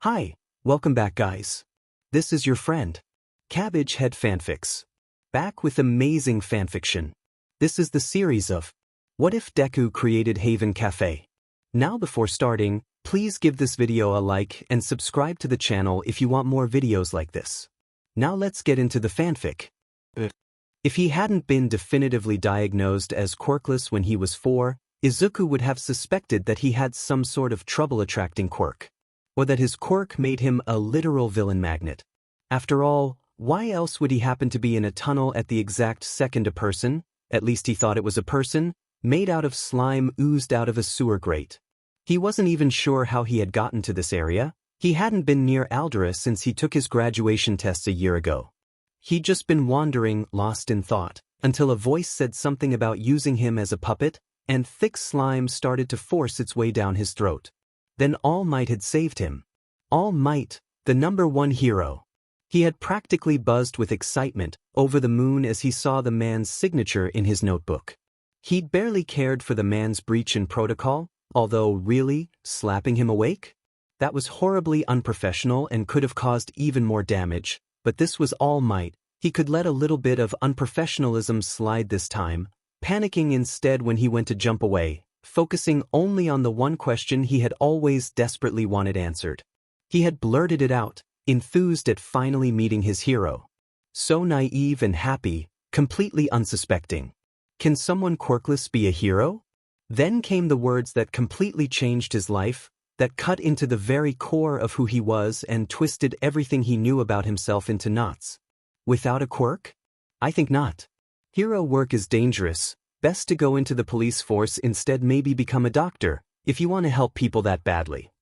Hi, welcome back guys. This is your friend, Cabbage Head Fanfics. Back with amazing fanfiction. This is the series of What If Deku Created Haven Café. Now before starting, please give this video a like and subscribe to the channel if you want more videos like this. Now let's get into the fanfic. If he hadn't been definitively diagnosed as quirkless when he was 4, Izuku would have suspected that he had some sort of trouble attracting quirk. Or that his quirk made him a literal villain magnet. After all, why else would he happen to be in a tunnel at the exact second a person, at least he thought it was a person, made out of slime oozed out of a sewer grate? He wasn't even sure how he had gotten to this area. He hadn't been near Aldera since he took his graduation tests a year ago. He'd just been wandering, lost in thought, until a voice said something about using him as a puppet, and thick slime started to force its way down his throat. Then All Might had saved him. All Might, the #1 hero. He had practically buzzed with excitement, over the moon as he saw the man's signature in his notebook. He'd barely cared for the man's breach in protocol, although really, slapping him awake? That was horribly unprofessional and could have caused even more damage, but this was All Might. He could let a little bit of unprofessionalism slide this time, panicking instead when he went to jump away, focusing only on the one question he had always desperately wanted answered. He had blurted it out, enthused at finally meeting his hero. So naive and happy, completely unsuspecting. Can someone quirkless be a hero? Then came the words that completely changed his life, that cut into the very core of who he was and twisted everything he knew about himself into knots. Without a quirk? I think not. Hero work is dangerous. Best to go into the police force instead, maybe become a doctor, if you want to help people that badly.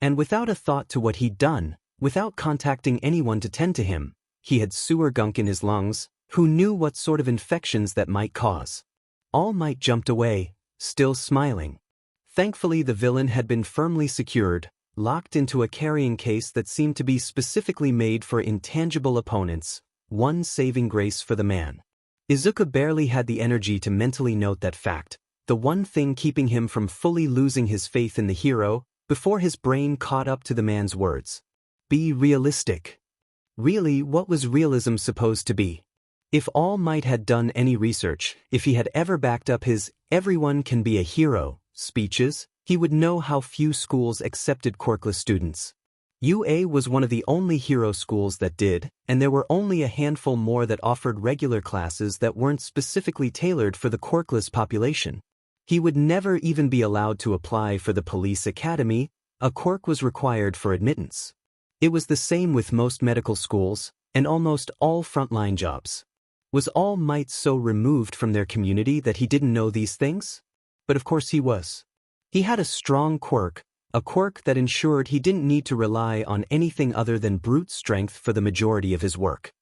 And without a thought to what he'd done, without contacting anyone to tend to him, he had sewer gunk in his lungs, who knew what sort of infections that might cause. All Might jumped away, still smiling. Thankfully the villain had been firmly secured, locked into a carrying case that seemed to be specifically made for intangible opponents, one saving grace for the man. Izuku barely had the energy to mentally note that fact, the one thing keeping him from fully losing his faith in the hero, before his brain caught up to the man's words. Be realistic. Really, what was realism supposed to be? If All Might had done any research, if he had ever backed up his "everyone can be a hero" speeches, he would know how few schools accepted quirkless students. UA was one of the only hero schools that did, and there were only a handful more that offered regular classes that weren't specifically tailored for the quirkless population. He would never even be allowed to apply for the police academy. A quirk was required for admittance. It was the same with most medical schools, and almost all frontline jobs. Was All Might so removed from their community that he didn't know these things? But of course he was. He had a strong quirk, a quirk that ensured he didn't need to rely on anything other than brute strength for the majority of his work.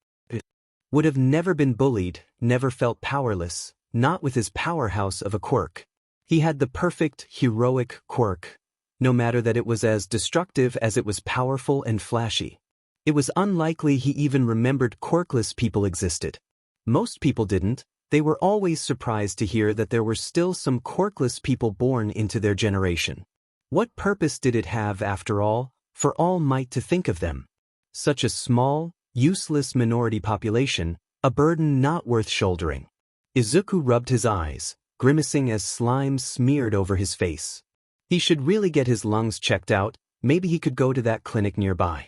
Would have never been bullied, never felt powerless, not with his powerhouse of a quirk. He had the perfect, heroic quirk, no matter that it was as destructive as it was powerful and flashy. It was unlikely he even remembered quirkless people existed. Most people didn't. They were always surprised to hear that there were still some quirkless people born into their generation. What purpose did it have, after all, for All Might to think of them? Such a small, useless minority population, a burden not worth shouldering. Izuku rubbed his eyes, grimacing as slime smeared over his face. He should really get his lungs checked out. Maybe he could go to that clinic nearby.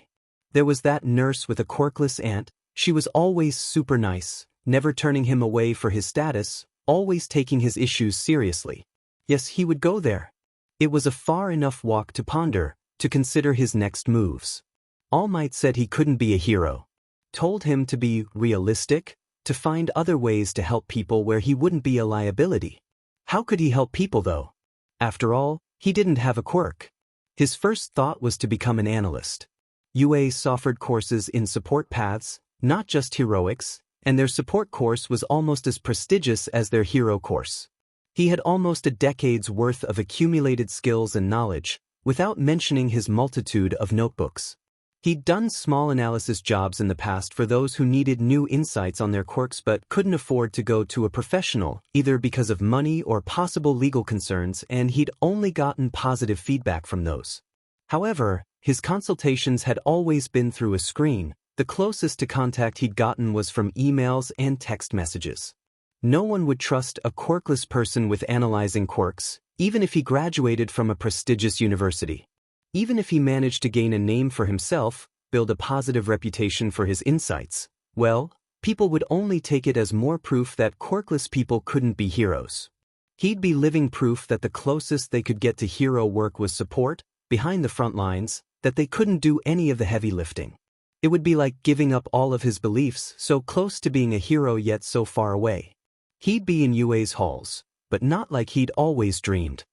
There was that nurse with a quirkless aunt. She was always super nice, never turning him away for his status, always taking his issues seriously. Yes, he would go there. It was a far enough walk to ponder, to consider his next moves. All Might said he couldn't be a hero. Told him to be realistic, to find other ways to help people where he wouldn't be a liability. How could he help people though? After all, he didn't have a quirk. His first thought was to become an analyst. UA offered courses in support paths, not just heroics, and their support course was almost as prestigious as their hero course. He had almost a decade's worth of accumulated skills and knowledge, without mentioning his multitude of notebooks. He'd done small analysis jobs in the past for those who needed new insights on their quirks but couldn't afford to go to a professional, either because of money or possible legal concerns, and he'd only gotten positive feedback from those. However, His consultations had always been through a screen. The closest to contact he'd gotten was from emails and text messages. No one would trust a quirkless person with analyzing quirks, even if he graduated from a prestigious university. Even if he managed to gain a name for himself, build a positive reputation for his insights, well, people would only take it as more proof that quirkless people couldn't be heroes. He'd be living proof that the closest they could get to hero work was support, behind the front lines, that they couldn't do any of the heavy lifting. It would be like giving up all of his beliefs, so close to being a hero yet so far away. He'd be in UA's halls, but not like he'd always dreamed.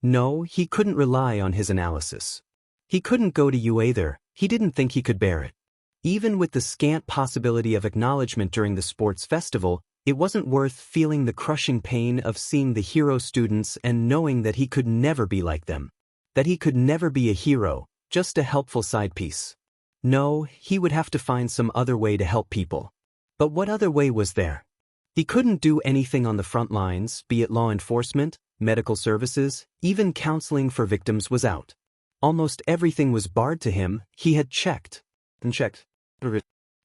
No, he couldn't rely on his analysis. He couldn't go to UA either. He didn't think he could bear it. Even with the scant possibility of acknowledgement during the sports festival, it wasn't worth feeling the crushing pain of seeing the hero students and knowing that he could never be like them. That he could never be a hero, just a helpful side piece. No, he would have to find some other way to help people. But what other way was there? He couldn't do anything on the front lines, be it law enforcement, medical services, even counseling for victims was out. Almost everything was barred to him. He had checked.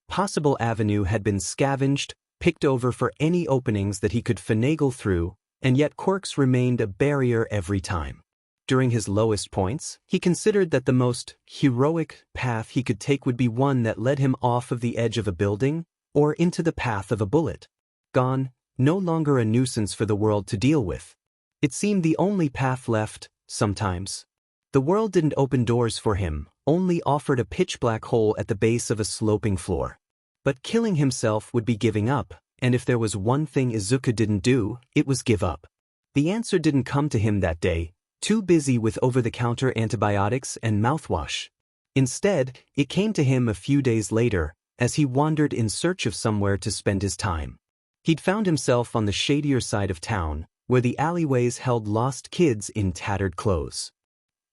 Possible avenue had been scavenged, picked over for any openings that he could finagle through, and yet quirks remained a barrier every time. During his lowest points, he considered that the most heroic path he could take would be one that led him off of the edge of a building, or into the path of a bullet. Gone, no longer a nuisance for the world to deal with. It seemed the only path left, sometimes. The world didn't open doors for him, only offered a pitch-black hole at the base of a sloping floor. But killing himself would be giving up, and if there was one thing Izuku didn't do, it was give up. The answer didn't come to him that day, too busy with over-the-counter antibiotics and mouthwash. Instead, it came to him a few days later, as he wandered in search of somewhere to spend his time. He'd found himself on the shadier side of town, where the alleyways held lost kids in tattered clothes.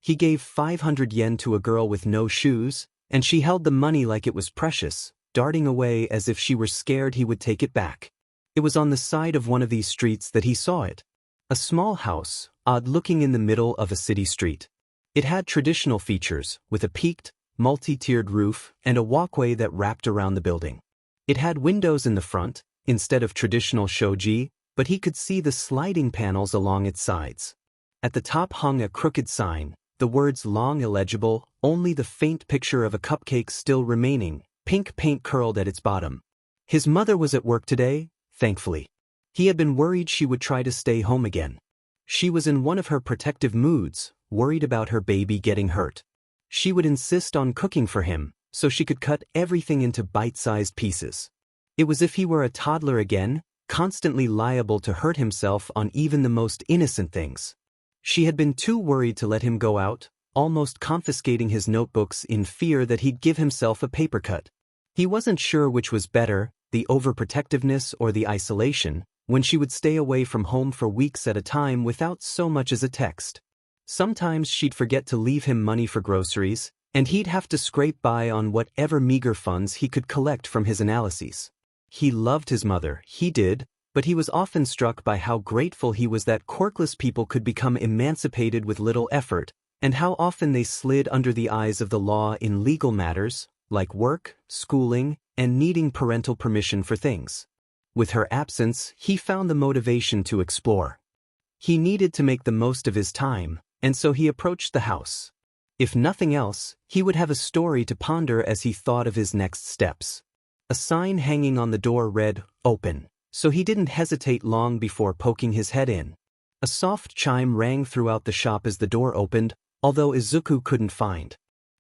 He gave 500 yen to a girl with no shoes, and she held the money like it was precious, darting away as if she were scared he would take it back. It was on the side of one of these streets that he saw it. A small house, odd-looking in the middle of a city street. It had traditional features, with a peaked, multi-tiered roof and a walkway that wrapped around the building. It had windows in the front, instead of traditional shoji, but he could see the sliding panels along its sides. At the top hung a crooked sign, the words long illegible, only the faint picture of a cupcake still remaining, pink paint curled at its bottom. His mother was at work today, thankfully. He had been worried she would try to stay home again. She was in one of her protective moods, worried about her baby getting hurt. She would insist on cooking for him, so she could cut everything into bite-sized pieces. It was as if he were a toddler again, constantly liable to hurt himself on even the most innocent things. She had been too worried to let him go out, almost confiscating his notebooks in fear that he'd give himself a paper cut. He wasn't sure which was better, the overprotectiveness or the isolation, when she would stay away from home for weeks at a time without so much as a text. Sometimes she'd forget to leave him money for groceries, and he'd have to scrape by on whatever meager funds he could collect from his analyses. He loved his mother, he did, but he was often struck by how grateful he was that quirkless people could become emancipated with little effort, and how often they slid under the eyes of the law in legal matters, like work, schooling, and needing parental permission for things. With her absence, he found the motivation to explore. He needed to make the most of his time, and so he approached the house. If nothing else, he would have a story to ponder as he thought of his next steps. A sign hanging on the door read, "Open," so he didn't hesitate long before poking his head in. A soft chime rang throughout the shop as the door opened, although Izuku couldn't find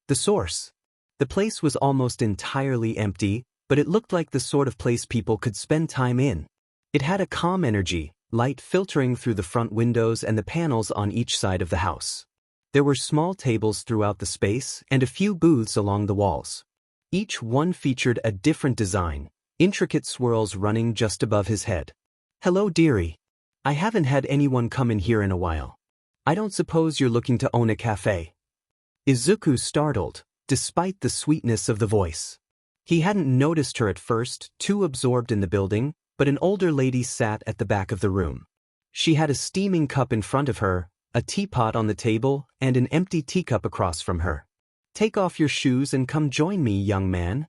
the source. The place was almost entirely empty, but it looked like the sort of place people could spend time in. It had a calm energy, light filtering through the front windows and the panels on each side of the house. There were small tables throughout the space and a few booths along the walls. Each one featured a different design, intricate swirls running just above his head. "Hello, dearie. I haven't had anyone come in here in a while. I don't suppose you're looking to own a cafe?" Izuku startled, despite the sweetness of the voice. He hadn't noticed her at first, too absorbed in the building, but an older lady sat at the back of the room. She had a steaming cup in front of her, a teapot on the table, and an empty teacup across from her. Take off your shoes and come join me, young man.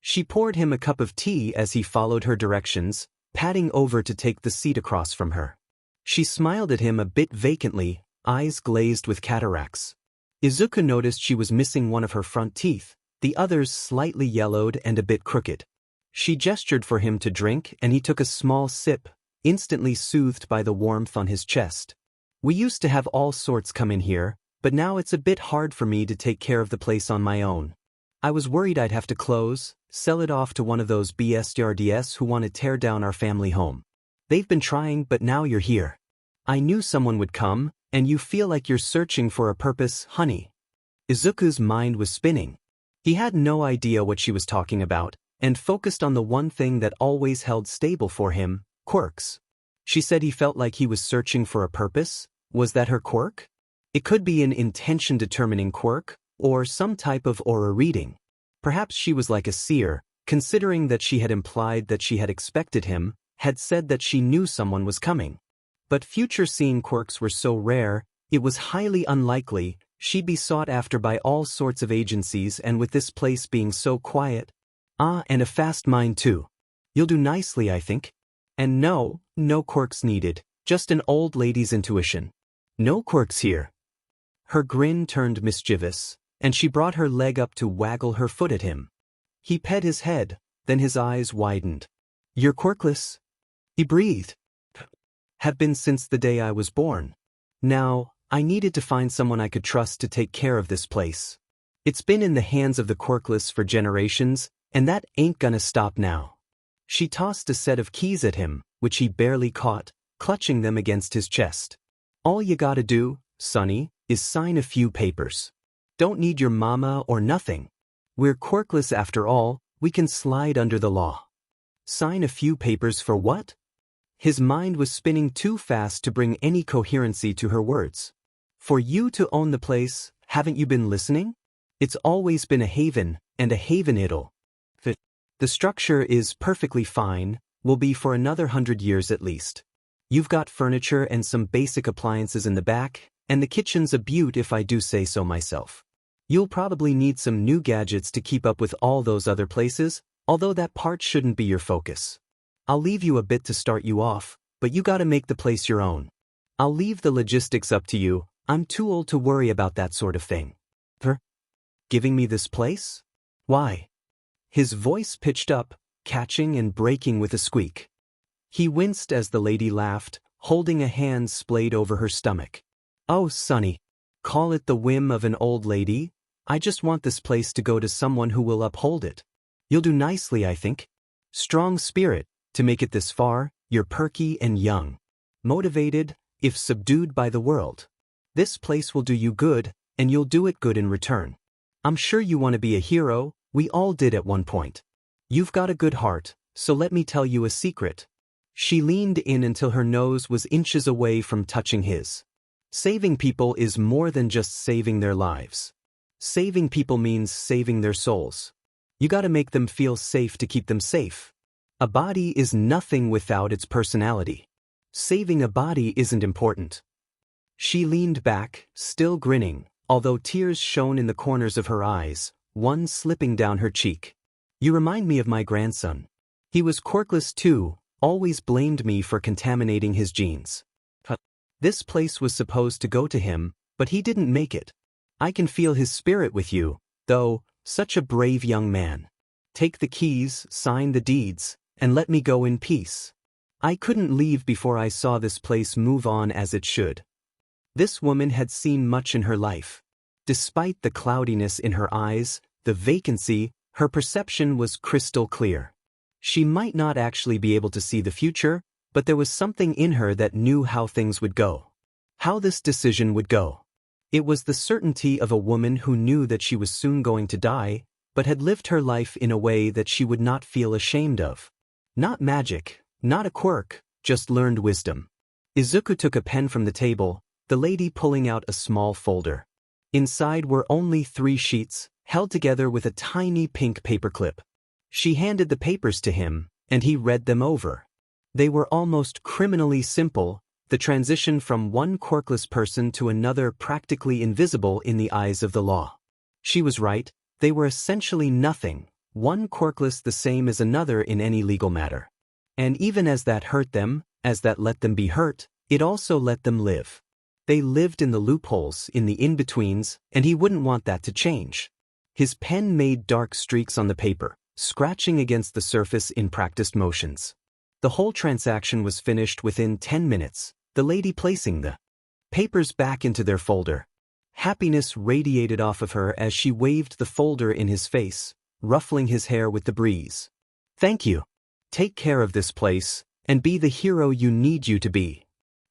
She poured him a cup of tea as he followed her directions, padding over to take the seat across from her. She smiled at him a bit vacantly, eyes glazed with cataracts. Izuku noticed she was missing one of her front teeth, the others slightly yellowed and a bit crooked. She gestured for him to drink and he took a small sip, instantly soothed by the warmth on his chest. We used to have all sorts come in here, but now it's a bit hard for me to take care of the place on my own. I was worried I'd have to close, sell it off to one of those BSRDS who want to tear down our family home. They've been trying, but now you're here. I knew someone would come, and you feel like you're searching for a purpose, honey. Izuku's mind was spinning. He had no idea what she was talking about, and focused on the one thing that always held stable for him, quirks. She said he felt like he was searching for a purpose. Was that her quirk? It could be an intention-determining quirk, or some type of aura reading. Perhaps she was like a seer, considering that she had implied that she had expected him, had said that she knew someone was coming. But future-seeing quirks were so rare, it was highly unlikely she'd be sought after by all sorts of agencies, and with this place being so quiet. And a fast mind too. You'll do nicely, I think. And no quirks needed, just an old lady's intuition. No quirks here. Her grin turned mischievous, and she brought her leg up to waggle her foot at him. He pet his head, then his eyes widened. You're quirkless? He breathed. Have been since the day I was born. Now, I needed to find someone I could trust to take care of this place. It's been in the hands of the quirkless for generations, and that ain't gonna stop now. She tossed a set of keys at him, which he barely caught, clutching them against his chest. All you gotta do, sonny, is sign a few papers. Don't need your mama or nothing. We're quirkless after all, we can slide under the law. Sign a few papers for what? His mind was spinning too fast to bring any coherency to her words. For you to own the place, haven't you been listening? It's always been a haven, and a haven it'll. The structure is perfectly fine, will be for another 100 years at least. You've got furniture and some basic appliances in the back, and the kitchen's a beaut if I do say so myself. You'll probably need some new gadgets to keep up with all those other places, although that part shouldn't be your focus. I'll leave you a bit to start you off, but you gotta make the place your own. I'll leave the logistics up to you, I'm too old to worry about that sort of thing. Giving me this place? Why? His voice pitched up, catching and breaking with a squeak. He winced as the lady laughed, holding a hand splayed over her stomach. Oh, sonny. Call it the whim of an old lady? I just want this place to go to someone who will uphold it. You'll do nicely, I think. Strong spirit, to make it this far, you're perky and young. Motivated, if subdued by the world. This place will do you good, and you'll do it good in return. I'm sure you want to be a hero, we all did at one point. You've got a good heart, so let me tell you a secret. She leaned in until her nose was inches away from touching his. Saving people is more than just saving their lives. Saving people means saving their souls. You gotta make them feel safe to keep them safe. A body is nothing without its personality. Saving a body isn't important. She leaned back, still grinning, although tears shone in the corners of her eyes, one slipping down her cheek. You remind me of my grandson. He was quirkless too, always blamed me for contaminating his genes. This place was supposed to go to him, but he didn't make it. I can feel his spirit with you, though, such a brave young man. Take the keys, sign the deeds, and let me go in peace. I couldn't leave before I saw this place move on as it should. This woman had seen much in her life. Despite the cloudiness in her eyes, the vacancy, her perception was crystal clear. She might not actually be able to see the future, but there was something in her that knew how things would go. How this decision would go. It was the certainty of a woman who knew that she was soon going to die, but had lived her life in a way that she would not feel ashamed of. Not magic, not a quirk, just learned wisdom. Izuku took a pen from the table, the lady pulling out a small folder. Inside were only 3 sheets, held together with a tiny pink paperclip. She handed the papers to him, and he read them over. They were almost criminally simple, the transition from one quirkless person to another practically invisible in the eyes of the law. She was right, they were essentially nothing, one quirkless the same as another in any legal matter. And even as that hurt them, as that let them be hurt, it also let them live. They lived in the loopholes, in the in-betweens, and he wouldn't want that to change. His pen made dark streaks on the paper, scratching against the surface in practiced motions. The whole transaction was finished within 10 minutes, the lady placing the papers back into their folder. Happiness radiated off of her as she waved the folder in his face, ruffling his hair with the breeze. "Thank you. Take care of this place, and be the hero you need you to be."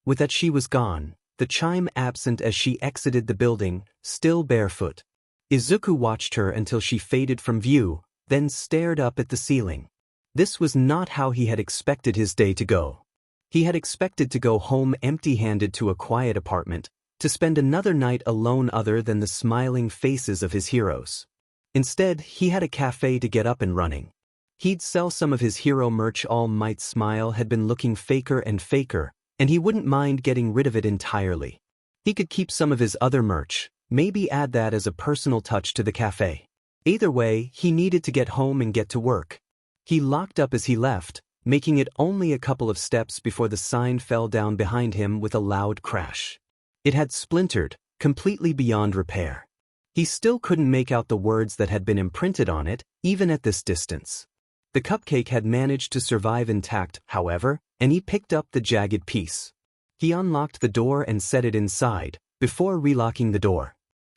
With that she was gone, the chime absent as she exited the building, still barefoot. Izuku watched her until she faded from view, then stared up at the ceiling. This was not how he had expected his day to go. He had expected to go home empty-handed to a quiet apartment, to spend another night alone other than the smiling faces of his heroes. Instead, he had a cafe to get up and running. He'd sell some of his hero merch. All Might's smile had been looking faker and faker, and he wouldn't mind getting rid of it entirely. He could keep some of his other merch, maybe add that as a personal touch to the cafe. Either way, he needed to get home and get to work. He locked up as he left, making it only a couple of steps before the sign fell down behind him with a loud crash. It had splintered, completely beyond repair. He still couldn't make out the words that had been imprinted on it, even at this distance. The cupcake had managed to survive intact, however, and he picked up the jagged piece. He unlocked the door and set it inside, before relocking the door.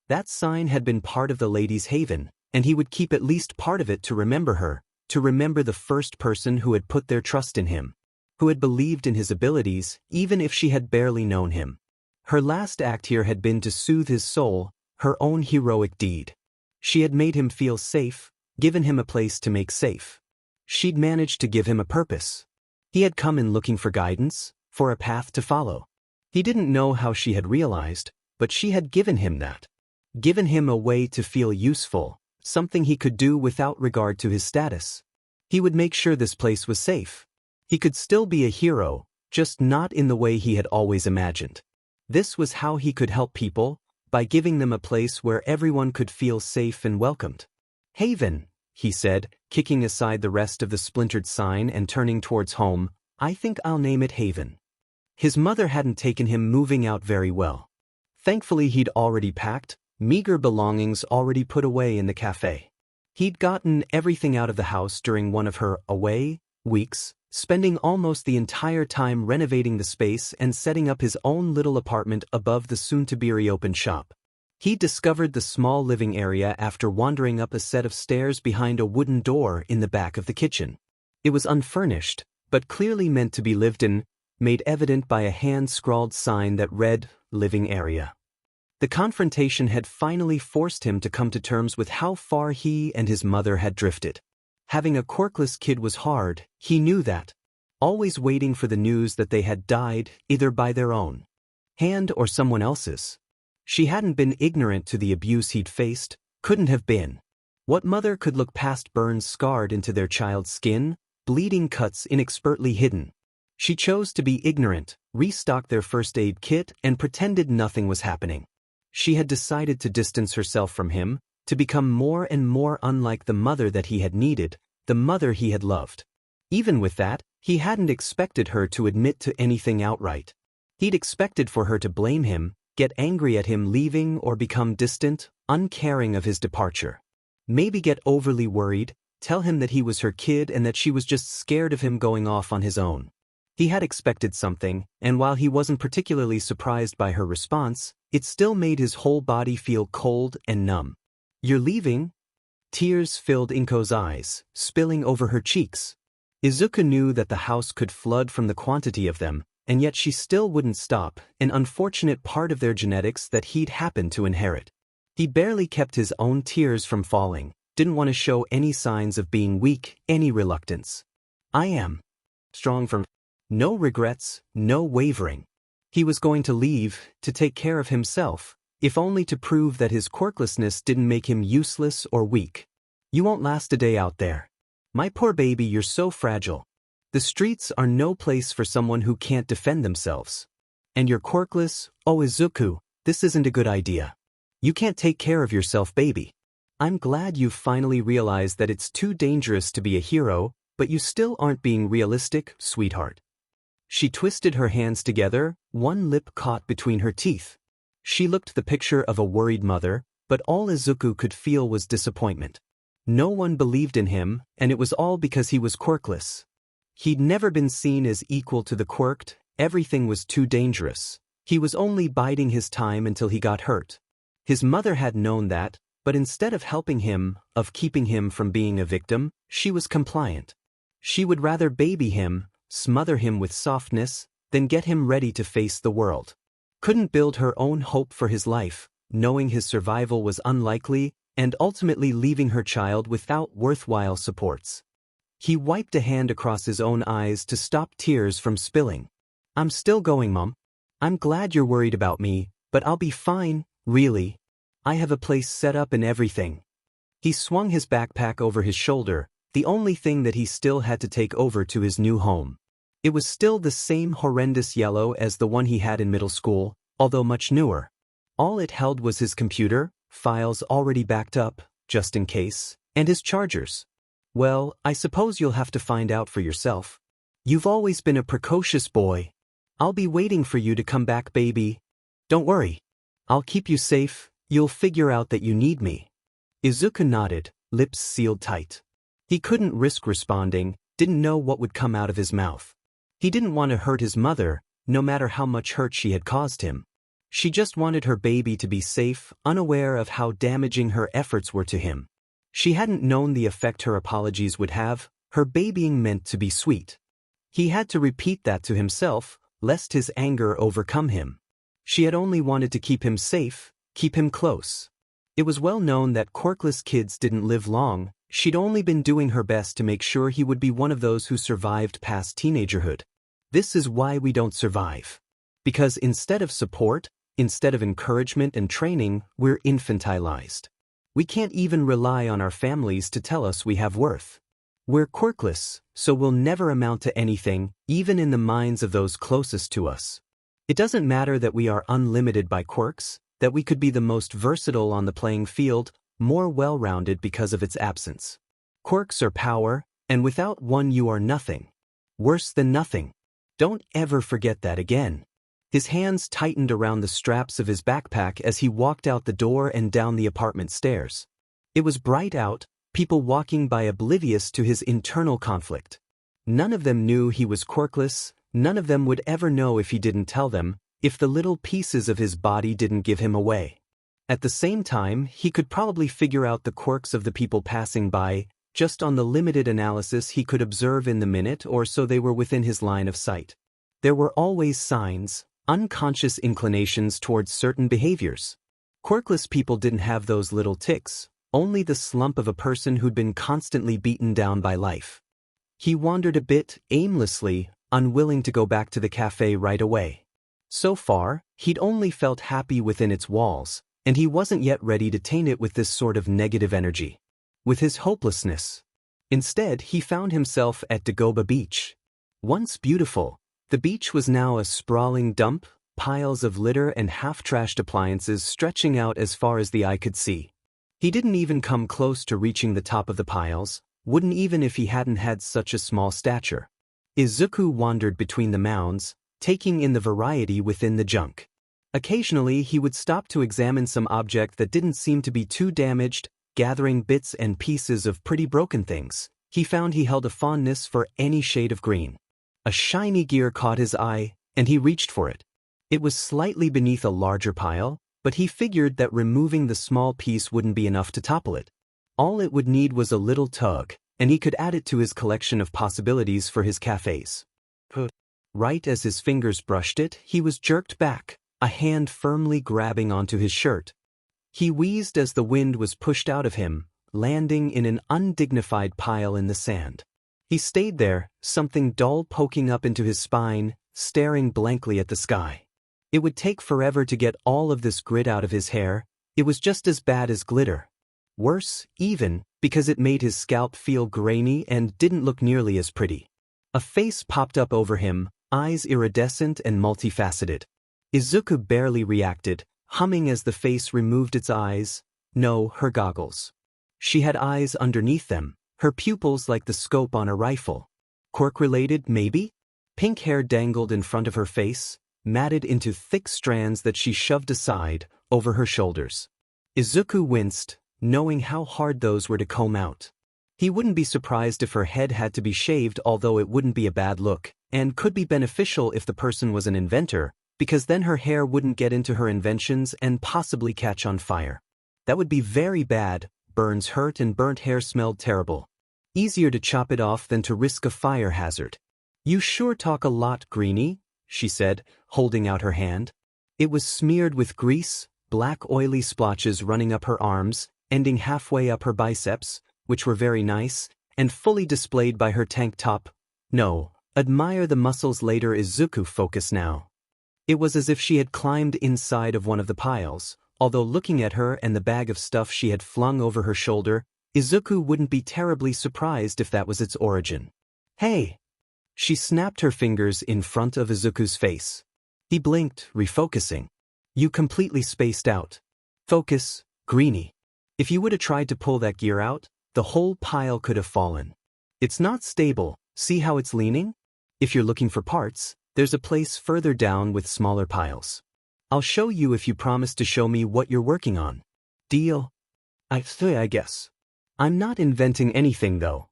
That sign had been part of the lady's haven, and he would keep at least part of it to remember her, to remember the first person who had put their trust in him, who had believed in his abilities, even if she had barely known him. Her last act here had been to soothe his soul, her own heroic deed. She had made him feel safe, given him a place to make safe. She'd managed to give him a purpose. He had come in looking for guidance, for a path to follow. He didn't know how she had realized, but she had given him that. Given him a way to feel useful, something he could do without regard to his status. He would make sure this place was safe. He could still be a hero, just not in the way he had always imagined. This was how he could help people, by giving them a place where everyone could feel safe and welcomed. "Haven," he said, kicking aside the rest of the splintered sign and turning towards home. "I think I'll name it Haven." His mother hadn't taken him moving out very well. Thankfully he'd already packed, meager belongings already put away in the cafe. He'd gotten everything out of the house during one of her away weeks, spending almost the entire time renovating the space and setting up his own little apartment above the soon-to-be-reopened shop. He discovered the small living area after wandering up a set of stairs behind a wooden door in the back of the kitchen. It was unfurnished, but clearly meant to be lived in, made evident by a hand-scrawled sign that read, "Living Area." The confrontation had finally forced him to come to terms with how far he and his mother had drifted. Having a quirkless kid was hard, he knew that. Always waiting for the news that they had died, either by their own hand or someone else's. She hadn't been ignorant to the abuse he'd faced, couldn't have been. What mother could look past burns scarred into their child's skin, bleeding cuts inexpertly hidden? She chose to be ignorant, restocked their first aid kit, and pretended nothing was happening. She had decided to distance herself from him, to become more and more unlike the mother that he had needed, the mother he had loved. Even with that, he hadn't expected her to admit to anything outright. He'd expected for her to blame him, get angry at him leaving or become distant, uncaring of his departure. Maybe get overly worried, tell him that he was her kid and that she was just scared of him going off on his own. He had expected something, and while he wasn't particularly surprised by her response, it still made his whole body feel cold and numb. "You're leaving?" Tears filled Inko's eyes, spilling over her cheeks. Izuku knew that the house could flood from the quantity of them, and yet she still wouldn't stop, an unfortunate part of their genetics that he'd happened to inherit. He barely kept his own tears from falling, didn't want to show any signs of being weak, any reluctance. "I am strong from..." No regrets, no wavering. He was going to leave, to take care of himself, if only to prove that his quirklessness didn't make him useless or weak. "You won't last a day out there. My poor baby, you're so fragile. The streets are no place for someone who can't defend themselves. And you're quirkless, oh Izuku, this isn't a good idea. You can't take care of yourself, baby." I'm glad you've finally realized that it's too dangerous to be a hero, but you still aren't being realistic, sweetheart. She twisted her hands together, one lip caught between her teeth. She looked the picture of a worried mother, but all Izuku could feel was disappointment. No one believed in him, and it was all because he was quirkless. He'd never been seen as equal to the quirked, everything was too dangerous. He was only biding his time until he got hurt. His mother had known that, but instead of helping him, of keeping him from being a victim, she was compliant. She would rather baby him, smother him with softness, than get him ready to face the world. Couldn't build her own hope for his life, knowing his survival was unlikely, and ultimately leaving her child without worthwhile supports. He wiped a hand across his own eyes to stop tears from spilling. I'm still going, Mom. I'm glad you're worried about me, but I'll be fine, really. I have a place set up and everything. He swung his backpack over his shoulder, the only thing that he still had to take over to his new home. It was still the same horrendous yellow as the one he had in middle school, although much newer. All it held was his computer, files already backed up, just in case, and his chargers. Well, I suppose you'll have to find out for yourself. You've always been a precocious boy. I'll be waiting for you to come back, baby. Don't worry. I'll keep you safe, you'll figure out that you need me. Izuku nodded, lips sealed tight. He couldn't risk responding, didn't know what would come out of his mouth. He didn't want to hurt his mother, no matter how much hurt she had caused him. She just wanted her baby to be safe, unaware of how damaging her efforts were to him. She hadn't known the effect her apologies would have, her babying meant to be sweet. He had to repeat that to himself, lest his anger overcome him. She had only wanted to keep him safe, keep him close. It was well known that quirkless kids didn't live long, she'd only been doing her best to make sure he would be one of those who survived past teenagerhood. This is why we don't survive. Because instead of support, instead of encouragement and training, we're infantilized. We can't even rely on our families to tell us we have worth. We're quirkless, so we'll never amount to anything, even in the minds of those closest to us. It doesn't matter that we are unlimited by quirks, that we could be the most versatile on the playing field, more well-rounded because of its absence. Quirks are power, and without one you are nothing. Worse than nothing. Don't ever forget that again. His hands tightened around the straps of his backpack as he walked out the door and down the apartment stairs. It was bright out, people walking by oblivious to his internal conflict. None of them knew he was quirkless, none of them would ever know if he didn't tell them, if the little pieces of his body didn't give him away. At the same time, he could probably figure out the quirks of the people passing by, just on the limited analysis he could observe in the minute or so they were within his line of sight. There were always signs, unconscious inclinations towards certain behaviors. Quirkless people didn't have those little tics, only the slump of a person who'd been constantly beaten down by life. He wandered a bit, aimlessly, unwilling to go back to the café right away. So far, he'd only felt happy within its walls, and he wasn't yet ready to taint it with this sort of negative energy. With his hopelessness. Instead, he found himself at Dagoba Beach. Once beautiful, the beach was now a sprawling dump, piles of litter and half-trashed appliances stretching out as far as the eye could see. He didn't even come close to reaching the top of the piles, wouldn't even if he hadn't had such a small stature. Izuku wandered between the mounds, taking in the variety within the junk. Occasionally he would stop to examine some object that didn't seem to be too damaged, gathering bits and pieces of pretty broken things. He found he held a fondness for any shade of green. A shiny gear caught his eye, and he reached for it. It was slightly beneath a larger pile, but he figured that removing the small piece wouldn't be enough to topple it. All it would need was a little tug, and he could add it to his collection of possibilities for his cafes. Right as his fingers brushed it, he was jerked back, a hand firmly grabbing onto his shirt. He wheezed as the wind was pushed out of him, landing in an undignified pile in the sand. He stayed there, something dull poking up into his spine, staring blankly at the sky. It would take forever to get all of this grit out of his hair. It was just as bad as glitter. Worse, even, because it made his scalp feel grainy and didn't look nearly as pretty. A face popped up over him, eyes iridescent and multifaceted. Izuku barely reacted, humming as the face removed its eyes. No, her goggles. She had eyes underneath them, her pupils like the scope on a rifle. Quirk-related, maybe? Pink hair dangled in front of her face, matted into thick strands that she shoved aside, over her shoulders. Izuku winced, knowing how hard those were to comb out. He wouldn't be surprised if her head had to be shaved, although it wouldn't be a bad look, and could be beneficial if the person was an inventor, because then her hair wouldn't get into her inventions and possibly catch on fire. That would be very bad. Burns hurt and burnt hair smelled terrible. Easier to chop it off than to risk a fire hazard. "You sure talk a lot, Greenie," she said, holding out her hand. It was smeared with grease, black oily splotches running up her arms, ending halfway up her biceps, which were very nice, and fully displayed by her tank top. "No, admire the muscles later, Izuku. Focus now." It was as if she had climbed inside of one of the piles, although looking at her and the bag of stuff she had flung over her shoulder, Izuku wouldn't be terribly surprised if that was its origin. "Hey!" She snapped her fingers in front of Izuku's face. He blinked, refocusing. "You completely spaced out. Focus, Greenie. If you would have tried to pull that gear out, the whole pile could have fallen. It's not stable, see how it's leaning? If you're looking for parts, there's a place further down with smaller piles. I'll show you if you promise to show me what you're working on. Deal?" I guess. "I'm not inventing anything, though."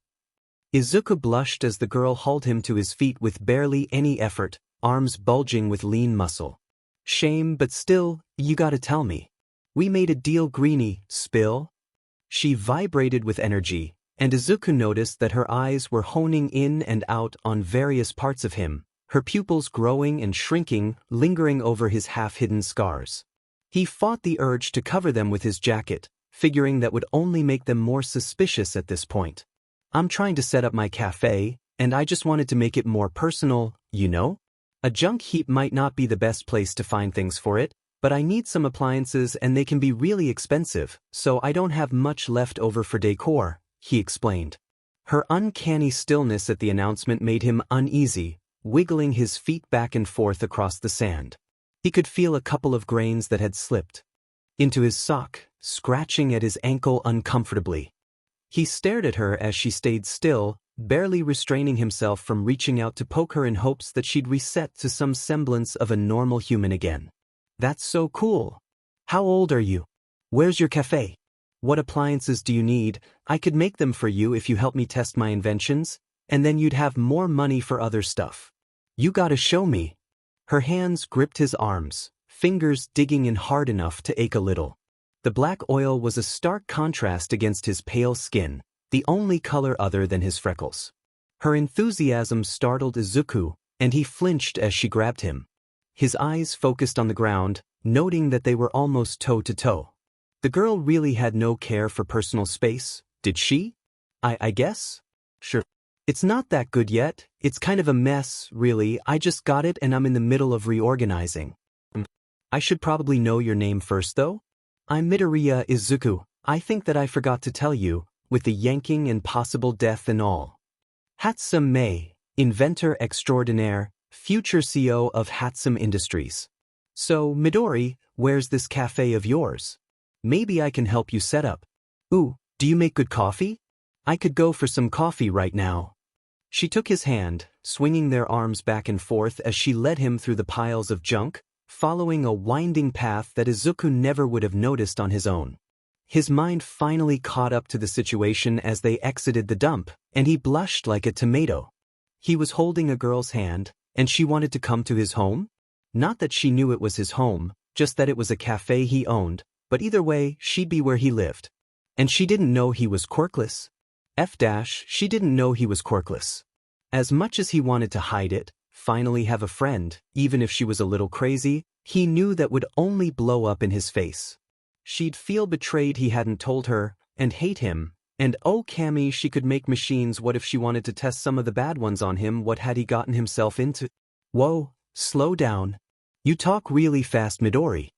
Izuku blushed as the girl hauled him to his feet with barely any effort, arms bulging with lean muscle. "Shame, but still, you gotta tell me. We made a deal, Greenie. Spill?" She vibrated with energy, and Izuku noticed that her eyes were honing in and out on various parts of him, her pupils growing and shrinking, lingering over his half-hidden scars. He fought the urge to cover them with his jacket, figuring that would only make them more suspicious at this point. "I'm trying to set up my café, and I just wanted to make it more personal, you know? A junk heap might not be the best place to find things for it, but I need some appliances and they can be really expensive, so I don't have much left over for decor," he explained. Her uncanny stillness at the announcement made him uneasy, wiggling his feet back and forth across the sand. He could feel a couple of grains that had slipped into his sock, scratching at his ankle uncomfortably. He stared at her as she stayed still, barely restraining himself from reaching out to poke her in hopes that she'd reset to some semblance of a normal human again. "That's so cool. How old are you? Where's your cafe? What appliances do you need? I could make them for you if you help me test my inventions, and then you'd have more money for other stuff. You gotta show me." Her hands gripped his arms, fingers digging in hard enough to ache a little. The black oil was a stark contrast against his pale skin, the only color other than his freckles. Her enthusiasm startled Izuku, and he flinched as she grabbed him. His eyes focused on the ground, noting that they were almost toe-to-toe. The girl really had no care for personal space, did she? I guess? Sure. "It's not that good yet, it's kind of a mess, really. I just got it and I'm in the middle of reorganizing." "I should probably know your name first, though? I'm Midoriya Izuku. I think that I forgot to tell you, with the yanking and possible death and all. Hatsum Mei, inventor extraordinaire, future CEO of Hatsum Industries. So, Midori, where's this cafe of yours? Maybe I can help you set up. Ooh, do you make good coffee? I could go for some coffee right now." She took his hand, swinging their arms back and forth as she led him through the piles of junk, following a winding path that Izuku never would have noticed on his own. His mind finally caught up to the situation as they exited the dump, and he blushed like a tomato. He was holding a girl's hand, and she wanted to come to his home? Not that she knew it was his home, just that it was a cafe he owned, but either way, she'd be where he lived. And she didn't know he was quirkless. She didn't know he was quirkless. As much as he wanted to hide it, finally have a friend, even if she was a little crazy, he knew that would only blow up in his face. She'd feel betrayed he hadn't told her, and hate him, and oh Cammy, she could make machines. What if she wanted to test some of the bad ones on him? What had he gotten himself into? Whoa, slow down. You talk really fast, Midori.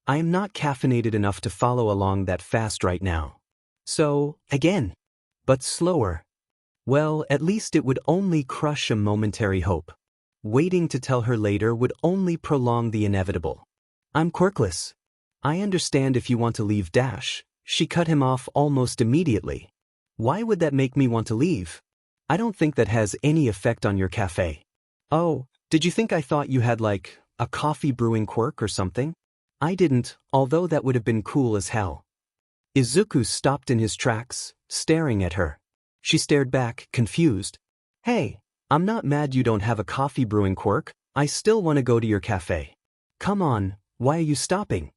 I am not caffeinated enough to follow along that fast right now. So, again. But slower. Well, at least it would only crush a momentary hope. Waiting to tell her later would only prolong the inevitable. "I'm quirkless. I understand if you want to leave She cut him off almost immediately. Why would that make me want to leave? I don't think that has any effect on your cafe. Oh, did you think I thought you had like a coffee brewing quirk or something? I didn't, although that would have been cool as hell. Izuku stopped in his tracks, staring at her. She stared back, confused. Hey, I'm not mad you don't have a coffee brewing quirk, I still want to go to your cafe. Come on, why are you stopping?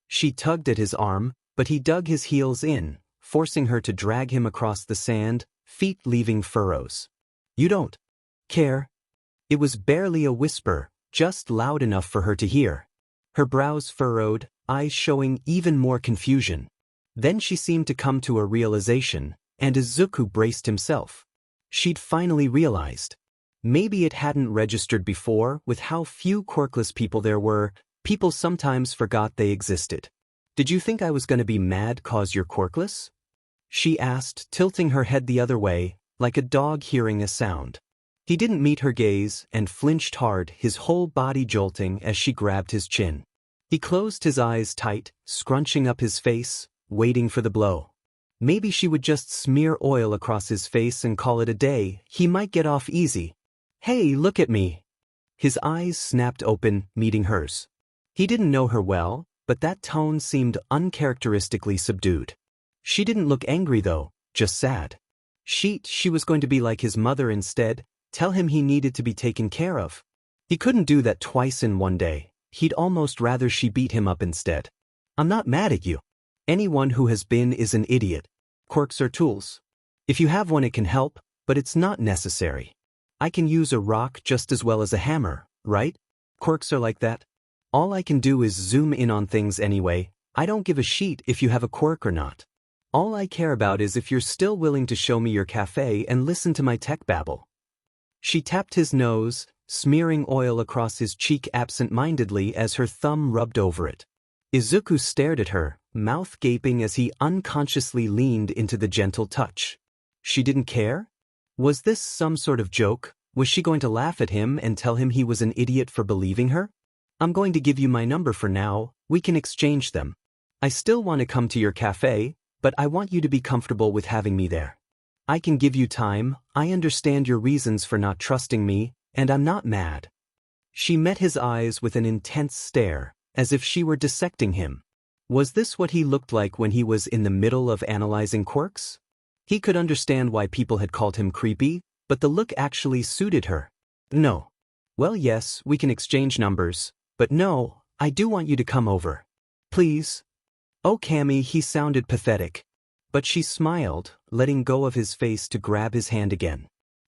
She tugged at his arm, but he dug his heels in, forcing her to drag him across the sand, feet leaving furrows. You don't care? It was barely a whisper, just loud enough for her to hear. Her brows furrowed, eyes showing even more confusion. Then she seemed to come to a realization, and Izuku braced himself. She'd finally realized. Maybe it hadn't registered before with how few quirkless people there were. People sometimes forgot they existed. Did you think I was going to be mad 'cause you're quirkless? She asked, tilting her head the other way, like a dog hearing a sound. He didn't meet her gaze and flinched hard, his whole body jolting as she grabbed his chin. He closed his eyes tight, scrunching up his face, waiting for the blow. Maybe she would just smear oil across his face and call it a day. He might get off easy. Hey, look at me. His eyes snapped open, meeting hers. He didn't know her well, but that tone seemed uncharacteristically subdued. She didn't look angry though, just sad. She was going to be like his mother instead, tell him he needed to be taken care of. He couldn't do that twice in one day. He'd almost rather she beat him up instead. I'm not mad at you. Anyone who has been is an idiot. Quirks are tools. If you have one it can help, but it's not necessary. I can use a rock just as well as a hammer, right? Quirks are like that. All I can do is zoom in on things anyway. I don't give a shit if you have a quirk or not. All I care about is if you're still willing to show me your cafe and listen to my tech babble. She tapped his nose, smearing oil across his cheek absent-mindedly as her thumb rubbed over it. Izuku stared at her, mouth gaping as he unconsciously leaned into the gentle touch. She didn't care? Was this some sort of joke? Was she going to laugh at him and tell him he was an idiot for believing her? I'm going to give you my number for now, we can exchange them. I still want to come to your cafe, but I want you to be comfortable with having me there. I can give you time, I understand your reasons for not trusting me, and I'm not mad. She met his eyes with an intense stare, as if she were dissecting him. Was this what he looked like when he was in the middle of analyzing quirks? He could understand why people had called him creepy, but the look actually suited her. No. Well, yes, we can exchange numbers, but no, I do want you to come over. Please. Oh, Cammy, he sounded pathetic. But she smiled, letting go of his face to grab his hand again.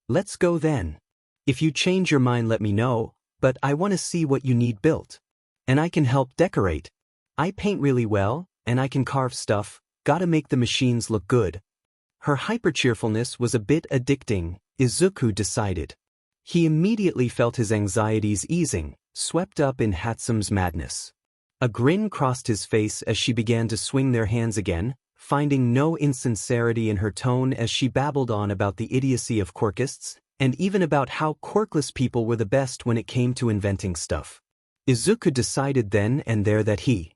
Let's go then. If you change your mind let me know, but I want to see what you need built. And I can help decorate. I paint really well, and I can carve stuff, gotta make the machines look good. Her hyper-cheerfulness was a bit addicting, Izuku decided. He immediately felt his anxieties easing, swept up in Hatsume's madness. A grin crossed his face as she began to swing their hands again, finding no insincerity in her tone as she babbled on about the idiocy of quirkists, and even about how quirkless people were the best when it came to inventing stuff. Izuku decided then and there that he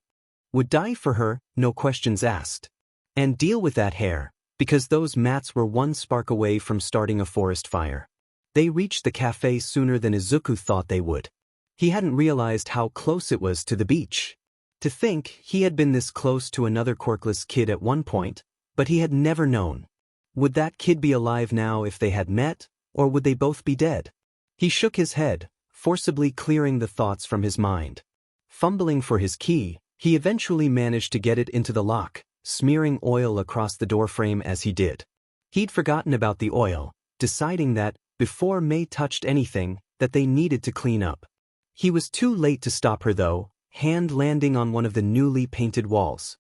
would die for her, no questions asked. And deal with that hair, because those mats were one spark away from starting a forest fire. They reached the cafe sooner than Izuku thought they would. He hadn't realized how close it was to the beach. To think he had been this close to another quirkless kid at one point, but he had never known. Would that kid be alive now if they had met, or would they both be dead? He shook his head, forcibly clearing the thoughts from his mind. Fumbling for his key, he eventually managed to get it into the lock, smearing oil across the doorframe as he did. He'd forgotten about the oil, deciding that, before May touched anything, that they needed to clean up. He was too late to stop her though, hand landing on one of the newly painted walls.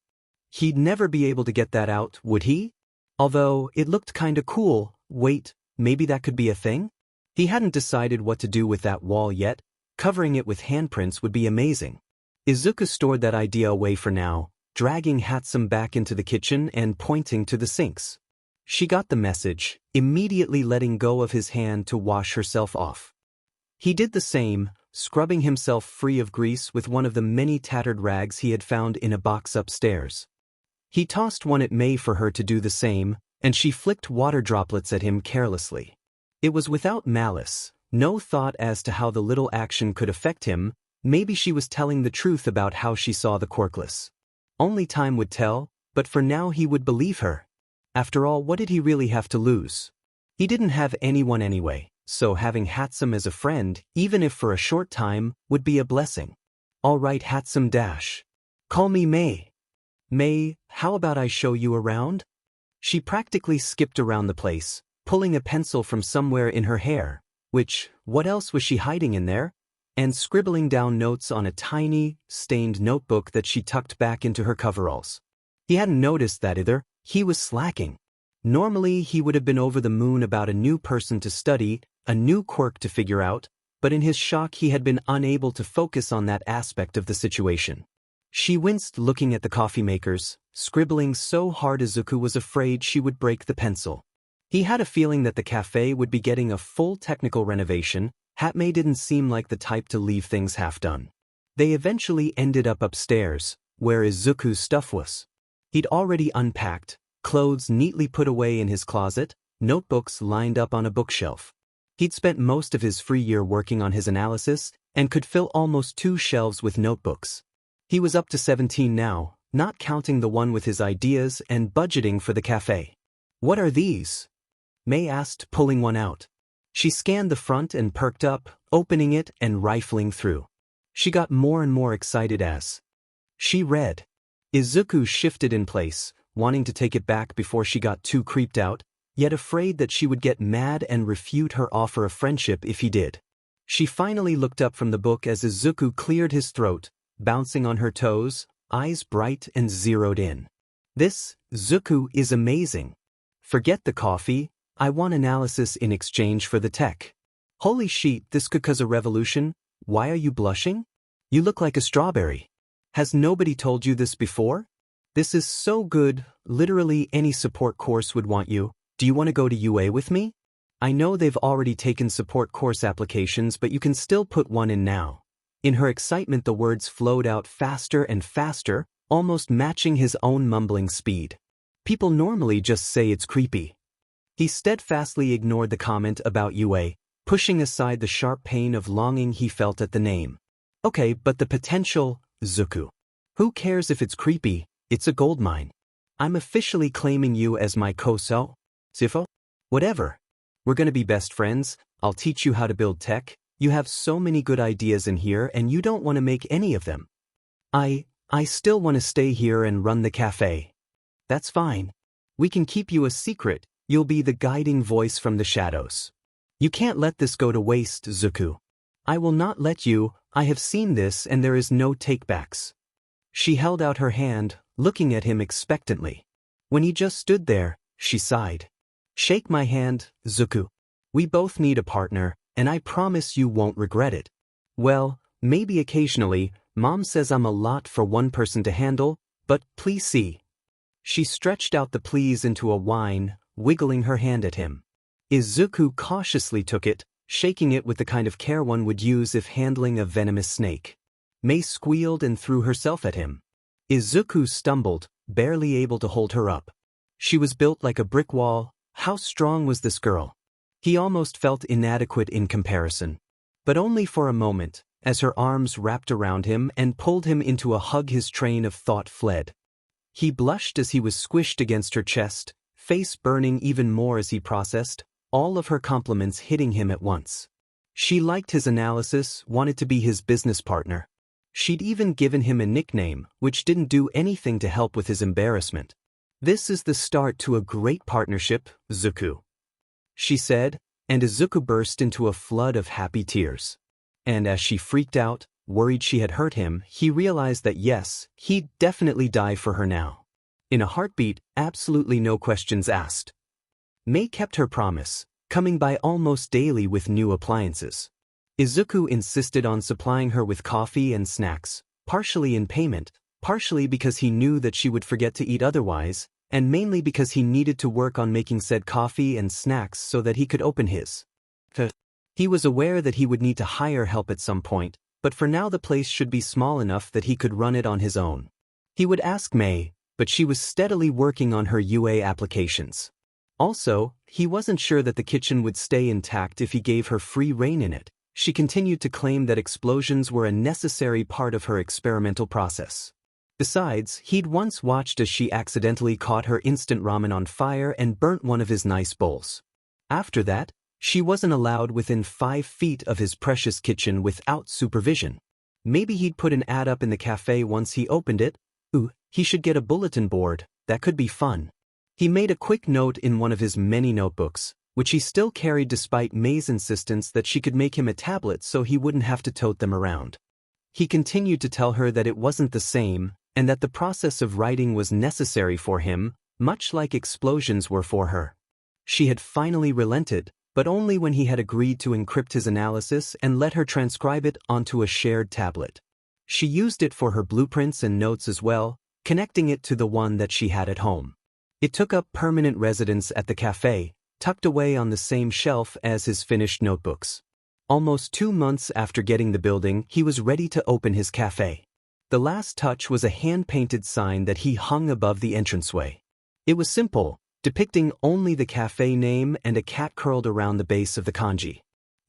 He'd never be able to get that out, would he? Although, it looked kinda cool. Wait, maybe that could be a thing? He hadn't decided what to do with that wall yet. Covering it with handprints would be amazing. Izuku stored that idea away for now, dragging Hatsume back into the kitchen and pointing to the sinks. She got the message, immediately letting go of his hand to wash herself off. He did the same, scrubbing himself free of grease with one of the many tattered rags he had found in a box upstairs. He tossed one at May for her to do the same, and she flicked water droplets at him carelessly. It was without malice, no thought as to how the little action could affect him. Maybe she was telling the truth about how she saw the quirkless. Only time would tell, but for now he would believe her. After all, what did he really have to lose? He didn't have anyone anyway, so having Hatsum as a friend, even if for a short time, would be a blessing. All right, Hatsum dash. Call me May. May, how about I show you around? She practically skipped around the place, pulling a pencil from somewhere in her hair, which, what else was she hiding in there? And scribbling down notes on a tiny, stained notebook that she tucked back into her coveralls. He hadn't noticed that either. He was slacking. Normally he would have been over the moon about a new person to study, a new quirk to figure out, but in his shock he had been unable to focus on that aspect of the situation. She winced looking at the coffee makers, scribbling so hard Izuku was afraid she would break the pencil. He had a feeling that the cafe would be getting a full technical renovation. Hatmei didn't seem like the type to leave things half done. They eventually ended up upstairs, where Izuku's stuff was. He'd already unpacked, clothes neatly put away in his closet, notebooks lined up on a bookshelf. He'd spent most of his free year working on his analysis, and could fill almost 2 shelves with notebooks. He was up to 17 now, not counting the one with his ideas and budgeting for the cafe. What are these? May asked, pulling one out. She scanned the front and perked up, opening it and rifling through. She got more and more excited as she read. Izuku shifted in place, wanting to take it back before she got too creeped out, yet afraid that she would get mad and refute her offer of friendship if he did. She finally looked up from the book as Izuku cleared his throat, bouncing on her toes, eyes bright and zeroed in. This, Zuku, is amazing. Forget the coffee, I want analysis in exchange for the tech. Holy shit, this could cause a revolution. Why are you blushing? You look like a strawberry. Has nobody told you this before? This is so good, literally any support course would want you. Do you want to go to UA with me? I know they've already taken support course applications, but you can still put one in now. In her excitement the words flowed out faster and faster, almost matching his own mumbling speed. People normally just say it's creepy. He steadfastly ignored the comment about UA, pushing aside the sharp pain of longing he felt at the name. Okay, but the potential, Zuku. Who cares if it's creepy, it's a goldmine. I'm officially claiming you as my Koso? Sifo? Whatever. We're gonna be best friends, I'll teach you how to build tech. You have so many good ideas in here and you don't want to make any of them. I still want to stay here and run the cafe. That's fine. We can keep you a secret. You'll be the guiding voice from the shadows. You can't let this go to waste, Zuku. I will not let you. I have seen this and there is no takebacks. She held out her hand, looking at him expectantly. When he just stood there, she sighed. Shake my hand, Zuku. We both need a partner, and I promise you won't regret it. Well, maybe occasionally, Mom says I'm a lot for one person to handle, but please see. She stretched out the please into a whine, wiggling her hand at him. Izuku cautiously took it, shaking it with the kind of care one would use if handling a venomous snake. May squealed and threw herself at him. Izuku stumbled, barely able to hold her up. She was built like a brick wall. How strong was this girl? He almost felt inadequate in comparison. But only for a moment, as her arms wrapped around him and pulled him into a hug his train of thought fled. He blushed as he was squished against her chest, face burning even more as he processed, all of her compliments hitting him at once. She liked his analysis, wanted to be his business partner. She'd even given him a nickname, which didn't do anything to help with his embarrassment. This is the start to a great partnership, Zuku. She said, and Izuku burst into a flood of happy tears. And as she freaked out, worried she had hurt him, he realized that yes, he'd definitely die for her now. In a heartbeat, absolutely no questions asked. May kept her promise, coming by almost daily with new appliances. Izuku insisted on supplying her with coffee and snacks, partially in payment, partially because he knew that she would forget to eat otherwise, and mainly because he needed to work on making said coffee and snacks so that he could open his. He was aware that he would need to hire help at some point, but for now the place should be small enough that he could run it on his own. He would ask May, but she was steadily working on her UA applications. Also, he wasn't sure that the kitchen would stay intact if he gave her free rein in it. She continued to claim that explosions were a necessary part of her experimental process. Besides, he'd once watched as she accidentally caught her instant ramen on fire and burnt one of his nice bowls. After that, she wasn't allowed within 5 feet of his precious kitchen without supervision. Maybe he'd put an ad up in the cafe once he opened it. Ooh, he should get a bulletin board, that could be fun. He made a quick note in one of his many notebooks, which he still carried despite May's insistence that she could make him a tablet so he wouldn't have to tote them around. He continued to tell her that it wasn't the same, and that the process of writing was necessary for him, much like explosions were for her. She had finally relented, but only when he had agreed to encrypt his analysis and let her transcribe it onto a shared tablet. She used it for her blueprints and notes as well, connecting it to the one that she had at home. It took up permanent residence at the cafe, tucked away on the same shelf as his finished notebooks. Almost 2 months after getting the building, he was ready to open his cafe. The last touch was a hand-painted sign that he hung above the entranceway. It was simple, depicting only the cafe name and a cat curled around the base of the kanji.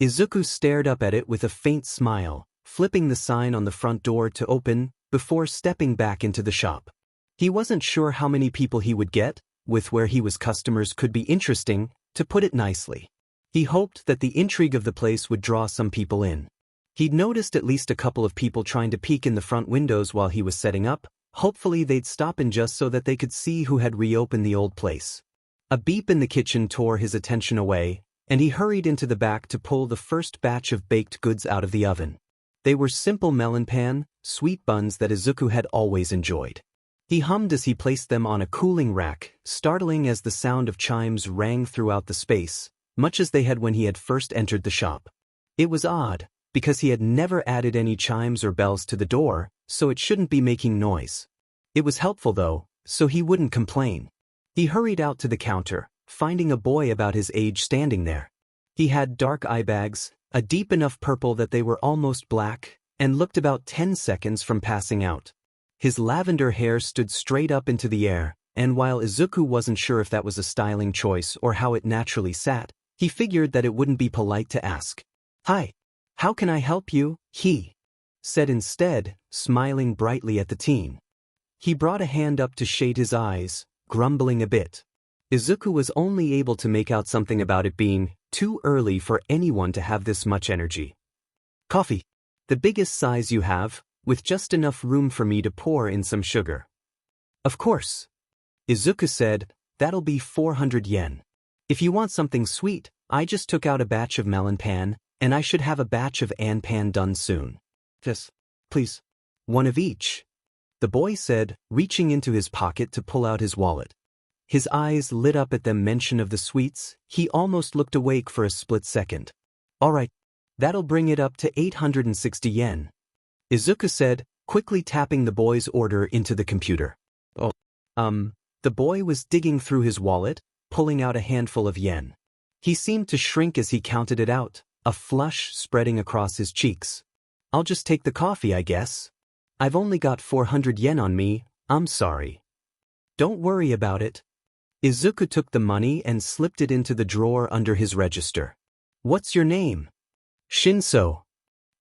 Izuku stared up at it with a faint smile, flipping the sign on the front door to open, before stepping back into the shop. He wasn't sure how many people he would get, with where he was customers could be interesting, to put it nicely. He hoped that the intrigue of the place would draw some people in. He'd noticed at least a couple of people trying to peek in the front windows while he was setting up. Hopefully they'd stop in just so that they could see who had reopened the old place. A beep in the kitchen tore his attention away, and he hurried into the back to pull the first batch of baked goods out of the oven. They were simple melon pan, sweet buns that Izuku had always enjoyed. He hummed as he placed them on a cooling rack, startling as the sound of chimes rang throughout the space, much as they had when he had first entered the shop. It was odd, because he had never added any chimes or bells to the door, so it shouldn't be making noise. It was helpful though, so he wouldn't complain. He hurried out to the counter, finding a boy about his age standing there. He had dark eye bags, a deep enough purple that they were almost black, and looked about 10 seconds from passing out. His lavender hair stood straight up into the air, and while Izuku wasn't sure if that was a styling choice or how it naturally sat, he figured that it wouldn't be polite to ask. "Hi, how can I help you?" he said instead, smiling brightly at the teen. He brought a hand up to shade his eyes, grumbling a bit. Izuku was only able to make out something about it being too early for anyone to have this much energy. "Coffee. The biggest size you have, with just enough room for me to pour in some sugar." "Of course." Izuku said, "That'll be 400 yen. If you want something sweet, I just took out a batch of melon pan, and I should have a batch of an pan done soon." "Yes, please. One of each," the boy said, reaching into his pocket to pull out his wallet. His eyes lit up at the mention of the sweets. He almost looked awake for a split second. "All right, that'll bring it up to 860 yen. Izuku said, quickly tapping the boy's order into the computer. "Oh, the boy was digging through his wallet, pulling out a handful of yen. He seemed to shrink as he counted it out, a flush spreading across his cheeks. "I'll just take the coffee, I guess. I've only got 400 yen on me, I'm sorry." "Don't worry about it." Izuku took the money and slipped it into the drawer under his register. "What's your name?" "Shinso,"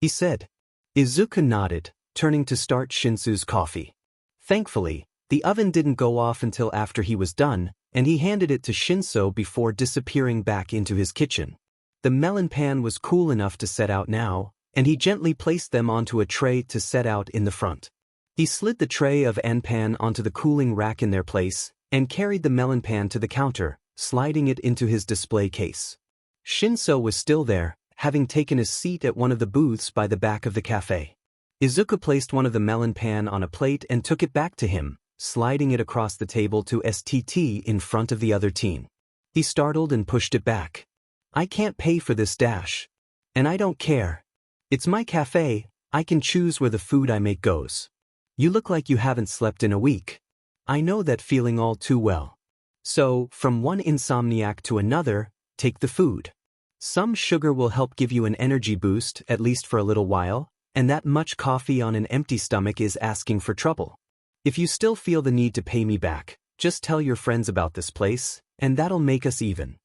he said. Izuku nodded, turning to start Shinsu's coffee. Thankfully, the oven didn't go off until after he was done, and he handed it to Shinso before disappearing back into his kitchen. The melon pan was cool enough to set out now, and he gently placed them onto a tray to set out in the front. He slid the tray of anpan onto the cooling rack in their place, and carried the melon pan to the counter, sliding it into his display case. Shinso was still there, having taken a seat at one of the booths by the back of the cafe. Izuku placed one of the melon pan on a plate and took it back to him, sliding it across the table to STT in front of the other teen. He startled and pushed it back. "I can't pay for this dash. And I don't care. It's my cafe, I can choose where the food I make goes. You look like you haven't slept in a week. I know that feeling all too well. So, from one insomniac to another, take the food. Some sugar will help give you an energy boost, at least for a little while, and that much coffee on an empty stomach is asking for trouble." If you still feel the need to pay me back, just tell your friends about this place, and that'll make us even.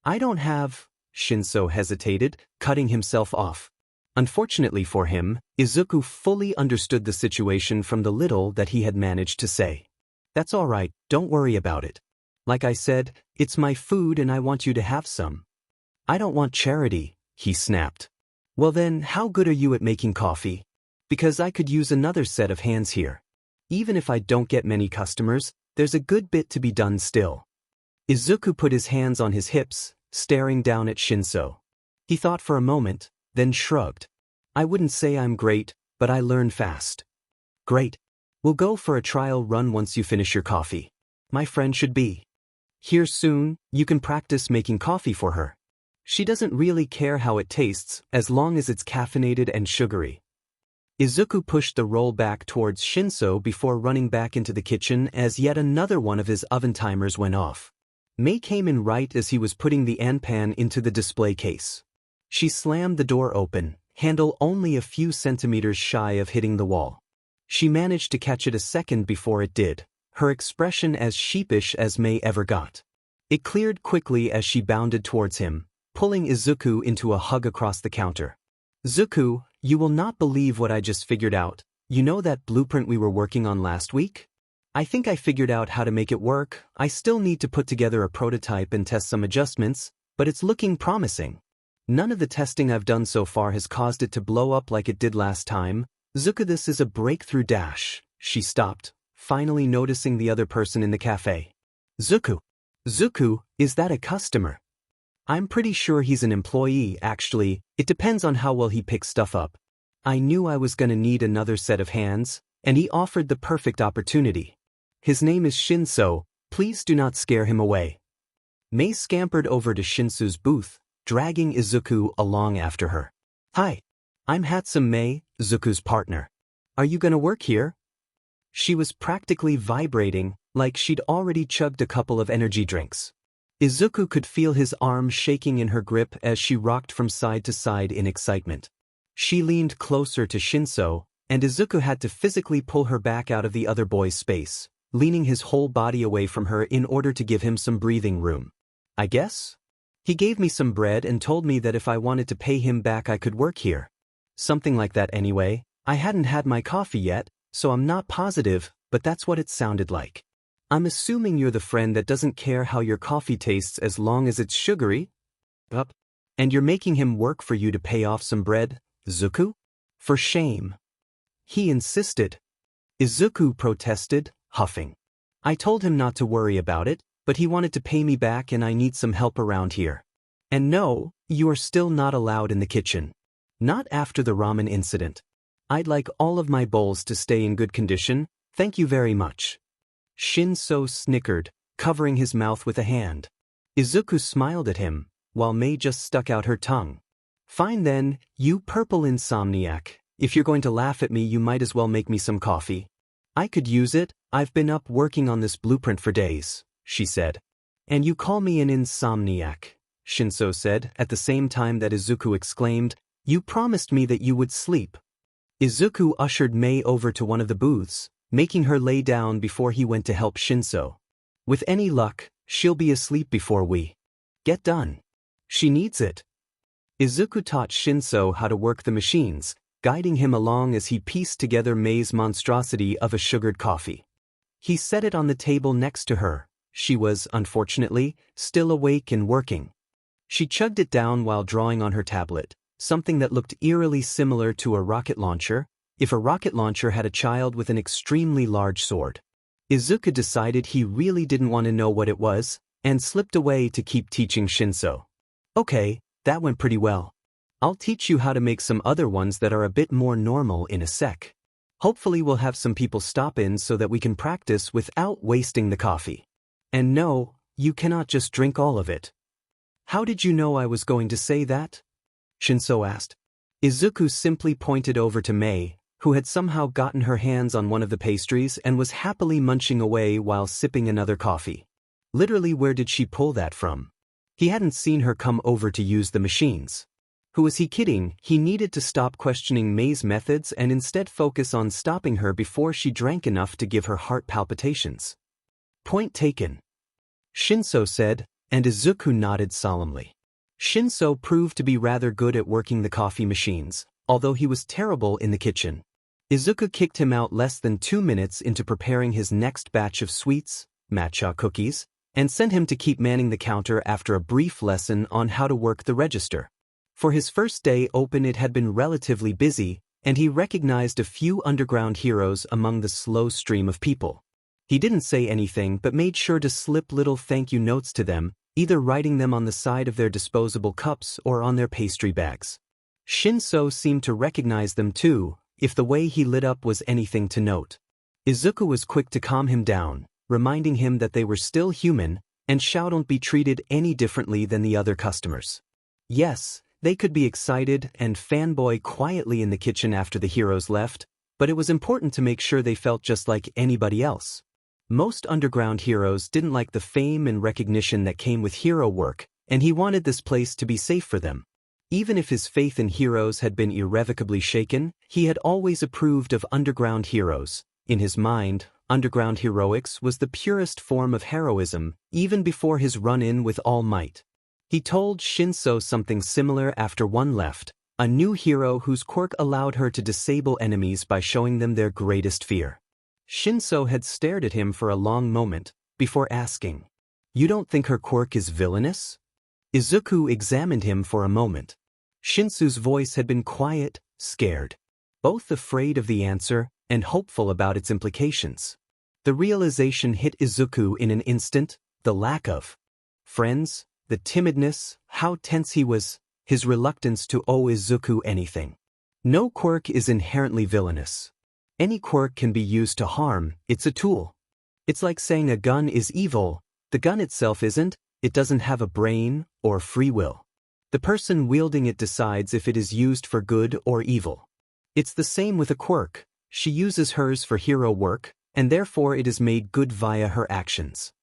I don't have, Shinso hesitated, cutting himself off. Unfortunately for him, Izuku fully understood the situation from the little that he had managed to say. That's all right, don't worry about it. Like I said, it's my food and I want you to have some. I don't want charity, he snapped. Well then, how good are you at making coffee? Because I could use another set of hands here. Even if I don't get many customers, there's a good bit to be done still. Izuku put his hands on his hips, staring down at Shinso. He thought for a moment, then shrugged. I wouldn't say I'm great, but I learn fast. Great. We'll go for a trial run once you finish your coffee. My friend should be here soon. You can practice making coffee for her. She doesn't really care how it tastes, as long as it's caffeinated and sugary. Izuku pushed the roll back towards Shinso before running back into the kitchen as yet another one of his oven timers went off. Mei came in right as he was putting the anpan into the display case. She slammed the door open, handle only a few centimeters shy of hitting the wall. She managed to catch it a second before it did, her expression as sheepish as Mei ever got. It cleared quickly as she bounded towards him, pulling Izuku into a hug across the counter. Zuku, you will not believe what I just figured out. You know that blueprint we were working on last week? I think I figured out how to make it work. I still need to put together a prototype and test some adjustments, but it's looking promising. None of the testing I've done so far has caused it to blow up like it did last time. Zuku, this is a breakthrough dash. She stopped, finally noticing the other person in the cafe. Zuku. Zuku, is that a customer? I'm pretty sure he's an employee, actually. It depends on how well he picks stuff up. I knew I was gonna need another set of hands, and he offered the perfect opportunity. His name is Shinso, please do not scare him away. Mei scampered over to Shinso's booth, dragging Izuku along after her. Hi. I'm Hatsum Mei, Zuku's partner. Are you gonna work here? She was practically vibrating, like she'd already chugged a couple of energy drinks. Izuku could feel his arm shaking in her grip as she rocked from side to side in excitement. She leaned closer to Shinso, and Izuku had to physically pull her back out of the other boy's space, leaning his whole body away from her in order to give him some breathing room. I guess? He gave me some bread and told me that if I wanted to pay him back I could work here. Something like that anyway. I hadn't had my coffee yet, so I'm not positive, but that's what it sounded like. I'm assuming you're the friend that doesn't care how your coffee tastes as long as it's sugary? Up. And you're making him work for you to pay off some bread, Zuku? For shame. He insisted. Izuku protested, huffing. I told him not to worry about it, but he wanted to pay me back and I need some help around here. And no, you are still not allowed in the kitchen. Not after the ramen incident. I'd like all of my bowls to stay in good condition, thank you very much. Shinso snickered, covering his mouth with a hand. Izuku smiled at him, while Mei just stuck out her tongue. Fine then, you purple insomniac. If you're going to laugh at me you might as well make me some coffee. I could use it, I've been up working on this blueprint for days, she said. And you call me an insomniac, Shinso said, at the same time that Izuku exclaimed, you promised me that you would sleep. Izuku ushered Mei over to one of the booths, making her lay down before he went to help Shinso. With any luck, she'll be asleep before we get done. She needs it. Izuku taught Shinso how to work the machines, guiding him along as he pieced together Mei's monstrosity of a sugared coffee. He set it on the table next to her. She was, unfortunately, still awake and working. She chugged it down while drawing on her tablet, something that looked eerily similar to a rocket launcher, if a rocket launcher had a child with an extremely large sword. Izuku decided he really didn't want to know what it was, and slipped away to keep teaching Shinso. Okay, that went pretty well. I'll teach you how to make some other ones that are a bit more normal in a sec. Hopefully we'll have some people stop in so that we can practice without wasting the coffee. And no, you cannot just drink all of it. How did you know I was going to say that? Shinso asked. Izuku simply pointed over to Mei, who had somehow gotten her hands on one of the pastries and was happily munching away while sipping another coffee. Literally, where did she pull that from? He hadn't seen her come over to use the machines. Who was he kidding? He needed to stop questioning Mei's methods and instead focus on stopping her before she drank enough to give her heart palpitations. Point taken, Shinso said, and Izuku nodded solemnly. Shinso proved to be rather good at working the coffee machines, although he was terrible in the kitchen. Izuku kicked him out less than 2 minutes into preparing his next batch of sweets, matcha cookies, and sent him to keep manning the counter after a brief lesson on how to work the register. For his first day open it had been relatively busy, and he recognized a few underground heroes among the slow stream of people. He didn't say anything but made sure to slip little thank you notes to them, either writing them on the side of their disposable cups or on their pastry bags. Shinso seemed to recognize them too, if the way he lit up was anything to note. Izuku was quick to calm him down, reminding him that they were still human, and shouldn't be treated any differently than the other customers. Yes, they could be excited and fanboy quietly in the kitchen after the heroes left, but it was important to make sure they felt just like anybody else. Most underground heroes didn't like the fame and recognition that came with hero work, and he wanted this place to be safe for them. Even if his faith in heroes had been irrevocably shaken, he had always approved of underground heroes. In his mind, underground heroics was the purest form of heroism, even before his run-in with All Might. He told Shinso something similar after one left, a new hero whose quirk allowed her to disable enemies by showing them their greatest fear. Shinso had stared at him for a long moment, before asking, "You don't think her quirk is villainous?" Izuku examined him for a moment. Shinsu's voice had been quiet, scared, both afraid of the answer and hopeful about its implications. The realization hit Izuku in an instant, the lack of friends, the timidness, how tense he was, his reluctance to owe Izuku anything. No quirk is inherently villainous. Any quirk can be used to harm, it's a tool. It's like saying a gun is evil, the gun itself isn't, it doesn't have a brain or free will. The person wielding it decides if it is used for good or evil. It's the same with a quirk, she uses hers for hero work, and therefore it is made good via her actions.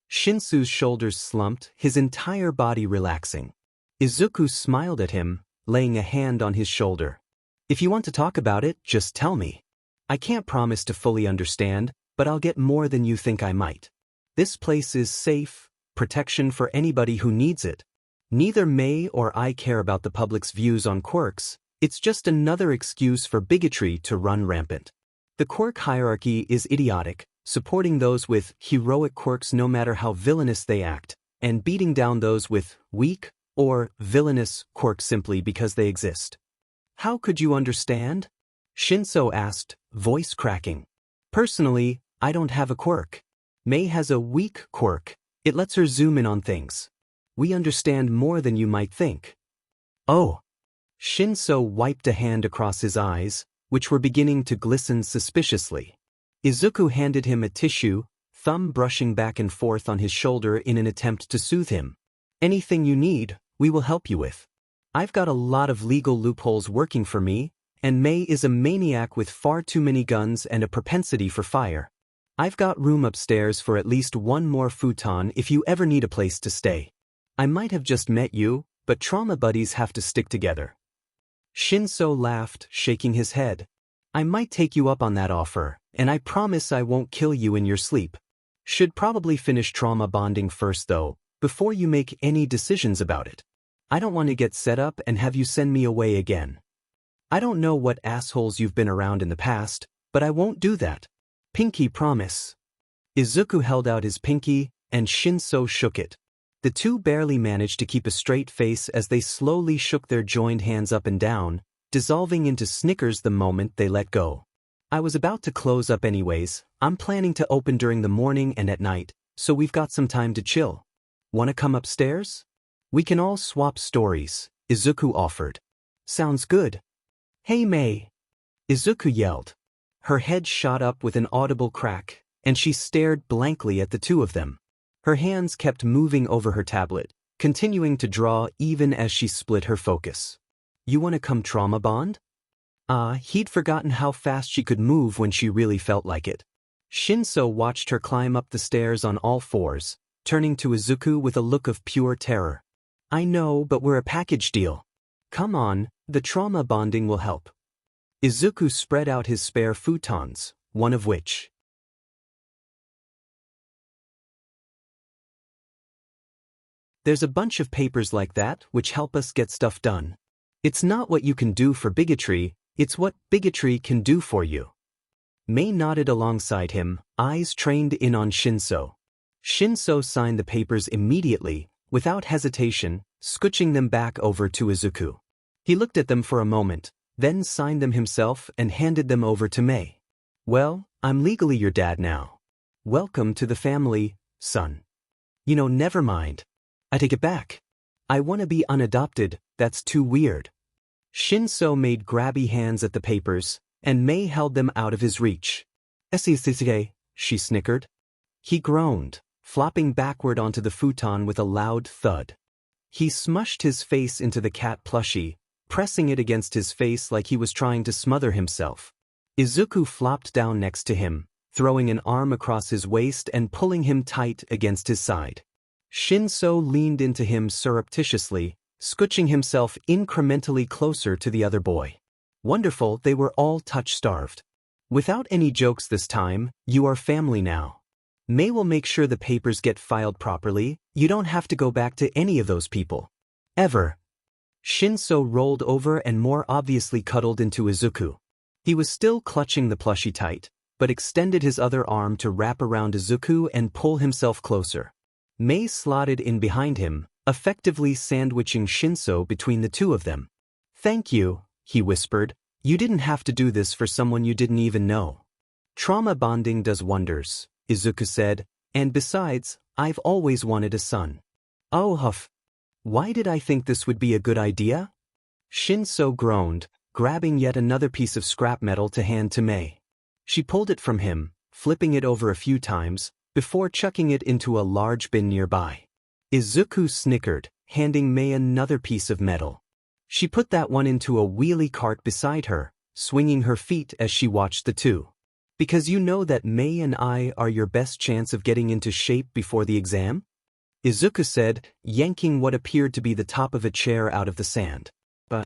Shinsu's shoulders slumped, his entire body relaxing. Izuku smiled at him, laying a hand on his shoulder. "If you want to talk about it, just tell me. I can't promise to fully understand, but I'll get more than you think I might. This place is safe, protection for anybody who needs it. Neither Mei or I care about the public's views on quirks, it's just another excuse for bigotry to run rampant. The quirk hierarchy is idiotic, supporting those with heroic quirks no matter how villainous they act, and beating down those with weak or villainous quirks simply because they exist." "How could you understand?" Shinso asked, voice cracking. "Personally, I don't have a quirk. Mei has a weak quirk, it lets her zoom in on things. We understand more than you might think." "Oh." Shinso wiped a hand across his eyes, which were beginning to glisten suspiciously. Izuku handed him a tissue, thumb brushing back and forth on his shoulder in an attempt to soothe him. "Anything you need, we will help you with. I've got a lot of legal loopholes working for me, and Mei is a maniac with far too many guns and a propensity for fire. I've got room upstairs for at least one more futon if you ever need a place to stay. I might have just met you, but trauma buddies have to stick together." Shinso laughed, shaking his head. "I might take you up on that offer, and I promise I won't kill you in your sleep. Should probably finish trauma bonding first though, before you make any decisions about it. I don't want to get set up and have you send me away again. I don't know what assholes you've been around in the past, but I won't do that. Pinky promise." Izuku held out his pinky, and Shinso shook it. The two barely managed to keep a straight face as they slowly shook their joined hands up and down, dissolving into snickers the moment they let go. "I was about to close up anyways, I'm planning to open during the morning and at night, so we've got some time to chill. Wanna come upstairs? We can all swap stories," Izuku offered. "Sounds good." "Hey Mei!" Izuku yelled. Her head shot up with an audible crack, and she stared blankly at the two of them. Her hands kept moving over her tablet, continuing to draw even as she split her focus. "You want to come trauma bond?" He'd forgotten how fast she could move when she really felt like it. Shinso watched her climb up the stairs on all fours, turning to Izuku with a look of pure terror. "I know, but we're a package deal. Come on, the trauma bonding will help. Izuku spread out his spare futons, one of which. There's a bunch of papers like that which help us get stuff done. It's not what you can do for bigotry, it's what bigotry can do for you. Mei nodded alongside him, eyes trained in on Shinso. Shinso signed the papers immediately, without hesitation, scooching them back over to Izuku. He looked at them for a moment, then signed them himself and handed them over to Mei. Well, I'm legally your dad now. Welcome to the family, son. Never mind. I take it back. I want to be unadopted, that's too weird. Shinso made grabby hands at the papers, and Mei held them out of his reach. Esisisige, she snickered. He groaned, flopping backward onto the futon with a loud thud. He smushed his face into the cat plushie, pressing it against his face like he was trying to smother himself. Izuku flopped down next to him, throwing an arm across his waist and pulling him tight against his side. Shinso leaned into him surreptitiously, scooching himself incrementally closer to the other boy. Wonderful, they were all touch-starved. Without any jokes this time, you are family now. Mei will make sure the papers get filed properly, you don't have to go back to any of those people. Ever. Shinso rolled over and more obviously cuddled into Izuku. He was still clutching the plushie tight, but extended his other arm to wrap around Izuku and pull himself closer. Mei slotted in behind him, effectively sandwiching Shinso between the two of them. Thank you, he whispered. You didn't have to do this for someone you didn't even know. Trauma bonding does wonders, Izuku said, and besides, I've always wanted a son. Oh huff. Why did I think this would be a good idea? Shinso groaned, grabbing yet another piece of scrap metal to hand to Mei. She pulled it from him, flipping it over a few times, before chucking it into a large bin nearby. Izuku snickered, handing Mei another piece of metal. She put that one into a wheelie cart beside her, swinging her feet as she watched the two. Because you know that Mei and I are your best chance of getting into shape before the exam? Izuku said, yanking what appeared to be the top of a chair out of the sand. But,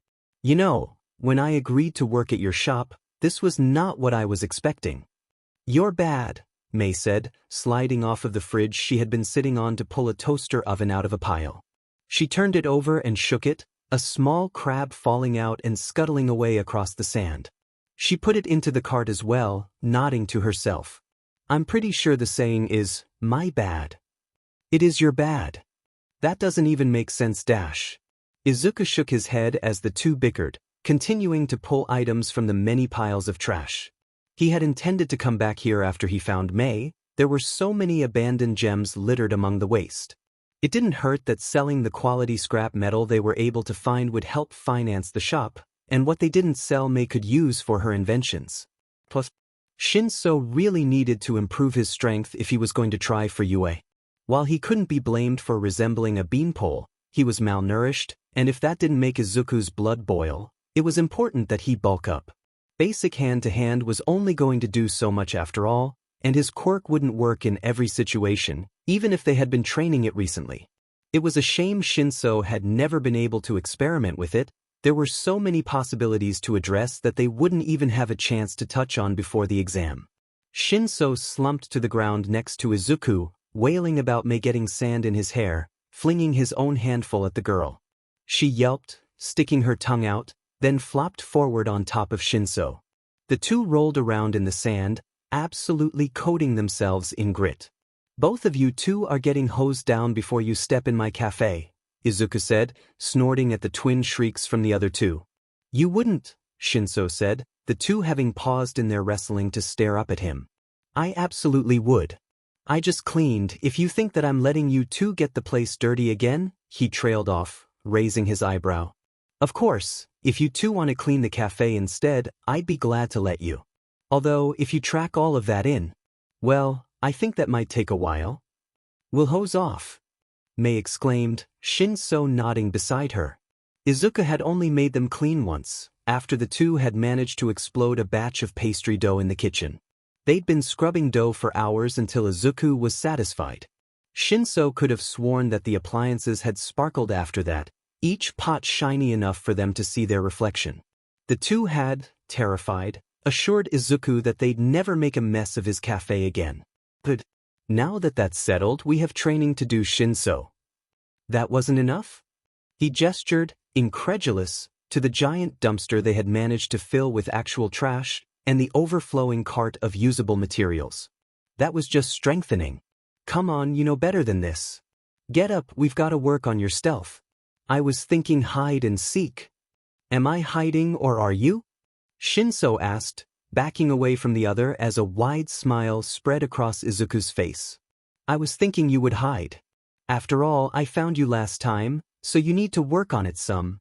when I agreed to work at your shop, this was not what I was expecting. You're bad, Mei said, sliding off of the fridge she had been sitting on to pull a toaster oven out of a pile. She turned it over and shook it, a small crab falling out and scuttling away across the sand. She put it into the cart as well, nodding to herself. I'm pretty sure the saying is, my bad. It is your bad. That doesn't even make sense dash. Izuku shook his head as the two bickered, continuing to pull items from the many piles of trash. He had intended to come back here after he found Mei. There were so many abandoned gems littered among the waste. It didn't hurt that selling the quality scrap metal they were able to find would help finance the shop, and what they didn't sell Mei could use for her inventions. Plus, Shinso really needed to improve his strength if he was going to try for UA. While he couldn't be blamed for resembling a beanpole, he was malnourished, and if that didn't make Izuku's blood boil, it was important that he bulk up. Basic hand-to-hand was only going to do so much after all, and his quirk wouldn't work in every situation, even if they had been training it recently. It was a shame Shinso had never been able to experiment with it. There were so many possibilities to address that they wouldn't even have a chance to touch on before the exam. Shinso slumped to the ground next to Izuku, wailing about Mei getting sand in his hair, flinging his own handful at the girl. She yelped, sticking her tongue out, then flopped forward on top of Shinso. The two rolled around in the sand, absolutely coating themselves in grit. Both of you two are getting hosed down before you step in my café, Izuku said, snorting at the twin shrieks from the other two. You wouldn't, Shinso said, the two having paused in their wrestling to stare up at him. I absolutely would. I just cleaned. If you think that I'm letting you two get the place dirty again, he trailed off, raising his eyebrow. Of course, if you two want to clean the cafe instead, I'd be glad to let you. Although, if you track all of that in, well, I think that might take a while. We'll hose off, Mei exclaimed, Shinso nodding beside her. Izuku had only made them clean once, after the two had managed to explode a batch of pastry dough in the kitchen. They'd been scrubbing dough for hours until Izuku was satisfied. Shinso could have sworn that the appliances had sparkled after that, each pot shiny enough for them to see their reflection. The two had, terrified, assured Izuku that they'd never make a mess of his cafe again. But now that that's settled, we have training to do, Shinso. That wasn't enough? He gestured, incredulous, to the giant dumpster they had managed to fill with actual trash and the overflowing cart of usable materials. That was just strengthening. Come on, you know better than this. Get up, we've got to work on your stealth. I was thinking hide and seek. Am I hiding or are you? Shinso asked, backing away from the other as a wide smile spread across Izuku's face. I was thinking you would hide. After all, I found you last time, so you need to work on it some.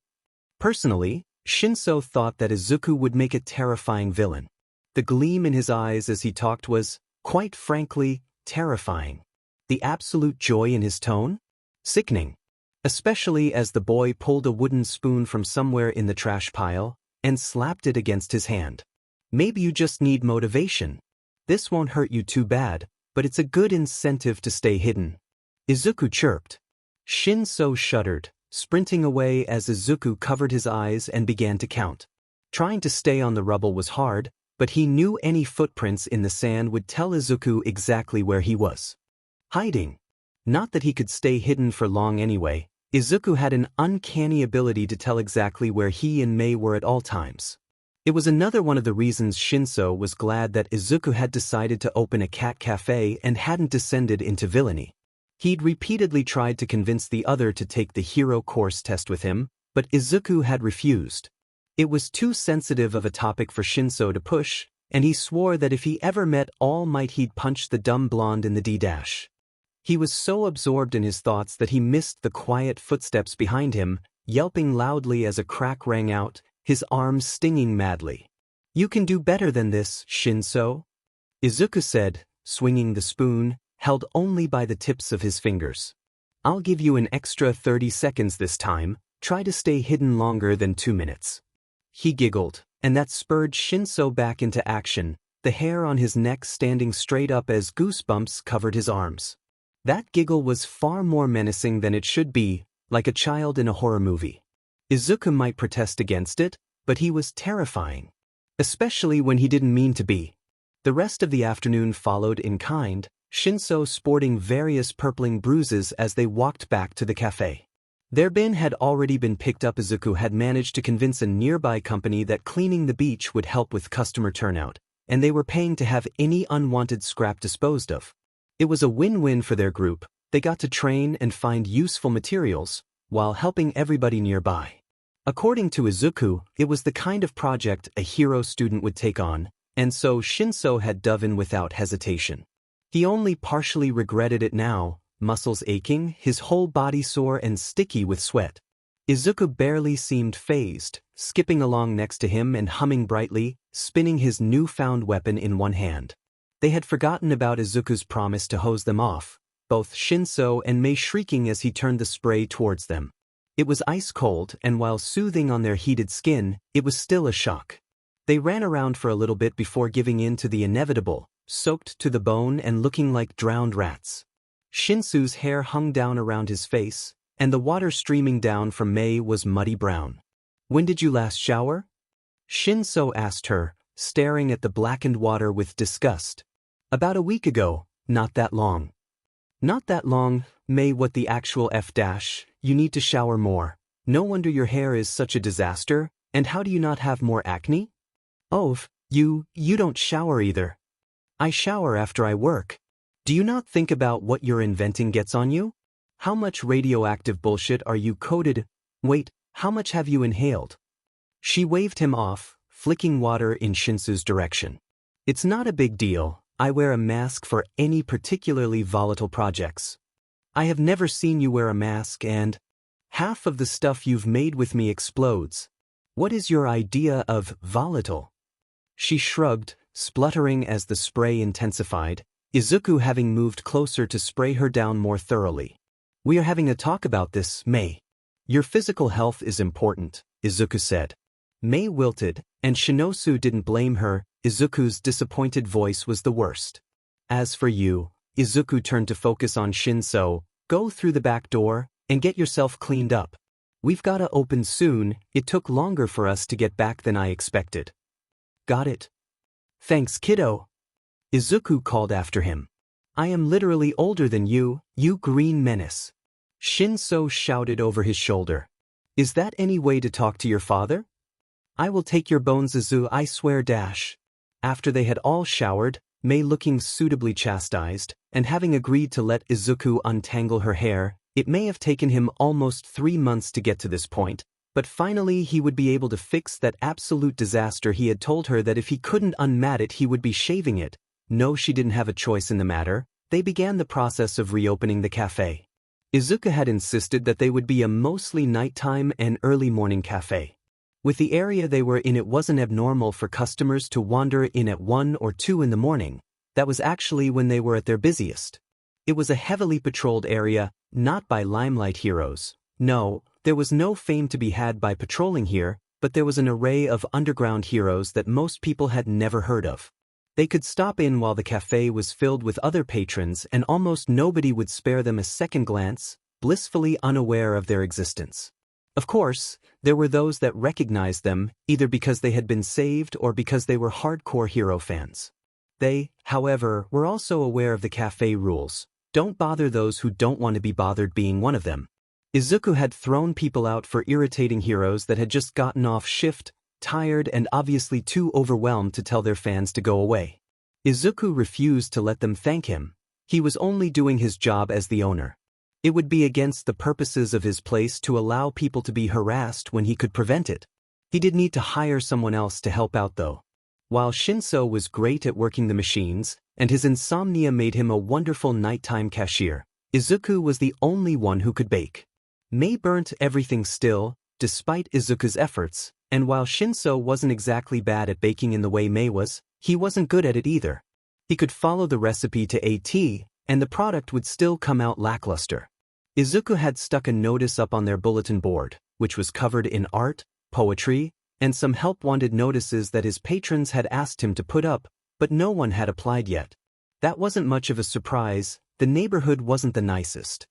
Personally, Shinso thought that Izuku would make a terrifying villain. The gleam in his eyes as he talked was, quite frankly, terrifying. The absolute joy in his tone? Sickening. Especially as the boy pulled a wooden spoon from somewhere in the trash pile and slapped it against his hand. Maybe you just need motivation. This won't hurt you too bad, but it's a good incentive to stay hidden. Izuku chirped. Shinso shuddered, sprinting away as Izuku covered his eyes and began to count. Trying to stay on the rubble was hard, but he knew any footprints in the sand would tell Izuku exactly where he was. Hiding. Not that he could stay hidden for long anyway. Izuku had an uncanny ability to tell exactly where he and Mei were at all times. It was another one of the reasons Shinso was glad that Izuku had decided to open a cat cafe and hadn't descended into villainy. He'd repeatedly tried to convince the other to take the hero course test with him, but Izuku had refused. It was too sensitive of a topic for Shinso to push, and he swore that if he ever met All Might he'd punch the dumb blonde in the D-dash. He was so absorbed in his thoughts that he missed the quiet footsteps behind him, yelping loudly as a crack rang out, his arms stinging madly. You can do better than this, Shinso, Izuku said, swinging the spoon, held only by the tips of his fingers. I'll give you an extra 30 seconds this time, try to stay hidden longer than 2 minutes. He giggled, and that spurred Shinso back into action, the hair on his neck standing straight up as goosebumps covered his arms. That giggle was far more menacing than it should be, like a child in a horror movie. Izuku might protest against it, but he was terrifying. Especially when he didn't mean to be. The rest of the afternoon followed in kind, Shinso sporting various purpling bruises as they walked back to the cafe. Their bin had already been picked up. Izuku had managed to convince a nearby company that cleaning the beach would help with customer turnout, and they were paying to have any unwanted scrap disposed of. It was a win-win for their group. They got to train and find useful materials, while helping everybody nearby. According to Izuku, it was the kind of project a hero student would take on, and so Shinso had dove in without hesitation. He only partially regretted it now, muscles aching, his whole body sore and sticky with sweat. Izuku barely seemed fazed, skipping along next to him and humming brightly, spinning his newfound weapon in one hand. They had forgotten about Izuku's promise to hose them off, both Shinso and Mei shrieking as he turned the spray towards them. It was ice cold, and while soothing on their heated skin, it was still a shock. They ran around for a little bit before giving in to the inevitable, soaked to the bone and looking like drowned rats. Shinsu's hair hung down around his face, and the water streaming down from Mei was muddy brown. When did you last shower? Shinso asked her, staring at the blackened water with disgust. About a week ago, not that long. Not that long, Mei, what the actual F-dash, you need to shower more. No wonder your hair is such a disaster, and how do you not have more acne? Oh, you don't shower either. I shower after I work. Do you not think about what your inventing gets on you? How much radioactive bullshit are you coated? Wait, how much have you inhaled? She waved him off, flicking water in Shinsu's direction. It's not a big deal. I wear a mask for any particularly volatile projects. I have never seen you wear a mask and half of the stuff you've made with me explodes. What is your idea of volatile? She shrugged, spluttering as the spray intensified, Izuku having moved closer to spray her down more thoroughly. We are having a talk about this, Mei. Your physical health is important, Izuku said. Mei wilted, and Shinosu didn't blame her. Izuku's disappointed voice was the worst. As for you, Izuku turned to focus on Shinso, go through the back door, and get yourself cleaned up. We've gotta open soon, it took longer for us to get back than I expected. Got it. Thanks, kiddo. Izuku called after him. I am literally older than you, you green menace. Shinso shouted over his shoulder. Is that any way to talk to your father? I will take your bones, Izu, I swear. After they had all showered, Mei looking suitably chastised, and having agreed to let Izuku untangle her hair, it may have taken him almost 3 months to get to this point, but finally he would be able to fix that absolute disaster. He had told her that if he couldn't unmat it he would be shaving it. No, she didn't have a choice in the matter. They began the process of reopening the cafe. Izuku had insisted that they would be a mostly nighttime and early morning cafe. With the area they were in, it wasn't abnormal for customers to wander in at 1 or 2 in the morning. That was actually when they were at their busiest. It was a heavily patrolled area, not by limelight heroes. No, there was no fame to be had by patrolling here, but there was an array of underground heroes that most people had never heard of. They could stop in while the cafe was filled with other patrons and almost nobody would spare them a second glance, blissfully unaware of their existence. Of course, there were those that recognized them, either because they had been saved or because they were hardcore hero fans. They, however, were also aware of the cafe rules. Don't bother those who don't want to be bothered, being one of them. Izuku had thrown people out for irritating heroes that had just gotten off shift, tired and obviously too overwhelmed to tell their fans to go away. Izuku refused to let them thank him. He was only doing his job as the owner. It would be against the purposes of his place to allow people to be harassed when he could prevent it. He did need to hire someone else to help out though. While Shinso was great at working the machines, and his insomnia made him a wonderful nighttime cashier, Izuku was the only one who could bake. Mei burnt everything still, despite Izuku's efforts, and while Shinso wasn't exactly bad at baking in the way Mei was, he wasn't good at it either. He could follow the recipe to a T, and the product would still come out lackluster. Izuku had stuck a notice up on their bulletin board, which was covered in art, poetry, and some help-wanted notices that his patrons had asked him to put up, but no one had applied yet. That wasn't much of a surprise. The neighborhood wasn't the nicest.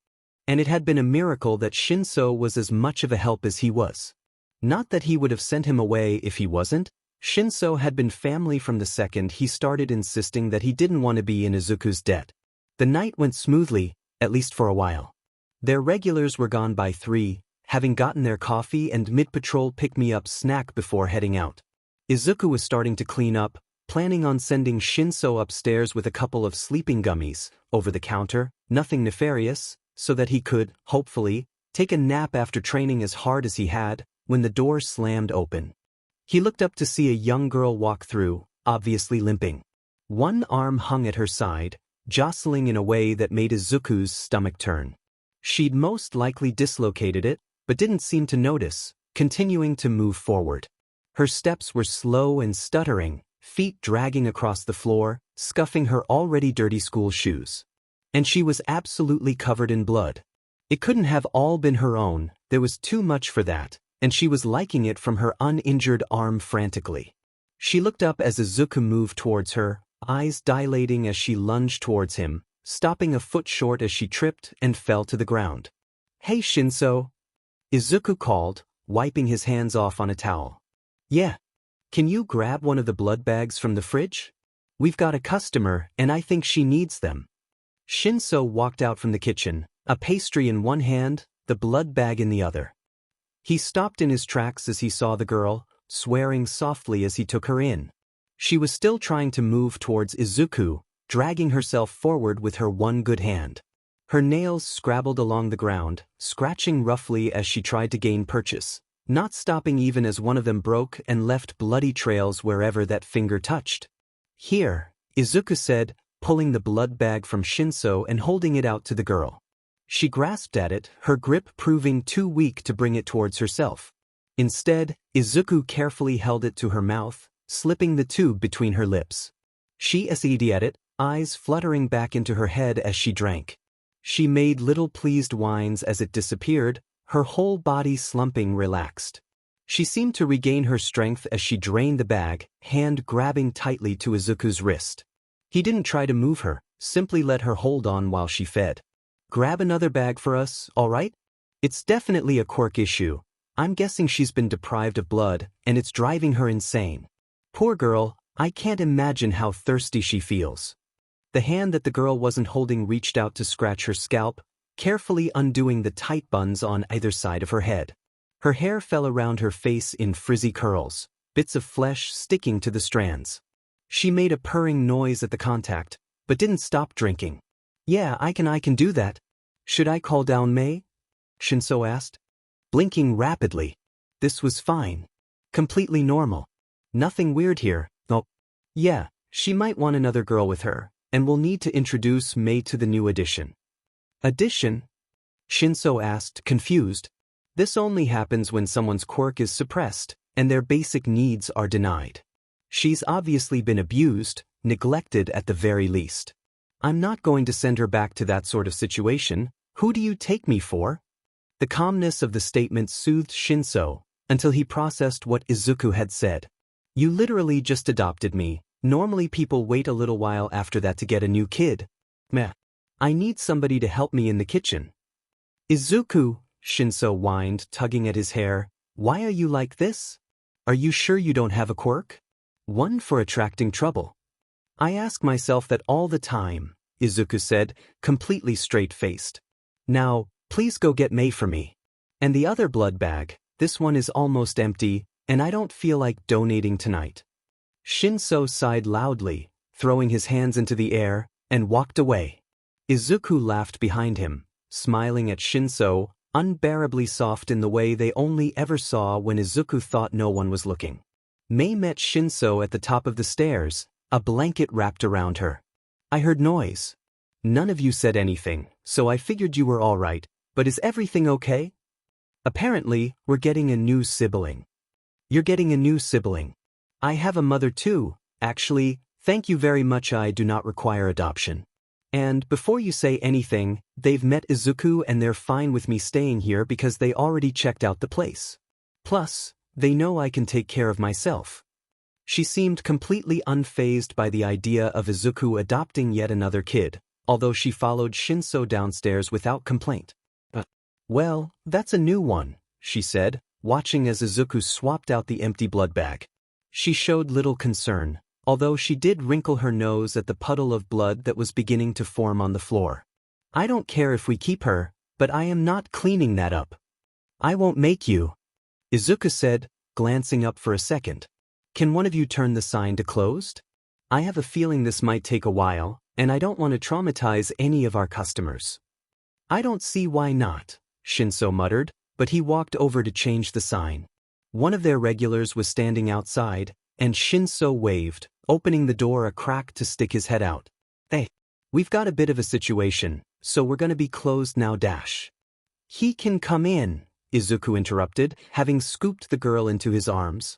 And it had been a miracle that Shinso was as much of a help as he was. Not that he would have sent him away if he wasn't. Shinso had been family from the second he started insisting that he didn't want to be in Izuku's debt. The night went smoothly, at least for a while. Their regulars were gone by 3, having gotten their coffee and mid-patrol pick-me-up snack before heading out. Izuku was starting to clean up, planning on sending Shinso upstairs with a couple of sleeping gummies, over the counter, nothing nefarious, so that he could, hopefully, take a nap after training as hard as he had, when the door slammed open. He looked up to see a young girl walk through, obviously limping. One arm hung at her side, jostling in a way that made Izuku's stomach turn. She'd most likely dislocated it, but didn't seem to notice, continuing to move forward. Her steps were slow and stuttering, feet dragging across the floor, scuffing her already dirty school shoes. And she was absolutely covered in blood. It couldn't have all been her own, there was too much for that, and she was liking it from her uninjured arm frantically. She looked up as Izuku moved towards her, eyes dilating as she lunged towards him, stopping a foot short as she tripped and fell to the ground. Hey Shinso! Izuku called, wiping his hands off on a towel. Yeah. Can you grab one of the blood bags from the fridge? We've got a customer and I think she needs them. Shinso walked out from the kitchen, a pastry in one hand, the blood bag in the other. He stopped in his tracks as he saw the girl, swearing softly as he took her in. She was still trying to move towards Izuku, dragging herself forward with her one good hand. Her nails scrabbled along the ground, scratching roughly as she tried to gain purchase, not stopping even as one of them broke and left bloody trails wherever that finger touched. Here, Izuku said, pulling the blood bag from Shinso and holding it out to the girl. She grasped at it, her grip proving too weak to bring it towards herself. Instead, Izuku carefully held it to her mouth, slipping the tube between her lips. She essayed at it, eyes fluttering back into her head as she drank. She made little pleased whines as it disappeared, her whole body slumping relaxed. She seemed to regain her strength as she drained the bag, hand grabbing tightly to Izuku's wrist. He didn't try to move her, simply let her hold on while she fed. Grab another bag for us, all right? It's definitely a quirk issue. I'm guessing she's been deprived of blood, and it's driving her insane. Poor girl, I can't imagine how thirsty she feels. The hand that the girl wasn't holding reached out to scratch her scalp, carefully undoing the tight buns on either side of her head. Her hair fell around her face in frizzy curls, bits of flesh sticking to the strands. She made a purring noise at the contact, but didn't stop drinking. Yeah, I can do that. Should I call down May? Shinso asked. Blinking rapidly. This was fine. Completely normal. Nothing weird here. Oh. Yeah, she might want another girl with her, and we'll need to introduce May to the new addition. Addition? Shinso asked, confused. This only happens when someone's quirk is suppressed, and their basic needs are denied. She's obviously been abused, neglected at the very least. I'm not going to send her back to that sort of situation. Who do you take me for? The calmness of the statement soothed Shinso, until he processed what Izuku had said. You literally just adopted me. Normally people wait a little while after that to get a new kid. Meh. I need somebody to help me in the kitchen. Izuku, Shinso whined, tugging at his hair. Why are you like this? Are you sure you don't have a quirk? One for attracting trouble. I ask myself that all the time, Izuku said, completely straight-faced. Now, please go get May for me. And the other blood bag, this one is almost empty, and I don't feel like donating tonight. Shinso sighed loudly, throwing his hands into the air, and walked away. Izuku laughed behind him, smiling at Shinso, unbearably soft in the way they only ever saw when Izuku thought no one was looking. May met Shinso at the top of the stairs, a blanket wrapped around her. I heard noise. None of you said anything, so I figured you were all right, but is everything okay? Apparently, we're getting a new sibling. You're getting a new sibling. I have a mother too, actually, thank you very much, I do not require adoption. And before you say anything, they've met Izuku and they're fine with me staying here because they already checked out the place. Plus, they know I can take care of myself. She seemed completely unfazed by the idea of Izuku adopting yet another kid, although she followed Shinso downstairs without complaint. Well, that's a new one, she said, watching as Izuku swapped out the empty blood bag. She showed little concern, although she did wrinkle her nose at the puddle of blood that was beginning to form on the floor. I don't care if we keep her, but I am not cleaning that up. I won't make you, Izuku said, glancing up for a second. Can one of you turn the sign to closed? I have a feeling this might take a while, and I don't want to traumatize any of our customers. I don't see why not, Shinso muttered, but he walked over to change the sign. One of their regulars was standing outside, and Shinso waved, opening the door a crack to stick his head out. Hey, we've got a bit of a situation, so we're gonna be closed now dash. He can come in, Izuku interrupted, having scooped the girl into his arms.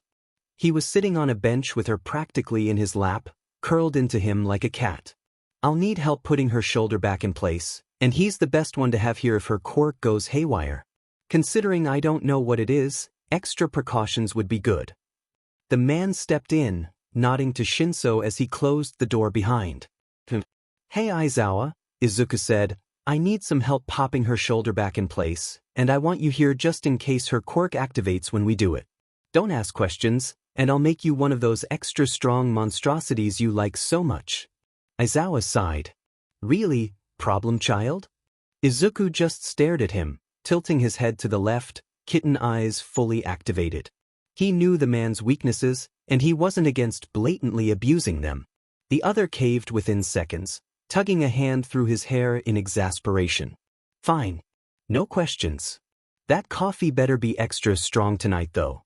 He was sitting on a bench with her practically in his lap, curled into him like a cat. I'll need help putting her shoulder back in place, and he's the best one to have here if her quirk goes haywire. Considering I don't know what it is, extra precautions would be good. The man stepped in, nodding to Shinso as he closed the door behind. Hey Aizawa, Izuku said, I need some help popping her shoulder back in place, and I want you here just in case her quirk activates when we do it. Don't ask questions, and I'll make you one of those extra strong monstrosities you like so much. Aizawa sighed. Really, problem child? Izuku just stared at him, tilting his head to the left, kitten eyes fully activated. He knew the man's weaknesses, and he wasn't against blatantly abusing them. The other caved within seconds, tugging a hand through his hair in exasperation. Fine. No questions. That coffee better be extra strong tonight though.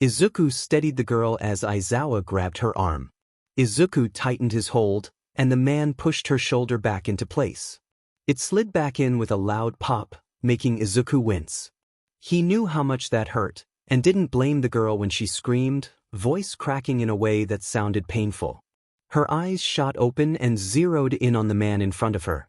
Izuku steadied the girl as Aizawa grabbed her arm. Izuku tightened his hold, and the man pushed her shoulder back into place. It slid back in with a loud pop, making Izuku wince. He knew how much that hurt, and didn't blame the girl when she screamed, voice cracking in a way that sounded painful. Her eyes shot open and zeroed in on the man in front of her.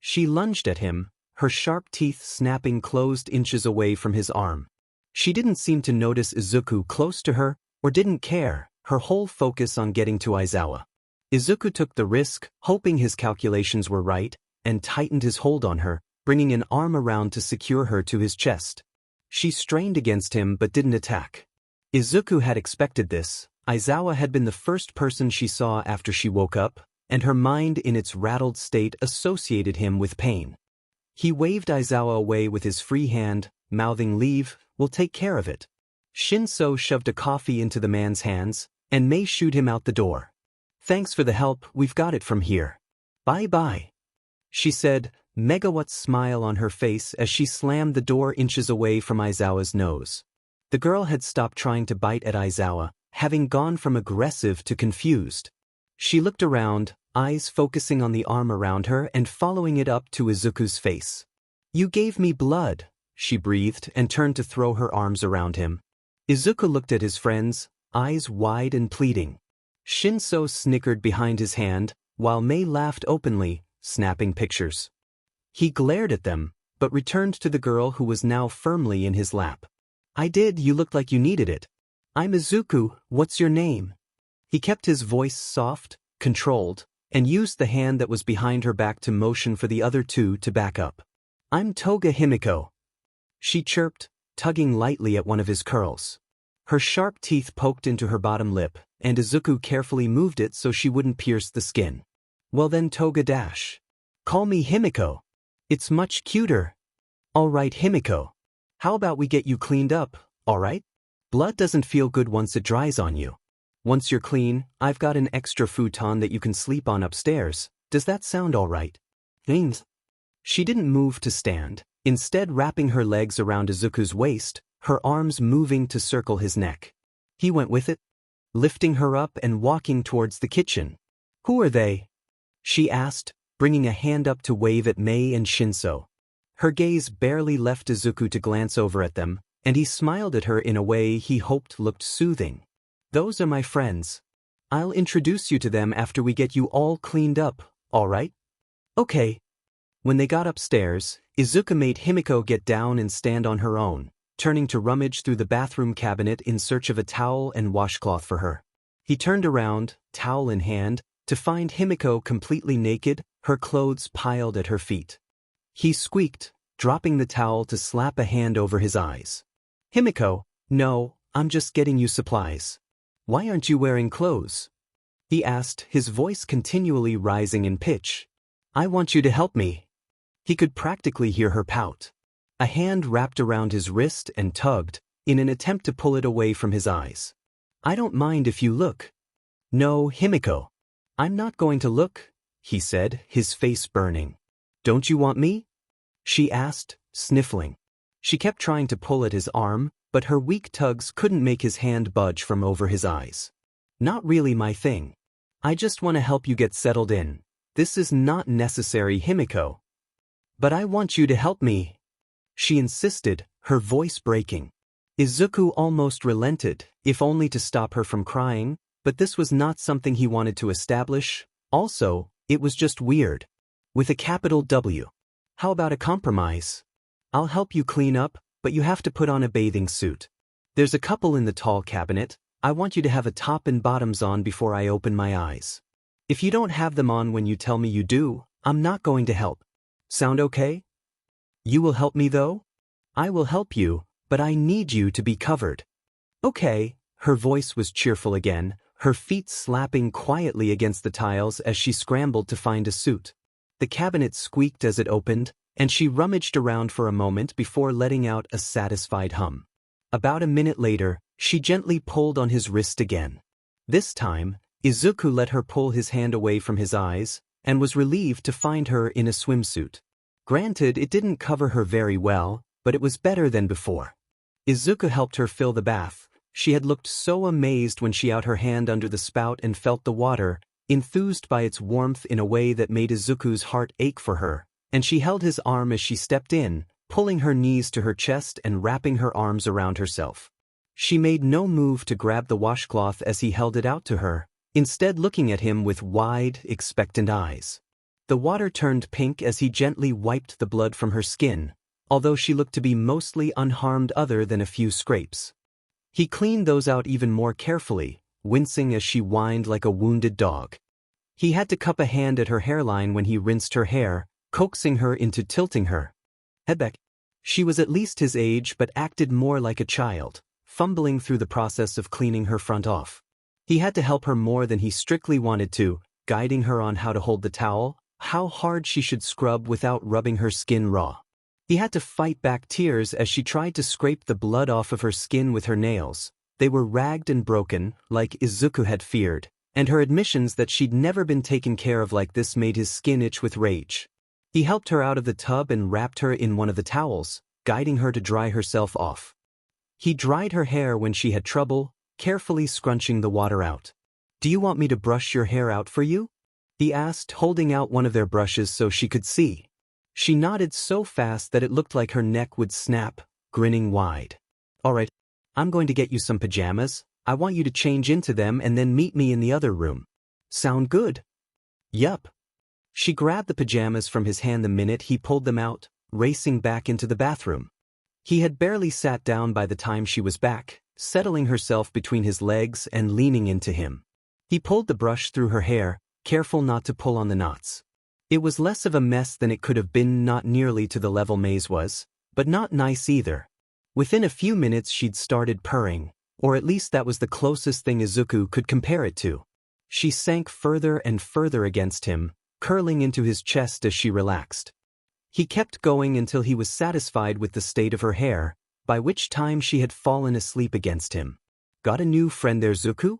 She lunged at him, her sharp teeth snapping closed inches away from his arm. She didn't seem to notice Izuku close to her, or didn't care, her whole focus on getting to Aizawa. Izuku took the risk, hoping his calculations were right, and tightened his hold on her, bringing an arm around to secure her to his chest. She strained against him but didn't attack. Izuku had expected this. Aizawa had been the first person she saw after she woke up, and her mind in its rattled state associated him with pain. He waved Aizawa away with his free hand, mouthing, "Leave, we'll take care of it." Shinso shoved a coffee into the man's hands, and Mei shooed him out the door. "Thanks for the help, we've got it from here. Bye-bye," she said, megawatt smile on her face as she slammed the door inches away from Aizawa's nose. The girl had stopped trying to bite at Aizawa, having gone from aggressive to confused. She looked around, eyes focusing on the arm around her and following it up to Izuku's face. "You gave me blood," she breathed and turned to throw her arms around him. Izuku looked at his friends, eyes wide and pleading. Shinso snickered behind his hand, while Mei laughed openly, snapping pictures. He glared at them, but returned to the girl who was now firmly in his lap. "I did, you looked like you needed it. I'm Izuku, what's your name?" He kept his voice soft, controlled, and used the hand that was behind her back to motion for the other two to back up. "I'm Toga Himiko," she chirped, tugging lightly at one of his curls. Her sharp teeth poked into her bottom lip, and Izuku carefully moved it so she wouldn't pierce the skin. "Well then, Toga dash. Call me Himiko. It's much cuter." "All right, Himiko. How about we get you cleaned up, all right? Blood doesn't feel good once it dries on you. Once you're clean, I've got an extra futon that you can sleep on upstairs. Does that sound all right?" "Thanks." She didn't move to stand, instead wrapping her legs around Izuku's waist, her arms moving to circle his neck. He went with it, lifting her up and walking towards the kitchen. "Who are they?" she asked, bringing a hand up to wave at Mei and Shinso. Her gaze barely left Izuku to glance over at them, and he smiled at her in a way he hoped looked soothing. "Those are my friends. I'll introduce you to them after we get you all cleaned up, all right?" "Okay." When they got upstairs, Izuku made Himiko get down and stand on her own, turning to rummage through the bathroom cabinet in search of a towel and washcloth for her. He turned around, towel in hand, to find Himiko completely naked, her clothes piled at her feet. He squeaked, dropping the towel to slap a hand over his eyes. "Himiko, no, I'm just getting you supplies. Why aren't you wearing clothes?" he asked, his voice continually rising in pitch. "I want you to help me." He could practically hear her pout. A hand wrapped around his wrist and tugged, in an attempt to pull it away from his eyes. "I don't mind if you look." "No, Himiko. I'm not going to look," he said, his face burning. "Don't you want me?" she asked, sniffling. She kept trying to pull at his arm, but her weak tugs couldn't make his hand budge from over his eyes. "Not really my thing. I just want to help you get settled in. This is not necessary, Himiko." "But I want you to help me," she insisted, her voice breaking. Izuku almost relented, if only to stop her from crying, but this was not something he wanted to establish. Also, it was just weird. With a capital W. "How about a compromise? I'll help you clean up, but you have to put on a bathing suit. There's a couple in the tall cabinet. I want you to have a top and bottoms on before I open my eyes. If you don't have them on when you tell me you do, I'm not going to help. Sound okay? You will help me though?" "I will help you, but I need you to be covered." "Okay." Her voice was cheerful again, her feet slapping quietly against the tiles as she scrambled to find a suit. The cabinet squeaked as it opened, and she rummaged around for a moment before letting out a satisfied hum. About a minute later, she gently pulled on his wrist again. This time, Izuku let her pull his hand away from his eyes, and was relieved to find her in a swimsuit. Granted, it didn't cover her very well, but it was better than before. Izuku helped her fill the bath. She had looked so amazed when she out her hand under the spout and felt the water, enthused by its warmth in a way that made Izuku's heart ache for her, and she held his arm as she stepped in, pulling her knees to her chest and wrapping her arms around herself. She made no move to grab the washcloth as he held it out to her, instead looking at him with wide, expectant eyes. The water turned pink as he gently wiped the blood from her skin, although she looked to be mostly unharmed other than a few scrapes. He cleaned those out even more carefully, wincing as she whined like a wounded dog. He had to cup a hand at her hairline when he rinsed her hair, coaxing her into tilting her. head back. She was at least his age but acted more like a child, fumbling through the process of cleaning her front off. He had to help her more than he strictly wanted to, guiding her on how to hold the towel, how hard she should scrub without rubbing her skin raw. He had to fight back tears as she tried to scrape the blood off of her skin with her nails. They were ragged and broken, like Izuku had feared, and her admissions that she'd never been taken care of like this made his skin itch with rage. He helped her out of the tub and wrapped her in one of the towels, guiding her to dry herself off. He dried her hair when she had trouble, carefully scrunching the water out. "Do you want me to brush your hair out for you?" he asked, holding out one of their brushes so she could see. She nodded so fast that it looked like her neck would snap, grinning wide. "All right, I'm going to get you some pajamas. I want you to change into them and then meet me in the other room. Sound good?" "Yup." She grabbed the pajamas from his hand the minute he pulled them out, racing back into the bathroom. He had barely sat down by the time she was back, settling herself between his legs and leaning into him. He pulled the brush through her hair, careful not to pull on the knots. It was less of a mess than it could have been, not nearly to the level Mei's was, but not nice either. Within a few minutes she'd started purring, or at least that was the closest thing Izuku could compare it to. She sank further and further against him, curling into his chest as she relaxed. He kept going until he was satisfied with the state of her hair, by which time she had fallen asleep against him. "Got a new friend there, Zuku?"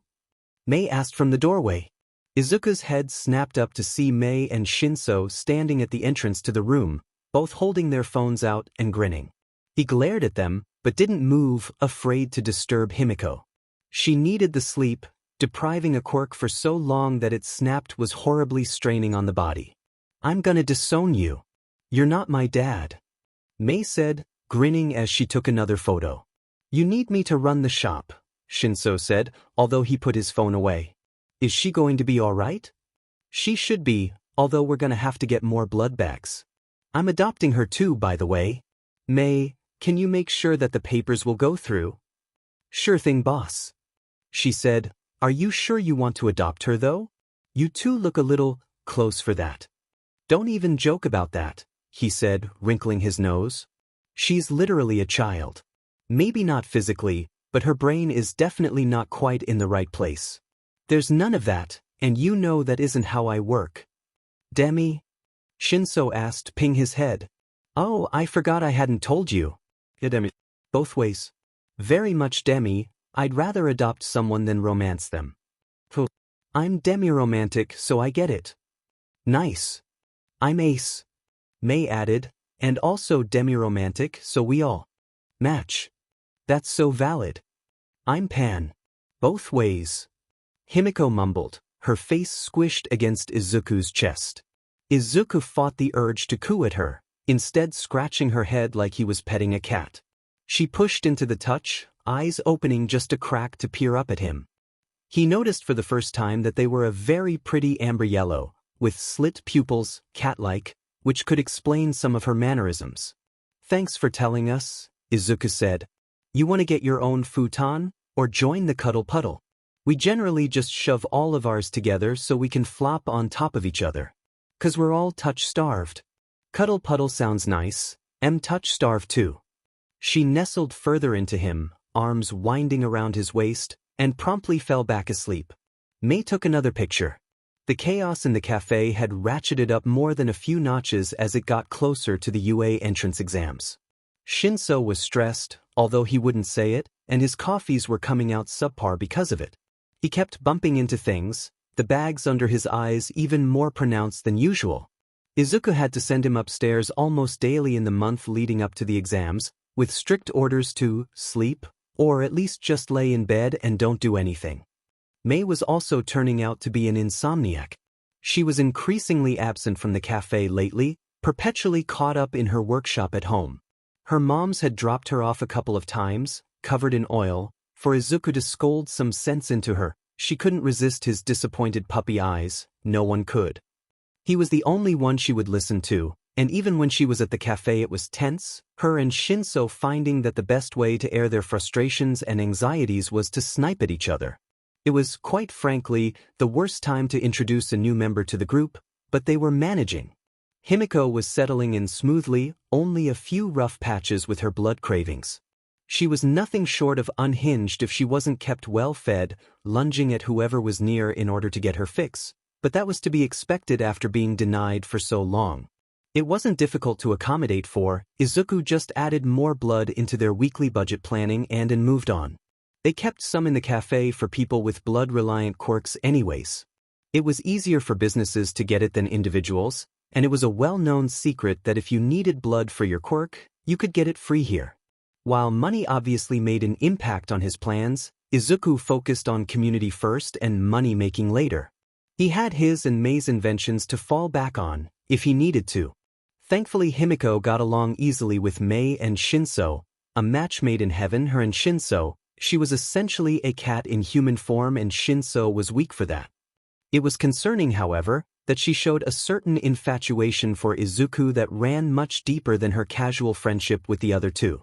Mei asked from the doorway. Izuku's head snapped up to see Mei and Shinso standing at the entrance to the room, both holding their phones out and grinning. He glared at them, but didn't move, afraid to disturb Himiko. She needed the sleep, depriving a quirk for so long that it snapped was horribly straining on the body. "I'm gonna disown you. You're not my dad," Mei said, grinning as she took another photo. "You need me to run the shop," Shinso said, although he put his phone away. "Is she going to be all right?" "She should be, although we're gonna have to get more blood bags. I'm adopting her too, by the way. Mei, can you make sure that the papers will go through?" "Sure thing, boss," she said. "Are you sure you want to adopt her, though? You two look a little close for that." "Don't even joke about that," he said, wrinkling his nose. "She's literally a child. Maybe not physically, but her brain is definitely not quite in the right place. There's none of that, and you know that isn't how I work." "Demi?" Shinso asked, ping his head. "Oh, I forgot I hadn't told you." "Yeah, Demi." "Both ways. Very much Demi. I'd rather adopt someone than romance them." "Phew. I'm demi-romantic, so I get it." "Nice. I'm Ace," Mei added, "and also demi-romantic, so we all match." "That's so valid." "I'm Pan. Both ways." Himiko mumbled, her face squished against Izuku's chest. Izuku fought the urge to coo at her, instead scratching her head like he was petting a cat. She pushed into the touch, eyes opening just a crack to peer up at him. He noticed for the first time that they were a very pretty amber yellow, with slit pupils, cat-like, which could explain some of her mannerisms. "Thanks for telling us," Izuku said. "You want to get your own futon, or join the cuddle puddle? We generally just shove all of ours together so we can flop on top of each other. 'Cause we're all touch-starved." "Cuddle puddle sounds nice. I'm touch-starved too." She nestled further into him, arms winding around his waist, and promptly fell back asleep. Mei took another picture. The chaos in the café had ratcheted up more than a few notches as it got closer to the UA entrance exams. Shinso was stressed, although he wouldn't say it, and his coffees were coming out subpar because of it. He kept bumping into things, the bags under his eyes even more pronounced than usual. Izuku had to send him upstairs almost daily in the month leading up to the exams, with strict orders to sleep, or at least just lay in bed and don't do anything. Mei was also turning out to be an insomniac. She was increasingly absent from the cafe lately, perpetually caught up in her workshop at home. Her moms had dropped her off a couple of times, covered in oil, for Izuku to scold some sense into her. She couldn't resist his disappointed puppy eyes, no one could. He was the only one she would listen to, and even when she was at the cafe it was tense, her and Shinso finding that the best way to air their frustrations and anxieties was to snipe at each other. It was, quite frankly, the worst time to introduce a new member to the group, but they were managing. Himiko was settling in smoothly, only a few rough patches with her blood cravings. She was nothing short of unhinged if she wasn't kept well fed, lunging at whoever was near in order to get her fix, but that was to be expected after being denied for so long. It wasn't difficult to accommodate for. Izuku just added more blood into their weekly budget planning and moved on. They kept some in the cafe for people with blood-reliant quirks anyways. It was easier for businesses to get it than individuals, and it was a well-known secret that if you needed blood for your quirk, you could get it free here. While money obviously made an impact on his plans, Izuku focused on community first and money-making later. He had his and Mei's inventions to fall back on, if he needed to. Thankfully Himiko got along easily with Mei and Shinso, a match made in heaven. Her and Shinso, she was essentially a cat in human form and Shinso was weak for that. It was concerning, however, that she showed a certain infatuation for Izuku that ran much deeper than her casual friendship with the other two.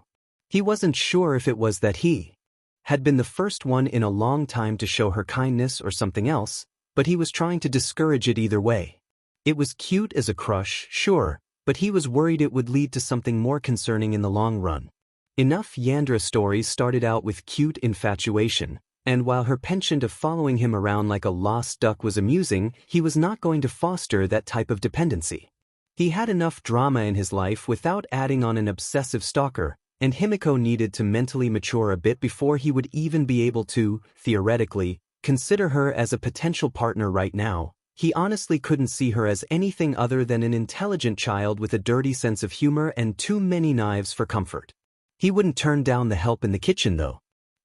He wasn't sure if it was that he had been the first one in a long time to show her kindness or something else, but he was trying to discourage it either way. It was cute as a crush, sure, but he was worried it would lead to something more concerning in the long run. Enough Yandra stories started out with cute infatuation, and while her penchant of following him around like a lost duck was amusing, he was not going to foster that type of dependency. He had enough drama in his life without adding on an obsessive stalker, and Himiko needed to mentally mature a bit before he would even be able to, theoretically, consider her as a potential partner right now. He honestly couldn't see her as anything other than an intelligent child with a dirty sense of humor and too many knives for comfort. He wouldn't turn down the help in the kitchen though.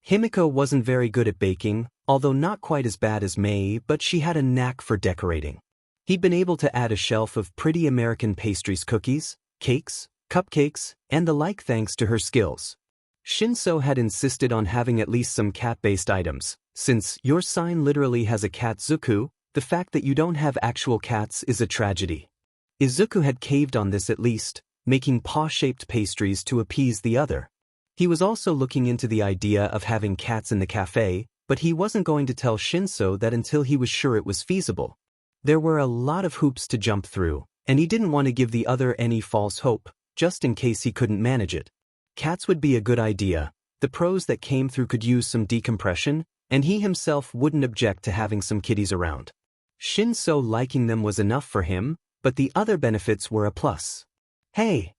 Himiko wasn't very good at baking, although not quite as bad as Mei, but she had a knack for decorating. He'd been able to add a shelf of pretty American pastries, cookies, cakes, cupcakes, and the like thanks to her skills. Shinso had insisted on having at least some cat-based items. Since your sign literally has a cat Zuku, the fact that you don't have actual cats is a tragedy. Izuku had caved on this at least, making paw-shaped pastries to appease the other. He was also looking into the idea of having cats in the cafe, but he wasn't going to tell Shinso that until he was sure it was feasible. There were a lot of hoops to jump through, and he didn't want to give the other any false hope, just in case he couldn't manage it. Cats would be a good idea. The pros that came through could use some decompression, and he himself wouldn't object to having some kitties around. Shinso liking them was enough for him, but the other benefits were a plus. Hey!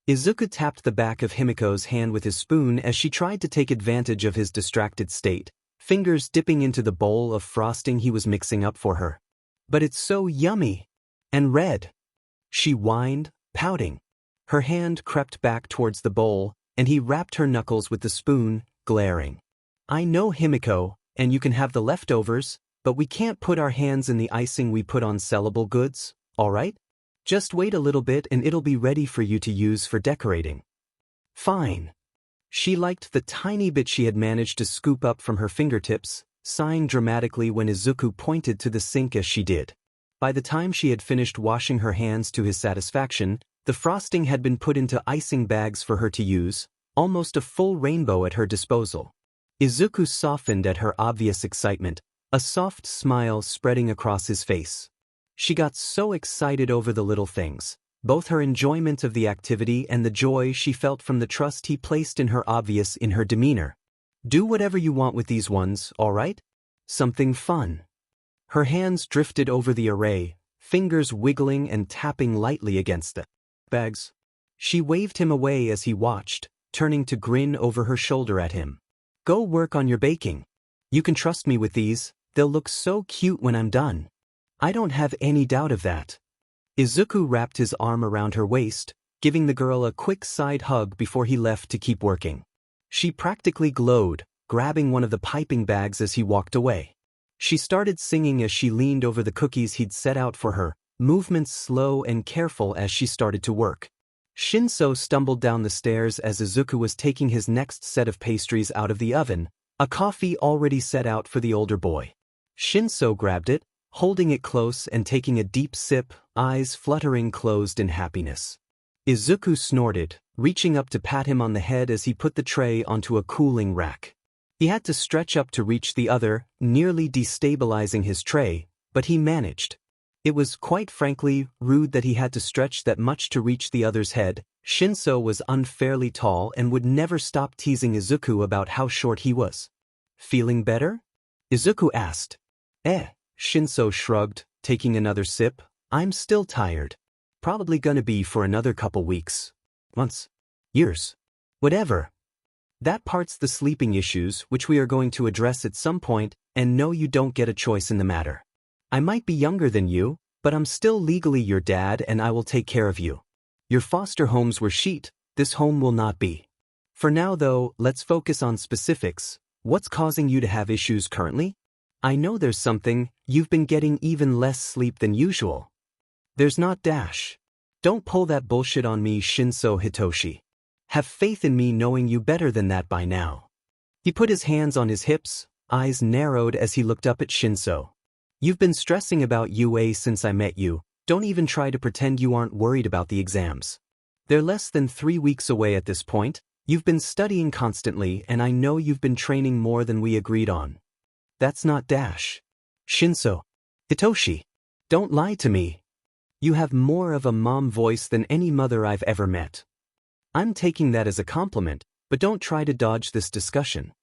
Izuku tapped the back of Himiko's hand with his spoon as she tried to take advantage of his distracted state, fingers dipping into the bowl of frosting he was mixing up for her. But it's so yummy! And red! She whined, pouting. Her hand crept back towards the bowl, and he rapped her knuckles with the spoon, glaring. I know, Himiko, and you can have the leftovers, but we can't put our hands in the icing we put on sellable goods, alright? Just wait a little bit and it'll be ready for you to use for decorating. Fine. She liked the tiny bit she had managed to scoop up from her fingertips, sighing dramatically when Izuku pointed to the sink as she did. By the time she had finished washing her hands to his satisfaction, the frosting had been put into icing bags for her to use, almost a full rainbow at her disposal. Izuku softened at her obvious excitement, a soft smile spreading across his face. She got so excited over the little things, both her enjoyment of the activity and the joy she felt from the trust he placed in her obvious in her demeanor. Do whatever you want with these ones, alright? Something fun. Her hands drifted over the array, fingers wiggling and tapping lightly against the bags. She waved him away as he watched, turning to grin over her shoulder at him. Go work on your baking. You can trust me with these, they'll look so cute when I'm done. I don't have any doubt of that. Izuku wrapped his arm around her waist, giving the girl a quick side hug before he left to keep working. She practically glowed, grabbing one of the piping bags as he walked away. She started singing as she leaned over the cookies he'd set out for her, movements slow and careful as she started to work. Shinso stumbled down the stairs as Izuku was taking his next set of pastries out of the oven, a coffee already set out for the older boy. Shinso grabbed it, holding it close and taking a deep sip, eyes fluttering closed in happiness. Izuku snorted, reaching up to pat him on the head as he put the tray onto a cooling rack. He had to stretch up to reach the other, nearly destabilizing his tray, but he managed. It was, quite frankly, rude that he had to stretch that much to reach the other's head. Shinso was unfairly tall and would never stop teasing Izuku about how short he was. Feeling better? Izuku asked. Shinso shrugged, taking another sip. I'm still tired. Probably gonna be for another couple weeks. Months. Years. Whatever. That part's the sleeping issues, which we are going to address at some point, and no, you don't get a choice in the matter. I might be younger than you, but I'm still legally your dad and I will take care of you. Your foster homes were sheet, this home will not be. For now though, let's focus on specifics. What's causing you to have issues currently? I know there's something, you've been getting even less sleep than usual. There's not dash. Don't pull that bullshit on me, Shinso Hitoshi. Have faith in me knowing you better than that by now. He put his hands on his hips, eyes narrowed as he looked up at Shinso. You've been stressing about UA since I met you, don't even try to pretend you aren't worried about the exams. They're less than 3 weeks away at this point, you've been studying constantly and I know you've been training more than we agreed on. That's not dash. Shinso. Hitoshi. Don't lie to me. You have more of a mom voice than any mother I've ever met. I'm taking that as a compliment, but don't try to dodge this discussion.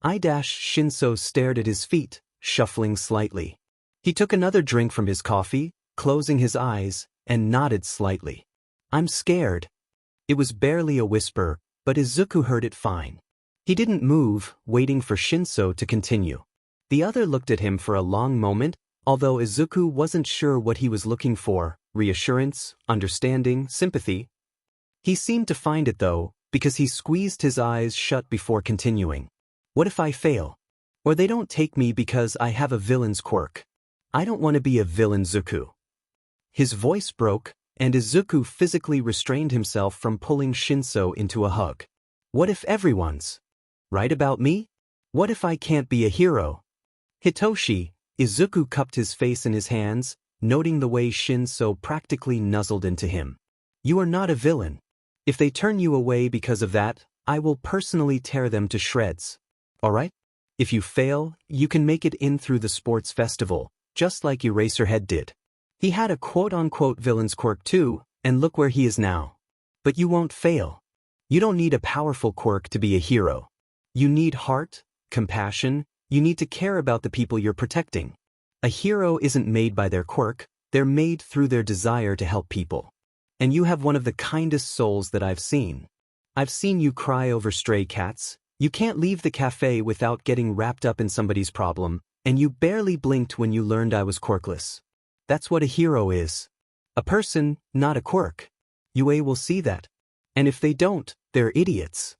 Shinso stared at his feet, shuffling slightly. He took another drink from his coffee, closing his eyes, and nodded slightly. I'm scared. It was barely a whisper, but Izuku heard it fine. He didn't move, waiting for Shinso to continue. The other looked at him for a long moment, although Izuku wasn't sure what he was looking for, reassurance, understanding, sympathy. He seemed to find it though, because he squeezed his eyes shut before continuing. What if I fail? Or they don't take me because I have a villain's quirk? I don't want to be a villain, Zuku. His voice broke, and Izuku physically restrained himself from pulling Shinso into a hug. What if everyone's right about me? What if I can't be a hero? Hitoshi, Izuku cupped his face in his hands, noting the way Shinso practically nuzzled into him. You are not a villain. If they turn you away because of that, I will personally tear them to shreds. Alright? If you fail, you can make it in through the sports festival, just like Eraserhead did. He had a quote-unquote villain's quirk too, and look where he is now. But you won't fail. You don't need a powerful quirk to be a hero. You need heart, compassion, you need to care about the people you're protecting. A hero isn't made by their quirk, they're made through their desire to help people. And you have one of the kindest souls that I've seen. I've seen you cry over stray cats, you can't leave the cafe without getting wrapped up in somebody's problem, and you barely blinked when you learned I was quirkless. That's what a hero is. A person, not a quirk. UA will see that. And if they don't, they're idiots.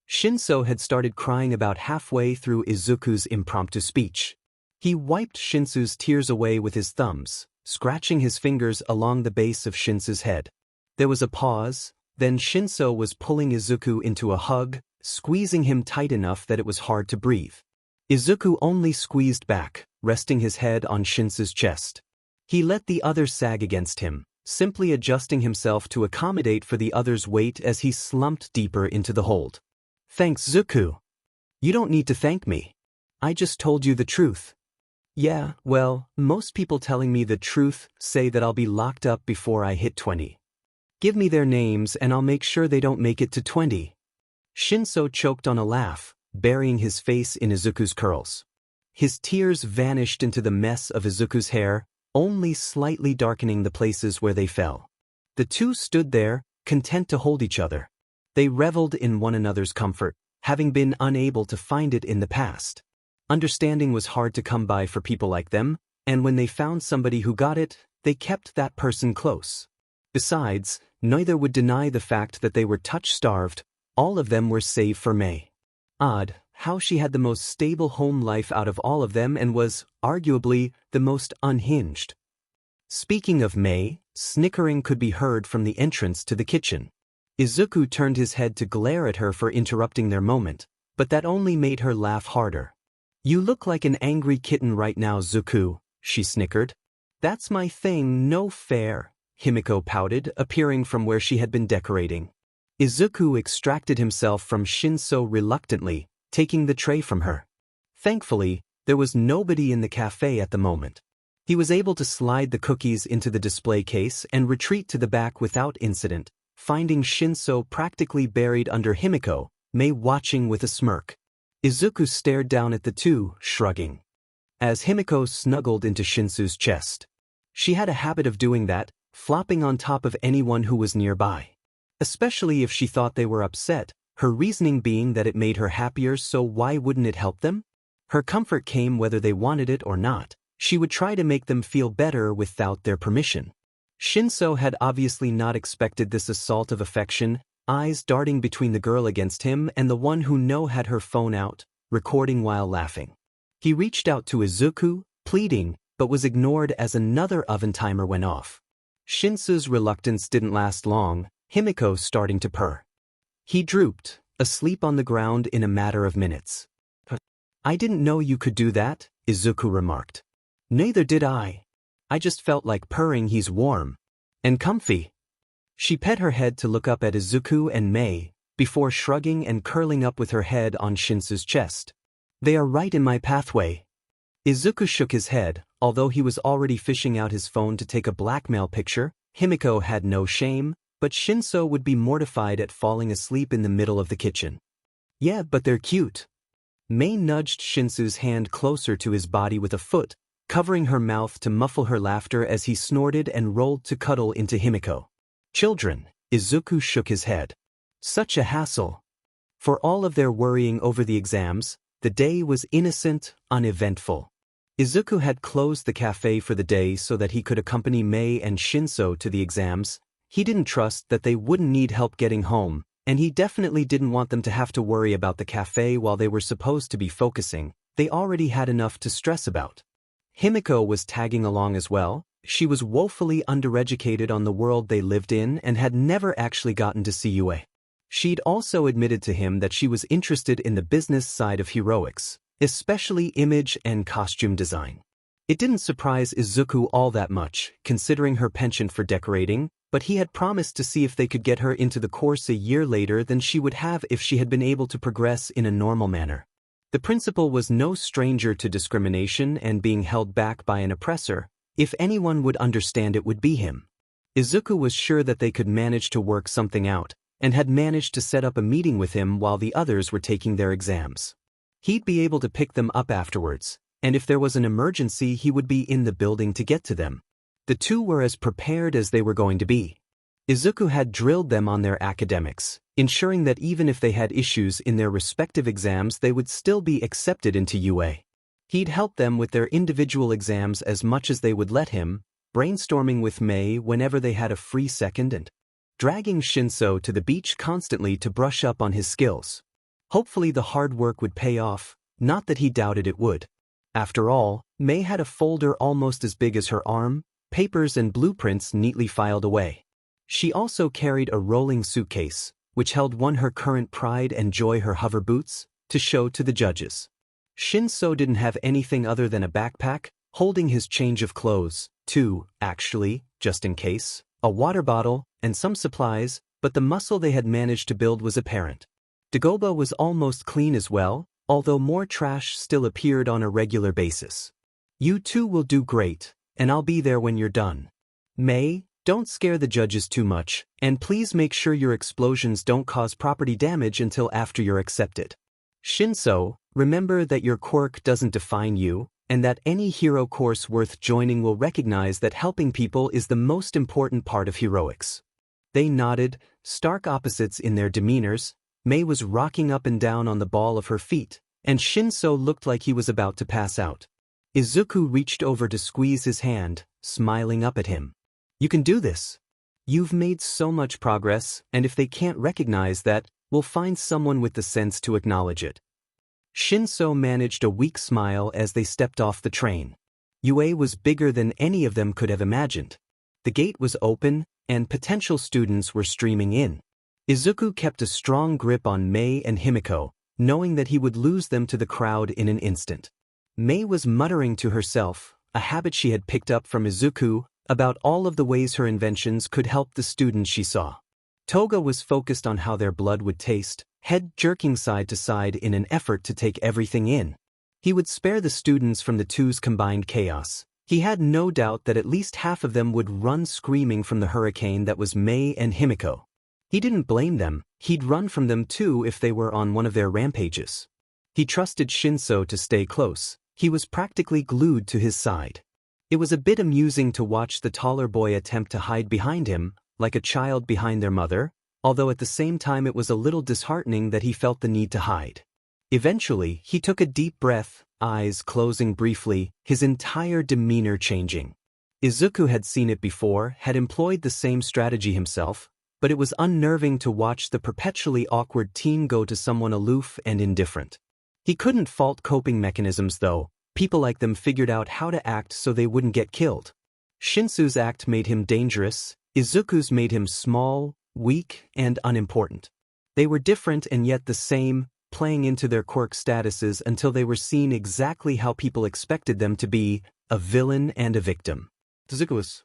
Shinso had started crying about halfway through Izuku's impromptu speech. He wiped Shinsu's tears away with his thumbs, scratching his fingers along the base of Shinsu's head. There was a pause, then Shinso was pulling Izuku into a hug, squeezing him tight enough that it was hard to breathe. Izuku only squeezed back, resting his head on Shinsu's chest. He let the other sag against him, simply adjusting himself to accommodate for the other's weight as he slumped deeper into the hold. Thanks, Zuku. You don't need to thank me. I just told you the truth. Yeah, well, most people telling me the truth say that I'll be locked up before I hit 20. Give me their names and I'll make sure they don't make it to 20. Shinso choked on a laugh, burying his face in Izuku's curls. His tears vanished into the mess of Izuku's hair, only slightly darkening the places where they fell. The two stood there, content to hold each other. They reveled in one another's comfort, having been unable to find it in the past. Understanding was hard to come by for people like them, and when they found somebody who got it, they kept that person close. Besides, neither would deny the fact that they were touch-starved, all of them were save for May. Odd, how she had the most stable home life out of all of them and was, arguably, the most unhinged. Speaking of May, snickering could be heard from the entrance to the kitchen. Izuku turned his head to glare at her for interrupting their moment, but that only made her laugh harder. You look like an angry kitten right now, Zuku, she snickered. That's my thing, no fair, Himiko pouted, appearing from where she had been decorating. Izuku extracted himself from Shinso reluctantly, taking the tray from her. Thankfully, there was nobody in the cafe at the moment. He was able to slide the cookies into the display case and retreat to the back without incident, finding Shinso practically buried under Himiko, Mei watching with a smirk. Izuku stared down at the two, shrugging. As Himiko snuggled into Shinso's chest. She had a habit of doing that, flopping on top of anyone who was nearby. Especially if she thought they were upset, her reasoning being that it made her happier, so why wouldn't it help them? Her comfort came whether they wanted it or not. She would try to make them feel better without their permission. Shinso had obviously not expected this assault of affection, eyes darting between the girl against him and the one who had her phone out, recording while laughing. He reached out to Izuku, pleading, but was ignored as another oven timer went off. Shinso's reluctance didn't last long, Himiko starting to purr. He drooped, asleep on the ground in a matter of minutes. "I didn't know you could do that," Izuku remarked. "Neither did I. I just felt like purring. He's warm. And comfy." She pet her head to look up at Izuku and Mei, before shrugging and curling up with her head on Shinso's chest. "They are right in my pathway." Izuku shook his head, although he was already fishing out his phone to take a blackmail picture. Himiko had no shame, but Shinso would be mortified at falling asleep in the middle of the kitchen. "Yeah, but they're cute." Mei nudged Shinso's hand closer to his body with a foot, covering her mouth to muffle her laughter as he snorted and rolled to cuddle into Himiko. "Children," Izuku shook his head. "Such a hassle." For all of their worrying over the exams, the day was innocent, uneventful. Izuku had closed the cafe for the day so that he could accompany Mei and Shinso to the exams. He didn't trust that they wouldn't need help getting home, and he definitely didn't want them to have to worry about the cafe while they were supposed to be focusing. They already had enough to stress about. Himiko was tagging along as well. She was woefully undereducated on the world they lived in and had never actually gotten to see UA. She'd also admitted to him that she was interested in the business side of heroics, especially image and costume design. It didn't surprise Izuku all that much, considering her penchant for decorating, but he had promised to see if they could get her into the course a year later than she would have if she had been able to progress in a normal manner. The principal was no stranger to discrimination and being held back by an oppressor. If anyone would understand, it would be him. Izuku was sure that they could manage to work something out, and had managed to set up a meeting with him while the others were taking their exams. He'd be able to pick them up afterwards, and if there was an emergency he would be in the building to get to them. The two were as prepared as they were going to be. Izuku had drilled them on their academics, ensuring that even if they had issues in their respective exams they would still be accepted into UA. He'd help them with their individual exams as much as they would let him, brainstorming with Mei whenever they had a free second and dragging Shinso to the beach constantly to brush up on his skills. Hopefully the hard work would pay off, not that he doubted it would. After all, Mei had a folder almost as big as her arm, papers and blueprints neatly filed away. She also carried a rolling suitcase, which held her current pride and joy, her hover boots, to show to the judges. Shinso didn't have anything other than a backpack, holding his change of clothes, two, actually, just in case, a water bottle, and some supplies, but the muscle they had managed to build was apparent. Dagoba was almost clean as well, although more trash still appeared on a regular basis. "You two will do great, and I'll be there when you're done. Mei, don't scare the judges too much, and please make sure your explosions don't cause property damage until after you're accepted. Shinso, remember that your quirk doesn't define you, and that any hero course worth joining will recognize that helping people is the most important part of heroics." They nodded, stark opposites in their demeanors. Mei was rocking up and down on the ball of her feet, and Shinso looked like he was about to pass out. Izuku reached over to squeeze his hand, smiling up at him. "You can do this. You've made so much progress, and if they can't recognize that, we'll find someone with the sense to acknowledge it." Shinso managed a weak smile as they stepped off the train. UA was bigger than any of them could have imagined. The gate was open, and potential students were streaming in. Izuku kept a strong grip on Mei and Himiko, knowing that he would lose them to the crowd in an instant. Mei was muttering to herself, a habit she had picked up from Izuku, about all of the ways her inventions could help the students she saw. Toga was focused on how their blood would taste, head jerking side to side in an effort to take everything in. He would spare the students from the two's combined chaos, He had no doubt that at least half of them would run screaming from the hurricane that was Mei and Himiko. He didn't blame them, he'd run from them too if they were on one of their rampages. He trusted Shinso to stay close, he was practically glued to his side. It was a bit amusing to watch the taller boy attempt to hide behind him, like a child behind their mother, although at the same time it was a little disheartening that he felt the need to hide. Eventually, he took a deep breath, eyes closing briefly, his entire demeanor changing. Izuku had seen it before, had employed the same strategy himself, but it was unnerving to watch the perpetually awkward teen go to someone aloof and indifferent. He couldn't fault coping mechanisms though, people like them figured out how to act so they wouldn't get killed. Shinsu's act made him dangerous, Izuku's made him small, weak, and unimportant. They were different and yet the same, playing into their quirk statuses until they were seen exactly how people expected them to be, a villain and a victim. Izuku was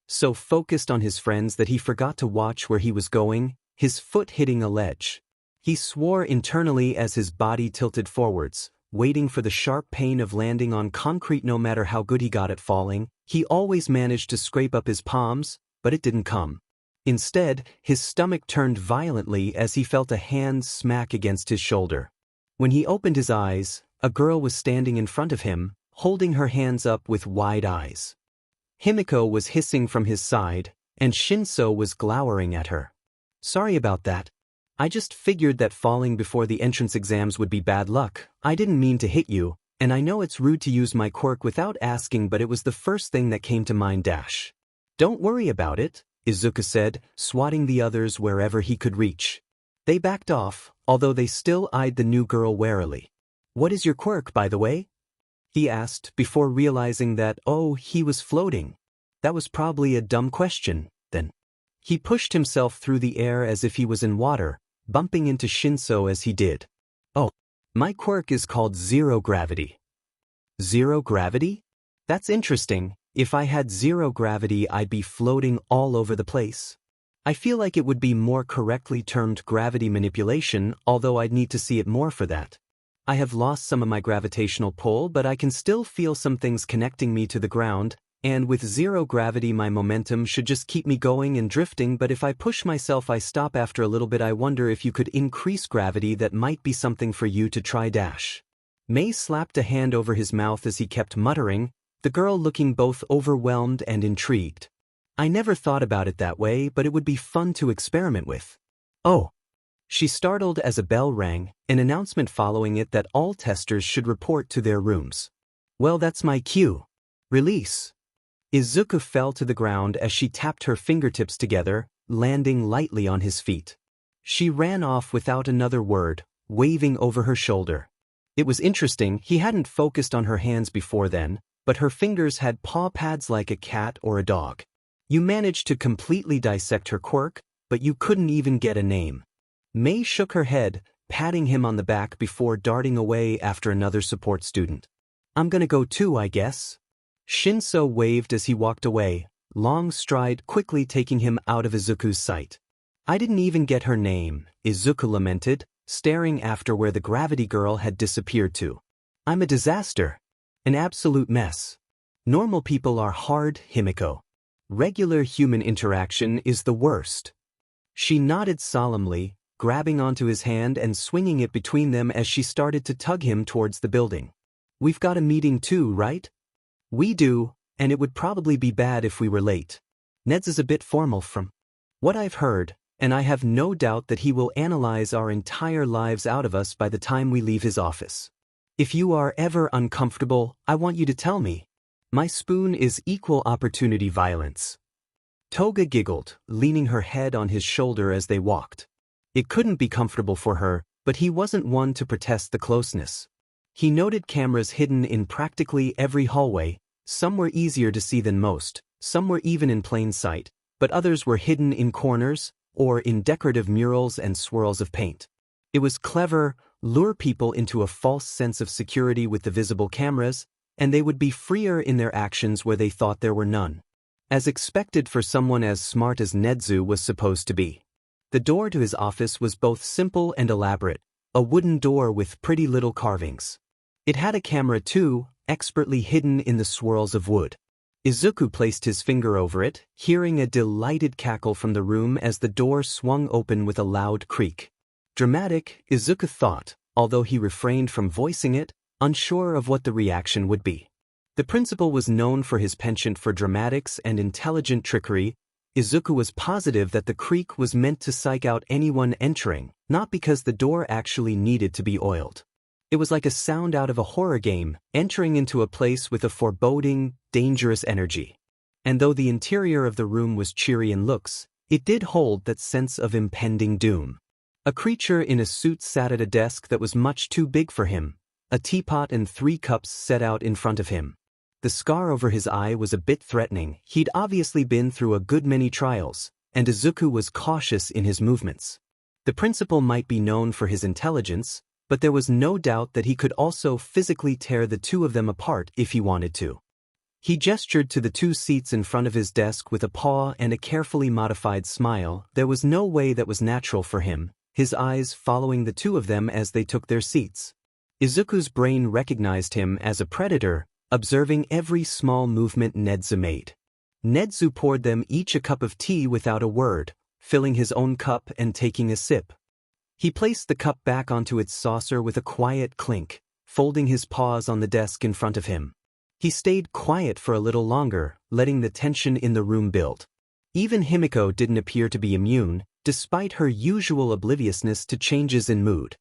so focused on his friends that he forgot to watch where he was going, his foot hitting a ledge. He swore internally as his body tilted forwards, waiting for the sharp pain of landing on concrete. No matter how good he got at falling, he always managed to scrape up his palms, but it didn't come. Instead, his stomach turned violently as he felt a hand smack against his shoulder. When he opened his eyes, a girl was standing in front of him, holding her hands up with wide eyes. Himiko was hissing from his side, and Shinso was glowering at her. "Sorry about that. I just figured that falling before the entrance exams would be bad luck. I didn't mean to hit you, and I know it's rude to use my quirk without asking, but it was the first thing that came to mind. Don't worry about it," Izuku said, swatting the others wherever he could reach. They backed off, although they still eyed the new girl warily. "What is your quirk, by the way?" he asked, before realizing that, he was floating. That was probably a dumb question, then. He pushed himself through the air as if he was in water, bumping into Shinso as he did. "Oh, my quirk is called zero gravity." Zero gravity? That's interesting. If I had zero gravity, I'd be floating all over the place. I feel like it would be more correctly termed gravity manipulation, although I'd need to see it more for that. I have lost some of my gravitational pull, but I can still feel some things connecting me to the ground, and with zero gravity my momentum should just keep me going and drifting, but if I push myself I stop after a little bit. I wonder if you could increase gravity. That might be something for you to try. Mei slapped a hand over his mouth as he kept muttering, the girl looking both overwhelmed and intrigued. "I never thought about it that way, but it would be fun to experiment with." "Oh." She startled as a bell rang, an announcement following it that all testers should report to their rooms. "Well, that's my cue. Release." Izuku fell to the ground as she tapped her fingertips together, landing lightly on his feet. She ran off without another word, waving over her shoulder. It was interesting, he hadn't focused on her hands before then, but her fingers had paw pads like a cat or a dog. You managed to completely dissect her quirk, but you couldn't even get a name. Mei shook her head, patting him on the back before darting away after another support student. "I'm gonna go too, I guess." Shinso waved as he walked away, long stride quickly taking him out of Izuku's sight. "I didn't even get her name," Izuku lamented, staring after where the gravity girl had disappeared to. "I'm a disaster. An absolute mess. Normal people are hard, Himiko. Regular human interaction is the worst." She nodded solemnly, grabbing onto his hand and swinging it between them as she started to tug him towards the building. "We've got a meeting too, right?" "We do, and it would probably be bad if we were late. Ned's is a bit formal from what I've heard, and I have no doubt that he will analyze our entire lives out of us by the time we leave his office. If you are ever uncomfortable, I want you to tell me. My spoon is equal opportunity violence." Toga giggled, leaning her head on his shoulder as they walked. It couldn't be comfortable for her, but he wasn't one to protest the closeness. He noted cameras hidden in practically every hallway, some were easier to see than most, some were even in plain sight, but others were hidden in corners, or in decorative murals and swirls of paint. It was clever, lure people into a false sense of security with the visible cameras, and they would be freer in their actions where they thought there were none. As expected for someone as smart as Nedzu was supposed to be. The door to his office was both simple and elaborate, a wooden door with pretty little carvings. It had a camera too, expertly hidden in the swirls of wood. Izuku placed his finger over it, hearing a delighted cackle from the room as the door swung open with a loud creak. Dramatic, Izuku thought, although he refrained from voicing it, unsure of what the reaction would be. The principal was known for his penchant for dramatics and intelligent trickery. Izuku was positive that the creak was meant to psych out anyone entering, not because the door actually needed to be oiled. It was like a sound out of a horror game, entering into a place with a foreboding, dangerous energy. And though the interior of the room was cheery in looks, it did hold that sense of impending doom. A creature in a suit sat at a desk that was much too big for him, a teapot and 3 cups set out in front of him. The scar over his eye was a bit threatening. He'd obviously been through a good many trials, and Izuku was cautious in his movements. The principal might be known for his intelligence, but there was no doubt that he could also physically tear the two of them apart if he wanted to. He gestured to the 2 seats in front of his desk with a paw and a carefully modified smile. There was no way that was natural for him, his eyes following the 2 of them as they took their seats. Izuku's brain recognized him as a predator, observing every small movement Nedzu made. Nedzu poured them each a cup of tea without a word, filling his own cup and taking a sip. He placed the cup back onto its saucer with a quiet clink, folding his paws on the desk in front of him. He stayed quiet for a little longer, letting the tension in the room build. Even Himiko didn't appear to be immune, despite her usual obliviousness to changes in mood.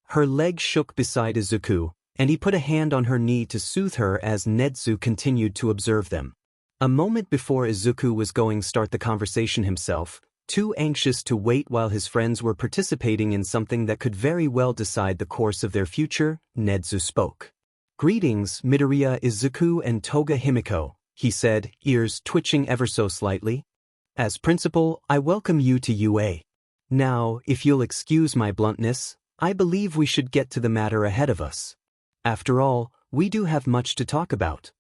Her leg shook beside Izuku, and he put a hand on her knee to soothe her as Nedzu continued to observe them. A moment before Izuku was going to start the conversation himself, too anxious to wait while his friends were participating in something that could very well decide the course of their future, Nedzu spoke. "Greetings, Midoriya Izuku and Toga Himiko," he said, ears twitching ever so slightly. "As principal, I welcome you to UA. Now, if you'll excuse my bluntness, I believe we should get to the matter ahead of us. After all, we do have much to talk about."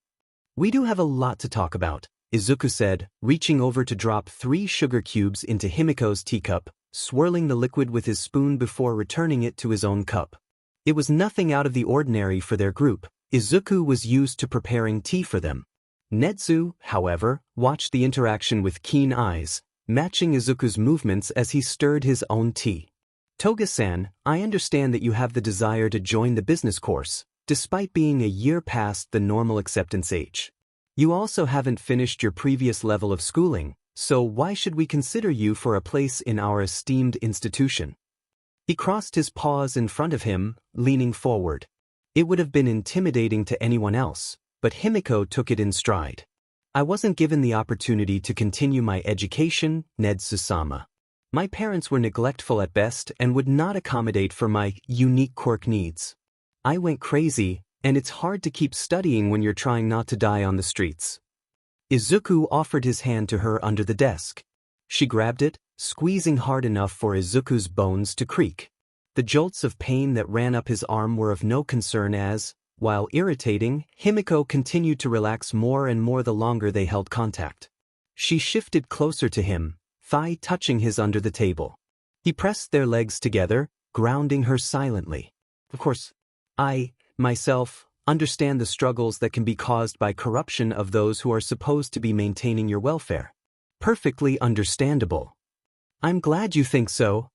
"We do have a lot to talk about," Izuku said, reaching over to drop 3 sugar cubes into Himiko's teacup, swirling the liquid with his spoon before returning it to his own cup. It was nothing out of the ordinary for their group. Izuku was used to preparing tea for them. Nedzu, however, watched the interaction with keen eyes, matching Izuku's movements as he stirred his own tea. "Toga-san, I understand that you have the desire to join the business course, despite being a year past the normal acceptance age. You also haven't finished your previous level of schooling, so why should we consider you for a place in our esteemed institution?" He crossed his paws in front of him, leaning forward. It would have been intimidating to anyone else, but Himiko took it in stride. "I wasn't given the opportunity to continue my education, Nedzu-sama. My parents were neglectful at best and would not accommodate for my unique quirk needs. I went crazy, and it's hard to keep studying when you're trying not to die on the streets." Izuku offered his hand to her under the desk. She grabbed it, squeezing hard enough for Izuku's bones to creak. The jolts of pain that ran up his arm were of no concern as, while irritating, Himiko continued to relax more and more the longer they held contact. She shifted closer to him, thigh touching his under the table. He pressed their legs together, grounding her silently. "Of course, I, myself, understand the struggles that can be caused by corruption of those who are supposed to be maintaining your welfare. Perfectly understandable. I'm glad you think so.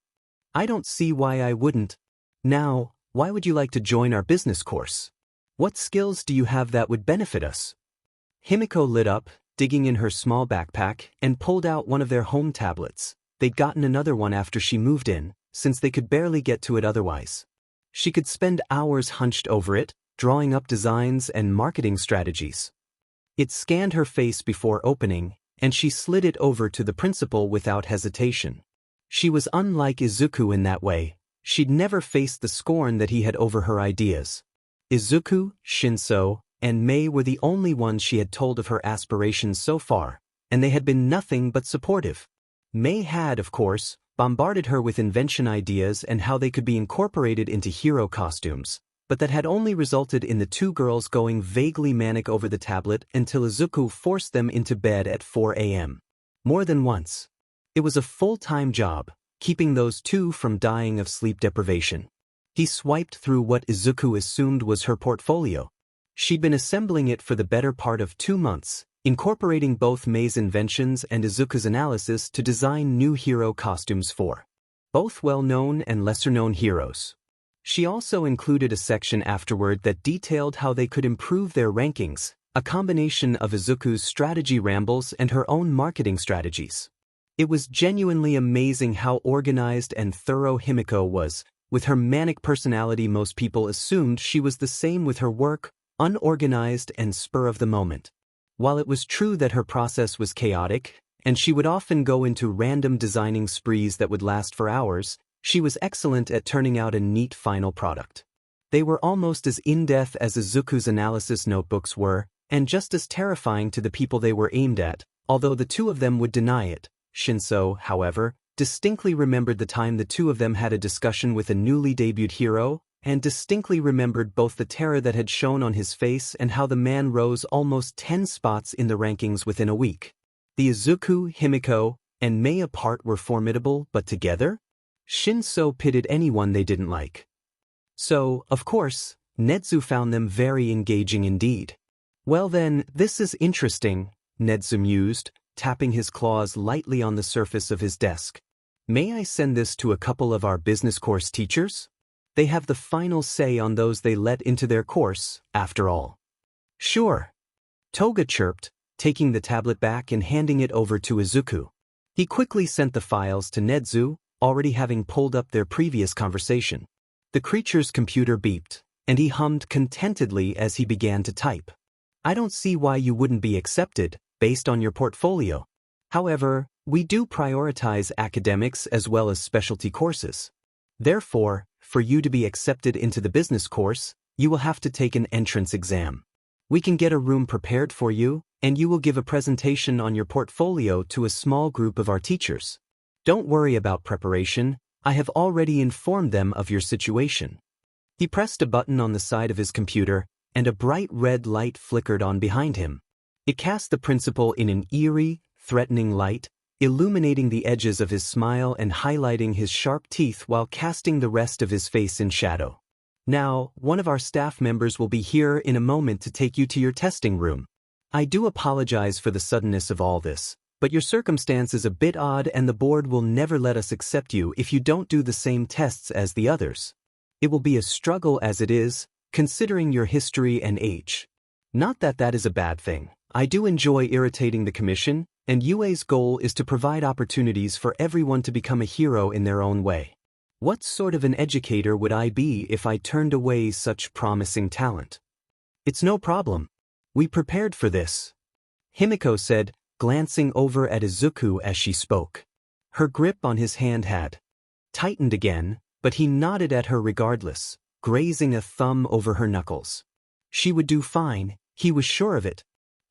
I don't see why I wouldn't. Now, why would you like to join our business course? What skills do you have that would benefit us?" Himiko lit up, digging in her small backpack, and pulled out one of their home tablets. They'd gotten another one after she moved in, since they could barely get to it otherwise. She could spend hours hunched over it, drawing up designs and marketing strategies. It scanned her face before opening, and she slid it over to the principal without hesitation. She was unlike Izuku in that way. She'd never faced the scorn that he had over her ideas. Izuku, Shinso, and Mei were the only ones she had told of her aspirations so far, and they had been nothing but supportive. Mei had, of course, bombarded her with invention ideas and how they could be incorporated into hero costumes, but that had only resulted in the 2 girls going vaguely manic over the tablet until Izuku forced them into bed at 4 a.m. More than once. It was a full-time job, keeping those 2 from dying of sleep deprivation. He swiped through what Izuku assumed was her portfolio. She'd been assembling it for the better part of 2 months, incorporating both Mei's inventions and Izuku's analysis to design new hero costumes for both well-known and lesser-known heroes. She also included a section afterward that detailed how they could improve their rankings, a combination of Izuku's strategy rambles and her own marketing strategies. It was genuinely amazing how organized and thorough Himiko was. With her manic personality, most people assumed she was the same with her work, unorganized and spur of the moment. While it was true that her process was chaotic, and she would often go into random designing sprees that would last for hours, she was excellent at turning out a neat final product. They were almost as in-depth as Izuku's analysis notebooks were, and just as terrifying to the people they were aimed at, although the two of them would deny it. Shinso, however, distinctly remembered the time the two of them had a discussion with a newly debuted hero, and distinctly remembered both the terror that had shown on his face and how the man rose almost 10 spots in the rankings within a week. The Izuku, Himiko, and Mei apart were formidable, but together? Shinso pitted anyone they didn't like. So, of course, Netsu found them very engaging indeed. Well then, this is interesting, Netsu mused, tapping his claws lightly on the surface of his desk. May I send this to a couple of our business course teachers? They have the final say on those they let into their course, after all. Sure. Toga chirped, taking the tablet back and handing it over to Izuku. He quickly sent the files to Netsu, already having pulled up their previous conversation. The creature's computer beeped, and he hummed contentedly as he began to type. I don't see why you wouldn't be accepted, based on your portfolio. However, we do prioritize academics as well as specialty courses. Therefore, for you to be accepted into the business course, you will have to take an entrance exam. We can get a room prepared for you, and you will give a presentation on your portfolio to a small group of our teachers. Don't worry about preparation, I have already informed them of your situation. He pressed a button on the side of his computer, and a bright red light flickered on behind him. It cast the principal in an eerie, threatening light, illuminating the edges of his smile and highlighting his sharp teeth while casting the rest of his face in shadow. Now, one of our staff members will be here in a moment to take you to your testing room. I do apologize for the suddenness of all this, but your circumstance is a bit odd and the board will never let us accept you if you don't do the same tests as the others. It will be a struggle as it is, considering your history and age. Not that that is a bad thing. I do enjoy irritating the commission, and UA's goal is to provide opportunities for everyone to become a hero in their own way. What sort of an educator would I be if I turned away such promising talent? It's no problem. We prepared for this, Himiko said, glancing over at Izuku as she spoke. Her grip on his hand had tightened again, but he nodded at her regardless, grazing a thumb over her knuckles. She would do fine, he was sure of it.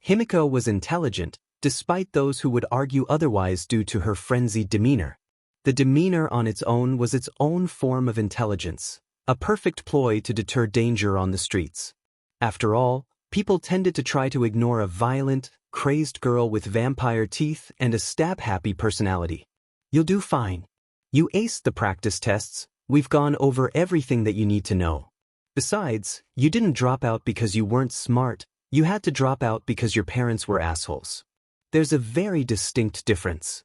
Himiko was intelligent, despite those who would argue otherwise due to her frenzied demeanor. The demeanor on its own was its own form of intelligence, a perfect ploy to deter danger on the streets. After all, people tended to try to ignore a violent, crazed girl with vampire teeth and a stab-happy personality. You'll do fine. You aced the practice tests, we've gone over everything that you need to know. Besides, you didn't drop out because you weren't smart, you had to drop out because your parents were assholes. There's a very distinct difference.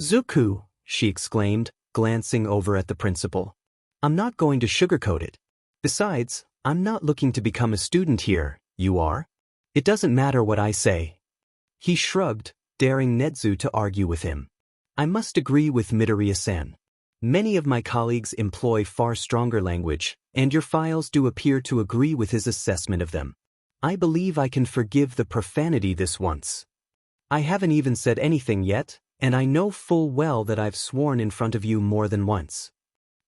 Zuku, she exclaimed, glancing over at the principal. I'm not going to sugarcoat it. Besides, I'm not looking to become a student here, you are? It doesn't matter what I say. He shrugged, daring Netsu to argue with him. I must agree with Midoriya-san. Many of my colleagues employ far stronger language, and your files do appear to agree with his assessment of them. I believe I can forgive the profanity this once. I haven't even said anything yet, and I know full well that I've sworn in front of you more than once.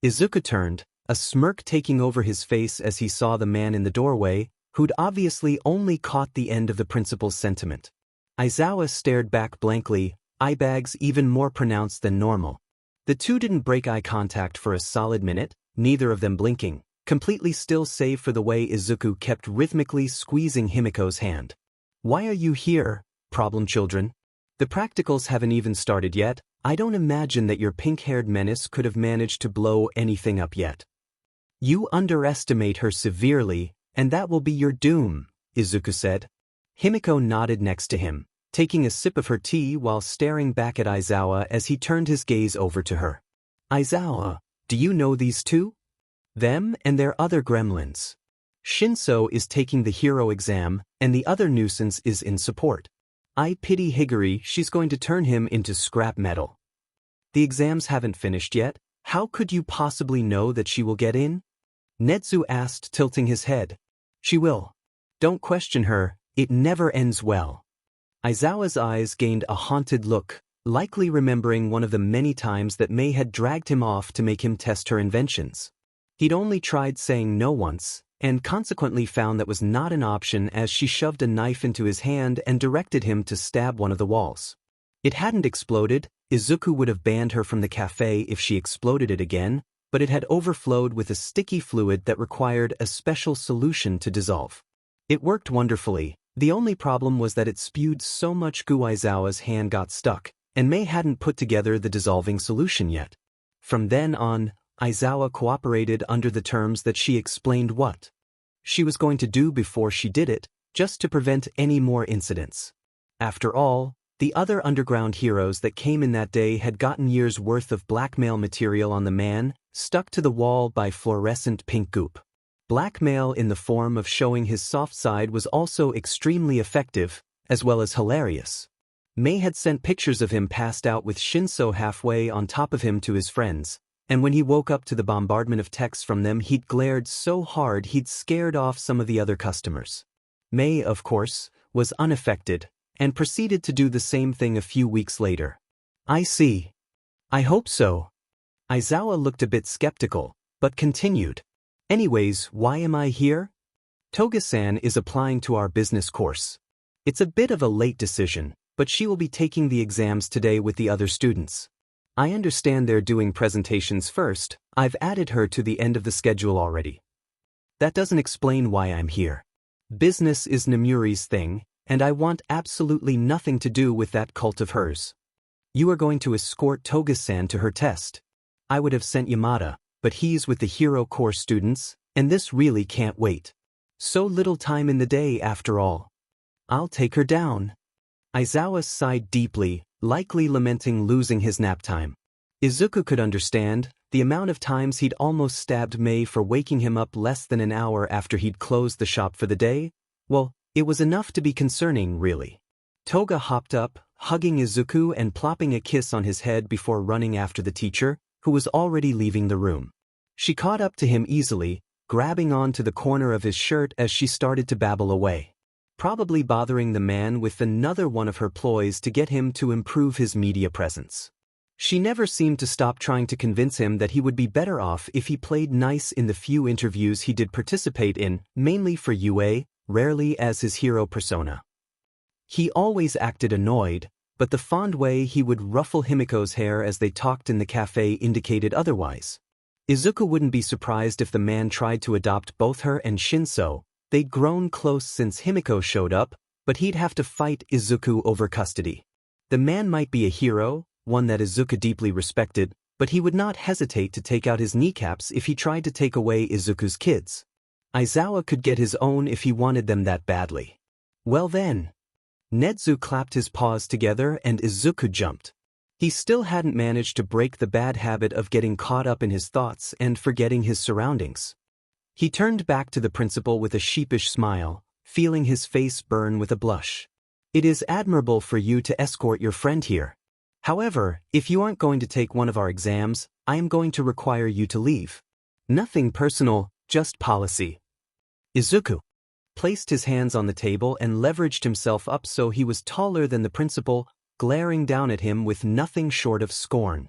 Izuku turned, a smirk taking over his face as he saw the man in the doorway, who'd obviously only caught the end of the principal's sentiment. Aizawa stared back blankly, eye bags even more pronounced than normal. The two didn't break eye contact for a solid minute, neither of them blinking, completely still save for the way Izuku kept rhythmically squeezing Himiko's hand. Why are you here, problem children? The practicals haven't even started yet. I don't imagine that your pink-haired menace could have managed to blow anything up yet. You underestimate her severely, and that will be your doom, Izuku said. Himiko nodded next to him, taking a sip of her tea while staring back at Aizawa as he turned his gaze over to her. Aizawa, do you know these two? Them and their other gremlins. Shinso is taking the hero exam, and the other nuisance is in support. I pity Higuri, she's going to turn him into scrap metal. The exams haven't finished yet, how could you possibly know that she will get in? Netsu asked, tilting his head. She will. Don't question her, it never ends well. Aizawa's eyes gained a haunted look, likely remembering one of the many times that Mei had dragged him off to make him test her inventions. He'd only tried saying no once, and consequently found that was not an option as she shoved a knife into his hand and directed him to stab one of the walls. It hadn't exploded, Izuku would have banned her from the café if she exploded it again, but it had overflowed with a sticky fluid that required a special solution to dissolve. It worked wonderfully, the only problem was that it spewed so much goo Aizawa's hand got stuck, and Mei hadn't put together the dissolving solution yet. From then on, Aizawa cooperated under the terms that she explained what she was going to do before she did it, just to prevent any more incidents. After all, the other underground heroes that came in that day had gotten years' worth of blackmail material on the man, stuck to the wall by fluorescent pink goop. Blackmail in the form of showing his soft side was also extremely effective, as well as hilarious. Mei had sent pictures of him passed out with Shinso halfway on top of him to his friends, and when he woke up to the bombardment of texts from them he'd glared so hard he'd scared off some of the other customers. Mei, of course, was unaffected, and proceeded to do the same thing a few weeks later. I see. I hope so. Aizawa looked a bit skeptical, but continued. Anyways, why am I here? Toga-san is applying to our business course. It's a bit of a late decision, but she will be taking the exams today with the other students. I understand they're doing presentations first, I've added her to the end of the schedule already. That doesn't explain why I'm here. Business is Namuri's thing, and I want absolutely nothing to do with that cult of hers. You are going to escort Toga-san to her test. I would have sent Yamada, but he's with the Hero Corps students, and this really can't wait. So little time in the day after all. I'll take her down. Aizawa sighed deeply, likely lamenting losing his nap time. Izuku could understand the amount of times he'd almost stabbed Mei for waking him up less than an hour after he'd closed the shop for the day. Well, it was enough to be concerning, really. Toga hopped up, hugging Izuku and plopping a kiss on his head before running after the teacher, who was already leaving the room. She caught up to him easily, grabbing onto the corner of his shirt as she started to babble away. Probably bothering the man with another one of her ploys to get him to improve his media presence. She never seemed to stop trying to convince him that he would be better off if he played nice in the few interviews he did participate in, mainly for UA, rarely as his hero persona. He always acted annoyed, but the fond way he would ruffle Himiko's hair as they talked in the cafe indicated otherwise. Izuku wouldn't be surprised if the man tried to adopt both her and Shinso. They'd grown close since Himiko showed up, but he'd have to fight Izuku over custody. The man might be a hero, one that Izuku deeply respected, but he would not hesitate to take out his kneecaps if he tried to take away Izuku's kids. Aizawa could get his own if he wanted them that badly. Well then. Netsu clapped his paws together and Izuku jumped. He still hadn't managed to break the bad habit of getting caught up in his thoughts and forgetting his surroundings. He turned back to the principal with a sheepish smile, feeling his face burn with a blush. It is admirable for you to escort your friend here. However, if you aren't going to take one of our exams, I am going to require you to leave. Nothing personal, just policy. Izuku placed his hands on the table and leveraged himself up so he was taller than the principal, glaring down at him with nothing short of scorn.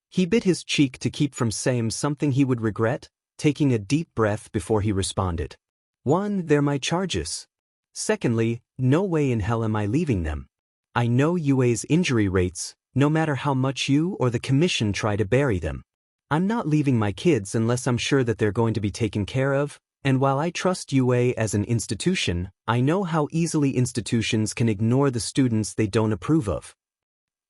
He bit his cheek to keep from saying something he would regret, taking a deep breath before he responded. 1. They're my charges. Secondly, no way in hell am I leaving them. I know UA's injury rates, no matter how much you or the commission try to bury them. I'm not leaving my kids unless I'm sure that they're going to be taken care of, and while I trust UA as an institution, I know how easily institutions can ignore the students they don't approve of.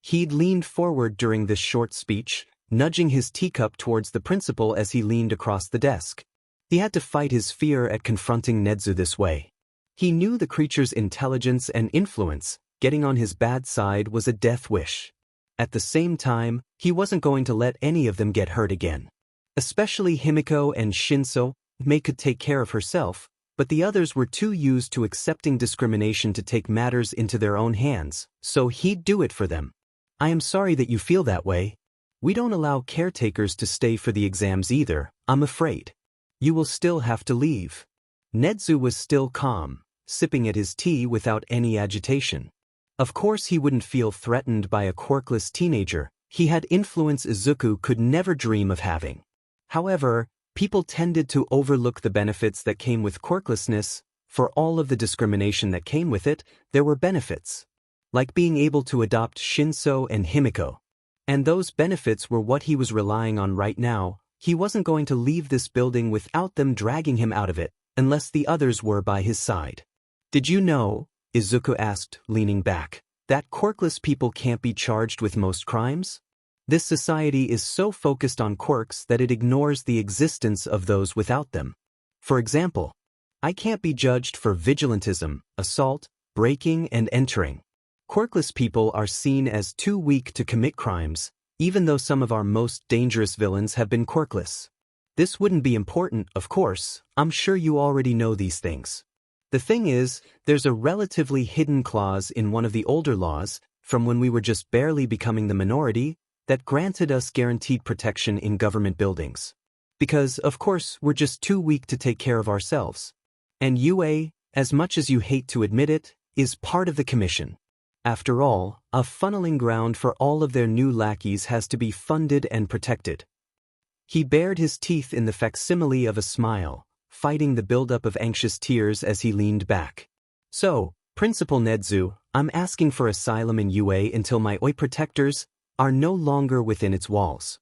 He'd leaned forward during this short speech, nudging his teacup towards the principal as he leaned across the desk. He had to fight his fear at confronting Netsu this way. He knew the creature's intelligence and influence. Getting on his bad side was a death wish. At the same time, he wasn't going to let any of them get hurt again. Especially Himiko and Shinso. Mei could take care of herself, but the others were too used to accepting discrimination to take matters into their own hands, so he'd do it for them. I am sorry that you feel that way. We don't allow caretakers to stay for the exams either, I'm afraid. You will still have to leave. Nedzu was still calm, sipping at his tea without any agitation. Of course he wouldn't feel threatened by a quirkless teenager. He had influence Izuku could never dream of having. However, people tended to overlook the benefits that came with quirklessness. For all of the discrimination that came with it, there were benefits. Like being able to adopt Shinso and Himiko. And those benefits were what he was relying on right now. He wasn't going to leave this building without them dragging him out of it, unless the others were by his side. Did you know, Izuku asked, leaning back, that quirkless people can't be charged with most crimes? This society is so focused on quirks that it ignores the existence of those without them. For example, I can't be judged for vigilantism, assault, breaking and entering. Quirkless people are seen as too weak to commit crimes, even though some of our most dangerous villains have been quirkless. This wouldn't be important, of course. I'm sure you already know these things. The thing is, there's a relatively hidden clause in one of the older laws, from when we were just barely becoming the minority, that granted us guaranteed protection in government buildings. Because, of course, we're just too weak to take care of ourselves. And UA, as much as you hate to admit it, is part of the commission. After all, a funneling ground for all of their new lackeys has to be funded and protected. He bared his teeth in the facsimile of a smile, fighting the buildup of anxious tears as he leaned back. So, Principal Nedzu, I'm asking for asylum in UA until my OI protectors are no longer within its walls.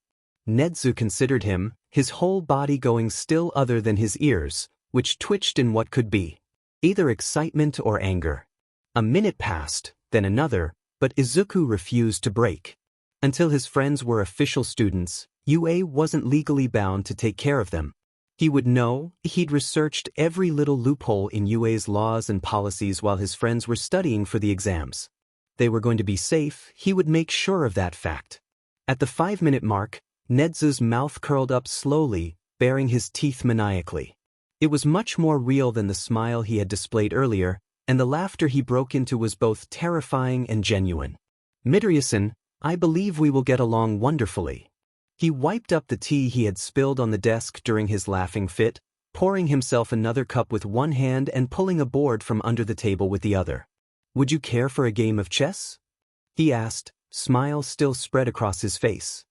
Nedzu considered him, his whole body going still other than his ears, which twitched in what could be either excitement or anger. A minute passed, then another, but Izuku refused to break. Until his friends were official students, UA wasn't legally bound to take care of them. He would know. He'd researched every little loophole in UA's laws and policies while his friends were studying for the exams. They were going to be safe. He would make sure of that fact. At the 5-minute mark, Nedzu's mouth curled up slowly, baring his teeth maniacally. It was much more real than the smile he had displayed earlier, and the laughter he broke into was both terrifying and genuine. Midoriya-san, I believe we will get along wonderfully. He wiped up the tea he had spilled on the desk during his laughing fit, pouring himself another cup with one hand and pulling a board from under the table with the other. Would you care for a game of chess? He asked, smile still spread across his face.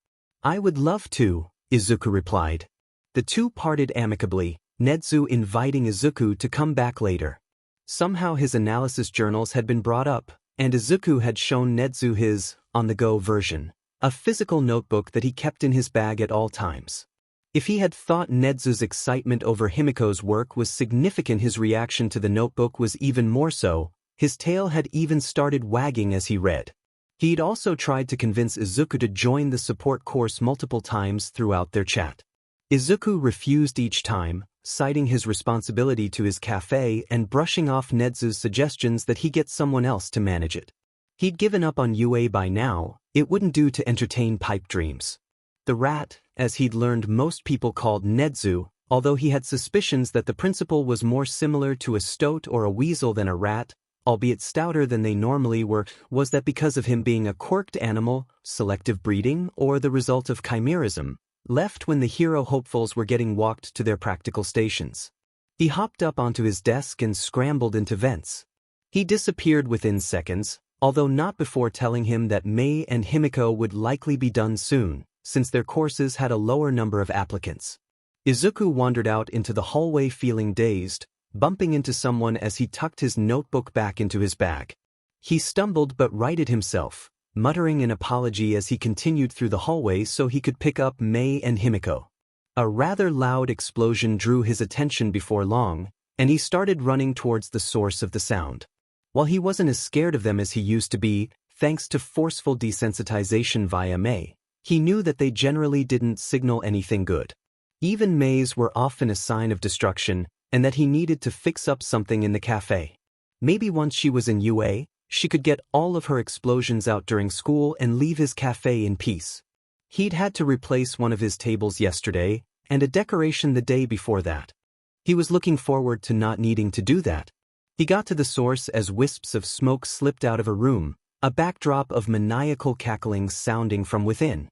I would love to, Izuku replied. The two parted amicably, Nedzu inviting Izuku to come back later. Somehow his analysis journals had been brought up, and Izuku had shown Nedzu his on-the-go version, a physical notebook that he kept in his bag at all times. If he had thought Nedzu's excitement over Himiko's work was significant, his reaction to the notebook was even more so. His tail had even started wagging as he read. He'd also tried to convince Izuku to join the support course multiple times throughout their chat. Izuku refused each time, citing his responsibility to his café and brushing off Nedzu's suggestions that he get someone else to manage it. He'd given up on UA by now. It wouldn't do to entertain pipe dreams. The rat, as he'd learned most people called Nedzu, although he had suspicions that the principal was more similar to a stoat or a weasel than a rat, albeit stouter than they normally were. Was that because of him being a quirked animal, selective breeding, or the result of chimerism, left when the hero hopefuls were getting walked to their practical stations? He hopped up onto his desk and scrambled into vents. He disappeared within seconds, although not before telling him that Mei and Himiko would likely be done soon, since their courses had a lower number of applicants. Izuku wandered out into the hallway feeling dazed, bumping into someone as he tucked his notebook back into his bag. He stumbled but righted himself, muttering an apology as he continued through the hallway so he could pick up Mei and Himiko. A rather loud explosion drew his attention before long, and he started running towards the source of the sound. While he wasn't as scared of them as he used to be, thanks to forceful desensitization via Mei, he knew that they generally didn't signal anything good. Even Mei's were often a sign of destruction, and that he needed to fix up something in the cafe. Maybe once she was in UA, she could get all of her explosions out during school and leave his cafe in peace. He'd had to replace one of his tables yesterday, and a decoration the day before that. He was looking forward to not needing to do that. He got to the source as wisps of smoke slipped out of a room, a backdrop of maniacal cackling sounding from within.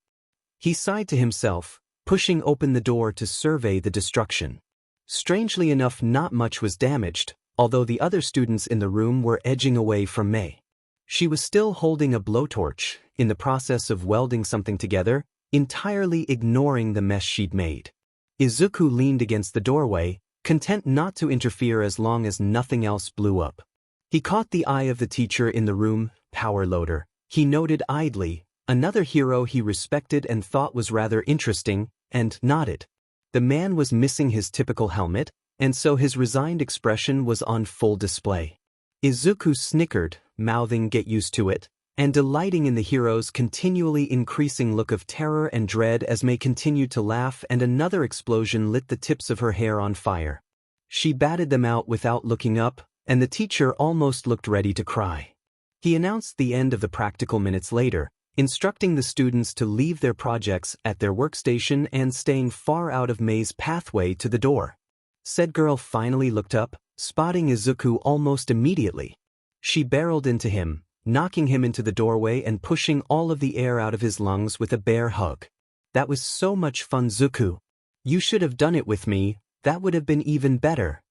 He sighed to himself, pushing open the door to survey the destruction. Strangely enough, not much was damaged, although the other students in the room were edging away from Mei. She was still holding a blowtorch, in the process of welding something together, entirely ignoring the mess she'd made. Izuku leaned against the doorway, content not to interfere as long as nothing else blew up. He caught the eye of the teacher in the room, power loader. He noted idly, another hero he respected and thought was rather interesting, and nodded. The man was missing his typical helmet, and so his resigned expression was on full display. Izuku snickered, mouthing "get used to it," and delighting in the hero's continually increasing look of terror and dread as Mei continued to laugh and another explosion lit the tips of her hair on fire. She batted them out without looking up, and the teacher almost looked ready to cry. He announced the end of the practical minutes later, instructing the students to leave their projects at their workstation and staying far out of Mei's pathway to the door. Said girl finally looked up, spotting Izuku almost immediately. She barreled into him, knocking him into the doorway and pushing all of the air out of his lungs with a bear hug. "That was so much fun, Zuku. You should have done it with me, that would have been even better.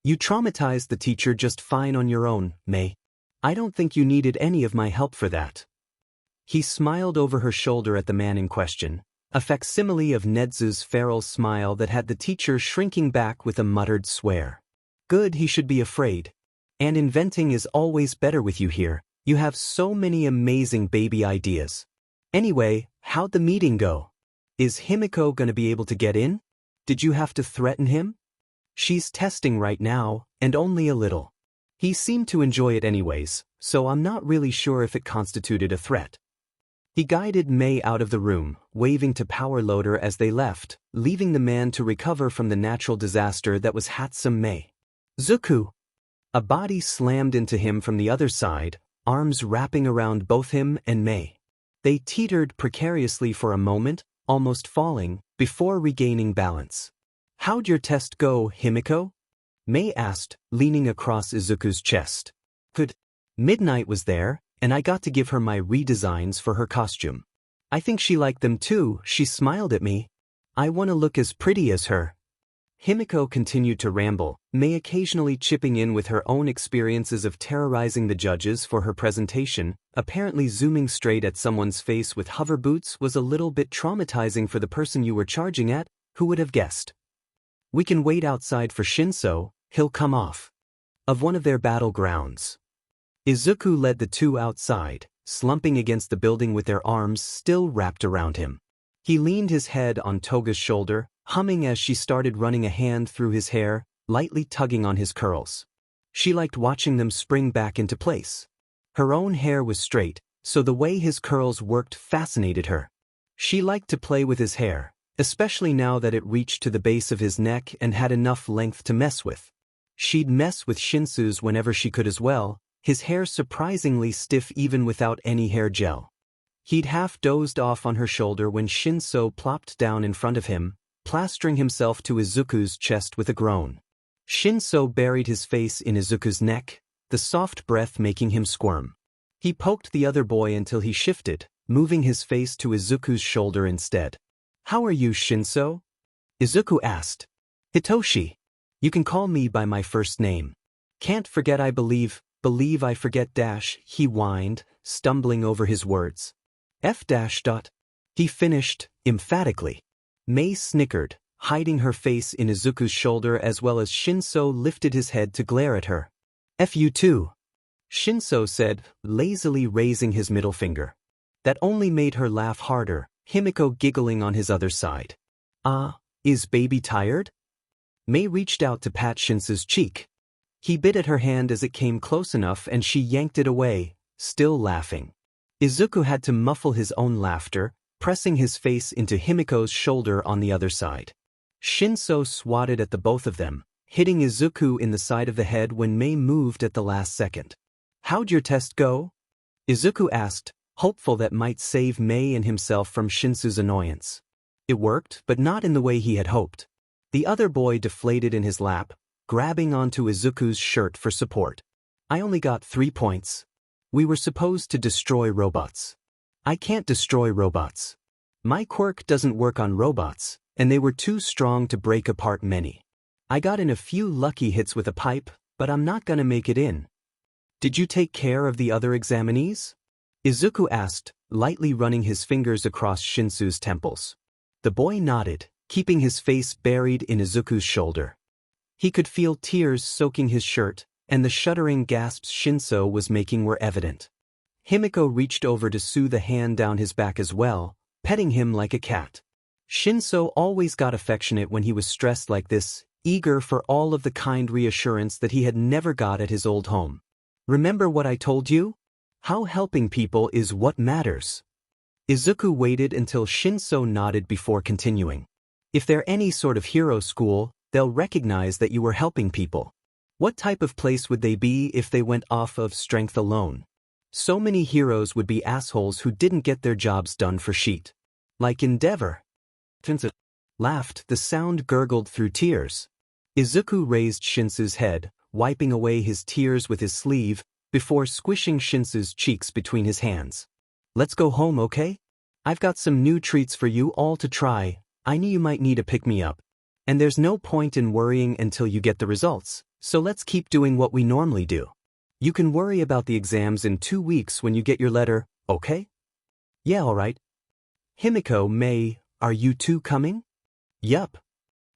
You traumatized the teacher just fine on your own, Mei. I don't think you needed any of my help for that." He smiled over her shoulder at the man in question, a facsimile of Nedzu's feral smile that had the teacher shrinking back with a muttered swear. "Good, he should be afraid. And inventing is always better with you here. You have so many amazing baby ideas. Anyway, how'd the meeting go? Is Himiko gonna be able to get in? Did you have to threaten him?" "She's testing right now, and only a little. He seemed to enjoy it anyways, so I'm not really sure if it constituted a threat." He guided Mei out of the room, waving to power loader as they left, leaving the man to recover from the natural disaster that was Hatsum Mei. "Zuku!" A body slammed into him from the other side, arms wrapping around both him and Mei. They teetered precariously for a moment, almost falling, before regaining balance. "How'd your test go, Himiko?" Mei asked, leaning across Izuku's chest. "Good. Midnight was there, and I got to give her my redesigns for her costume. I think she liked them too. She smiled at me. I want to look as pretty as her." Himiko continued to ramble, Mei occasionally chipping in with her own experiences of terrorizing the judges for her presentation. Apparently zooming straight at someone's face with hover boots was a little bit traumatizing for the person you were charging at. Who would have guessed? "We can wait outside for Shinso, he'll come off of one of their battlegrounds." Izuku led the two outside, slumping against the building with their arms still wrapped around him. He leaned his head on Toga's shoulder, humming as she started running a hand through his hair, lightly tugging on his curls. She liked watching them spring back into place. Her own hair was straight, so the way his curls worked fascinated her. She liked to play with his hair, especially now that it reached to the base of his neck and had enough length to mess with. She'd mess with Shinsu's whenever she could as well, his hair surprisingly stiff even without any hair gel. He'd half dozed off on her shoulder when Shinso plopped down in front of him, plastering himself to Izuku's chest with a groan. Shinso buried his face in Izuku's neck, the soft breath making him squirm. He poked the other boy until he shifted, moving his face to Izuku's shoulder instead. "How are you, Shinso?" Izuku asked. "Hitoshi. You can call me by my first name. Can't forget I believe I forget dash," he whined, stumbling over his words. F dash dot. He finished, emphatically. Mei snickered, hiding her face in Izuku's shoulder as well as Shinso lifted his head to glare at her. "F you too," Shinso said, lazily raising his middle finger. That only made her laugh harder, Himiko giggling on his other side. Is baby tired?" Mei reached out to pat Shinso's cheek. He bit at her hand as it came close enough and she yanked it away, still laughing. Izuku had to muffle his own laughter, pressing his face into Himiko's shoulder on the other side. Shinso swatted at the both of them, hitting Izuku in the side of the head when Mei moved at the last second. "How'd your test go?" Izuku asked, hopeful that might save Mei and himself from Shinsu's annoyance. It worked, but not in the way he had hoped. The other boy deflated in his lap, grabbing onto Izuku's shirt for support. "I only got 3 points. We were supposed to destroy robots." "I can't destroy robots. My quirk doesn't work on robots, and they were too strong to break apart many. I got in a few lucky hits with a pipe, but I'm not gonna make it in." "Did you take care of the other examinees?" Izuku asked, lightly running his fingers across Shinsu's temples. The boy nodded, keeping his face buried in Izuku's shoulder. He could feel tears soaking his shirt, and the shuddering gasps Shinso was making were evident. Himiko reached over to soothe a hand down his back as well, petting him like a cat. Shinso always got affectionate when he was stressed like this, eager for all of the kind reassurance that he had never got at his old home. "Remember what I told you? How helping people is what matters." Izuku waited until Shinso nodded before continuing. "If they're any sort of hero school, they'll recognize that you were helping people. What type of place would they be if they went off of strength alone? So many heroes would be assholes who didn't get their jobs done for sheet. Like Endeavor." Shinsu laughed, the sound gurgled through tears. Izuku raised Shinsu's head, wiping away his tears with his sleeve, before squishing Shinsu's cheeks between his hands. "Let's go home, okay? I've got some new treats for you all to try. I knew you might need a pick-me-up. And there's no point in worrying until you get the results, so let's keep doing what we normally do. You can worry about the exams in 2 weeks when you get your letter, okay?" "Yeah, alright." "Himiko, Mei, are you two coming?" "Yup."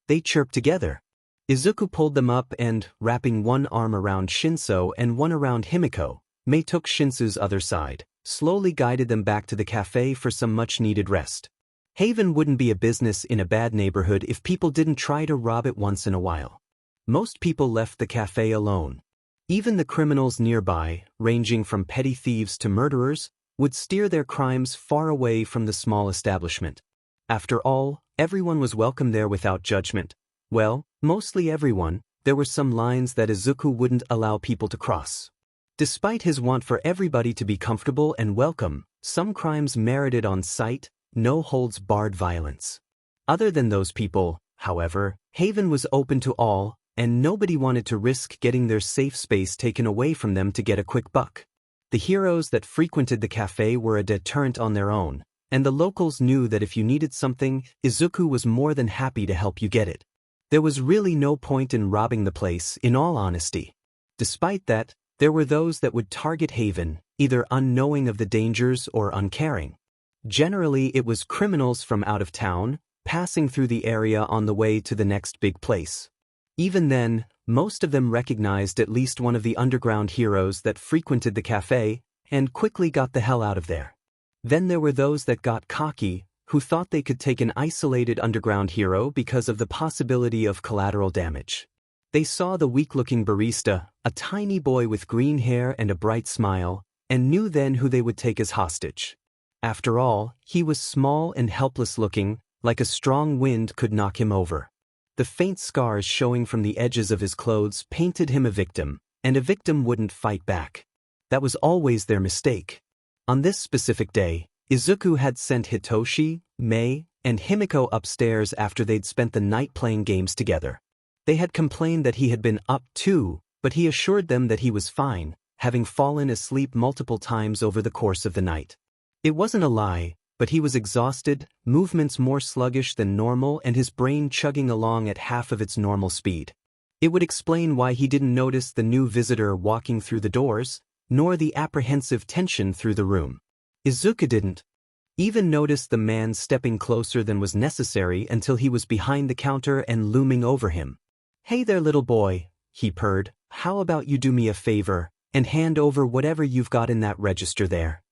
They chirped together. Izuku pulled them up and, wrapping one arm around Shinso and one around Himiko, Mei took Shinsu's other side, slowly guided them back to the café for some much-needed rest. Haven wouldn't be a business in a bad neighborhood if people didn't try to rob it once in a while. Most people left the café alone. Even the criminals nearby, ranging from petty thieves to murderers, would steer their crimes far away from the small establishment. After all, everyone was welcome there without judgment. Well, mostly everyone. There were some lines that Izuku wouldn't allow people to cross. Despite his want for everybody to be comfortable and welcome, some crimes merited on-site, no-holds-barred violence. Other than those people, however, Haven was open to all, and nobody wanted to risk getting their safe space taken away from them to get a quick buck. The heroes that frequented the café were a deterrent on their own, and the locals knew that if you needed something, Izuku was more than happy to help you get it. There was really no point in robbing the place, in all honesty. Despite that, there were those that would target Haven, either unknowing of the dangers or uncaring. Generally, it was criminals from out of town, passing through the area on the way to the next big place. Even then, most of them recognized at least one of the underground heroes that frequented the café, and quickly got the hell out of there. Then there were those that got cocky, who thought they could take an isolated underground hero because of the possibility of collateral damage. They saw the weak-looking barista, a tiny boy with green hair and a bright smile, and knew then who they would take as hostage. After all, he was small and helpless-looking, like a strong wind could knock him over. The faint scars showing from the edges of his clothes painted him a victim, and a victim wouldn't fight back. That was always their mistake. On this specific day, Izuku had sent Hitoshi, Mei, and Himiko upstairs after they'd spent the night playing games together. They had complained that he had been up too, but he assured them that he was fine, having fallen asleep multiple times over the course of the night. It wasn't a lie, but he was exhausted, movements more sluggish than normal and his brain chugging along at half of its normal speed. It would explain why he didn't notice the new visitor walking through the doors, nor the apprehensive tension through the room. Izuku didn't even notice the man stepping closer than was necessary until he was behind the counter and looming over him. "Hey there, little boy," he purred, "how about you do me a favor, and hand over whatever you've got in that register there?"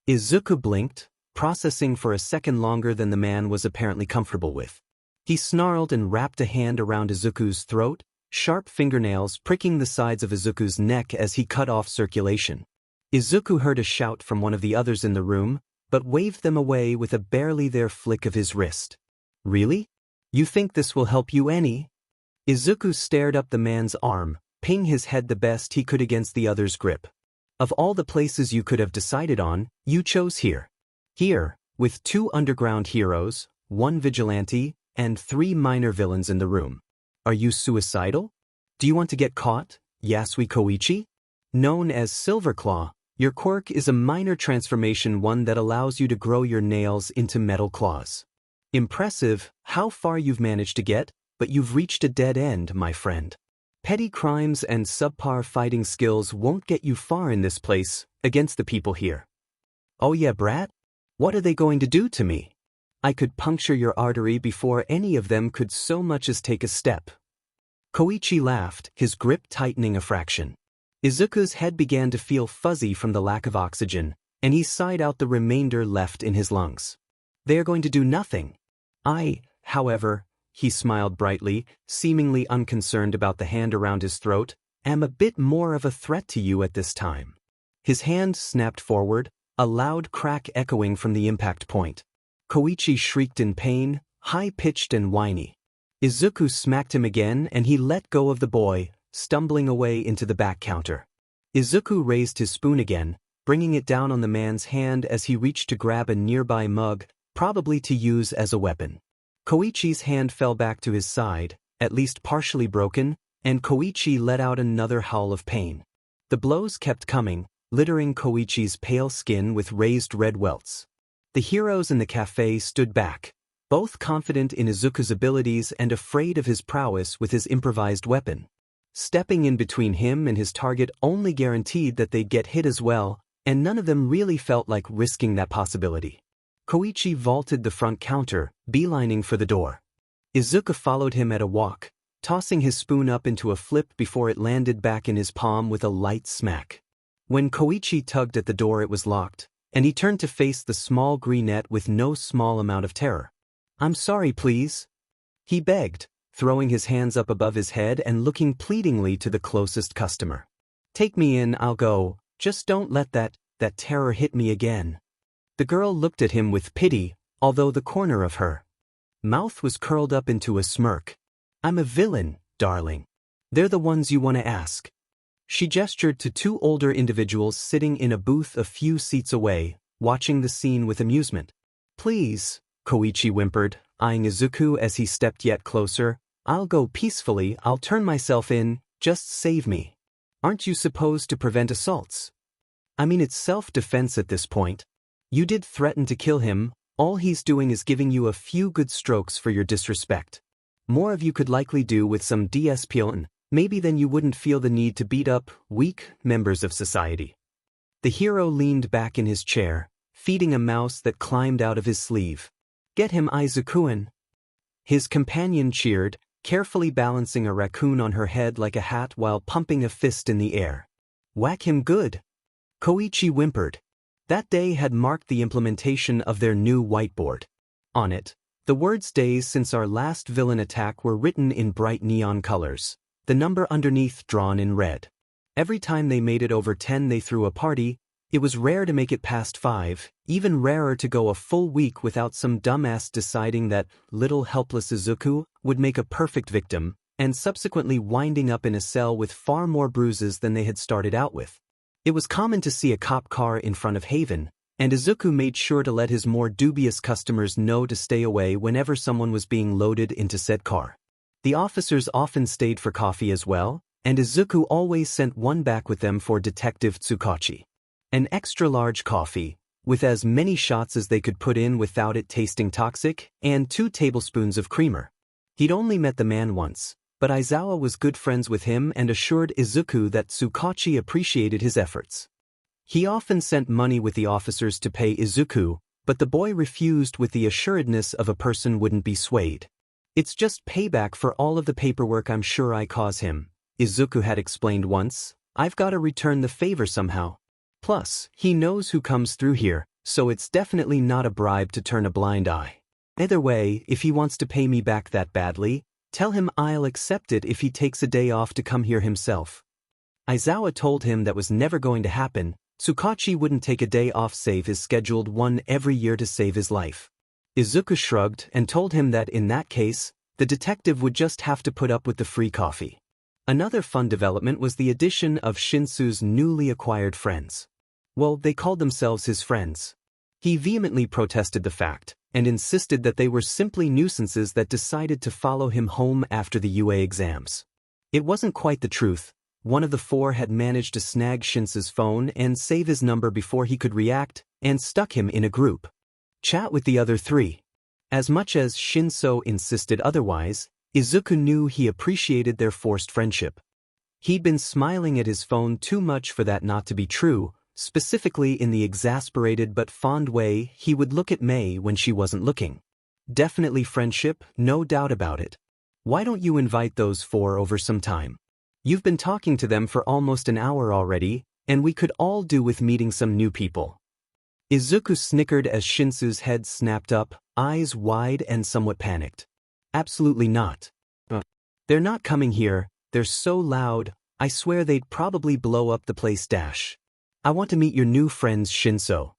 Izuku blinked, processing for a second longer than the man was apparently comfortable with. He snarled and wrapped a hand around Izuku's throat, sharp fingernails pricking the sides of Izuku's neck as he cut off circulation. Izuku heard a shout from one of the others in the room, but waved them away with a barely there flick of his wrist. "Really? You think this will help you any?" Izuku stared up the man's arm, pinging his head the best he could against the other's grip. Of all the places you could have decided on, you chose here. Here, with 2 underground heroes, 1 vigilante, and 3 minor villains in the room. Are you suicidal? Do you want to get caught, Yasui Koichi? Known as Silverclaw, your quirk is a minor transformation, one that allows you to grow your nails into metal claws. Impressive how far you've managed to get, but you've reached a dead end, my friend. Petty crimes and subpar fighting skills won't get you far in this place, against the people here. Oh yeah, brat? What are they going to do to me? I could puncture your artery before any of them could so much as take a step. Koichi laughed, his grip tightening a fraction. Izuku's head began to feel fuzzy from the lack of oxygen, and he sighed out the remainder left in his lungs. They are going to do nothing. I, however, he smiled brightly, seemingly unconcerned about the hand around his throat, am a bit more of a threat to you at this time. His hand snapped forward, a loud crack echoing from the impact point. Koichi shrieked in pain, high-pitched and whiny. Izuku smacked him again and he let go of the boy, stumbling away into the back counter. Izuku raised his spoon again, bringing it down on the man's hand as he reached to grab a nearby mug, probably to use as a weapon. Koichi's hand fell back to his side, at least partially broken, and Koichi let out another howl of pain. The blows kept coming, littering Koichi's pale skin with raised red welts. The heroes in the café stood back, both confident in Izuku's abilities and afraid of his prowess with his improvised weapon. Stepping in between him and his target only guaranteed that they'd get hit as well, and none of them really felt like risking that possibility. Koichi vaulted the front counter, beelining for the door. Izuku followed him at a walk, tossing his spoon up into a flip before it landed back in his palm with a light smack. When Koichi tugged at the door, it was locked, and he turned to face the small greenette with no small amount of terror. "I'm sorry, please," he begged, throwing his hands up above his head and looking pleadingly to the closest customer. "Take me in, I'll go, just don't let that terror hit me again." The girl looked at him with pity, although the corner of her mouth was curled up into a smirk. "I'm a villain, darling. They're the ones you want to ask." She gestured to 2 older individuals sitting in a booth a few seats away, watching the scene with amusement. "Please," Koichi whimpered, eyeing Izuku as he stepped yet closer, "I'll go peacefully, I'll turn myself in, just save me. Aren't you supposed to prevent assaults? I mean, it's self-defense at this point. You did threaten to kill him, all he's doing is giving you a few good strokes for your disrespect. More of you could likely do with some discipline. Maybe then you wouldn't feel the need to beat up weak members of society." The hero leaned back in his chair, feeding a mouse that climbed out of his sleeve. "Get him, Izuku-an." His companion cheered, carefully balancing a raccoon on her head like a hat while pumping a fist in the air. "Whack him good." Koichi whimpered. That day had marked the implementation of their new whiteboard. On it, the words "days since our last villain attack" were written in bright neon colors, the number underneath drawn in red. Every time they made it over 10 they threw a party. It was rare to make it past 5, even rarer to go a full week without some dumbass deciding that little helpless Izuku would make a perfect victim, and subsequently winding up in a cell with far more bruises than they had started out with. It was common to see a cop car in front of Haven, and Izuku made sure to let his more dubious customers know to stay away whenever someone was being loaded into said car. The officers often stayed for coffee as well, and Izuku always sent one back with them for Detective Tsukachi. An extra-large coffee, with as many shots as they could put in without it tasting toxic, and 2 tablespoons of creamer. He'd only met the man once, but Aizawa was good friends with him and assured Izuku that Tsukachi appreciated his efforts. He often sent money with the officers to pay Izuku, but the boy refused with the assuredness of a person wouldn't be swayed. "It's just payback for all of the paperwork I'm sure I cause him," Izuku had explained once. "I've got to return the favor somehow. Plus, he knows who comes through here, so it's definitely not a bribe to turn a blind eye. Either way, if he wants to pay me back that badly, tell him I'll accept it if he takes a day off to come here himself." Aizawa told him that was never going to happen. Tsukachi wouldn't take a day off save his scheduled one every year to save his life. Izuku shrugged and told him that in that case, The detective would just have to put up with the free coffee. Another fun development was the addition of Shinsu's newly acquired friends. Well, they called themselves his friends. He vehemently protested the fact, and insisted that they were simply nuisances that decided to follow him home after the UA exams. It wasn't quite the truth. One of the four had managed to snag Shinsu's phone and save his number before he could react, and stuck him in a group chat with the other three. As much as Shinsu insisted otherwise, Izuku knew he appreciated their forced friendship. He'd been smiling at his phone too much for that not to be true, specifically in the exasperated but fond way he would look at Mei when she wasn't looking. Definitely friendship, no doubt about it. Why don't you invite those four over sometime? You've been talking to them for almost an hour already, and we could all do with meeting some new people. Izuku snickered as Shinsu's head snapped up, eyes wide and somewhat panicked. Absolutely not. They're not coming here, they're so loud, I swear they'd probably blow up the place. I want to meet your new friends, Shinsu.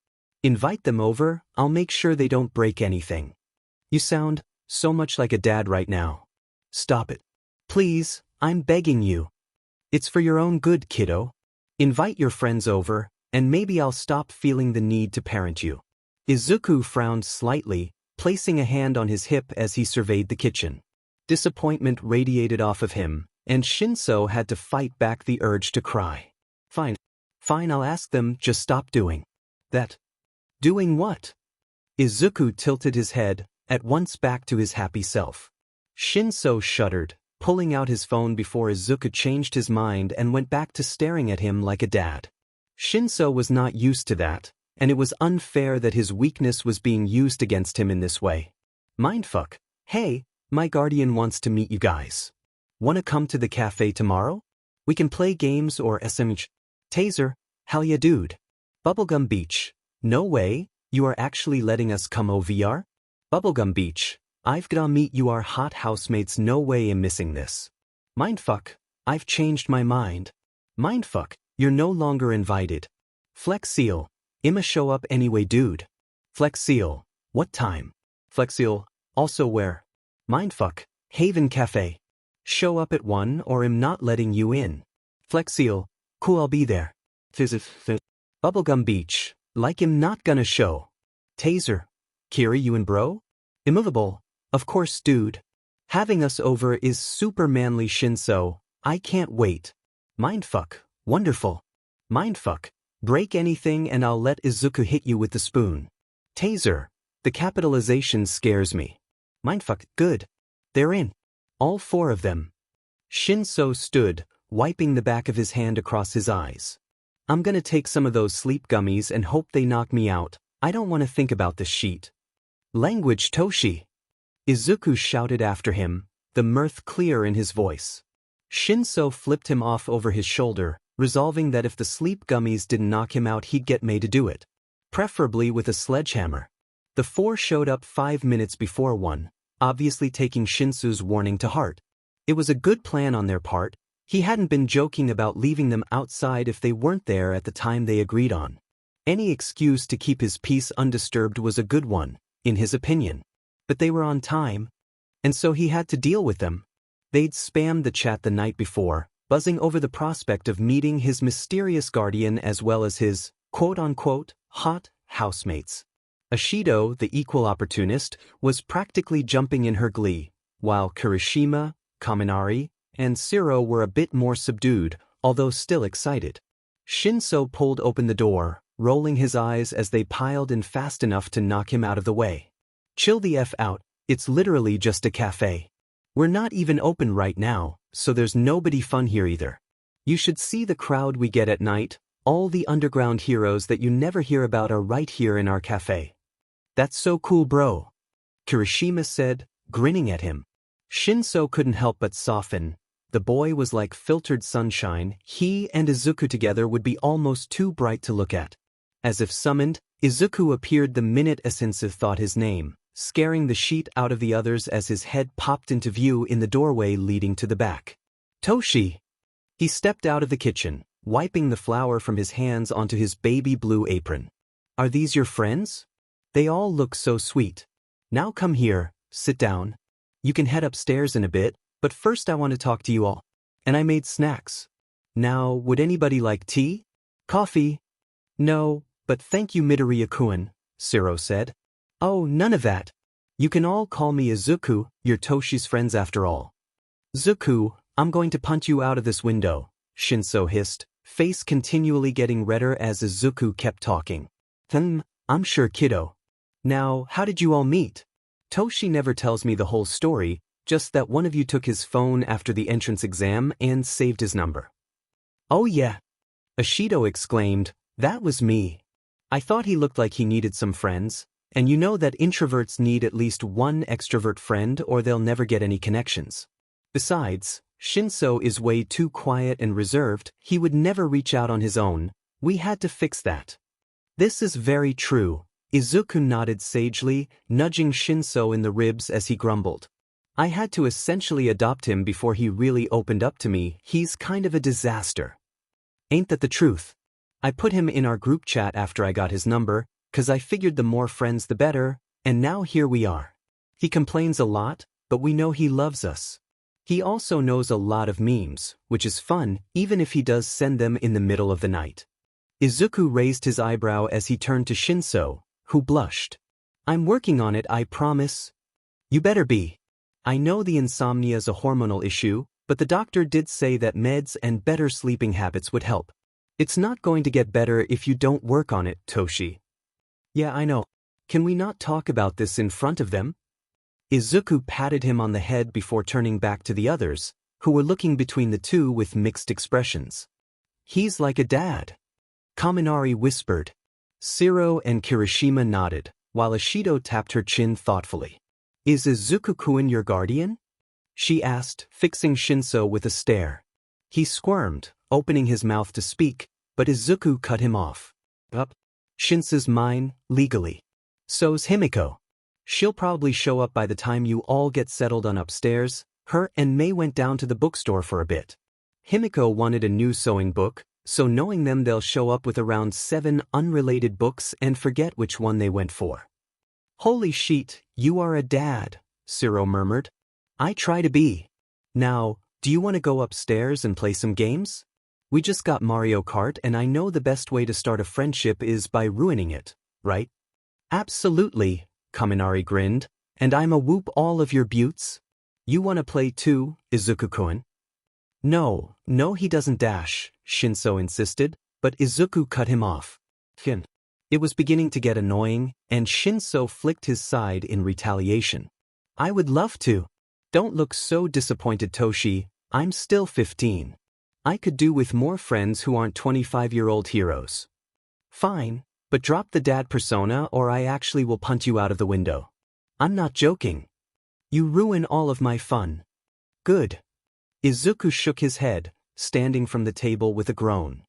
Invite them over, I'll make sure they don't break anything. You sound so much like a dad right now. Stop it. Please, I'm begging you. It's for your own good, kiddo. Invite your friends over, and maybe I'll stop feeling the need to parent you. Izuku frowned slightly, placing a hand on his hip as he surveyed the kitchen. Disappointment radiated off of him, and Shinsu had to fight back the urge to cry. Fine, I'll ask them, just stop doing that. Doing what? Izuku tilted his head, at once back to his happy self. Shinsu shuddered, pulling out his phone before Izuku changed his mind and went back to staring at him like a dad. Shinsu was not used to that, and it was unfair that his weakness was being used against him in this way. Mindfuck. Hey, my guardian wants to meet you guys. Wanna come to the cafe tomorrow? We can play games or SMH. Taser, hell yeah dude. Bubblegum Beach. No way, you are actually letting us come OVR? Bubblegum Beach. I've gotta meet you our hot housemates, no way I'm missing this. Mindfuck, I've changed my mind. Mindfuck, you're no longer invited. Flexseal, I'ma show up anyway dude. Flexseal, what time? Flexseal, also where? Mindfuck, Haven Cafe. Show up at 1 or I'm not letting you in. Flexseal, cool I'll be there. Bubblegum Beach, like I'm not gonna show. Taser, Kiri you and bro? Immovable. Of course dude. Having us over is super manly Shinsu, I can't wait. Mindfuck, wonderful. Mindfuck, break anything and I'll let Izuku hit you with the spoon. Taser, the capitalization scares me. Mindfuck, good. They're in. All four of them. Shinsu stood, wiping the back of his hand across his eyes. I'm gonna take some of those sleep gummies and hope they knock me out, I don't want to think about this sheet. Language Toshi. Izuku shouted after him, the mirth clear in his voice. Shinsu flipped him off over his shoulder, resolving that if the sleep gummies didn't knock him out he'd get Mei to do it. Preferably with a sledgehammer. The four showed up 5 minutes before 1, obviously taking Shinsu's warning to heart. It was a good plan on their part, he hadn't been joking about leaving them outside if they weren't there at the time they agreed on. Any excuse to keep his peace undisturbed was a good one, in his opinion. But they were on time, and so he had to deal with them. They'd spammed the chat the night before, buzzing over the prospect of meeting his mysterious guardian as well as his, quote-unquote, hot housemates. Ashido, the equal opportunist, was practically jumping in her glee, while Kirishima, Kaminari, and Siro were a bit more subdued, although still excited. Shinsu pulled open the door, rolling his eyes as they piled in fast enough to knock him out of the way. Chill the F out, it's literally just a cafe. We're not even open right now, so there's nobody fun here either. You should see the crowd we get at night, all the underground heroes that you never hear about are right here in our cafe. That's so cool bro. Kirishima said, grinning at him. Shinsu couldn't help but soften. The boy was like filtered sunshine, he and Izuku together would be almost too bright to look at. As if summoned, Izuku appeared the minute Asinsu thought his name, scaring the sheet out of the others as his head popped into view in the doorway leading to the back. Toshi! He stepped out of the kitchen, wiping the flour from his hands onto his baby blue apron. Are these your friends? They all look so sweet. Now come here, sit down. You can head upstairs in a bit, but first I want to talk to you all. And I made snacks. Now, would anybody like tea? Coffee? No, but thank you Midoriya-kun, Shiro said. Oh, none of that. You can all call me Izuku, you're Toshi's friends after all. Zuku, I'm going to punch you out of this window, Shinso hissed, face continually getting redder as Izuku kept talking. I'm sure kiddo. Now, how did you all meet? Toshi never tells me the whole story, just that one of you took his phone after the entrance exam and saved his number. Oh yeah. Ashido exclaimed, that was me. I thought he looked like he needed some friends, and you know that introverts need at least one extrovert friend or they'll never get any connections. Besides, Shinso is way too quiet and reserved, he would never reach out on his own, we had to fix that. This is very true, Izuku nodded sagely, nudging Shinso in the ribs as he grumbled. I had to essentially adopt him before he really opened up to me, he's kind of a disaster. Ain't that the truth? I put him in our group chat after I got his number, 'cause I figured the more friends the better, and now here we are. He complains a lot, but we know he loves us. He also knows a lot of memes, which is fun, even if he does send them in the middle of the night. Izuku raised his eyebrow as he turned to Shinso, who blushed. I'm working on it, I promise. You better be. I know the insomnia's a hormonal issue, but the doctor did say that meds and better sleeping habits would help. It's not going to get better if you don't work on it, Toshi. Yeah, I know. Can we not talk about this in front of them? Izuku patted him on the head before turning back to the others, who were looking between the two with mixed expressions. He's like a dad. Kaminari whispered. Shiro and Kirishima nodded, while Ashido tapped her chin thoughtfully. Is Izuku-kun your guardian? She asked, fixing Shinso with a stare. He squirmed, opening his mouth to speak, but Izuku cut him off. Up. Shinso's mine, legally. So's Himiko. She'll probably show up by the time you all get settled on upstairs. Her and Mei went down to the bookstore for a bit. Himiko wanted a new sewing book, so knowing them they'll show up with around 7 unrelated books and forget which one they went for. Holy shit, you are a dad, Shiro murmured. I try to be. Now, do you want to go upstairs and play some games? We just got Mario Kart and I know the best way to start a friendship is by ruining it, right? Absolutely, Kaminari grinned, and I'm a whoop all of your buttes. You want to play too, Izuku-kun? No, he doesn't dash, Shinso insisted, but Izuku cut him off. It was beginning to get annoying, and Shinso flicked his side in retaliation. I would love to. Don't look so disappointed, Toshi, I'm still 15. I could do with more friends who aren't 25-year-old heroes. Fine, but drop the dad persona or I actually will punt you out of the window. I'm not joking. You ruin all of my fun. Good. Izuku shook his head, standing from the table with a groan.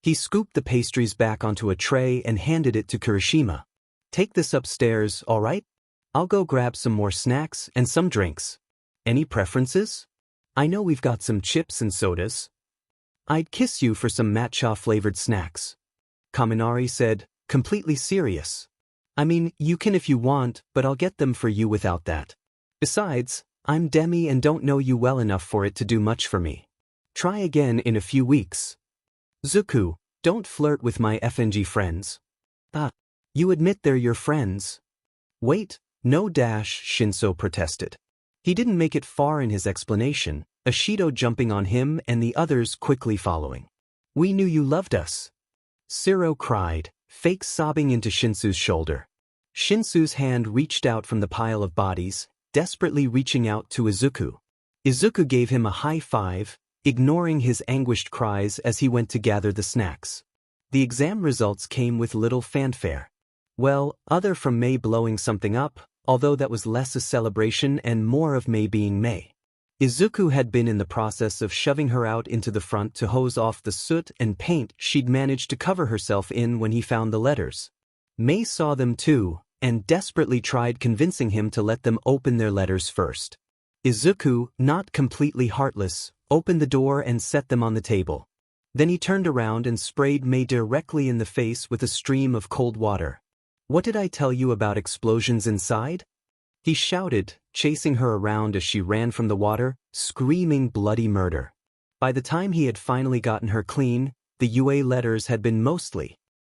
He scooped the pastries back onto a tray and handed it to Kirishima. Take this upstairs, all right? I'll go grab some more snacks and some drinks. Any preferences? I know we've got some chips and sodas. I'd kiss you for some matcha-flavored snacks. Kaminari said, completely serious. I mean, you can if you want, but I'll get them for you without that. Besides, I'm Demi and don't know you well enough for it to do much for me. Try again in a few weeks. Zuku, don't flirt with my FNG friends. You admit they're your friends. Wait, no dash, Shinso protested. He didn't make it far in his explanation, Ashido jumping on him and the others quickly following. We knew you loved us. Shiro cried, fake sobbing into Shinsu's shoulder. Shinsu's hand reached out from the pile of bodies, desperately reaching out to Izuku. Izuku gave him a high five, ignoring his anguished cries as he went to gather the snacks. The exam results came with little fanfare. Well, other from Mei blowing something up, although that was less a celebration and more of Mei being Mei. Izuku had been in the process of shoving her out into the front to hose off the soot and paint she'd managed to cover herself in when he found the letters. Mei saw them too, and desperately tried convincing him to let them open their letters first. Izuku, not completely heartless, opened the door and set them on the table. Then he turned around and sprayed Mei directly in the face with a stream of cold water. What did I tell you about explosions inside? He shouted, chasing her around as she ran from the water, screaming bloody murder. By the time he had finally gotten her clean, the UA letters had been mostly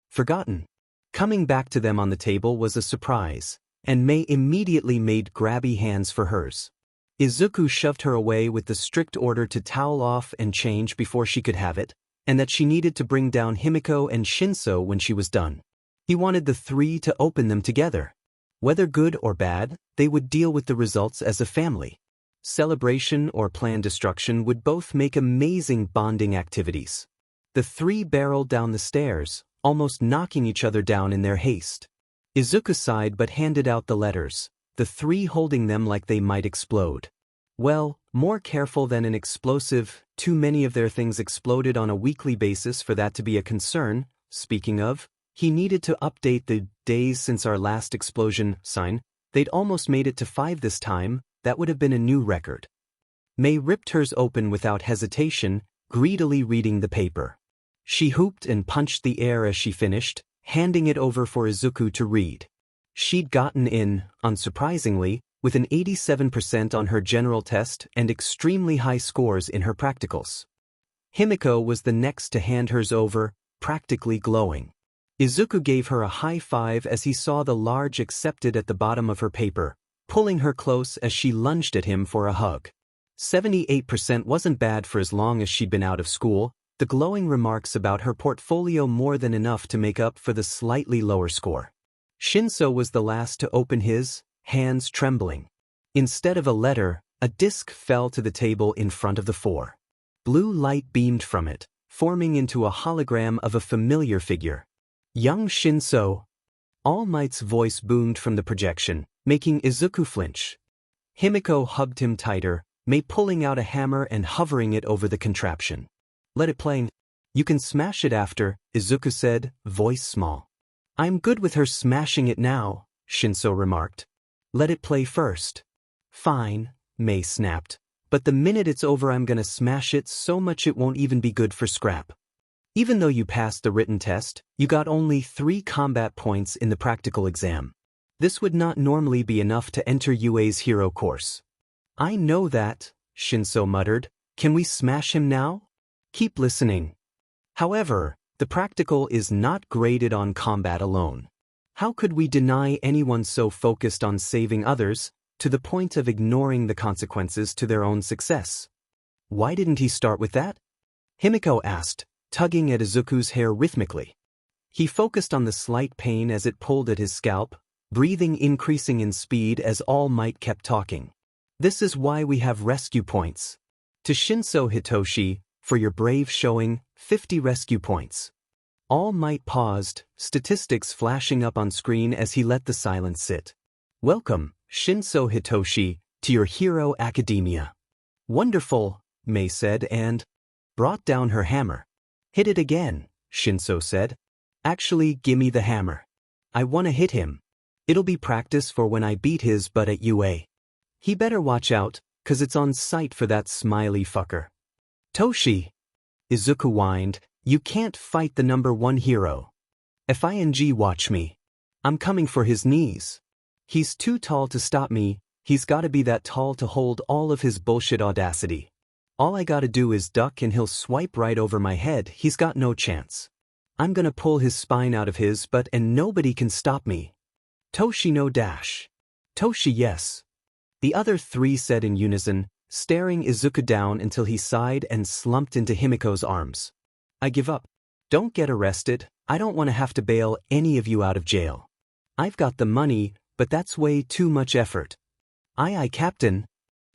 forgotten. Coming back to them on the table was a surprise, and Mei immediately made grabby hands for hers. Izuku shoved her away with the strict order to towel off and change before she could have it, and that she needed to bring down Himiko and Shinso when she was done. He wanted the three to open them together. Whether good or bad, they would deal with the results as a family. Celebration or planned destruction would both make amazing bonding activities. The three barreled down the stairs, almost knocking each other down in their haste. Izuku sighed but handed out the letters, the three holding them like they might explode. Well, more careful than an explosive, too many of their things exploded on a weekly basis for that to be a concern. Speaking of, he needed to update the days since our last explosion sign. They'd almost made it to 5 this time. That would have been a new record. Mei ripped hers open without hesitation, greedily reading the paper. She whooped and punched the air as she finished, handing it over for Izuku to read. She'd gotten in, unsurprisingly, with an 87% on her general test and extremely high scores in her practicals. Himiko was the next to hand hers over, practically glowing. Izuku gave her a high five as he saw the large accepted at the bottom of her paper, pulling her close as she lunged at him for a hug. 78% wasn't bad for as long as she'd been out of school, the glowing remarks about her portfolio more than enough to make up for the slightly lower score. Shinso was the last to open his, hands trembling. Instead of a letter, a disc fell to the table in front of the four. Blue light beamed from it, forming into a hologram of a familiar figure. Young Shinso. All Might's voice boomed from the projection, making Izuku flinch. Himiko hugged him tighter, Mei pulling out a hammer and hovering it over the contraption. Let it play. You can smash it after, Izuku said, voice small. I'm good with her smashing it now, Shinso remarked. Let it play first. Fine, Mei snapped. But the minute it's over I'm gonna smash it so much it won't even be good for scrap. Even though you passed the written test, you got only 3 combat points in the practical exam. This would not normally be enough to enter UA's hero course. I know that, Shinso muttered. Can we smash him now? Keep listening. However, the practical is not graded on combat alone. How could we deny anyone so focused on saving others, to the point of ignoring the consequences to their own success? Why didn't he start with that? Himiko asked, tugging at Izuku's hair rhythmically. He focused on the slight pain as it pulled at his scalp, breathing increasing in speed as All Might kept talking. This is why we have rescue points. To Shinso Hitoshi, for your brave showing, 50 rescue points. All Might paused, statistics flashing up on screen as he let the silence sit. Welcome, Shinso Hitoshi, to your hero academia. Wonderful, Mei said and brought down her hammer. Hit it again, Shinso said. Actually, gimme the hammer. I wanna hit him. It'll be practice for when I beat his butt at UA. He better watch out, 'cause it's on sight for that smiley fucker. Toshi, Izuku whined, you can't fight the #1 hero. FING watch me. I'm coming for his knees. He's too tall to stop me, he's gotta be that tall to hold all of his bullshit audacity. All I gotta do is duck and he'll swipe right over my head, he's got no chance. I'm gonna pull his spine out of his butt and nobody can stop me. Toshi no dash. Toshi yes. The other 3 said in unison, staring Izuku down until he sighed and slumped into Himiko's arms. I give up. Don't get arrested, I don't want to have to bail any of you out of jail. I've got the money, but that's way too much effort. Aye, Captain,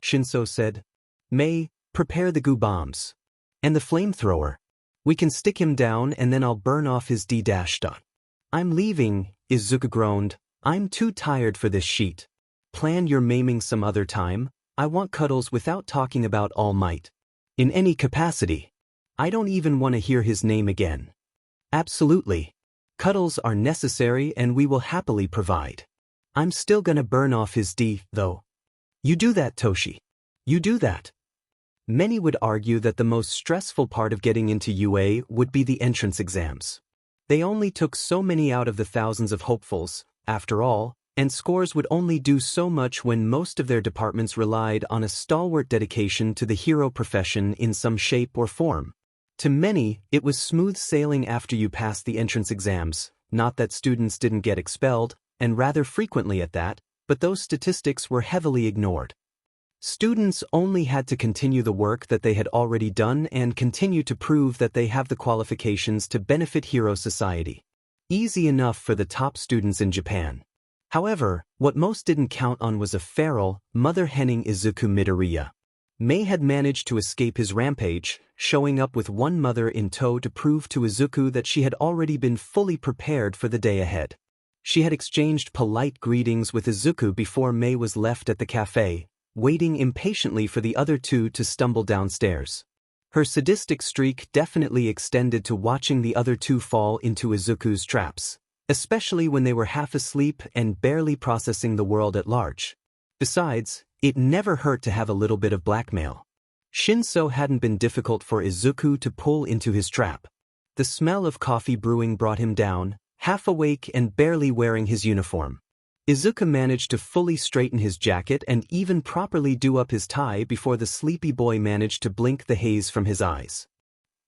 Shinso said. Mei, prepare the goo bombs. And the flamethrower. We can stick him down and then I'll burn off his D-dot. I'm leaving, Izuku groaned. I'm too tired for this sheet. Plan your maiming some other time. I want cuddles without talking about All Might. In any capacity. I don't even want to hear his name again. Absolutely. Cuddles are necessary and we will happily provide. I'm still gonna burn off his D, though. You do that, Toshi. You do that. Many would argue that the most stressful part of getting into UA would be the entrance exams. They only took so many out of the thousands of hopefuls. After all, and scores would only do so much when most of their departments relied on a stalwart dedication to the hero profession in some shape or form. To many, it was smooth sailing after you passed the entrance exams, not that students didn't get expelled, and rather frequently at that, but those statistics were heavily ignored. Students only had to continue the work that they had already done and continue to prove that they have the qualifications to benefit hero society. Easy enough for the top students in Japan. However, what most didn't count on was a feral, mother-henning Izuku Midoriya. Mei had managed to escape his rampage, showing up with one mother in tow to prove to Izuku that she had already been fully prepared for the day ahead. She had exchanged polite greetings with Izuku before Mei was left at the café, waiting impatiently for the other two to stumble downstairs. Her sadistic streak definitely extended to watching the other two fall into Izuku's traps, especially when they were half asleep and barely processing the world at large. Besides, it never hurt to have a little bit of blackmail. Shinso hadn't been difficult for Izuku to pull into his trap. The smell of coffee brewing brought him down, half awake and barely wearing his uniform. Izuku managed to fully straighten his jacket and even properly do up his tie before the sleepy boy managed to blink the haze from his eyes.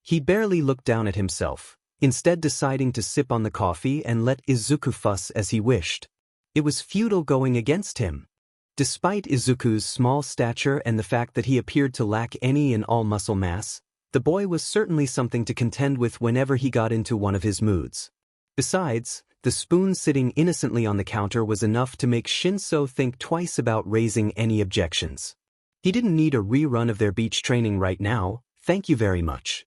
He barely looked down at himself, instead deciding to sip on the coffee and let Izuku fuss as he wished. It was futile going against him. Despite Izuku's small stature and the fact that he appeared to lack any and all muscle mass, the boy was certainly something to contend with whenever he got into one of his moods. Besides, the spoon sitting innocently on the counter was enough to make Shinso think twice about raising any objections. He didn't need a rerun of their beach training right now, thank you very much.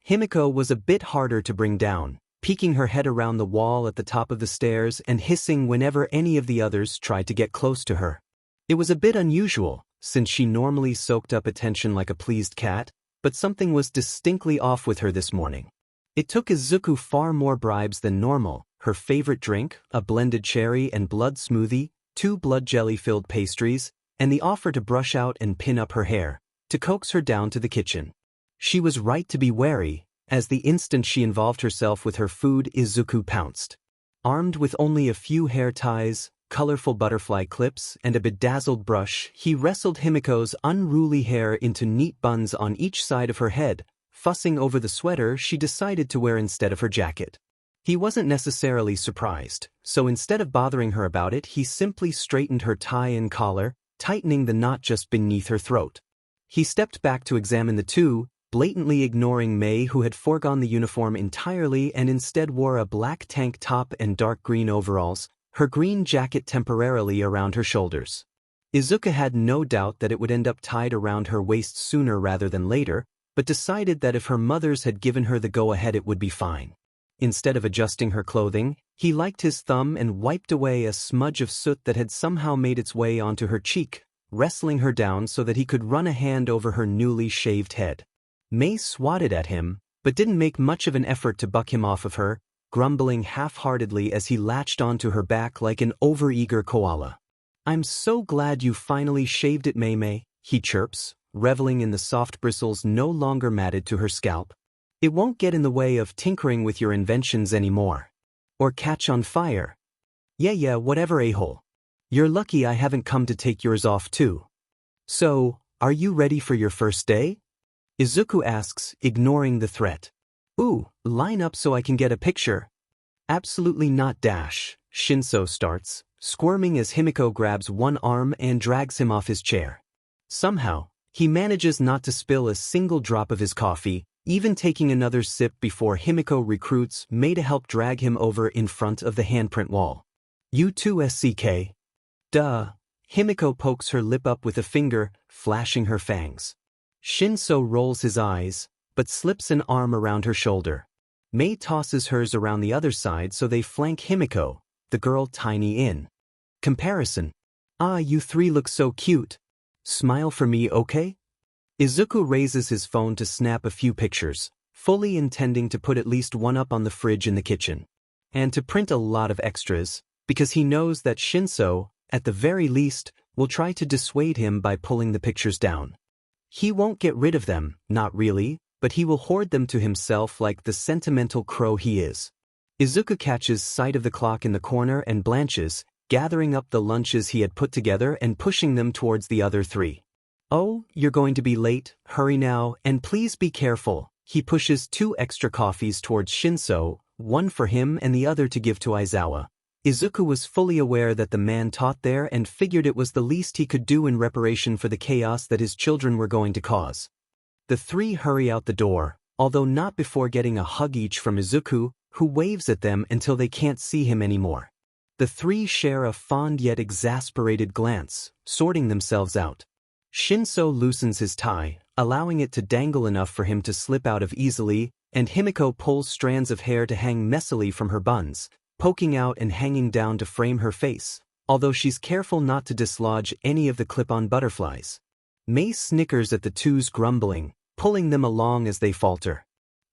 Himiko was a bit harder to bring down, peeking her head around the wall at the top of the stairs and hissing whenever any of the others tried to get close to her. It was a bit unusual, since she normally soaked up attention like a pleased cat, but something was distinctly off with her this morning. It took Izuku far more bribes than normal: her favorite drink, a blended cherry and blood smoothie, 2 blood jelly-filled pastries, and the offer to brush out and pin up her hair, to coax her down to the kitchen. She was right to be wary, as the instant she involved herself with her food, Izuku pounced. Armed with only a few hair ties, colorful butterfly clips, and a bedazzled brush, he wrestled Himiko's unruly hair into neat buns on each side of her head, fussing over the sweater she decided to wear instead of her jacket. He wasn't necessarily surprised, so instead of bothering her about it, he simply straightened her tie and collar, tightening the knot just beneath her throat. He stepped back to examine the two, blatantly ignoring Mei, who had foregone the uniform entirely and instead wore a black tank top and dark green overalls, her green jacket temporarily around her shoulders. Izuku had no doubt that it would end up tied around her waist sooner rather than later, but decided that if her mothers had given her the go-ahead it would be fine. Instead of adjusting her clothing, he liked his thumb and wiped away a smudge of soot that had somehow made its way onto her cheek, wrestling her down so that he could run a hand over her newly shaved head. Mei swatted at him, but didn't make much of an effort to buck him off of her, grumbling half-heartedly as he latched onto her back like an overeager koala. "I'm so glad you finally shaved it, Mei," he chirps, reveling in the soft bristles no longer matted to her scalp. "It won't get in the way of tinkering with your inventions anymore. Or catch on fire. Yeah, whatever, a-hole. You're lucky I haven't come to take yours off too. So, are you ready for your first day?" Izuku asks, ignoring the threat. "Ooh, line up so I can get a picture." "Absolutely not, dash," Shinso starts, squirming as Himiko grabs one arm and drags him off his chair. Somehow, he manages not to spill a single drop of his coffee, even taking another sip before Himiko recruits Mei to help drag him over in front of the handprint wall. "You too, SCK. Duh." Himiko pokes her lip up with a finger, flashing her fangs. Shinso rolls his eyes, but slips an arm around her shoulder. Mei tosses hers around the other side so they flank Himiko, the girl tiny in comparison. "Ah, you three look so cute. Smile for me, okay?" Izuku raises his phone to snap a few pictures, fully intending to put at least one up on the fridge in the kitchen. And to print a lot of extras, because he knows that Shinso, at the very least, will try to dissuade him by pulling the pictures down. He won't get rid of them, not really, but he will hoard them to himself like the sentimental crow he is. Izuku catches sight of the clock in the corner and blanches, gathering up the lunches he had put together and pushing them towards the other three. "Oh, you're going to be late, hurry now, and please be careful." He pushes 2 extra coffees towards Shinso, one for him and the other to give to Aizawa. Izuku was fully aware that the man taught there and figured it was the least he could do in reparation for the chaos that his children were going to cause. The 3 hurry out the door, although not before getting a hug each from Izuku, who waves at them until they can't see him anymore. The 3 share a fond yet exasperated glance, sorting themselves out. Shinso loosens his tie, allowing it to dangle enough for him to slip out of easily, and Himiko pulls strands of hair to hang messily from her buns, poking out and hanging down to frame her face, although she's careful not to dislodge any of the clip-on butterflies. Mei snickers at the 2's grumbling, pulling them along as they falter.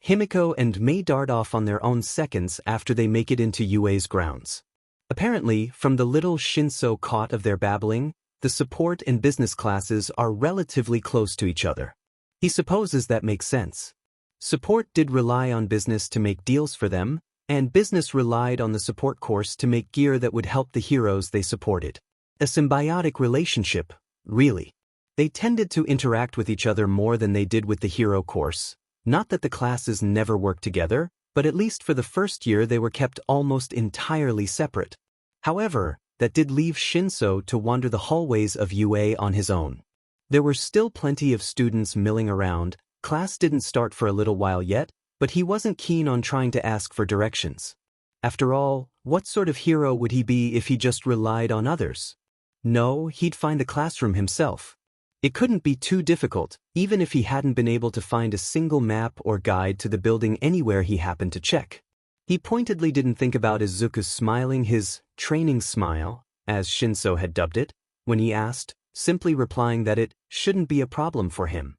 Himiko and Mei dart off on their own seconds after they make it into UA's grounds. Apparently, from the little Shinso caught of their babbling, the support and business classes are relatively close to each other. He supposes that makes sense. Support did rely on business to make deals for them, and business relied on the support course to make gear that would help the heroes they supported. A symbiotic relationship, really. They tended to interact with each other more than they did with the hero course. Not that the classes never worked together, but at least for the first year they were kept almost entirely separate. However, that did leave Shinso to wander the hallways of UA on his own. There were still plenty of students milling around, class didn't start for a little while yet, but he wasn't keen on trying to ask for directions. After all, what sort of hero would he be if he just relied on others? No, he'd find the classroom himself. It couldn't be too difficult, even if he hadn't been able to find a single map or guide to the building anywhere he happened to check. He pointedly didn't think about Izuku smiling his training smile, as Shinso had dubbed it, when he asked, simply replying that it shouldn't be a problem for him.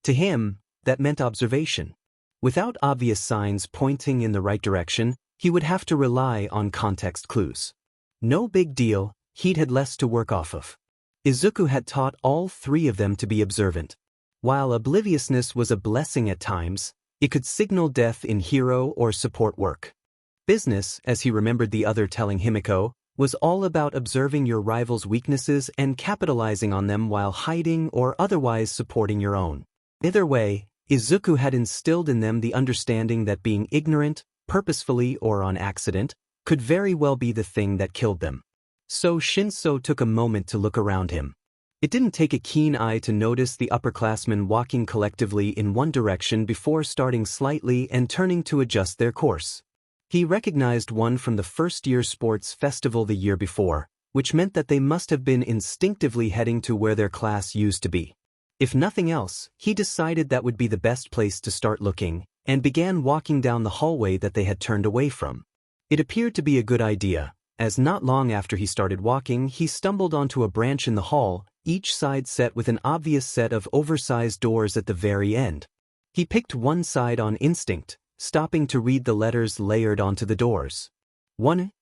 To him, that meant observation. Without obvious signs pointing in the right direction, he would have to rely on context clues. No big deal, he'd had less to work off of. Izuku had taught all 3 of them to be observant. While obliviousness was a blessing at times, it could signal death in hero or support work. Business, as he remembered the other telling Himiko, was all about observing your rival's weaknesses and capitalizing on them while hiding or otherwise supporting your own. Either way, Izuku had instilled in them the understanding that being ignorant, purposefully or on accident, could very well be the thing that killed them. So Shinso took a moment to look around him. It didn't take a keen eye to notice the upperclassmen walking collectively in one direction before starting slightly and turning to adjust their course. He recognized one from the first-year sports festival the year before, which meant that they must have been instinctively heading to where their class used to be. If nothing else, he decided that would be the best place to start looking, and began walking down the hallway that they had turned away from. It appeared to be a good idea, as not long after he started walking, he stumbled onto a branch in the hall, each side set with an obvious set of oversized doors at the very end. He picked one side on instinct, stopping to read the letters layered onto the doors.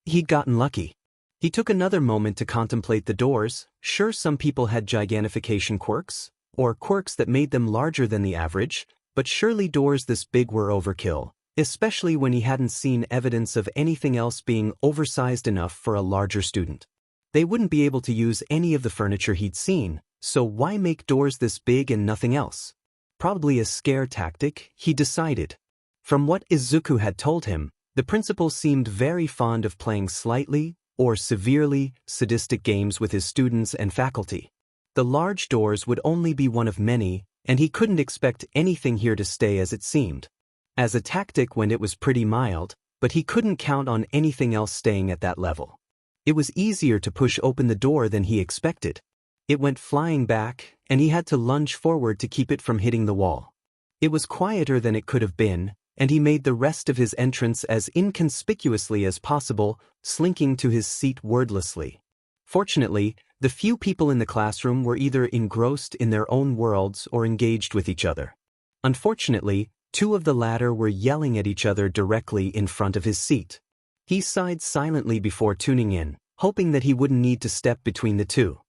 He'd gotten lucky. He took another moment to contemplate the doors. Sure, some people had gigantification quirks, or quirks that made them larger than the average, but surely doors this big were overkill, especially when he hadn't seen evidence of anything else being oversized enough for a larger student. They wouldn't be able to use any of the furniture he'd seen, so why make doors this big and nothing else? Probably a scare tactic, he decided. From what Izuku had told him, the principal seemed very fond of playing slightly, or severely, sadistic games with his students and faculty. The large doors would only be one of many, and he couldn't expect anything here to stay as it seemed. As a tactic when it was pretty mild, but he couldn't count on anything else staying at that level. It was easier to push open the door than he expected. It went flying back, and he had to lunge forward to keep it from hitting the wall. It was quieter than it could have been, and he made the rest of his entrance as inconspicuously as possible, slinking to his seat wordlessly. Fortunately, the few people in the classroom were either engrossed in their own worlds or engaged with each other. Unfortunately, 2 of the latter were yelling at each other directly in front of his seat. He sighed silently before tuning in, hoping that he wouldn't need to step between the 2.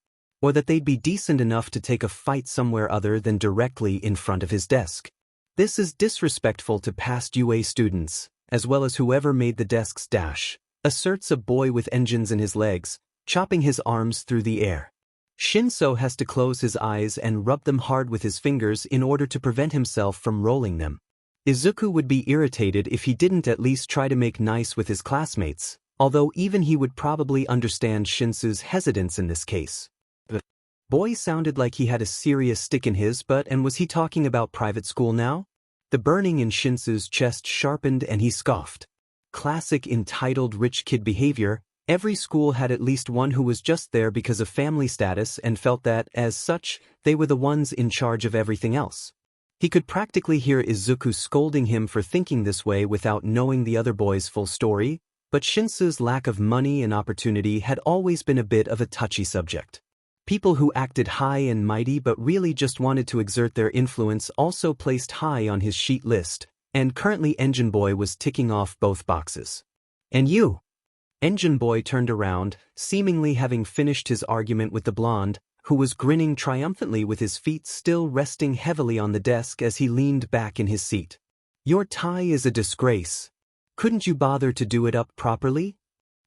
Or that they'd be decent enough to take a fight somewhere other than directly in front of his desk. This is disrespectful to past UA students, as well as whoever made the desks dash, asserts a boy with engines in his legs, chopping his arms through the air. Shinso has to close his eyes and rub them hard with his fingers in order to prevent himself from rolling them. Izuku would be irritated if he didn't at least try to make nice with his classmates, although even he would probably understand Shinsu's hesitance in this case. The boy sounded like he had a serious stick in his butt, and was he talking about private school now? The burning in Shinsu's chest sharpened and he scoffed. Classic entitled rich kid behavior. Every school had at least one who was just there because of family status and felt that, as such, they were the ones in charge of everything else. He could practically hear Izuku scolding him for thinking this way without knowing the other boy's full story, but Shinsu's lack of money and opportunity had always been a bit of a touchy subject. People who acted high and mighty but really just wanted to exert their influence also placed high on his sheet list, and currently Engine Boy was ticking off both boxes. And you? Engine Boy turned around, seemingly having finished his argument with the blonde, who was grinning triumphantly with his feet still resting heavily on the desk as he leaned back in his seat. Your tie is a disgrace. Couldn't you bother to do it up properly?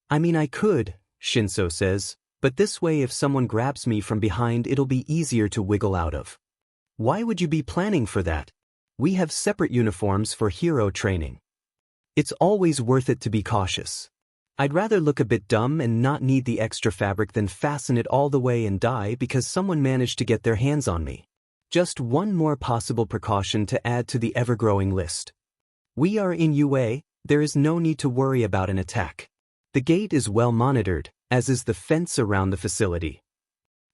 I mean, I could, Shinso says, but this way if someone grabs me from behind it'll be easier to wiggle out of. Why would you be planning for that? We have separate uniforms for hero training. It's always worth it to be cautious. I'd rather look a bit dumb and not need the extra fabric than fasten it all the way and die because someone managed to get their hands on me. Just one more possible precaution to add to the ever-growing list. We are in UA, there is no need to worry about an attack. The gate is well monitored, as is the fence around the facility.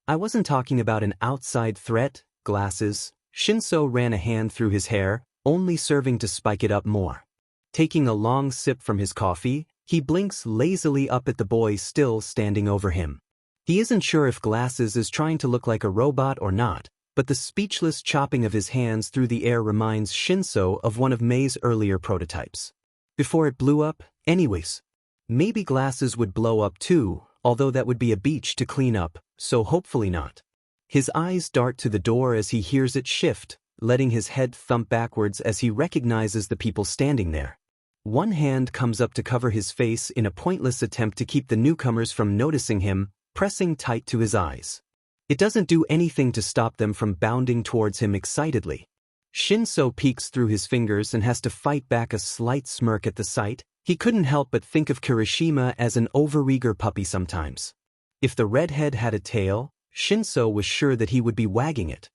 I wasn't talking about an outside threat. Glasses. Shinso ran a hand through his hair, only serving to spike it up more. Taking a long sip from his coffee, he blinks lazily up at the boy still standing over him. He isn't sure if Glasses is trying to look like a robot or not, but the speechless chopping of his hands through the air reminds Shinso of one of Mei's earlier prototypes. Before it blew up, anyways. Maybe Glasses would blow up too, although that would be a beach to clean up, so hopefully not. His eyes dart to the door as he hears it shift, letting his head thump backwards as he recognizes the people standing there. One hand comes up to cover his face in a pointless attempt to keep the newcomers from noticing him, pressing tight to his eyes. It doesn't do anything to stop them from bounding towards him excitedly. Shinso peeks through his fingers and has to fight back a slight smirk at the sight. He couldn't help but think of Kirishima as an overeager puppy sometimes. If the redhead had a tail, Shinso was sure that he would be wagging it.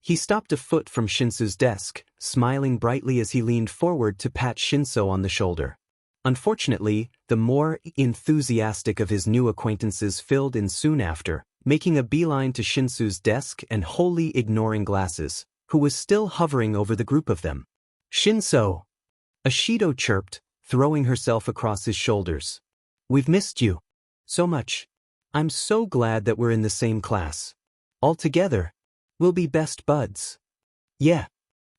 He stopped a foot from Shinsu's desk, smiling brightly as he leaned forward to pat Shinso on the shoulder. Unfortunately, the more enthusiastic of his new acquaintances filled in soon after, making a beeline to Shinsu's desk and wholly ignoring Glasses, who was still hovering over the group of them. Shinso! Ashido chirped, throwing herself across his shoulders. We've missed you. So much. I'm so glad that we're in the same class. All together. We'll be best buds. Yeah.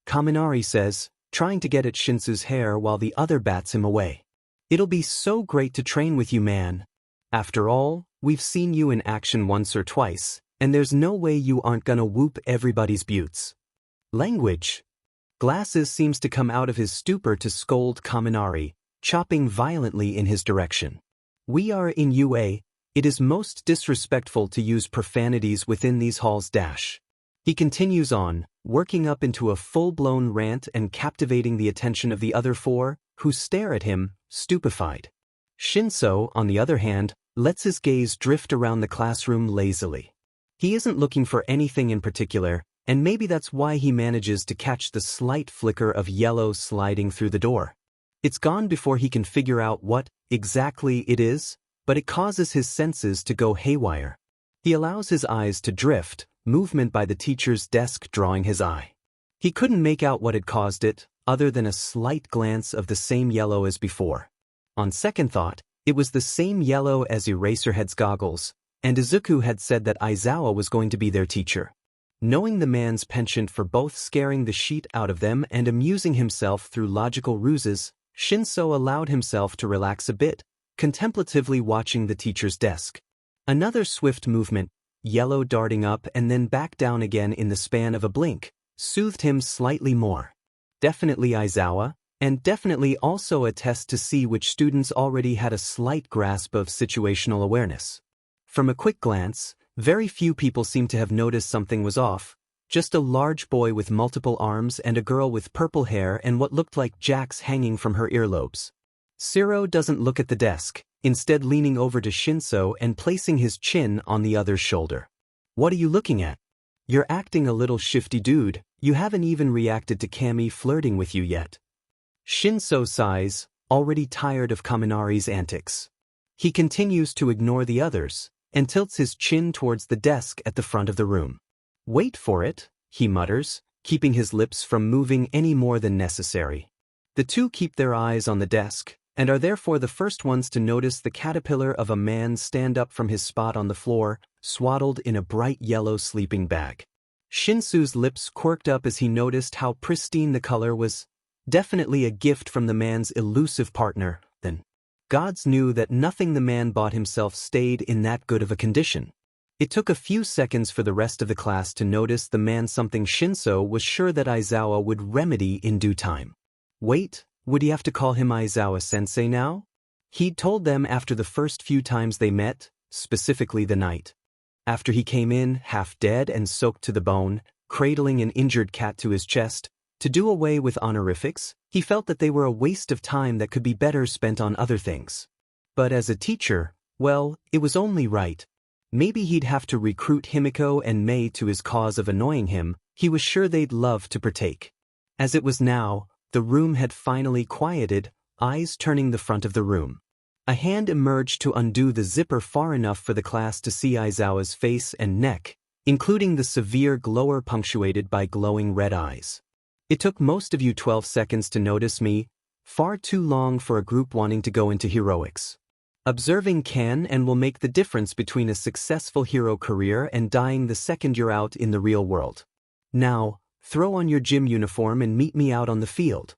Kaminari says, trying to get at Shinsu's hair while the other bats him away. It'll be so great to train with you, man. After all, we've seen you in action once or twice, and there's no way you aren't gonna whoop everybody's buttes. Language. Glasses seems to come out of his stupor to scold Kaminari, chopping violently in his direction. We are in UA. It is most disrespectful to use profanities within these halls. He continues on, working up into a full-blown rant and captivating the attention of the other four, who stare at him, stupefied. Shinso, on the other hand, lets his gaze drift around the classroom lazily. He isn't looking for anything in particular, and maybe that's why he manages to catch the slight flicker of yellow sliding through the door. It's gone before he can figure out what exactly it is, but it causes his senses to go haywire. He allows his eyes to drift, movement by the teacher's desk drawing his eye. He couldn't make out what had caused it, other than a slight glance of the same yellow as before. On second thought, it was the same yellow as Eraserhead's goggles, and Izuku had said that Aizawa was going to be their teacher. Knowing the man's penchant for both scaring the shit out of them and amusing himself through logical ruses, Shinso allowed himself to relax a bit, contemplatively watching the teacher's desk. Another swift movement, yellow darting up and then back down again in the span of a blink, soothed him slightly more. Definitely Aizawa, and definitely also a test to see which students already had a slight grasp of situational awareness. From a quick glance, very few people seemed to have noticed something was off. Just a large boy with multiple arms and a girl with purple hair and what looked like jacks hanging from her earlobes. Zero doesn't look at the desk, instead leaning over to Shinso and placing his chin on the other's shoulder. What are you looking at? You're acting a little shifty, dude. You haven't even reacted to Cammy flirting with you yet. Shinso sighs, already tired of Kaminari's antics. He continues to ignore the others, and tilts his chin towards the desk at the front of the room. Wait for it, he mutters, keeping his lips from moving any more than necessary. The two keep their eyes on the desk, and are therefore the first ones to notice the caterpillar of a man stand up from his spot on the floor, swaddled in a bright yellow sleeping bag. Shinsu's lips quirked up as he noticed how pristine the color was. Definitely a gift from the man's elusive partner, then. Gods knew that nothing the man bought himself stayed in that good of a condition. It took a few seconds for the rest of the class to notice the man, something Shinso was sure that Aizawa would remedy in due time. Wait, would he have to call him Aizawa-sensei now? He'd told them after the first few times they met, specifically the night after he came in, half dead and soaked to the bone, cradling an injured cat to his chest, to do away with honorifics. He felt that they were a waste of time that could be better spent on other things. But as a teacher, well, it was only right. Maybe he'd have to recruit Himiko and Mei to his cause of annoying him. He was sure they'd love to partake. As it was now, the room had finally quieted, eyes turning the front of the room. A hand emerged to undo the zipper far enough for the class to see Aizawa's face and neck, including the severe glower punctuated by glowing red eyes. It took most of you 12 seconds to notice me, far too long for a group wanting to go into heroics. Observing can and will make the difference between a successful hero career and dying the second you're out in the real world. Now, throw on your gym uniform and meet me out on the field.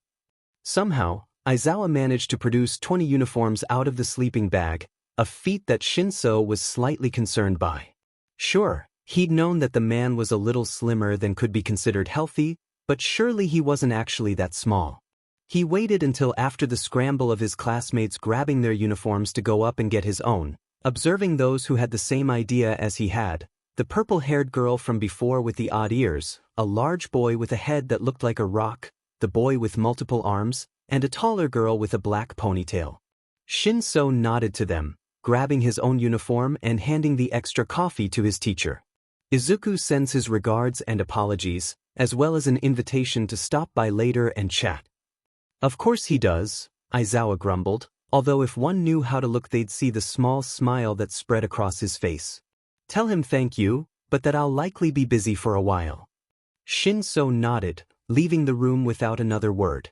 Somehow, Aizawa managed to produce 20 uniforms out of the sleeping bag, a feat that Shinso was slightly concerned by. Sure, he'd known that the man was a little slimmer than could be considered healthy, but surely he wasn't actually that small. He waited until after the scramble of his classmates grabbing their uniforms to go up and get his own, observing those who had the same idea as he had, the purple-haired girl from before with the odd ears, a large boy with a head that looked like a rock, the boy with multiple arms, and a taller girl with a black ponytail. Shinso nodded to them, grabbing his own uniform and handing the extra coffee to his teacher. Izuku sends his regards and apologies, as well as an invitation to stop by later and chat. Of course he does, Aizawa grumbled, although if one knew how to look they'd see the small smile that spread across his face. Tell him thank you, but that I'll likely be busy for a while. Shinso nodded, leaving the room without another word.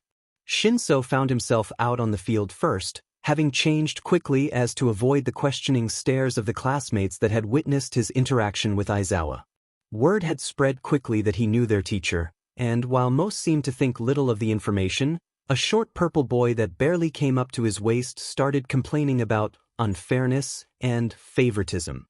Shinso found himself out on the field first, having changed quickly as to avoid the questioning stares of the classmates that had witnessed his interaction with Aizawa. Word had spread quickly that he knew their teacher, and while most seemed to think little of the information, a short purple boy that barely came up to his waist started complaining about unfairness and favoritism.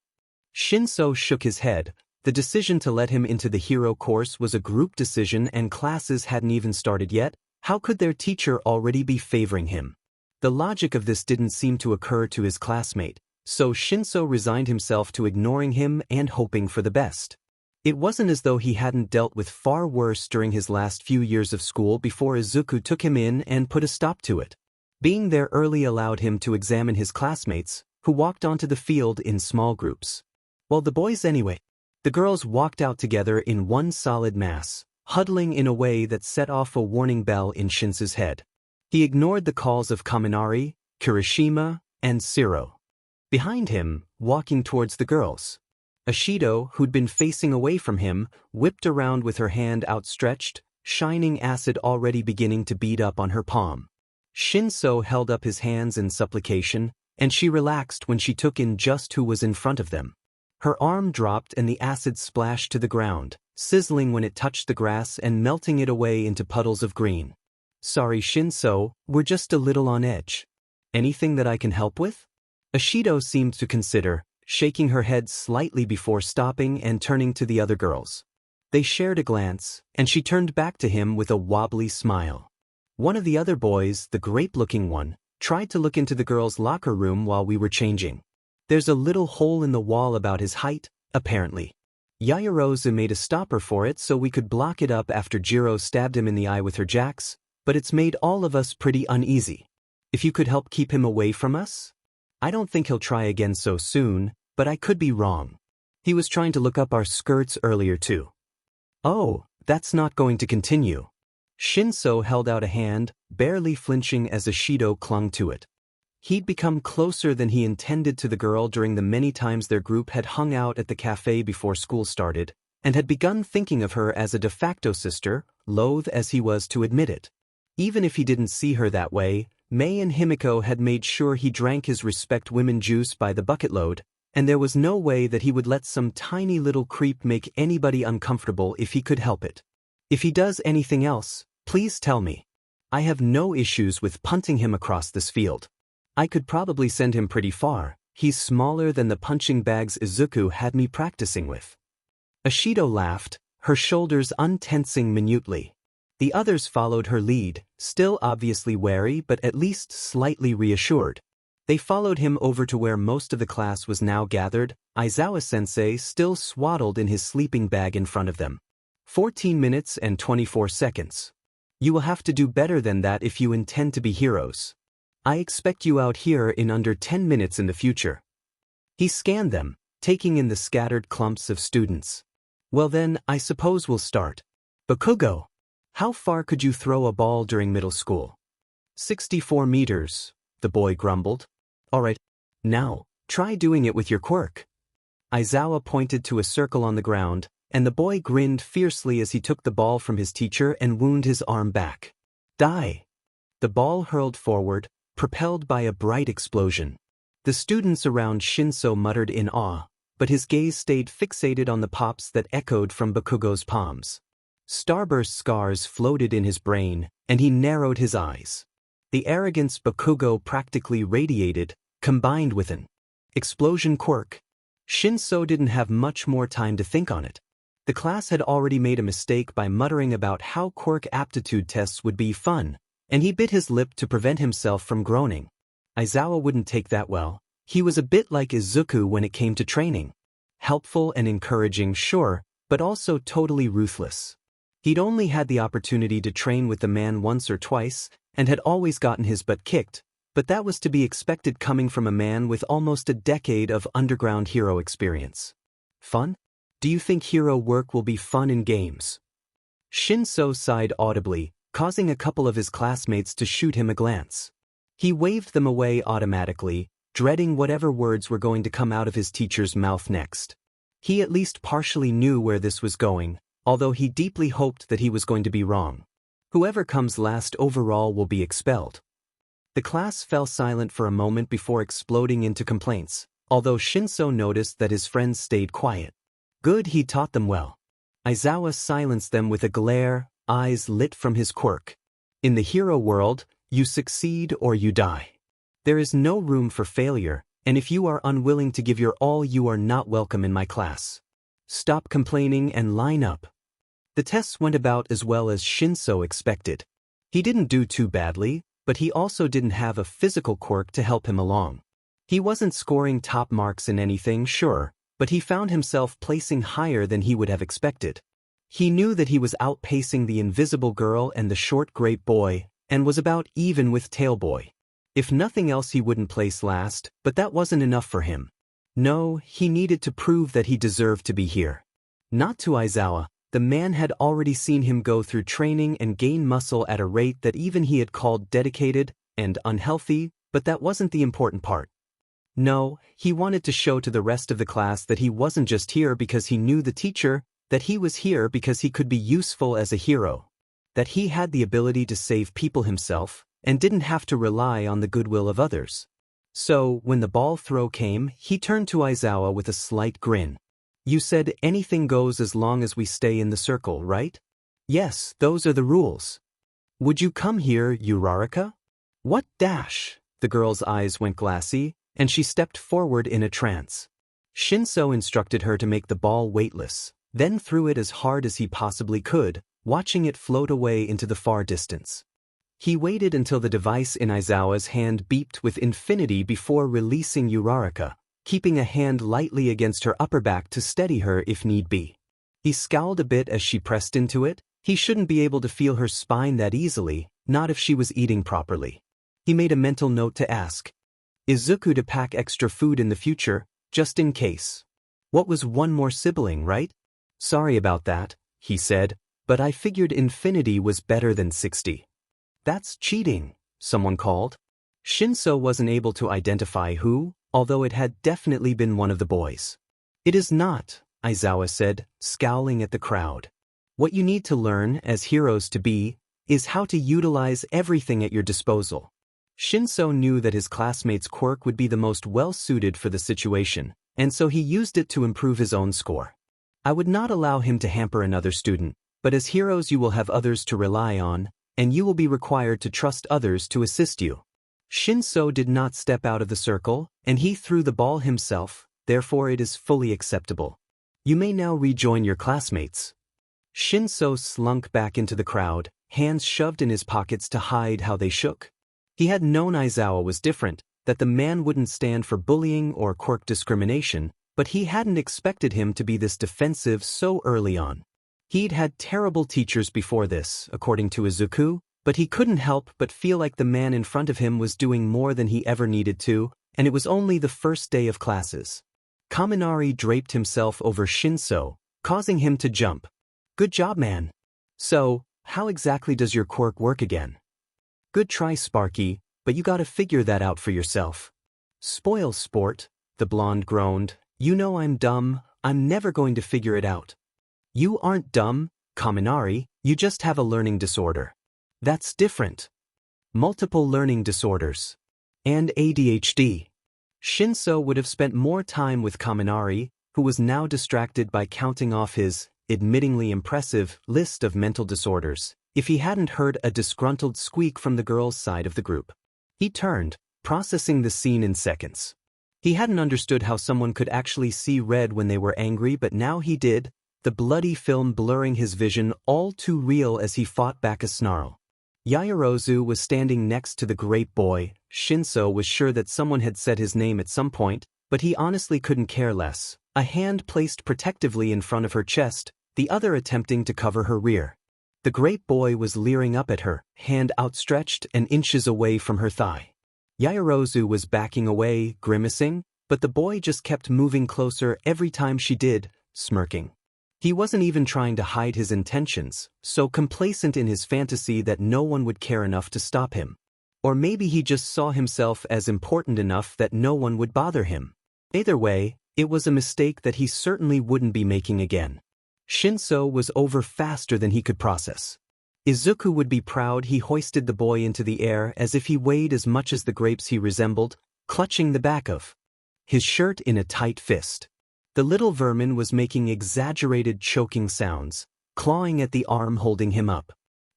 Shinso shook his head. The decision to let him into the hero course was a group decision and classes hadn't even started yet. How could their teacher already be favoring him? The logic of this didn't seem to occur to his classmate, so Shinso resigned himself to ignoring him and hoping for the best. It wasn't as though he hadn't dealt with far worse during his last few years of school before Izuku took him in and put a stop to it. Being there early allowed him to examine his classmates, who walked onto the field in small groups. Well, the boys anyway. The girls walked out together in one solid mass, huddling in a way that set off a warning bell in Shinsu's head. He ignored the calls of Kaminari, Kirishima, and Shiro. Behind him, walking towards the girls, Ashido, who'd been facing away from him, whipped around with her hand outstretched, shining acid already beginning to bead up on her palm. Shinso held up his hands in supplication, and she relaxed when she took in just who was in front of them. Her arm dropped and the acid splashed to the ground, sizzling when it touched the grass and melting it away into puddles of green. Sorry Shinso, we're just a little on edge. Anything that I can help with? Ashido seemed to consider, shaking her head slightly before stopping and turning to the other girls. They shared a glance, and she turned back to him with a wobbly smile. One of the other boys, the grape-looking one, tried to look into the girls' locker room while we were changing. There's a little hole in the wall about his height, apparently. Yaoyorozu made a stopper for it so we could block it up after Jiro stabbed him in the eye with her jacks, but it's made all of us pretty uneasy. If you could help keep him away from us? I don't think he'll try again so soon, but I could be wrong. He was trying to look up our skirts earlier too. Oh, that's not going to continue. Shinso held out a hand, barely flinching as Ishido clung to it. He'd become closer than he intended to the girl during the many times their group had hung out at the cafe before school started, and had begun thinking of her as a de facto sister, loath as he was to admit it. Even if he didn't see her that way, Mei and Himiko had made sure he drank his respect women juice by the bucketload, and there was no way that he would let some tiny little creep make anybody uncomfortable if he could help it. If he does anything else, please tell me. I have no issues with punting him across this field. I could probably send him pretty far. He's smaller than the punching bags Izuku had me practicing with. Ishido laughed, her shoulders untensing minutely. The others followed her lead, still obviously wary but at least slightly reassured. They followed him over to where most of the class was now gathered, Aizawa-sensei still swaddled in his sleeping bag in front of them. 14 minutes and 24 seconds. You will have to do better than that if you intend to be heroes. I expect you out here in under 10 minutes in the future. He scanned them, taking in the scattered clumps of students. Well then, I suppose we'll start. Bakugo, how far could you throw a ball during middle school? 64 meters, the boy grumbled. Alright, now, try doing it with your quirk. Aizawa pointed to a circle on the ground, and the boy grinned fiercely as he took the ball from his teacher and wound his arm back. Die! The ball hurled forward, propelled by a bright explosion. The students around Shinso muttered in awe, but his gaze stayed fixated on the pops that echoed from Bakugo's palms. Starburst scars floated in his brain, and he narrowed his eyes. The arrogance Bakugo practically radiated, combined with an explosion quirk. Shinso didn't have much more time to think on it. The class had already made a mistake by muttering about how quirk aptitude tests would be fun, and he bit his lip to prevent himself from groaning. Aizawa wouldn't take that well. He was a bit like Izuku when it came to training. Helpful and encouraging, sure, but also totally ruthless. He'd only had the opportunity to train with the man once or twice, and had always gotten his butt kicked, but that was to be expected coming from a man with almost a decade of underground hero experience. Fun? Do you think hero work will be fun in games? Shinso sighed audibly, causing a couple of his classmates to shoot him a glance. He waved them away automatically, dreading whatever words were going to come out of his teacher's mouth next. He at least partially knew where this was going, although he deeply hoped that he was going to be wrong. Whoever comes last overall will be expelled. The class fell silent for a moment before exploding into complaints, although Shinso noticed that his friends stayed quiet. Good, he taught them well. Aizawa silenced them with a glare, eyes lit from his quirk. In the hero world, you succeed or you die. There is no room for failure, and if you are unwilling to give your all, you are not welcome in my class. Stop complaining and line up. The tests went about as well as Shinso expected. He didn't do too badly, but he also didn't have a physical quirk to help him along. He wasn't scoring top marks in anything, sure, but he found himself placing higher than he would have expected. He knew that he was outpacing the invisible girl and the short grape boy, and was about even with Tailboy. If nothing else, he wouldn't place last, but that wasn't enough for him. No, he needed to prove that he deserved to be here. Not to Aizawa. The man had already seen him go through training and gain muscle at a rate that even he had called dedicated and unhealthy, but that wasn't the important part. No, he wanted to show to the rest of the class that he wasn't just here because he knew the teacher, that he was here because he could be useful as a hero. That he had the ability to save people himself, and didn't have to rely on the goodwill of others. So, when the ball throw came, he turned to Aizawa with a slight grin. You said anything goes as long as we stay in the circle, right? Yes, those are the rules. Would you come here, Uraraka? What dash? The girl's eyes went glassy, and she stepped forward in a trance. Shinso instructed her to make the ball weightless, then threw it as hard as he possibly could, watching it float away into the far distance. He waited until the device in Aizawa's hand beeped with infinity before releasing Uraraka, keeping a hand lightly against her upper back to steady her if need be. He scowled a bit as she pressed into it. He shouldn't be able to feel her spine that easily, not if she was eating properly. He made a mental note to ask Izuku to pack extra food in the future, just in case. What was one more sibling, right? Sorry about that, he said, but I figured infinity was better than 60. That's cheating, someone called. Shinso wasn't able to identify who, although it had definitely been one of the boys. It is not, Aizawa said, scowling at the crowd. What you need to learn, as heroes to be, is how to utilize everything at your disposal. Shinso knew that his classmate's quirk would be the most well-suited for the situation, and so he used it to improve his own score. I would not allow him to hamper another student, but as heroes you will have others to rely on, and you will be required to trust others to assist you. Shinso did not step out of the circle, and he threw the ball himself, therefore it is fully acceptable. You may now rejoin your classmates. Shinso slunk back into the crowd, hands shoved in his pockets to hide how they shook. He had known Aizawa was different, that the man wouldn't stand for bullying or quirk discrimination, but he hadn't expected him to be this defensive so early on. He'd had terrible teachers before this, according to Izuku, but he couldn't help but feel like the man in front of him was doing more than he ever needed to, and it was only the first day of classes. Kaminari draped himself over Shinso, causing him to jump. Good job, man. So, how exactly does your quirk work again? Good try, Sparky, but you gotta figure that out for yourself. Spoil sport, the blonde groaned. You know I'm dumb, I'm never going to figure it out. You aren't dumb, Kaminari, you just have a learning disorder. That's different. Multiple learning disorders. And ADHD. Shinso would have spent more time with Kaminari, who was now distracted by counting off his, admittingly impressive, list of mental disorders, if he hadn't heard a disgruntled squeak from the girl's side of the group. He turned, processing the scene in seconds. He hadn't understood how someone could actually see red when they were angry, but now he did, the bloody film blurring his vision all too real as he fought back a snarl. Yaoyorozu was standing next to the grape boy. Shinso was sure that someone had said his name at some point, but he honestly couldn't care less, a hand placed protectively in front of her chest, the other attempting to cover her rear. The grape boy was leering up at her, hand outstretched and inches away from her thigh. Yaoyorozu was backing away, grimacing, but the boy just kept moving closer every time she did, smirking. He wasn't even trying to hide his intentions, so complacent in his fantasy that no one would care enough to stop him. Or maybe he just saw himself as important enough that no one would bother him. Either way, it was a mistake that he certainly wouldn't be making again. Shinso was over faster than he could process. Izuku would be proud. He hoisted the boy into the air as if he weighed as much as the grapes he resembled, clutching the back of his shirt in a tight fist. The little vermin was making exaggerated choking sounds, clawing at the arm holding him up.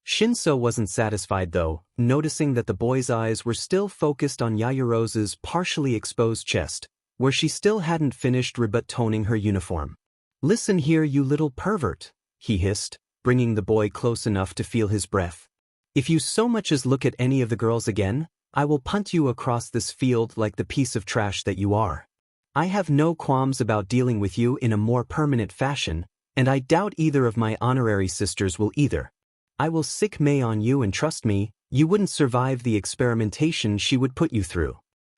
Shinso wasn't satisfied though, noticing that the boy's eyes were still focused on Yaoyorozu's partially exposed chest, where she still hadn't finished rebuttoning her uniform. Listen here, you little pervert, he hissed, bringing the boy close enough to feel his breath. If you so much as look at any of the girls again, I will punt you across this field like the piece of trash that you are. I have no qualms about dealing with you in a more permanent fashion, and I doubt either of my honorary sisters will either. I will sick May on you, and trust me, you wouldn't survive the experimentation she would put you through.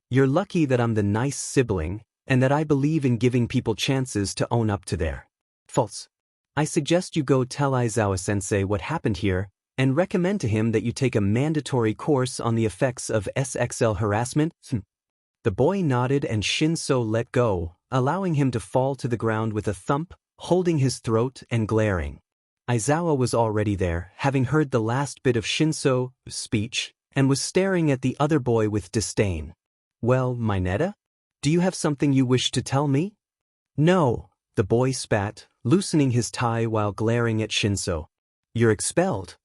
You're lucky that I'm the nice sibling, and that I believe in giving people chances to own up to their faults. I suggest you go tell Aizawa-sensei what happened here, and recommend to him that you take a mandatory course on the effects of SXL harassment. The boy nodded and Shinso let go, allowing him to fall to the ground with a thump, holding his throat and glaring. Aizawa was already there, having heard the last bit of Shinso's speech, and was staring at the other boy with disdain. Well, Mineta? Do you have something you wish to tell me? No, the boy spat, loosening his tie while glaring at Shinso. You're expelled.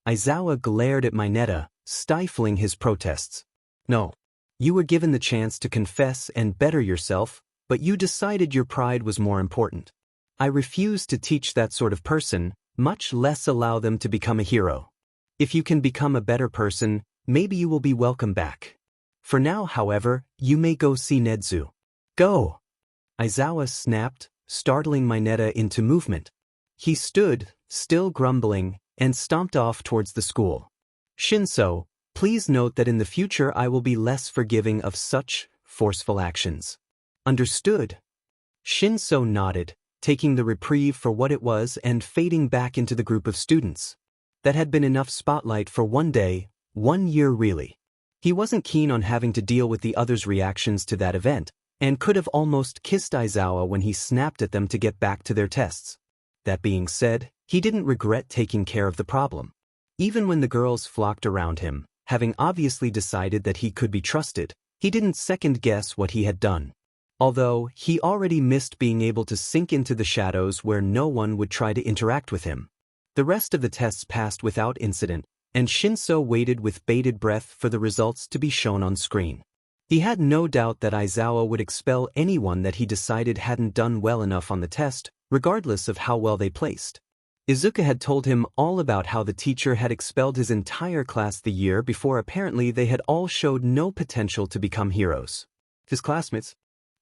Aizawa glared at Mineta, stifling his protests. No. You were given the chance to confess and better yourself, but you decided your pride was more important. I refuse to teach that sort of person, much less allow them to become a hero. If you can become a better person, maybe you will be welcome back. For now, however, you may go see Nedzu. Go! Aizawa snapped, startling Mineta into movement. He stood, still grumbling, and stomped off towards the school. Shinso, please note that in the future I will be less forgiving of such forceful actions. Understood? Shinso nodded, taking the reprieve for what it was and fading back into the group of students. That had been enough spotlight for one day, 1 year really. He wasn't keen on having to deal with the others' reactions to that event, and could have almost kissed Aizawa when he snapped at them to get back to their tests. That being said, he didn't regret taking care of the problem. Even when the girls flocked around him, having obviously decided that he could be trusted, he didn't second-guess what he had done. Although, he already missed being able to sink into the shadows where no one would try to interact with him. The rest of the tests passed without incident, and Shinso waited with bated breath for the results to be shown on screen. He had no doubt that Aizawa would expel anyone that he decided hadn't done well enough on the test, regardless of how well they placed. Izuku had told him all about how the teacher had expelled his entire class the year before apparently they had all showed no potential to become heroes. His classmates'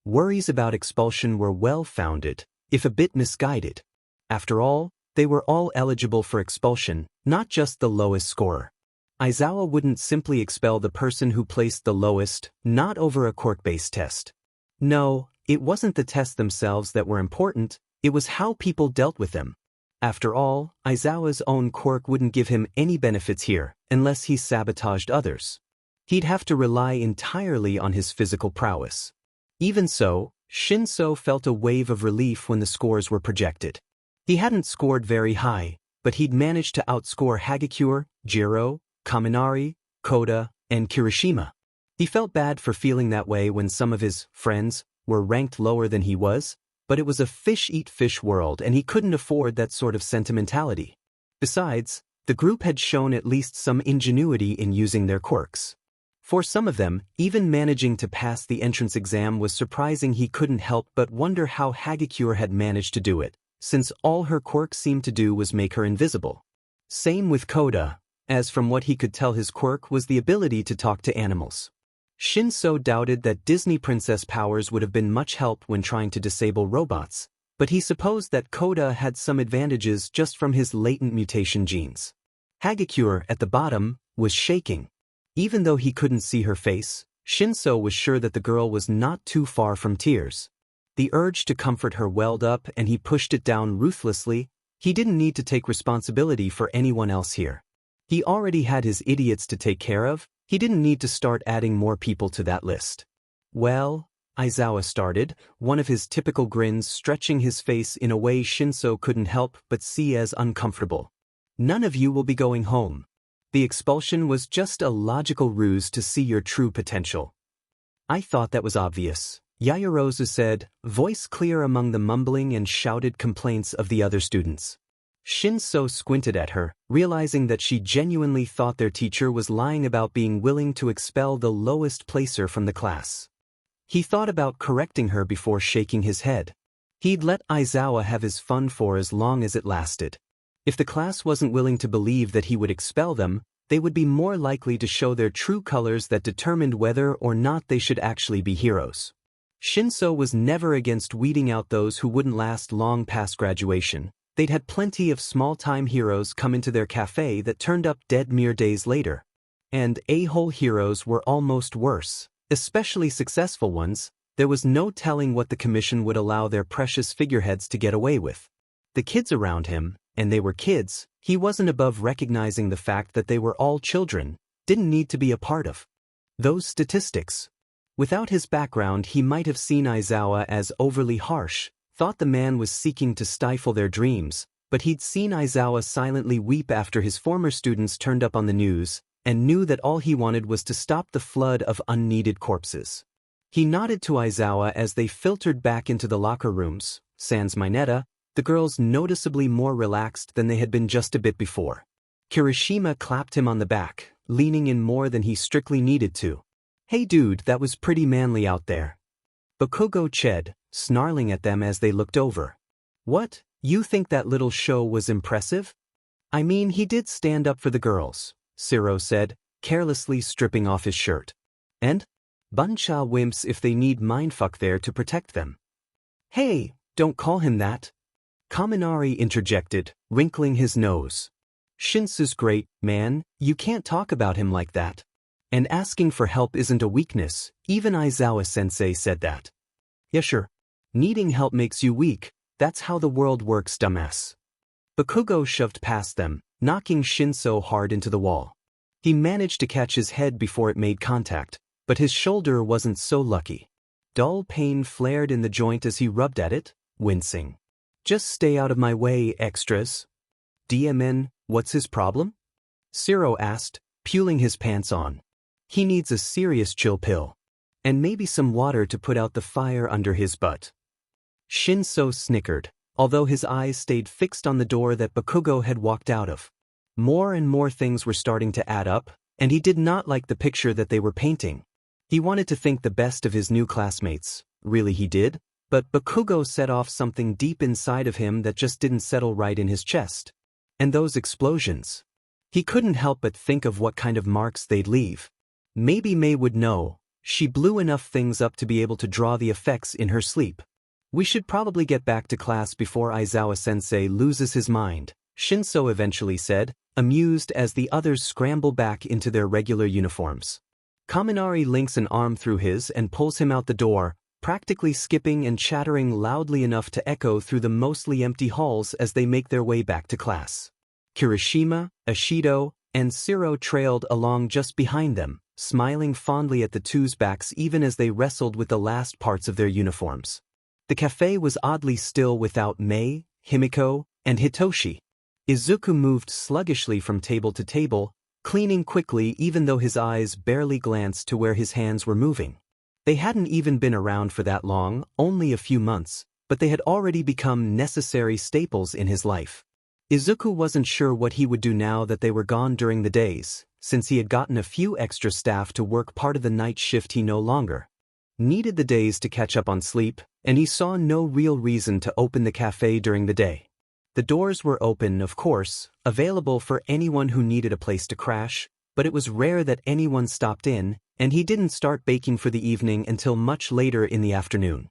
worries about expulsion were well-founded, if a bit misguided. After all, they were all eligible for expulsion, not just the lowest scorer. Aizawa wouldn't simply expel the person who placed the lowest, not over a quirk-based test. No, it wasn't the tests themselves that were important, it was how people dealt with them. After all, Aizawa's own quirk wouldn't give him any benefits here, unless he sabotaged others. He'd have to rely entirely on his physical prowess. Even so, Shinso felt a wave of relief when the scores were projected. He hadn't scored very high, but he'd managed to outscore Hagakure, Jiro, Kaminari, Koda, and Kirishima. He felt bad for feeling that way when some of his friends were ranked lower than he was, but it was a fish-eat-fish world and he couldn't afford that sort of sentimentality. Besides, the group had shown at least some ingenuity in using their quirks. For some of them, even managing to pass the entrance exam was surprising. He couldn't help but wonder how Hagakure had managed to do it, since all her quirk seemed to do was make her invisible. Same with Koda, as from what he could tell his quirk was the ability to talk to animals. Shinso doubted that Disney princess powers would have been much help when trying to disable robots, but he supposed that Koda had some advantages just from his latent mutation genes. Hagakure, at the bottom, was shaking. Even though he couldn't see her face, Shinso was sure that the girl was not too far from tears. The urge to comfort her welled up and he pushed it down ruthlessly. He didn't need to take responsibility for anyone else here. He already had his idiots to take care of. He didn't need to start adding more people to that list. Well, Aizawa started, one of his typical grins stretching his face in a way Shinso couldn't help but see as uncomfortable. None of you will be going home. The expulsion was just a logical ruse to see your true potential. I thought that was obvious, Yayarozu said, voice clear among the mumbling and shouted complaints of the other students. Shinso squinted at her, realizing that she genuinely thought their teacher was lying about being willing to expel the lowest placer from the class. He thought about correcting her before shaking his head. He'd let Aizawa have his fun for as long as it lasted. If the class wasn't willing to believe that he would expel them, they would be more likely to show their true colors that determined whether or not they should actually be heroes. Shinso was never against weeding out those who wouldn't last long past graduation. They'd had plenty of small-time heroes come into their café that turned up dead mere days later. And a-hole heroes were almost worse, especially successful ones. There was no telling what the commission would allow their precious figureheads to get away with. The kids around him, and they were kids, he wasn't above recognizing the fact that they were all children, didn't need to be a part of those statistics. Without his background, he might have seen Aizawa as overly harsh, thought the man was seeking to stifle their dreams, but he'd seen Aizawa silently weep after his former students turned up on the news, and knew that all he wanted was to stop the flood of unneeded corpses. He nodded to Aizawa as they filtered back into the locker rooms, sans Mineta, the girls noticeably more relaxed than they had been just a bit before. Kirishima clapped him on the back, leaning in more than he strictly needed to. Hey dude, that was pretty manly out there. Bakugo ched, snarling at them as they looked over. What, you think that little show was impressive? I mean, he did stand up for the girls, Siro said, carelessly stripping off his shirt. And? Buncha wimps if they need mindfuck there to protect them. Hey, don't call him that. Kaminari interjected, wrinkling his nose. Shinsu's great, man, you can't talk about him like that. And asking for help isn't a weakness, even Aizawa-sensei said that. Yeah sure. Needing help makes you weak, that's how the world works, dumbass. Bakugo shoved past them, knocking Shinso hard into the wall. He managed to catch his head before it made contact, but his shoulder wasn't so lucky. Dull pain flared in the joint as he rubbed at it, wincing. Just stay out of my way, extras. DMN, what's his problem? Zero asked, peeling his pants on. He needs a serious chill pill. And maybe some water to put out the fire under his butt. Shinso snickered, although his eyes stayed fixed on the door that Bakugo had walked out of. More and more things were starting to add up, and he did not like the picture that they were painting. He wanted to think the best of his new classmates, really he did, but Bakugo set off something deep inside of him that just didn't settle right in his chest. And those explosions. He couldn't help but think of what kind of marks they'd leave. Maybe Mei would know. She blew enough things up to be able to draw the effects in her sleep. We should probably get back to class before Aizawa-sensei loses his mind, Shinso eventually said, amused as the others scramble back into their regular uniforms. Kaminari links an arm through his and pulls him out the door, practically skipping and chattering loudly enough to echo through the mostly empty halls as they make their way back to class. Kirishima, Ashido, and Zero trailed along just behind them, smiling fondly at the two's backs even as they wrestled with the last parts of their uniforms. The cafe was oddly still without Mei, Himiko, and Hitoshi. Izuku moved sluggishly from table to table, cleaning quickly even though his eyes barely glanced to where his hands were moving. They hadn't even been around for that long, only a few months, but they had already become necessary staples in his life. Izuku wasn't sure what he would do now that they were gone during the days, since he had gotten a few extra staff to work part of the night shift he no longer needed the days to catch up on sleep, and he saw no real reason to open the cafe during the day. The doors were open, of course, available for anyone who needed a place to crash, but it was rare that anyone stopped in, and he didn't start baking for the evening until much later in the afternoon.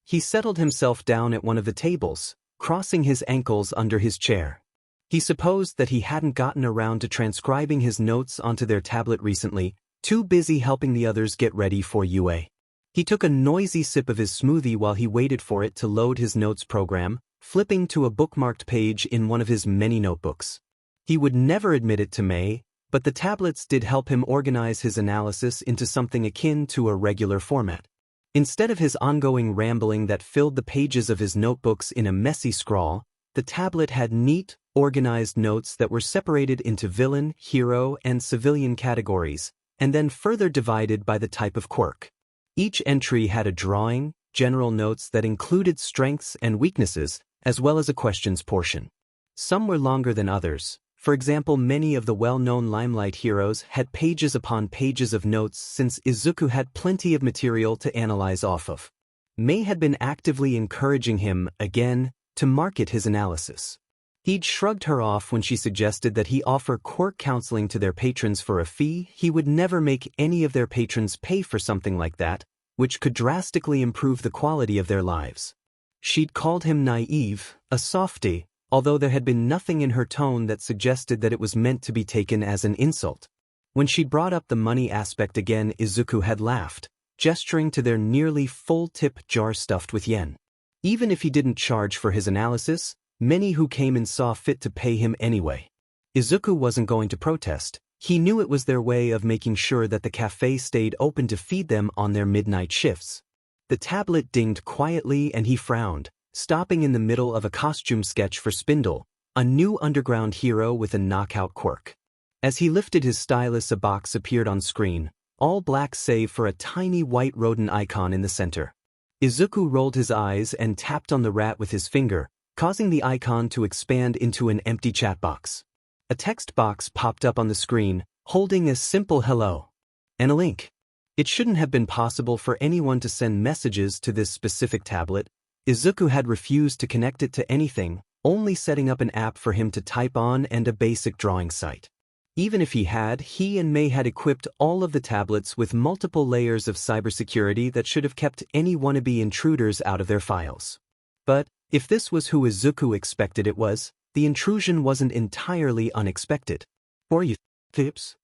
He settled himself down at one of the tables, crossing his ankles under his chair. He supposed that he hadn't gotten around to transcribing his notes onto their tablet recently, too busy helping the others get ready for UA. He took a noisy sip of his smoothie while he waited for it to load his notes program, flipping to a bookmarked page in one of his many notebooks. He would never admit it to Mei, but the tablets did help him organize his analysis into something akin to a regular format. Instead of his ongoing rambling that filled the pages of his notebooks in a messy scrawl, the tablet had neat, organized notes that were separated into villain, hero, and civilian categories, and then further divided by the type of quirk. Each entry had a drawing, general notes that included strengths and weaknesses, as well as a questions portion. Some were longer than others. For example, many of the well-known Limelight heroes had pages upon pages of notes since Izuku had plenty of material to analyze off of. Mei had been actively encouraging him, again, to market his analysis. He'd shrugged her off when she suggested that he offer quirk counseling to their patrons for a fee. He would never make any of their patrons pay for something like that, which could drastically improve the quality of their lives. She'd called him naive, a softie, although there had been nothing in her tone that suggested that it was meant to be taken as an insult. When she brought up the money aspect again, Izuku had laughed, gesturing to their nearly full-tip jar stuffed with yen. Even if he didn't charge for his analysis, many who came in saw fit to pay him anyway. Izuku wasn't going to protest. He knew it was their way of making sure that the cafe stayed open to feed them on their midnight shifts. The tablet dinged quietly and he frowned, stopping in the middle of a costume sketch for Spindle, a new underground hero with a knockout quirk. As he lifted his stylus, a box appeared on screen, all black save for a tiny white rodent icon in the center. Izuku rolled his eyes and tapped on the rat with his finger, causing the icon to expand into an empty chat box. A text box popped up on the screen, holding a simple hello and a link. It shouldn't have been possible for anyone to send messages to this specific tablet. Izuku had refused to connect it to anything, only setting up an app for him to type on and a basic drawing site. Even if he and May had equipped all of the tablets with multiple layers of cybersecurity that should have kept any wannabe intruders out of their files. But if this was who Izuku expected it was, the intrusion wasn't entirely unexpected. Or you tips?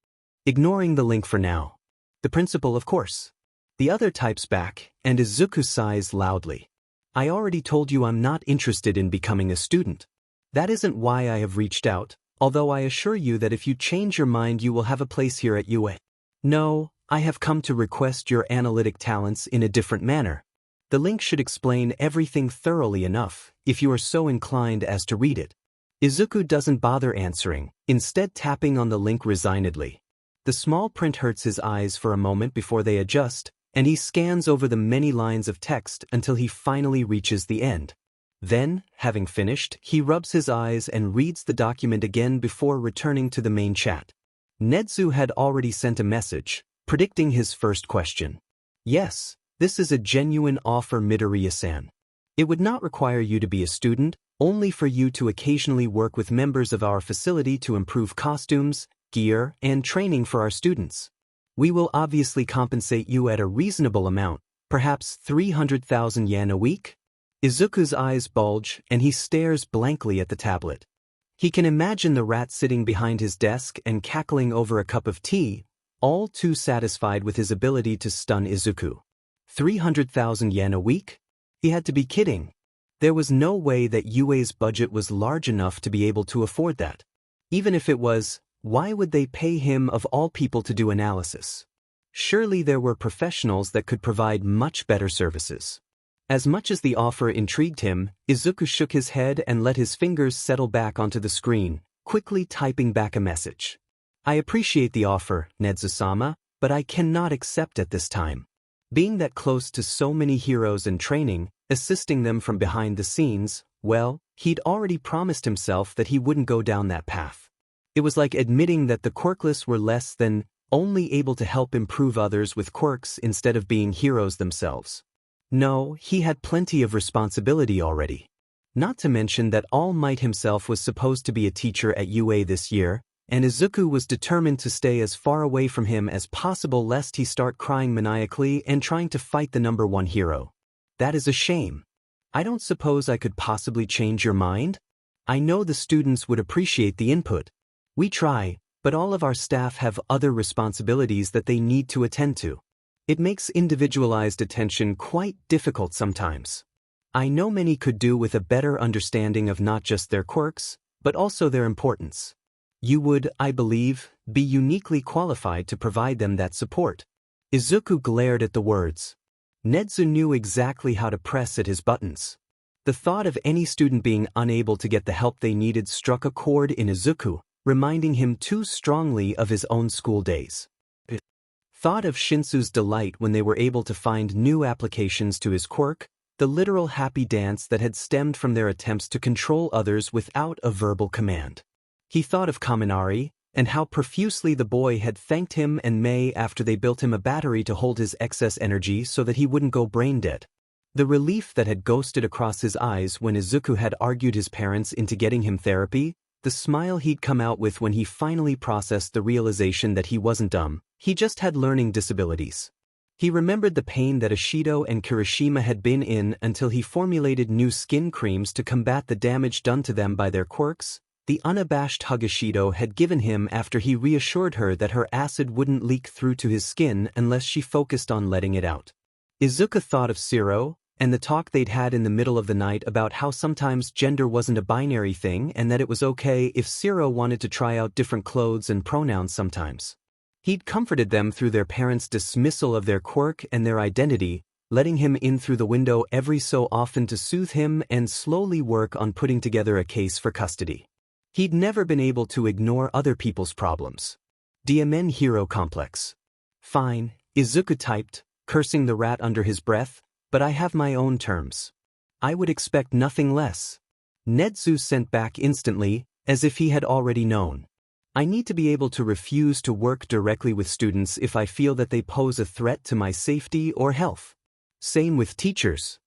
Ignoring the link for now. The principal, of course. The other types back, and Izuku sighs loudly. I already told you I'm not interested in becoming a student. That isn't why I have reached out, although I assure you that if you change your mind you will have a place here at UA. No, I have come to request your analytic talents in a different manner. The link should explain everything thoroughly enough, if you are so inclined as to read it. Izuku doesn't bother answering, instead tapping on the link resignedly. The small print hurts his eyes for a moment before they adjust, and he scans over the many lines of text until he finally reaches the end. Then, having finished, he rubs his eyes and reads the document again before returning to the main chat. Nedzu had already sent a message, predicting his first question. Yes, this is a genuine offer, Midoriya-san. It would not require you to be a student, only for you to occasionally work with members of our facility to improve costumes, gear, and training for our students. We will obviously compensate you at a reasonable amount, perhaps 300,000 yen a week? Izuku's eyes bulge and he stares blankly at the tablet. He can imagine the rat sitting behind his desk and cackling over a cup of tea, all too satisfied with his ability to stun Izuku. 300,000 yen a week? He had to be kidding. There was no way that UA's budget was large enough to be able to afford that. Even if it was, why would they pay him of all people to do analysis? Surely there were professionals that could provide much better services. As much as the offer intrigued him, Izuku shook his head and let his fingers settle back onto the screen, quickly typing back a message. I appreciate the offer, Nedzu-sama, but I cannot accept at this time. Being that close to so many heroes and training, assisting them from behind the scenes, well, he'd already promised himself that he wouldn't go down that path. It was like admitting that the quirkless were less than only able to help improve others with quirks instead of being heroes themselves. No, he had plenty of responsibility already. Not to mention that All Might himself was supposed to be a teacher at UA this year, and Izuku was determined to stay as far away from him as possible lest he start crying maniacally and trying to fight the #1 hero. That is a shame. I don't suppose I could possibly change your mind? I know the students would appreciate the input. We try, but all of our staff have other responsibilities that they need to attend to. It makes individualized attention quite difficult sometimes. I know many could do with a better understanding of not just their quirks, but also their importance. You would, I believe, be uniquely qualified to provide them that support. Izuku glared at the words. Nedzu knew exactly how to press at his buttons. The thought of any student being unable to get the help they needed struck a chord in Izuku, reminding him too strongly of his own school days. Thought of Shinsu's delight when they were able to find new applications to his quirk, the literal happy dance that had stemmed from their attempts to control others without a verbal command. He thought of Kaminari, and how profusely the boy had thanked him and May after they built him a battery to hold his excess energy so that he wouldn't go brain dead. The relief that had ghosted across his eyes when Izuku had argued his parents into getting him therapy, the smile he'd come out with when he finally processed the realization that he wasn't dumb, he just had learning disabilities. He remembered the pain that Ashido and Kirishima had been in until he formulated new skin creams to combat the damage done to them by their quirks, the unabashed hug Ashido had given him after he reassured her that her acid wouldn't leak through to his skin unless she focused on letting it out. Izuku thought of Siro, and the talk they'd had in the middle of the night about how sometimes gender wasn't a binary thing and that it was okay if Siro wanted to try out different clothes and pronouns sometimes. He'd comforted them through their parents' dismissal of their quirk and their identity, letting him in through the window every so often to soothe him and slowly work on putting together a case for custody. He'd never been able to ignore other people's problems. Diamen hero complex. Fine, Izuku typed, cursing the rat under his breath, but I have my own terms. I would expect nothing less. Nedzu sent back instantly, as if he had already known. I need to be able to refuse to work directly with students if I feel that they pose a threat to my safety or health. Same with teachers.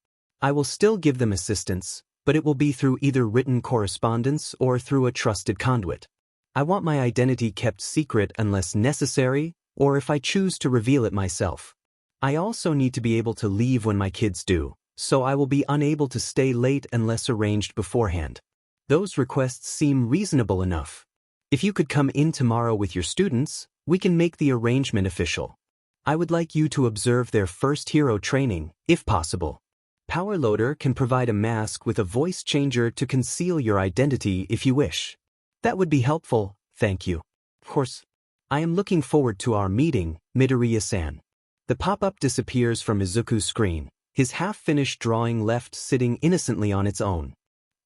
I will still give them assistance, but it will be through either written correspondence or through a trusted conduit. I want my identity kept secret unless necessary, or if I choose to reveal it myself. I also need to be able to leave when my kids do, so I will be unable to stay late unless arranged beforehand. Those requests seem reasonable enough. If you could come in tomorrow with your students, we can make the arrangement official. I would like you to observe their first hero training, if possible. Power Loader can provide a mask with a voice changer to conceal your identity if you wish. That would be helpful, thank you. Of course. I am looking forward to our meeting, Midoriya-san. The pop-up disappears from Izuku's screen, his half-finished drawing left sitting innocently on its own.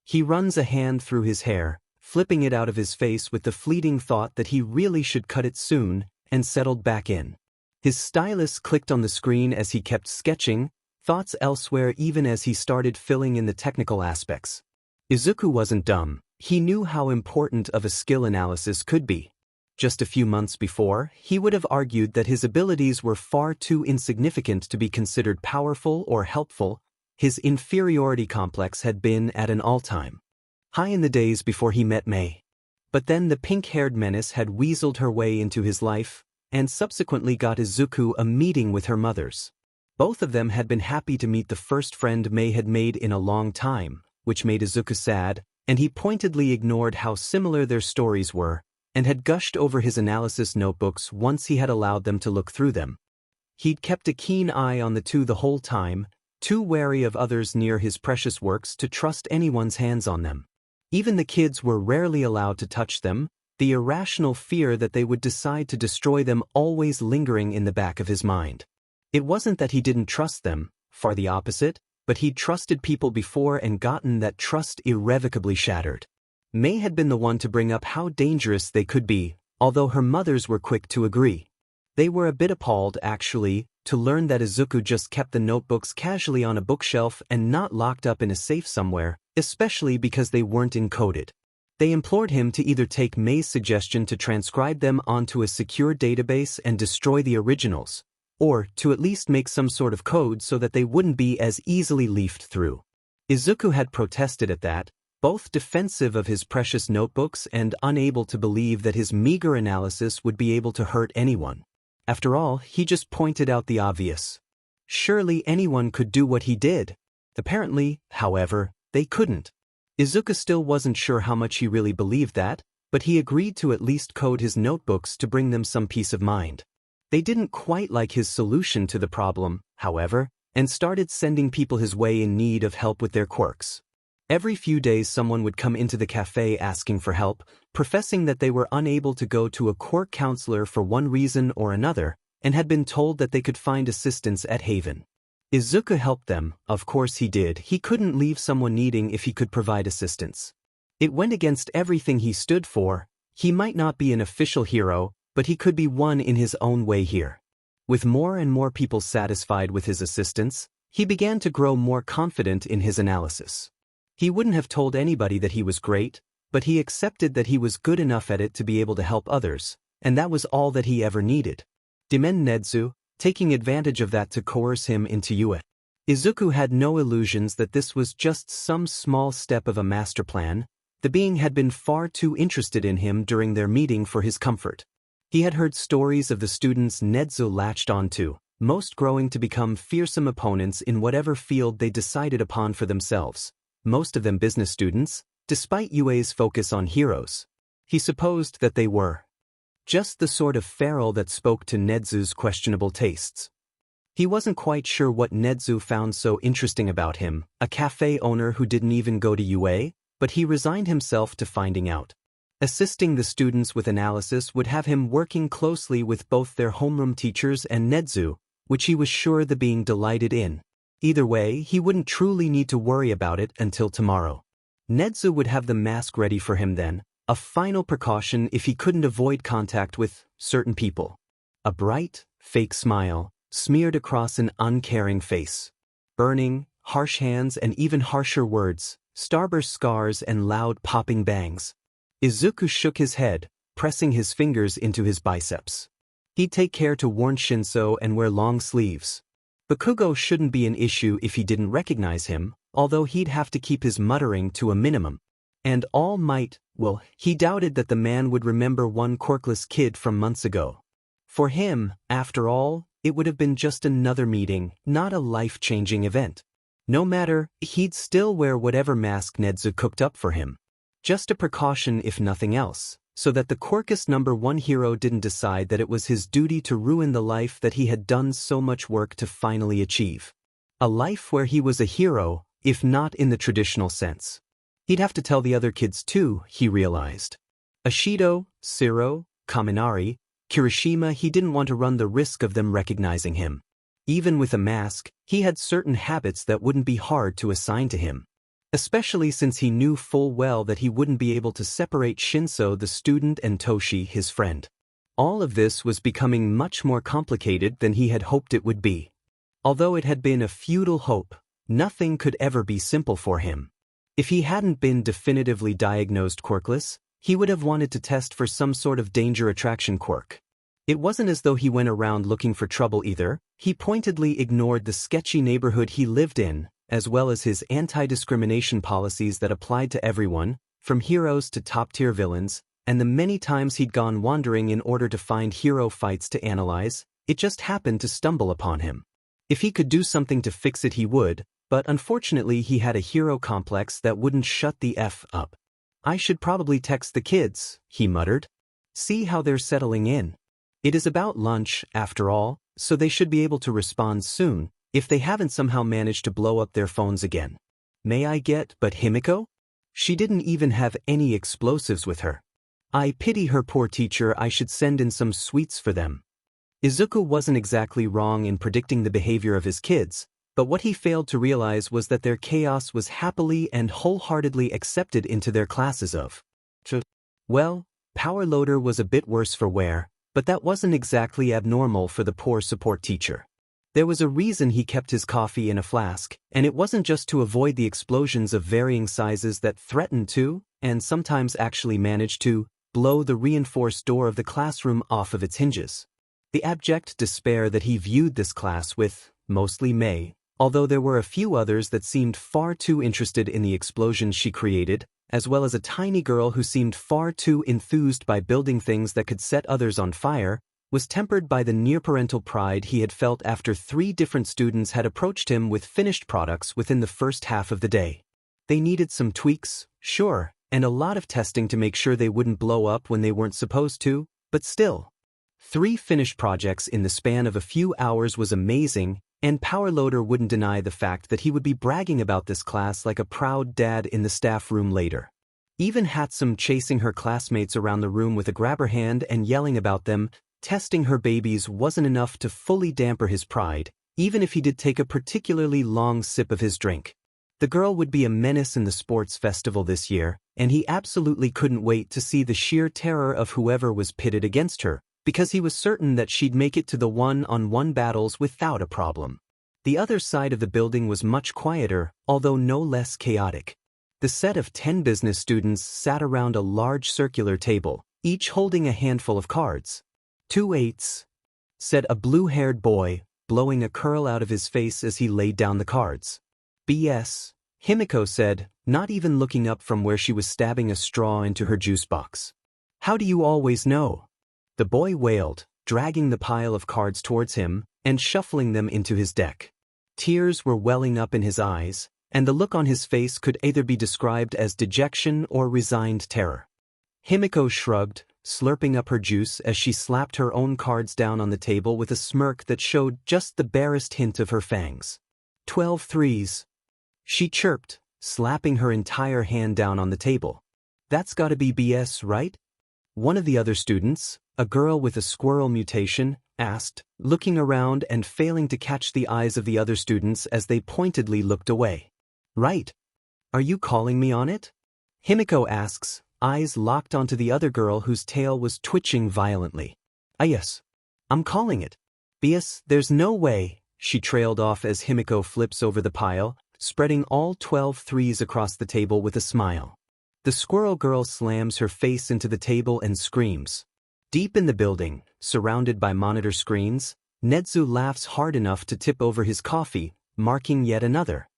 He runs a hand through his hair, flipping it out of his face with the fleeting thought that he really should cut it soon, and settled back in. His stylus clicked on the screen as he kept sketching, thoughts elsewhere even as he started filling in the technical aspects. Izuku wasn't dumb, he knew how important of a skill analysis could be. Just a few months before, he would have argued that his abilities were far too insignificant to be considered powerful or helpful. His inferiority complex had been at an all-time high in the days before he met May. But then the pink-haired menace had weaseled her way into his life, and subsequently got Izuku a meeting with her mothers. Both of them had been happy to meet the first friend May had made in a long time, which made Izuku sad, and he pointedly ignored how similar their stories were, and had gushed over his analysis notebooks once he had allowed them to look through them. He'd kept a keen eye on the two the whole time, too wary of others near his precious works to trust anyone's hands on them. Even the kids were rarely allowed to touch them, the irrational fear that they would decide to destroy them always lingering in the back of his mind. It wasn't that he didn't trust them, far the opposite, but he'd trusted people before and gotten that trust irrevocably shattered. May had been the one to bring up how dangerous they could be, although her mothers were quick to agree. They were a bit appalled, actually, to learn that Izuku just kept the notebooks casually on a bookshelf and not locked up in a safe somewhere, especially because they weren't encoded. They implored him to either take May's suggestion to transcribe them onto a secure database and destroy the originals, or to at least make some sort of code so that they wouldn't be as easily leafed through. Izuku had protested at that, both defensive of his precious notebooks and unable to believe that his meager analysis would be able to hurt anyone. After all, he just pointed out the obvious. Surely anyone could do what he did. Apparently, however, they couldn't. Izuku still wasn't sure how much he really believed that, but he agreed to at least code his notebooks to bring them some peace of mind. They didn't quite like his solution to the problem, however, and started sending people his way in need of help with their quirks. Every few days someone would come into the café asking for help, professing that they were unable to go to a quirk counselor for one reason or another, and had been told that they could find assistance at Haven. Izuku helped them, of course he did. He couldn't leave someone needing if he could provide assistance. It went against everything he stood for. He might not be an official hero, but he could be one in his own way here. With more and more people satisfied with his assistance, he began to grow more confident in his analysis. He wouldn't have told anybody that he was great, but he accepted that he was good enough at it to be able to help others, and that was all that he ever needed. Demen Nedzu, taking advantage of that to coerce him into Yue. Izuku had no illusions that this was just some small step of a master plan. The being had been far too interested in him during their meeting for his comfort. He had heard stories of the students Nedzu latched onto, most growing to become fearsome opponents in whatever field they decided upon for themselves, most of them business students, despite Yue's focus on heroes. He supposed that they were just the sort of feral that spoke to Nedzu's questionable tastes. He wasn't quite sure what Nedzu found so interesting about him, a cafe owner who didn't even go to Yue, but he resigned himself to finding out. Assisting the students with analysis would have him working closely with both their homeroom teachers and Nedzu, which he was sure the being delighted in. Either way, he wouldn't truly need to worry about it until tomorrow. Nedzu would have the mask ready for him then, a final precaution if he couldn't avoid contact with certain people. A bright, fake smile, smeared across an uncaring face. Burning, harsh hands and even harsher words, starburst scars and loud popping bangs. Izuku shook his head, pressing his fingers into his biceps. He'd take care to warn Shinso and wear long sleeves. Bakugo shouldn't be an issue if he didn't recognize him, although he'd have to keep his muttering to a minimum. And All Might, Well, he doubted that the man would remember one quirkless kid from months ago. For him, after all, it would have been just another meeting, not a life-changing event. No matter, he'd still wear whatever mask Nezu cooked up for him. Just a precaution if nothing else, so that the quirkest #1 hero didn't decide that it was his duty to ruin the life that he had done so much work to finally achieve. A life where he was a hero, if not in the traditional sense. He'd have to tell the other kids too, he realized. Ashido, Siro, Kaminari, Kirishima, he didn't want to run the risk of them recognizing him. Even with a mask, he had certain habits that wouldn't be hard to assign to him. Especially since he knew full well that he wouldn't be able to separate Shinso the student and Toshi his friend. All of this was becoming much more complicated than he had hoped it would be. Although it had been a futile hope, nothing could ever be simple for him. If he hadn't been definitively diagnosed quirkless, he would have wanted to test for some sort of danger attraction quirk. It wasn't as though he went around looking for trouble either. He pointedly ignored the sketchy neighborhood he lived in, as well as his anti-discrimination policies that applied to everyone, from heroes to top-tier villains, and the many times he'd gone wandering in order to find hero fights to analyze. It just happened to stumble upon him. If he could do something to fix it he would, but unfortunately he had a hero complex that wouldn't shut the F up. I should probably text the kids, he muttered. See how they're settling in. It is about lunch, after all, so they should be able to respond soon, if they haven't somehow managed to blow up their phones again. May I get but Himiko? She didn't even have any explosives with her. I pity her poor teacher. I should send in some sweets for them. Izuku wasn't exactly wrong in predicting the behavior of his kids, but what he failed to realize was that their chaos was happily and wholeheartedly accepted into their classes of. Well, Power Loader was a bit worse for wear, but that wasn't exactly abnormal for the poor support teacher. There was a reason he kept his coffee in a flask, and it wasn't just to avoid the explosions of varying sizes that threatened to, and sometimes actually managed to, blow the reinforced door of the classroom off of its hinges. The abject despair that he viewed this class with, mostly May, although there were a few others that seemed far too interested in the explosions she created, as well as a tiny girl who seemed far too enthused by building things that could set others on fire, was tempered by the near-parental pride he had felt after 3 different students had approached him with finished products within the first half of the day. They needed some tweaks, sure, and a lot of testing to make sure they wouldn't blow up when they weren't supposed to, but still. 3 finished projects in the span of a few hours was amazing, and Power Loader wouldn't deny the fact that he would be bragging about this class like a proud dad in the staff room later. Even Hatsum chasing her classmates around the room with a grabber hand and yelling about them, testing her babies wasn't enough to fully damper his pride, even if he did take a particularly long sip of his drink. The girl would be a menace in the sports festival this year, and he absolutely couldn't wait to see the sheer terror of whoever was pitted against her, because he was certain that she'd make it to the one-on-one battles without a problem. The other side of the building was much quieter, although no less chaotic. The set of 10 business students sat around a large circular table, each holding a handful of cards. 2 8s, said a blue-haired boy, blowing a curl out of his face as he laid down the cards. BS, Himiko said, not even looking up from where she was stabbing a straw into her juice box. How do you always know? The boy wailed, dragging the pile of cards towards him and shuffling them into his deck. Tears were welling up in his eyes, and the look on his face could either be described as dejection or resigned terror. Himiko shrugged, slurping up her juice as she slapped her own cards down on the table with a smirk that showed just the barest hint of her fangs. 12 3s. She chirped, slapping her entire hand down on the table. That's gotta be BS, right? One of the other students, a girl with a squirrel mutation, asked, looking around and failing to catch the eyes of the other students as they pointedly looked away. Right. Are you calling me on it? Himiko asks, eyes locked onto the other girl whose tail was twitching violently. Yes. I'm calling it. BS, there's no way, she trailed off as Himiko flips over the pile, spreading all 12 3s across the table with a smile. The squirrel girl slams her face into the table and screams. Deep in the building, surrounded by monitor screens, Nezu laughs hard enough to tip over his coffee, marking yet another.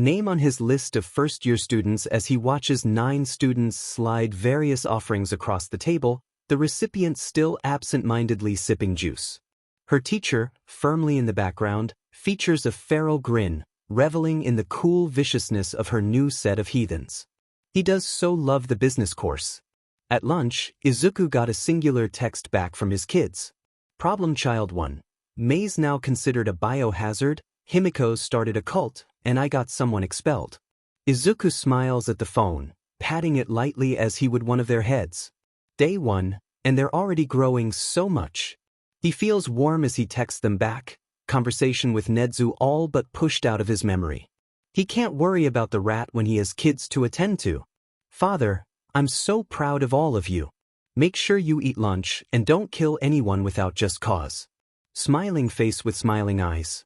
name on his list of first-year students as he watches 9 students slide various offerings across the table, the recipient still absent-mindedly sipping juice. Her teacher, firmly in the background, features a feral grin, reveling in the cool viciousness of her new set of heathens. He does so love the business course. At lunch, Izuku got a singular text back from his kids. Problem child 1. Mei's now considered a biohazard, Himiko's started a cult, and I got someone expelled. Izuku smiles at the phone, patting it lightly as he would one of their heads. Day 1, and they're already growing so much. He feels warm as he texts them back, conversation with Nedzu all but pushed out of his memory. He can't worry about the rat when he has kids to attend to. Father, I'm so proud of all of you. Make sure you eat lunch and don't kill anyone without just cause. Smiling face with smiling eyes.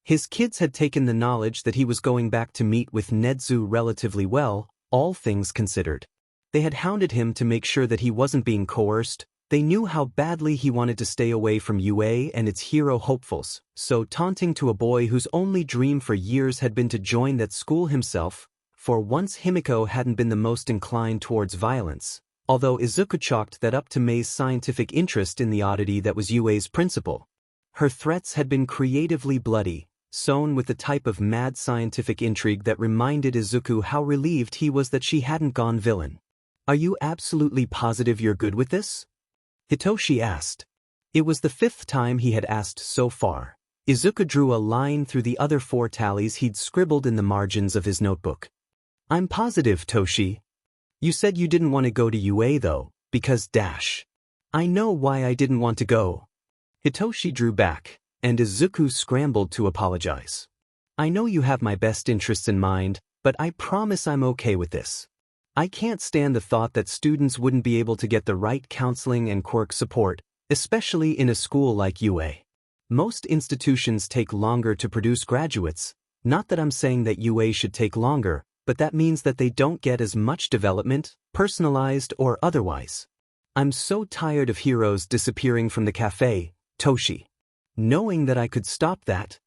His kids had taken the knowledge that he was going back to meet with Nedzu relatively well, all things considered. They had hounded him to make sure that he wasn't being coerced. They knew how badly he wanted to stay away from UA and its hero hopefuls, so taunting to a boy whose only dream for years had been to join that school himself, for once Himiko hadn't been the most inclined towards violence, although Izuku chalked that up to Mei's scientific interest in the oddity that was UA's principle. Her threats had been creatively bloody, sown with the type of mad scientific intrigue that reminded Izuku how relieved he was that she hadn't gone villain. Are you absolutely positive you're good with this? Hitoshi asked. It was the 5th time he had asked so far. Izuku drew a line through the other 4 tallies he'd scribbled in the margins of his notebook. I'm positive, Toshi. You said you didn't want to go to UA though, because I know why I didn't want to go. Hitoshi drew back, and Izuku scrambled to apologize. I know you have my best interests in mind, but I promise I'm okay with this. I can't stand the thought that students wouldn't be able to get the right counseling and quirk support, especially in a school like UA. Most institutions take longer to produce graduates. Not that I'm saying that UA should take longer, but that means that they don't get as much development, personalized or otherwise. I'm so tired of heroes disappearing from the café, Toshi. Knowing that I could stop that.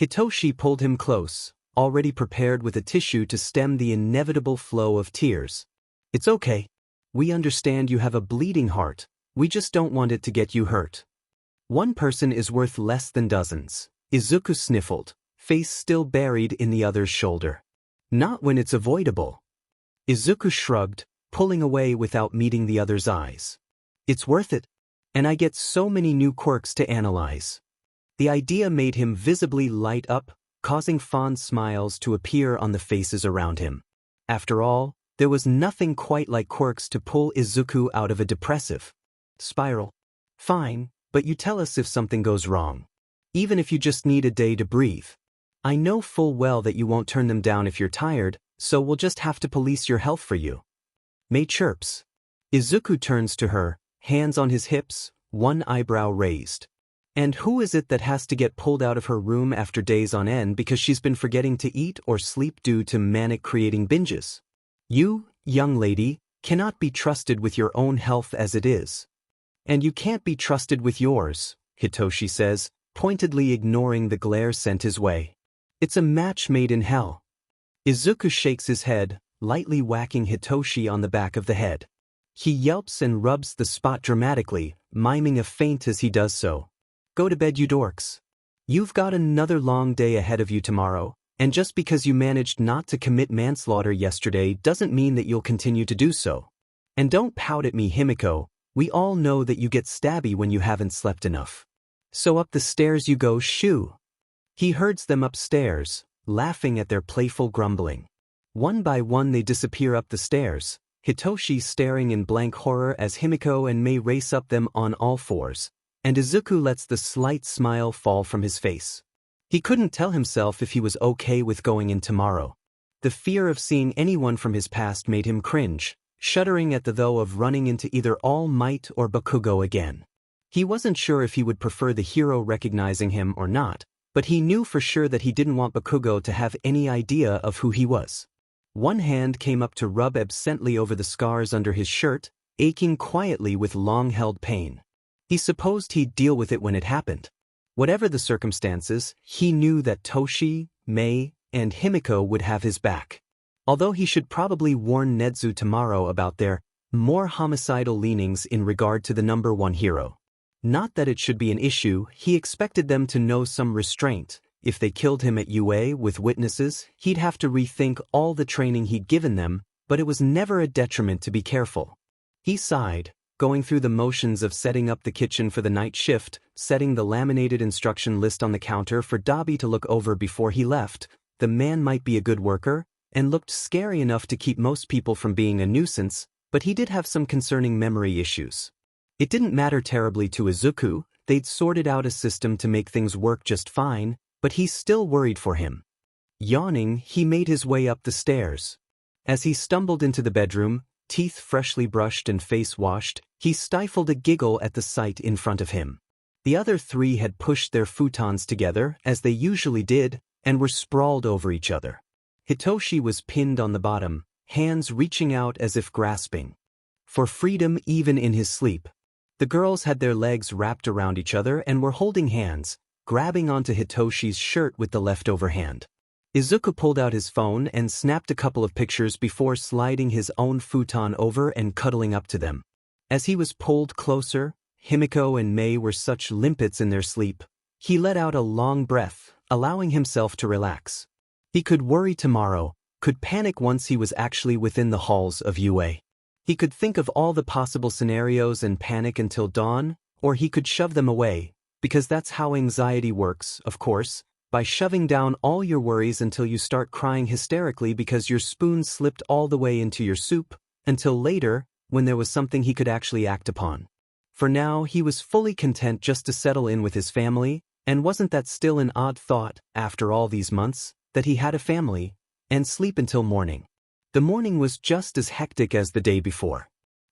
Hitoshi pulled him close, already prepared with a tissue to stem the inevitable flow of tears. It's okay. We understand you have a bleeding heart, we just don't want it to get you hurt. One person is worth less than dozens. Izuku sniffled, face still buried in the other's shoulder. Not when it's avoidable. Izuku shrugged, pulling away without meeting the other's eyes. It's worth it. And I get so many new quirks to analyze. The idea made him visibly light up, causing fond smiles to appear on the faces around him. After all, there was nothing quite like quirks to pull Izuku out of a depressive spiral. Fine, but you tell us if something goes wrong. Even if you just need a day to breathe. I know full well that you won't turn them down if you're tired, so we'll just have to police your health for you. Mei chirps. Izuku turns to her, hands on his hips, one eyebrow raised. And who is it that has to get pulled out of her room after days on end because she's been forgetting to eat or sleep due to manic creating binges? You, young lady, cannot be trusted with your own health as it is. And you can't be trusted with yours, Hitoshi says, pointedly ignoring the glare sent his way. It's a match made in hell. Izuku shakes his head, lightly whacking Hitoshi on the back of the head. He yelps and rubs the spot dramatically, miming a feint as he does so. Go to bed, you dorks. You've got another long day ahead of you tomorrow, and just because you managed not to commit manslaughter yesterday doesn't mean that you'll continue to do so. And don't pout at me, Himiko, we all know that you get stabby when you haven't slept enough. So up the stairs you go, shoo. He herds them upstairs, laughing at their playful grumbling. One by one they disappear up the stairs, Hitoshi staring in blank horror as Himiko and Mei race up them on all fours. And Izuku lets the slight smile fall from his face. He couldn't tell himself if he was okay with going in tomorrow. The fear of seeing anyone from his past made him cringe, shuddering at the thought of running into either All Might or Bakugo again. He wasn't sure if he would prefer the hero recognizing him or not, but he knew for sure that he didn't want Bakugo to have any idea of who he was. One hand came up to rub absently over the scars under his shirt, aching quietly with long-held pain. He supposed he'd deal with it when it happened. Whatever the circumstances, he knew that Toshi, Mei, and Himiko would have his back. Although he should probably warn Nezu tomorrow about their more homicidal leanings in regard to the number one hero. Not that it should be an issue, he expected them to know some restraint. If they killed him at UA with witnesses, he'd have to rethink all the training he'd given them, but it was never a detriment to be careful. He sighed, going through the motions of setting up the kitchen for the night shift, setting the laminated instruction list on the counter for Dabi to look over before he left. The man might be a good worker, and looked scary enough to keep most people from being a nuisance, but he did have some concerning memory issues. It didn't matter terribly to Izuku, they'd sorted out a system to make things work just fine, but he still worried for him. Yawning, he made his way up the stairs. As he stumbled into the bedroom, teeth freshly brushed and face washed, he stifled a giggle at the sight in front of him. The other three had pushed their futons together, as they usually did, and were sprawled over each other. Hitoshi was pinned on the bottom, hands reaching out as if grasping for freedom even in his sleep. The girls had their legs wrapped around each other and were holding hands, grabbing onto Hitoshi's shirt with the leftover hand. Izuku pulled out his phone and snapped a couple of pictures before sliding his own futon over and cuddling up to them. As he was pulled closer, Himiko and Mei were such limpets in their sleep. He let out a long breath, allowing himself to relax. He could worry tomorrow, could panic once he was actually within the halls of UA. He could think of all the possible scenarios and panic until dawn, or he could shove them away, because that's how anxiety works, of course, by shoving down all your worries until you start crying hysterically because your spoon slipped all the way into your soup, until later, when there was something he could actually act upon. For now, he was fully content just to settle in with his family, and wasn't that still an odd thought, after all these months, that he had a family, and sleep until morning. The morning was just as hectic as the day before.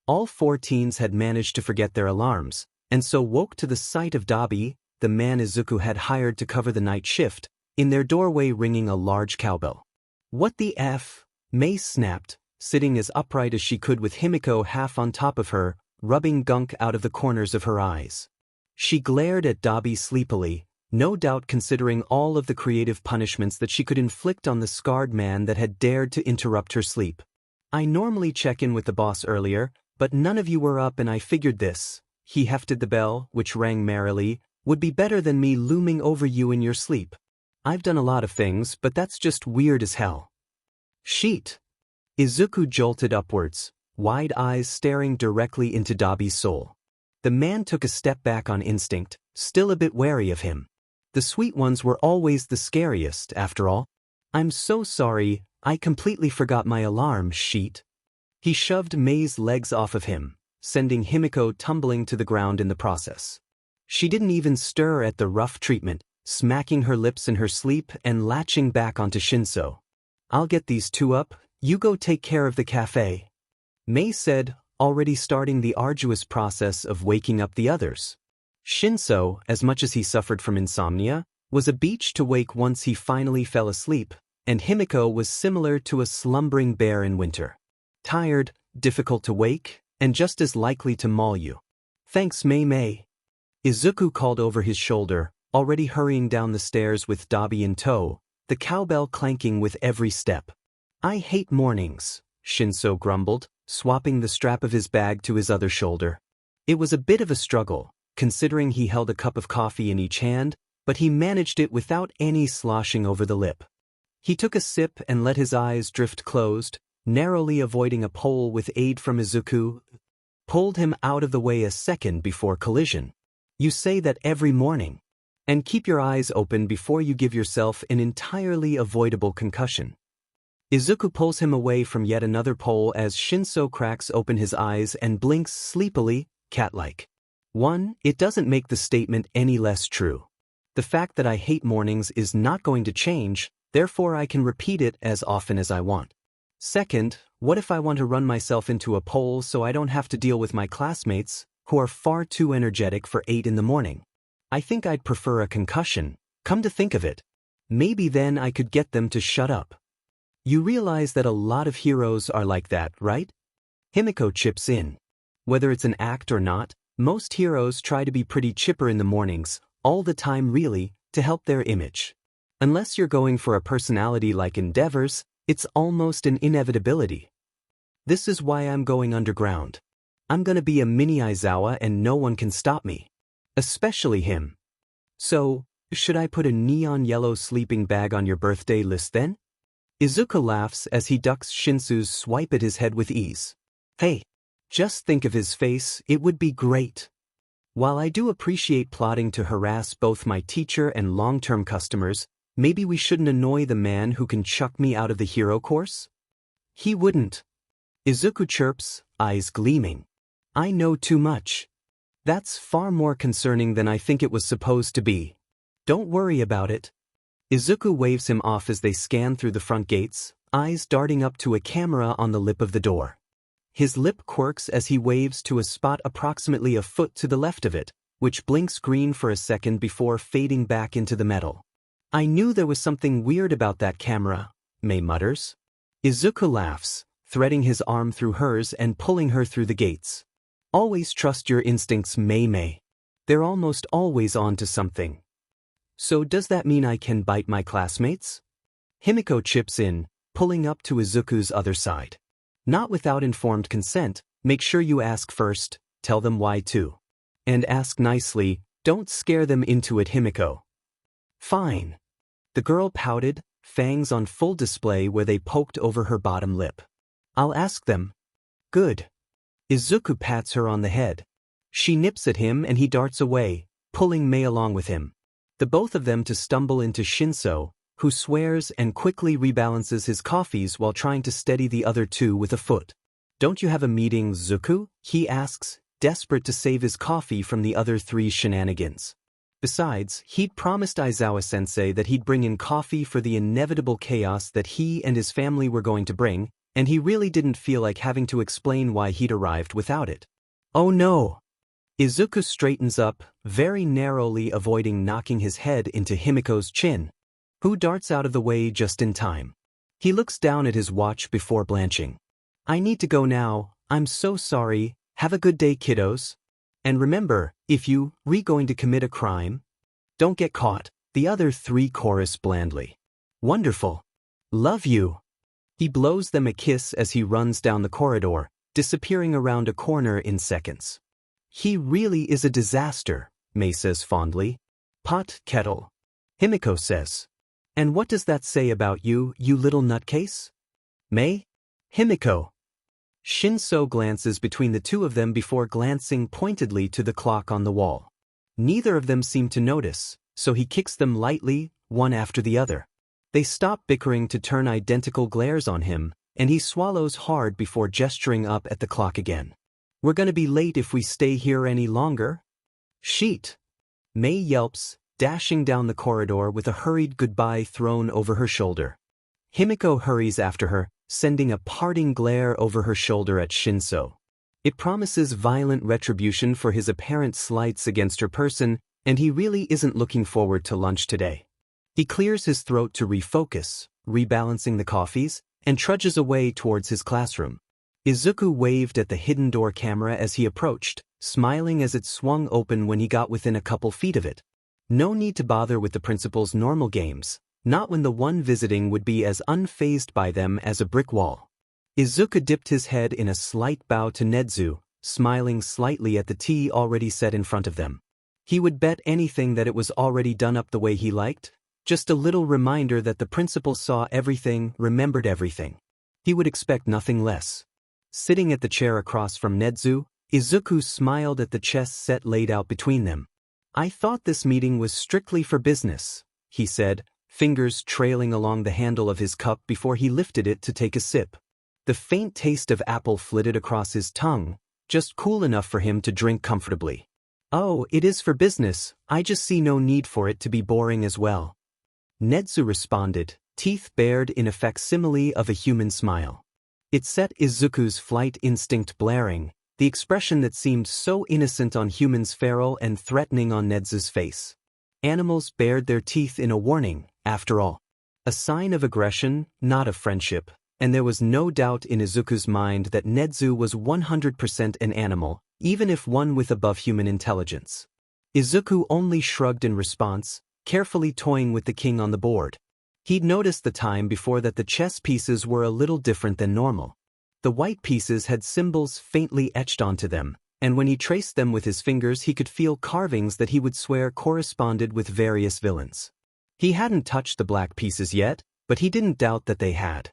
All four teens had managed to forget their alarms, and so woke to the sight of Dabi, the man Izuku had hired to cover the night shift, in their doorway ringing a large cowbell. What the F? Mei snapped, sitting as upright as she could with Himiko half on top of her, rubbing gunk out of the corners of her eyes. She glared at Dabi sleepily, no doubt considering all of the creative punishments that she could inflict on the scarred man that had dared to interrupt her sleep. I normally check in with the boss earlier, but none of you were up and I figured this. He hefted the bell, which rang merrily, would be better than me looming over you in your sleep. I've done a lot of things, but that's just weird as hell. Sheet. Izuku jolted upwards, wide eyes staring directly into Dabi's soul. The man took a step back on instinct, still a bit wary of him. The sweet ones were always the scariest, after all. I'm so sorry, I completely forgot my alarm, Sheet. He shoved Mei's legs off of him, sending Himiko tumbling to the ground in the process. She didn't even stir at the rough treatment, smacking her lips in her sleep and latching back onto Shinso. I'll get these two up, you go take care of the café, Mei said, already starting the arduous process of waking up the others. Shinso, as much as he suffered from insomnia, was a beach to wake once he finally fell asleep, and Himiko was similar to a slumbering bear in winter. Tired, difficult to wake, and just as likely to maul you. Thanks, Mei. Izuku called over his shoulder, already hurrying down the stairs with Dabi in tow, the cowbell clanking with every step. I hate mornings, Shinso grumbled, swapping the strap of his bag to his other shoulder. It was a bit of a struggle, considering he held a cup of coffee in each hand, but he managed it without any sloshing over the lip. He took a sip and let his eyes drift closed, narrowly avoiding a pole with aid from Izuku, pulled him out of the way a second before collision. You say that every morning. And keep your eyes open before you give yourself an entirely avoidable concussion. Izuku pulls him away from yet another pole as Shinso cracks open his eyes and blinks sleepily, cat-like. 1. It doesn't make the statement any less true. The fact that I hate mornings is not going to change, therefore I can repeat it as often as I want. 2. What if I want to run myself into a pole so I don't have to deal with my classmates, who are far too energetic for 8 in the morning? I think I'd prefer a concussion, come to think of it. Maybe then I could get them to shut up. You realize that a lot of heroes are like that, right? Himiko chips in. Whether it's an act or not, most heroes try to be pretty chipper in the mornings, all the time really, to help their image. Unless you're going for a personality-like endeavors, it's almost an inevitability. This is why I'm going underground. I'm gonna be a mini Aizawa and no one can stop me. Especially him. So, should I put a neon yellow sleeping bag on your birthday list then? Izuku laughs as he ducks Shinsu's swipe at his head with ease. Hey, just think of his face, it would be great. While I do appreciate plotting to harass both my teacher and long-term customers, maybe we shouldn't annoy the man who can chuck me out of the hero course? He wouldn't. Izuku chirps, eyes gleaming. I know too much. That's far more concerning than I think it was supposed to be. Don't worry about it. Izuku waves him off as they scan through the front gates, eyes darting up to a camera on the lip of the door. His lip quirks as he waves to a spot approximately a foot to the left of it, which blinks green for a second before fading back into the metal. I knew there was something weird about that camera, Mei mutters. Izuku laughs, threading his arm through hers and pulling her through the gates. Always trust your instincts, Mei. They're almost always on to something. So does that mean I can bite my classmates? Himiko chips in, pulling up to Izuku's other side. Not without informed consent, make sure you ask first, tell them why too. And ask nicely, don't scare them into it, Himiko. Fine. The girl pouted, fangs on full display where they poked over her bottom lip. I'll ask them. Good. Izuku pats her on the head. She nips at him and he darts away, pulling Mei along with him. The both of them to stumble into Shinso, who swears and quickly rebalances his coffees while trying to steady the other two with a foot. Don't you have a meeting, Zuku? He asks, desperate to save his coffee from the other three shenanigans. Besides, he'd promised Aizawa-sensei that he'd bring in coffee for the inevitable chaos that he and his family were going to bring, and he really didn't feel like having to explain why he'd arrived without it. Oh no! Izuku straightens up, very narrowly avoiding knocking his head into Himiko's chin, who darts out of the way just in time. He looks down at his watch before blanching. I need to go now, I'm so sorry, have a good day kiddos. And remember, if you going to commit a crime, don't get caught, the other three chorus blandly. Wonderful. Love you. He blows them a kiss as he runs down the corridor, disappearing around a corner in seconds. He really is a disaster, Mei says fondly. Pot kettle. Himiko says. And what does that say about you, you little nutcase? Mei? Himiko. Shinso glances between the two of them before glancing pointedly to the clock on the wall. Neither of them seem to notice, so he kicks them lightly, one after the other. They stop bickering to turn identical glares on him, and he swallows hard before gesturing up at the clock again. We're gonna be late if we stay here any longer. Sheet. Mei yelps, dashing down the corridor with a hurried goodbye thrown over her shoulder. Himiko hurries after her, sending a parting glare over her shoulder at Shinso. It promises violent retribution for his apparent slights against her person, and he really isn't looking forward to lunch today. He clears his throat to refocus, rebalancing the coffees, and trudges away towards his classroom. Izuku waved at the hidden door camera as he approached, smiling as it swung open when he got within a couple feet of it. No need to bother with the principal's normal games, not when the one visiting would be as unfazed by them as a brick wall. Izuku dipped his head in a slight bow to Nedzu, smiling slightly at the tea already set in front of them. He would bet anything that it was already done up the way he liked, just a little reminder that the principal saw everything, remembered everything. He would expect nothing less. Sitting at the chair across from Nedzu, Izuku smiled at the chess set laid out between them. I thought this meeting was strictly for business, he said, fingers trailing along the handle of his cup before he lifted it to take a sip. The faint taste of apple flitted across his tongue, just cool enough for him to drink comfortably. Oh, it is for business, I just see no need for it to be boring as well. Nedzu responded, teeth bared in a facsimile of a human smile. It set Izuku's flight instinct blaring, the expression that seemed so innocent on humans feral and threatening on Nedzu's face. Animals bared their teeth in a warning, after all. A sign of aggression, not of friendship, and there was no doubt in Izuku's mind that Nedzu was 100% an animal, even if one with above-human intelligence. Izuku only shrugged in response, carefully toying with the king on the board. He'd noticed the time before that the chess pieces were a little different than normal. The white pieces had symbols faintly etched onto them, and when he traced them with his fingers he could feel carvings that he would swear corresponded with various villains. He hadn't touched the black pieces yet, but he didn't doubt that they had.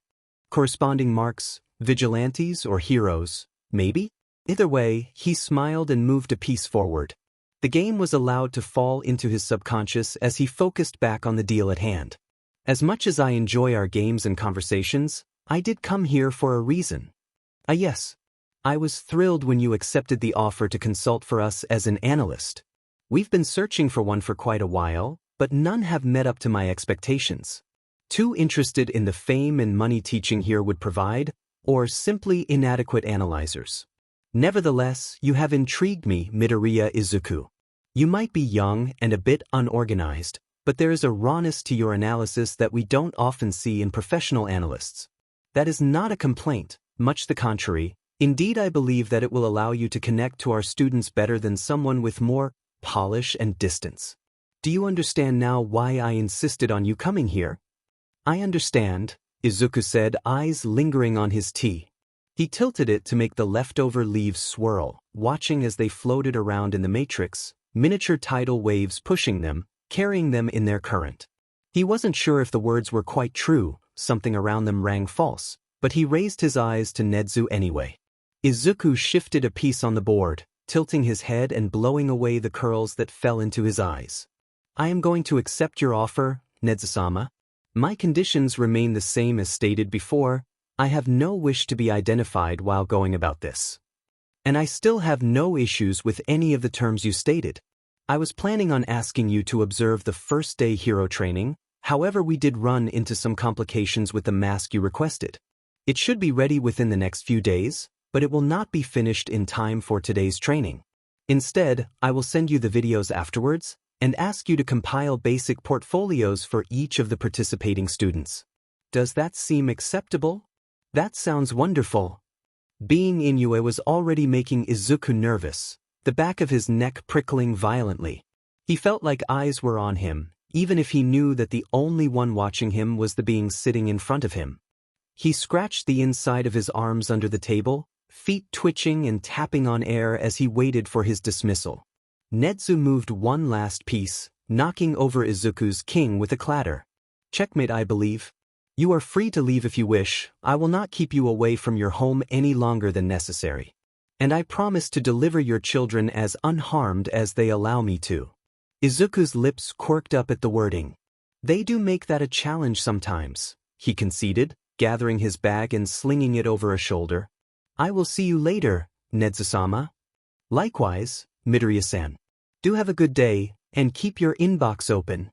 Corresponding marks, vigilantes or heroes, maybe? Either way, he smiled and moved a piece forward. The game was allowed to fall into his subconscious as he focused back on the deal at hand. As much as I enjoy our games and conversations, I did come here for a reason. Yes. I was thrilled when you accepted the offer to consult for us as an analyst. We've been searching for one for quite a while, but none have met up to my expectations. Too interested in the fame and money teaching here would provide, or simply inadequate analyzers. Nevertheless, you have intrigued me, Midoriya Izuku. You might be young and a bit unorganized, but there is a rawness to your analysis that we don't often see in professional analysts. That is not a complaint, much the contrary. Indeed, I believe that it will allow you to connect to our students better than someone with more polish and distance. Do you understand now why I insisted on you coming here? I understand, Izuku said, eyes lingering on his tea. He tilted it to make the leftover leaves swirl, watching as they floated around in the matrix, miniature tidal waves pushing them, carrying them in their current. He wasn't sure if the words were quite true, something around them rang false, but he raised his eyes to Nedzu anyway. Izuku shifted a piece on the board, tilting his head and blowing away the curls that fell into his eyes. I am going to accept your offer, Nedzu-sama. My conditions remain the same as stated before. I have no wish to be identified while going about this. And I still have no issues with any of the terms you stated. I was planning on asking you to observe the first day hero training, however we did run into some complications with the mask you requested. It should be ready within the next few days, but it will not be finished in time for today's training. Instead, I will send you the videos afterwards, and ask you to compile basic portfolios for each of the participating students. Does that seem acceptable? That sounds wonderful. Being Inoue was already making Izuku nervous, the back of his neck prickling violently. He felt like eyes were on him, even if he knew that the only one watching him was the being sitting in front of him. He scratched the inside of his arms under the table, feet twitching and tapping on air as he waited for his dismissal. Nedzu moved one last piece, knocking over Izuku's king with a clatter. Checkmate, I believe. You are free to leave if you wish. I will not keep you away from your home any longer than necessary. And I promise to deliver your children as unharmed as they allow me to. Izuku's lips quirked up at the wording. They do make that a challenge sometimes, he conceded, gathering his bag and slinging it over a shoulder. I will see you later, Nedzu-sama. Likewise, Midoriya-san. Do have a good day, and keep your inbox open.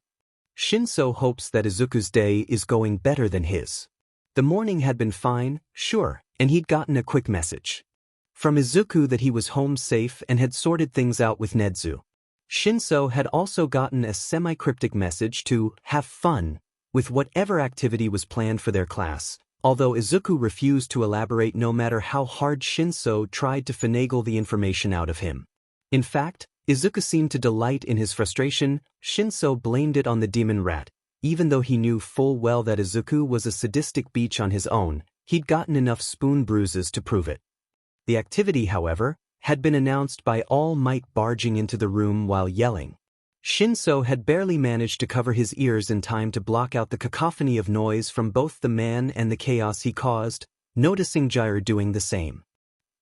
Shinso hopes that Izuku's day is going better than his. The morning had been fine, sure, and he'd gotten a quick message from Izuku that he was home safe and had sorted things out with Nedzu. Shinso had also gotten a semi-cryptic message to have fun with whatever activity was planned for their class, although Izuku refused to elaborate no matter how hard Shinso tried to finagle the information out of him. In fact, Izuku seemed to delight in his frustration. Shinso blamed it on the demon rat. Even though he knew full well that Izuku was a sadistic beach on his own, he'd gotten enough spoon bruises to prove it. The activity, however, had been announced by All Might barging into the room while yelling. Shinso had barely managed to cover his ears in time to block out the cacophony of noise from both the man and the chaos he caused, noticing Jair doing the same.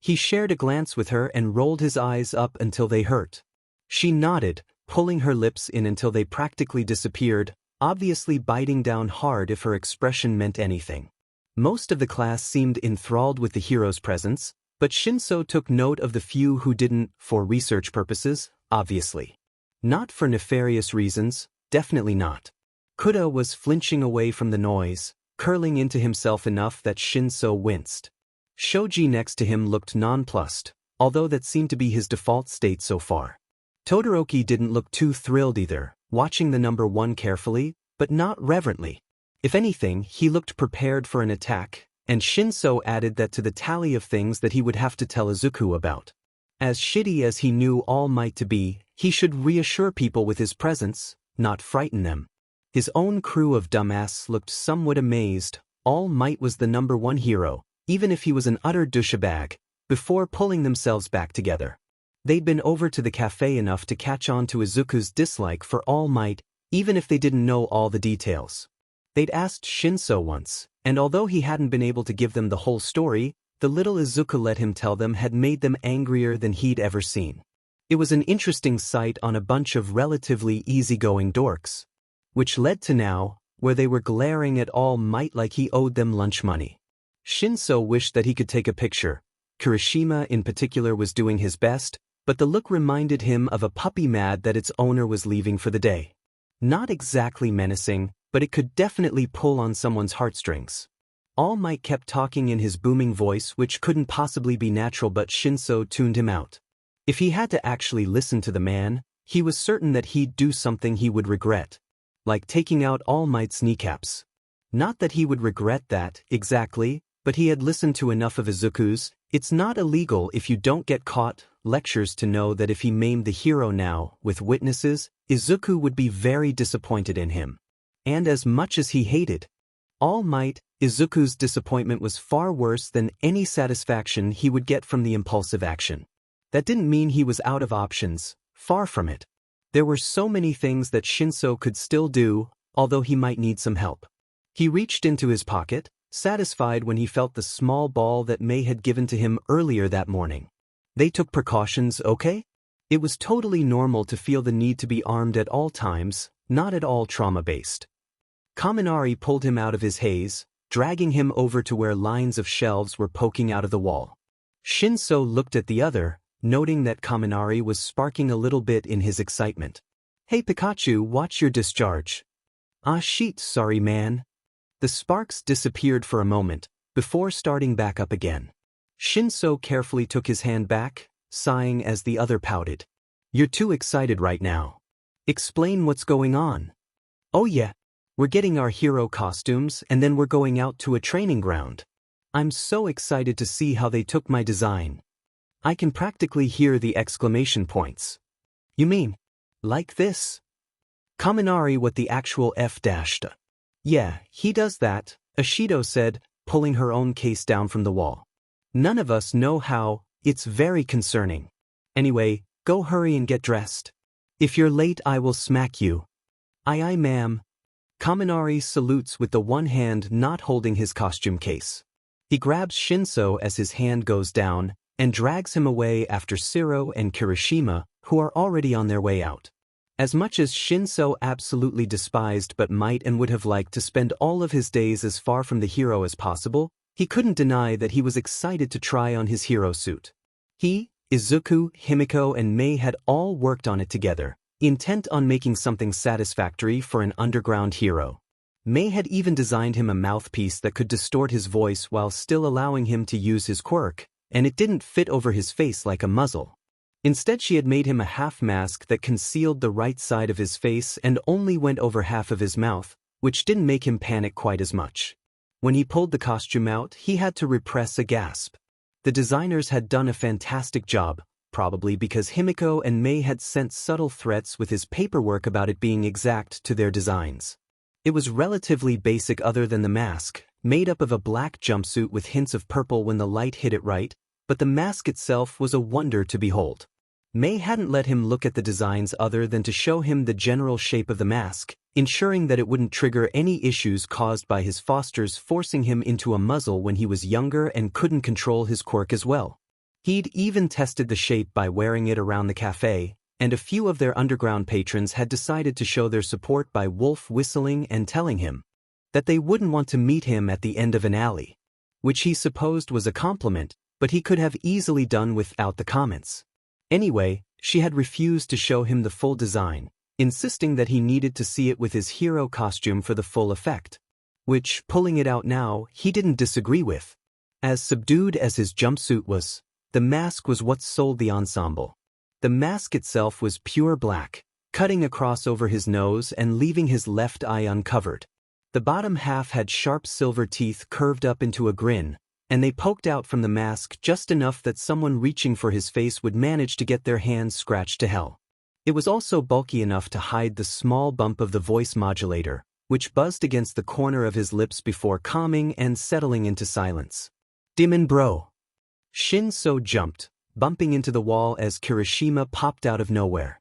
He shared a glance with her and rolled his eyes up until they hurt. She nodded, pulling her lips in until they practically disappeared, obviously biting down hard if her expression meant anything. Most of the class seemed enthralled with the hero's presence, but Shinso took note of the few who didn't, for research purposes, obviously. Not for nefarious reasons, definitely not. Kuda was flinching away from the noise, curling into himself enough that Shinso winced. Shoji next to him looked nonplussed, although that seemed to be his default state so far. Todoroki didn't look too thrilled either, watching the number one carefully, but not reverently. If anything, he looked prepared for an attack, and Shinso added that to the tally of things that he would have to tell Izuku about. As shitty as he knew All Might to be, he should reassure people with his presence, not frighten them. His own crew of dumbass looked somewhat amazed. All Might was the #1 hero, even if he was an utter douchebag, before pulling themselves back together. They'd been over to the cafe enough to catch on to Izuku's dislike for All Might, even if they didn't know all the details. They'd asked Shinso once, and although he hadn't been able to give them the whole story, the little Izuku let him tell them had made them angrier than he'd ever seen. It was an interesting sight on a bunch of relatively easygoing dorks. Which led to now, where they were glaring at All Might like he owed them lunch money. Shinso wished that he could take a picture. Kirishima in particular was doing his best, but the look reminded him of a puppy mad that its owner was leaving for the day. Not exactly menacing, but it could definitely pull on someone's heartstrings. All Might kept talking in his booming voice, which couldn't possibly be natural, but Shinso tuned him out. If he had to actually listen to the man, he was certain that he'd do something he would regret. Like taking out All Might's kneecaps. Not that he would regret that, exactly, but he had listened to enough of Izuku's "it's not illegal if you don't get caught" lectures to know that if he maimed the hero now, with witnesses, Izuku would be very disappointed in him. And as much as he hated All Might, Izuku's disappointment was far worse than any satisfaction he would get from the impulsive action. That didn't mean he was out of options, far from it. There were so many things that Shinso could still do, although he might need some help. He reached into his pocket, satisfied when he felt the small ball that May had given to him earlier that morning. They took precautions, okay? It was totally normal to feel the need to be armed at all times, not at all trauma-based. Kaminari pulled him out of his haze, dragging him over to where lines of shelves were poking out of the wall. Shinso looked at the other, noting that Kaminari was sparking a little bit in his excitement. "Hey Pikachu, watch your discharge." "Ah shit, sorry man." The sparks disappeared for a moment, before starting back up again. Shinso carefully took his hand back, sighing as the other pouted. "You're too excited right now. Explain what's going on." "Oh yeah. We're getting our hero costumes and then we're going out to a training ground. I'm so excited to see how they took my design." I can practically hear the exclamation points. "You mean, like this?" Kaminari, what the actual F dashed. "Yeah, he does that," Ashido said, pulling her own case down from the wall. "None of us know how, it's very concerning. Anyway, go hurry and get dressed. If you're late I will smack you." "Aye aye ma'am." Kaminari salutes with the one hand not holding his costume case. He grabs Shinso as his hand goes down, and drags him away after Siro and Kirishima, who are already on their way out. As much as Shinso absolutely despised but might and would have liked to spend all of his days as far from the hero as possible, he couldn't deny that he was excited to try on his hero suit. He, Izuku, Himiko and May had all worked on it together, intent on making something satisfactory for an underground hero. May had even designed him a mouthpiece that could distort his voice while still allowing him to use his quirk, and it didn't fit over his face like a muzzle. Instead, she had made him a half mask that concealed the right side of his face and only went over half of his mouth, which didn't make him panic quite as much. When he pulled the costume out, he had to repress a gasp. The designers had done a fantastic job, probably because Himiko and May had sent subtle threats with his paperwork about it being exact to their designs. It was relatively basic other than the mask, made up of a black jumpsuit with hints of purple when the light hit it right, but the mask itself was a wonder to behold. May hadn't let him look at the designs other than to show him the general shape of the mask, ensuring that it wouldn't trigger any issues caused by his fosters forcing him into a muzzle when he was younger and couldn't control his quirk as well. He'd even tested the shape by wearing it around the cafe, and a few of their underground patrons had decided to show their support by wolf whistling and telling him that they wouldn't want to meet him at the end of an alley, which he supposed was a compliment, but he could have easily done without the comments. Anyway, she had refused to show him the full design, insisting that he needed to see it with his hero costume for the full effect, which, pulling it out now, he didn't disagree with. As subdued as his jumpsuit was, the mask was what sold the ensemble. The mask itself was pure black, cutting across over his nose and leaving his left eye uncovered. The bottom half had sharp silver teeth curved up into a grin, and they poked out from the mask just enough that someone reaching for his face would manage to get their hands scratched to hell. It was also bulky enough to hide the small bump of the voice modulator, which buzzed against the corner of his lips before calming and settling into silence. "Demon bro." Shinso jumped, bumping into the wall as Kirishima popped out of nowhere.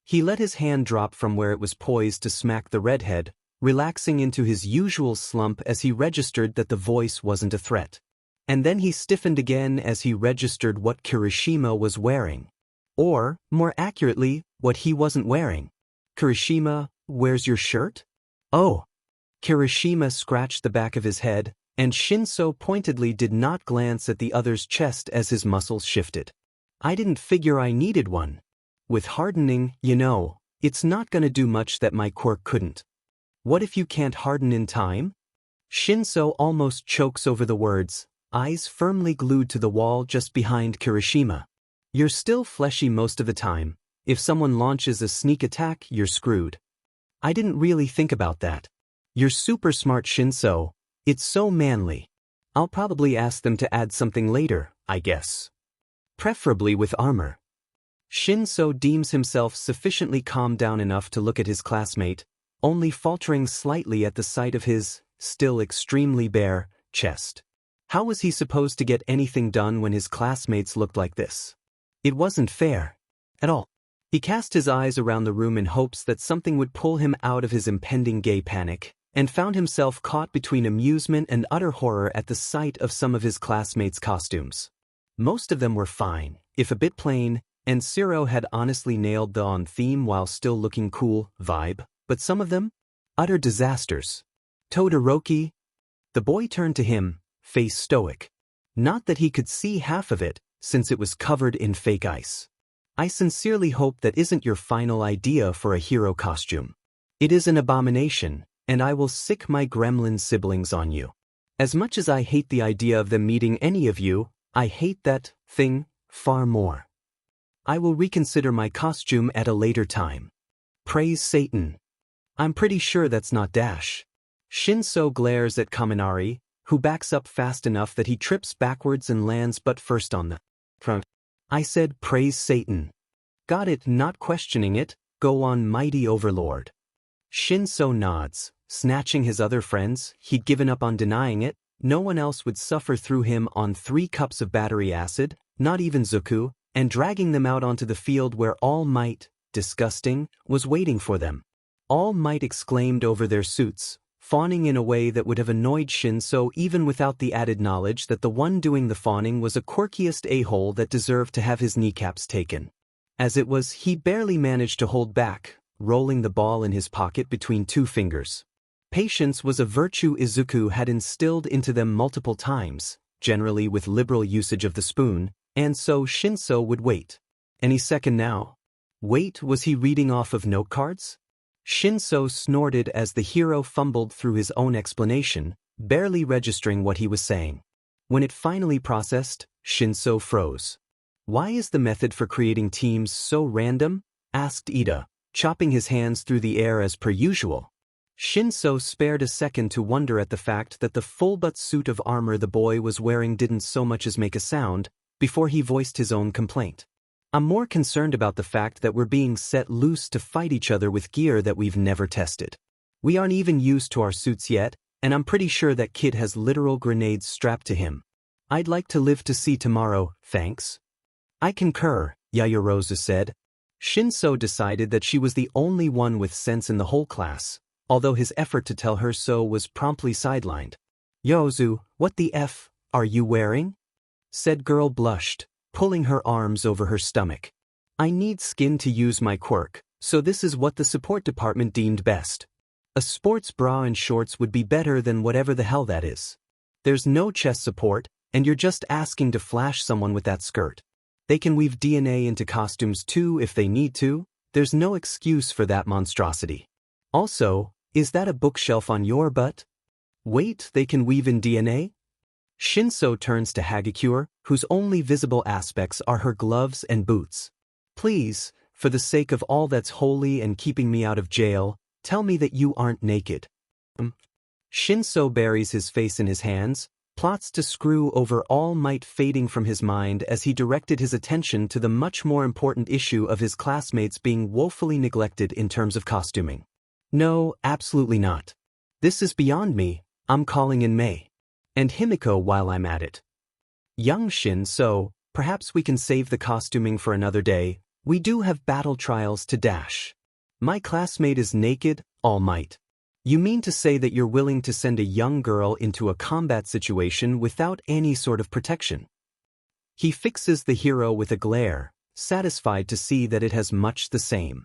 He let his hand drop from where it was poised to smack the redhead, relaxing into his usual slump as he registered that the voice wasn't a threat. And then he stiffened again as he registered what Kirishima was wearing. Or, more accurately, what he wasn't wearing. "Kirishima, where's your shirt?" "Oh." Kirishima scratched the back of his head, and Shinso pointedly did not glance at the other's chest as his muscles shifted. "I didn't figure I needed one. With hardening, it's not gonna do much that my quirk couldn't." "What if you can't harden in time?" Shinso almost chokes over the words, eyes firmly glued to the wall just behind Kirishima. "You're still fleshy most of the time. If someone launches a sneak attack, you're screwed." "I didn't really think about that." "You're super smart, Shinso. It's so manly. I'll probably ask them to add something later, I guess. Preferably with armor." Shinso deems himself sufficiently calmed down enough to look at his classmate, only faltering slightly at the sight of his, still extremely bare, chest. How was he supposed to get anything done when his classmates looked like this? It wasn't fair. At all. He cast his eyes around the room in hopes that something would pull him out of his impending gay panic, and found himself caught between amusement and utter horror at the sight of some of his classmates' costumes. Most of them were fine, if a bit plain, and Zero had honestly nailed the on-theme while still looking cool vibe, but some of them? Utter disasters. "Todoroki?" The boy turned to him, face stoic. Not that he could see half of it, since it was covered in fake ice. "I sincerely hope that isn't your final idea for a hero costume. It is an abomination, and I will sick my gremlin siblings on you. As much as I hate the idea of them meeting any of you, I hate that thing far more. I will reconsider my costume at a later time. Praise Satan. I'm pretty sure that's not Dash." Shinso glares at Kaminari, who backs up fast enough that he trips backwards and lands butt first on the front. "I said praise Satan. Got it, not questioning it, go on mighty overlord." Shinso nods, snatching his other friends, he'd given up on denying it, no one else would suffer through him on 3 cups of battery acid, not even Zuku, and dragging them out onto the field where All Might, disgusting, was waiting for them. All Might exclaimed over their suits, fawning in a way that would have annoyed Shinso even without the added knowledge that the one doing the fawning was a quirkiest a-hole that deserved to have his kneecaps taken. As it was, he barely managed to hold back, rolling the ball in his pocket between 2 fingers. Patience was a virtue Izuku had instilled into them multiple times, generally with liberal usage of the spoon, and so Shinso would wait. Any second now. Wait, was he reading off of note cards? Shinso snorted as the hero fumbled through his own explanation, barely registering what he was saying. When it finally processed, Shinso froze. "Why is the method for creating teams so random?" asked Ida, chopping his hands through the air as per usual. Shinso spared a second to wonder at the fact that the full-butt suit of armor the boy was wearing didn't so much as make a sound, before he voiced his own complaint. "I'm more concerned about the fact that we're being set loose to fight each other with gear that we've never tested. We aren't even used to our suits yet, and I'm pretty sure that kid has literal grenades strapped to him. I'd like to live to see tomorrow, thanks." "I concur," Yayarosa said. Shinso decided that she was the only one with sense in the whole class, although his effort to tell her so was promptly sidelined. "Yozu, what the F are you wearing?" said girl blushed, pulling her arms over her stomach. "I need skin to use my quirk, so this is what the support department deemed best. A sports bra and shorts would be better than whatever the hell that is. There's no chest support, and you're just asking to flash someone with that skirt. They can weave DNA into costumes too if they need to, there's no excuse for that monstrosity. Also, is that a bookshelf on your butt? Wait, they can weave in DNA?" Shinso turns to Hagakure, whose only visible aspects are her gloves and boots. "Please, for the sake of all that's holy and keeping me out of jail, tell me that you aren't naked." Shinso buries his face in his hands, plots to screw over All Might fading from his mind as he directed his attention to the much more important issue of his classmates being woefully neglected in terms of costuming. No, absolutely not. This is beyond me, I'm calling in May. And Himiko while I'm at it. Young Shin, so, perhaps we can save the costuming for another day, we do have battle trials to dash. My classmate is naked, All Might. You mean to say that you're willing to send a young girl into a combat situation without any sort of protection? He fixes the hero with a glare, satisfied to see that it has much the same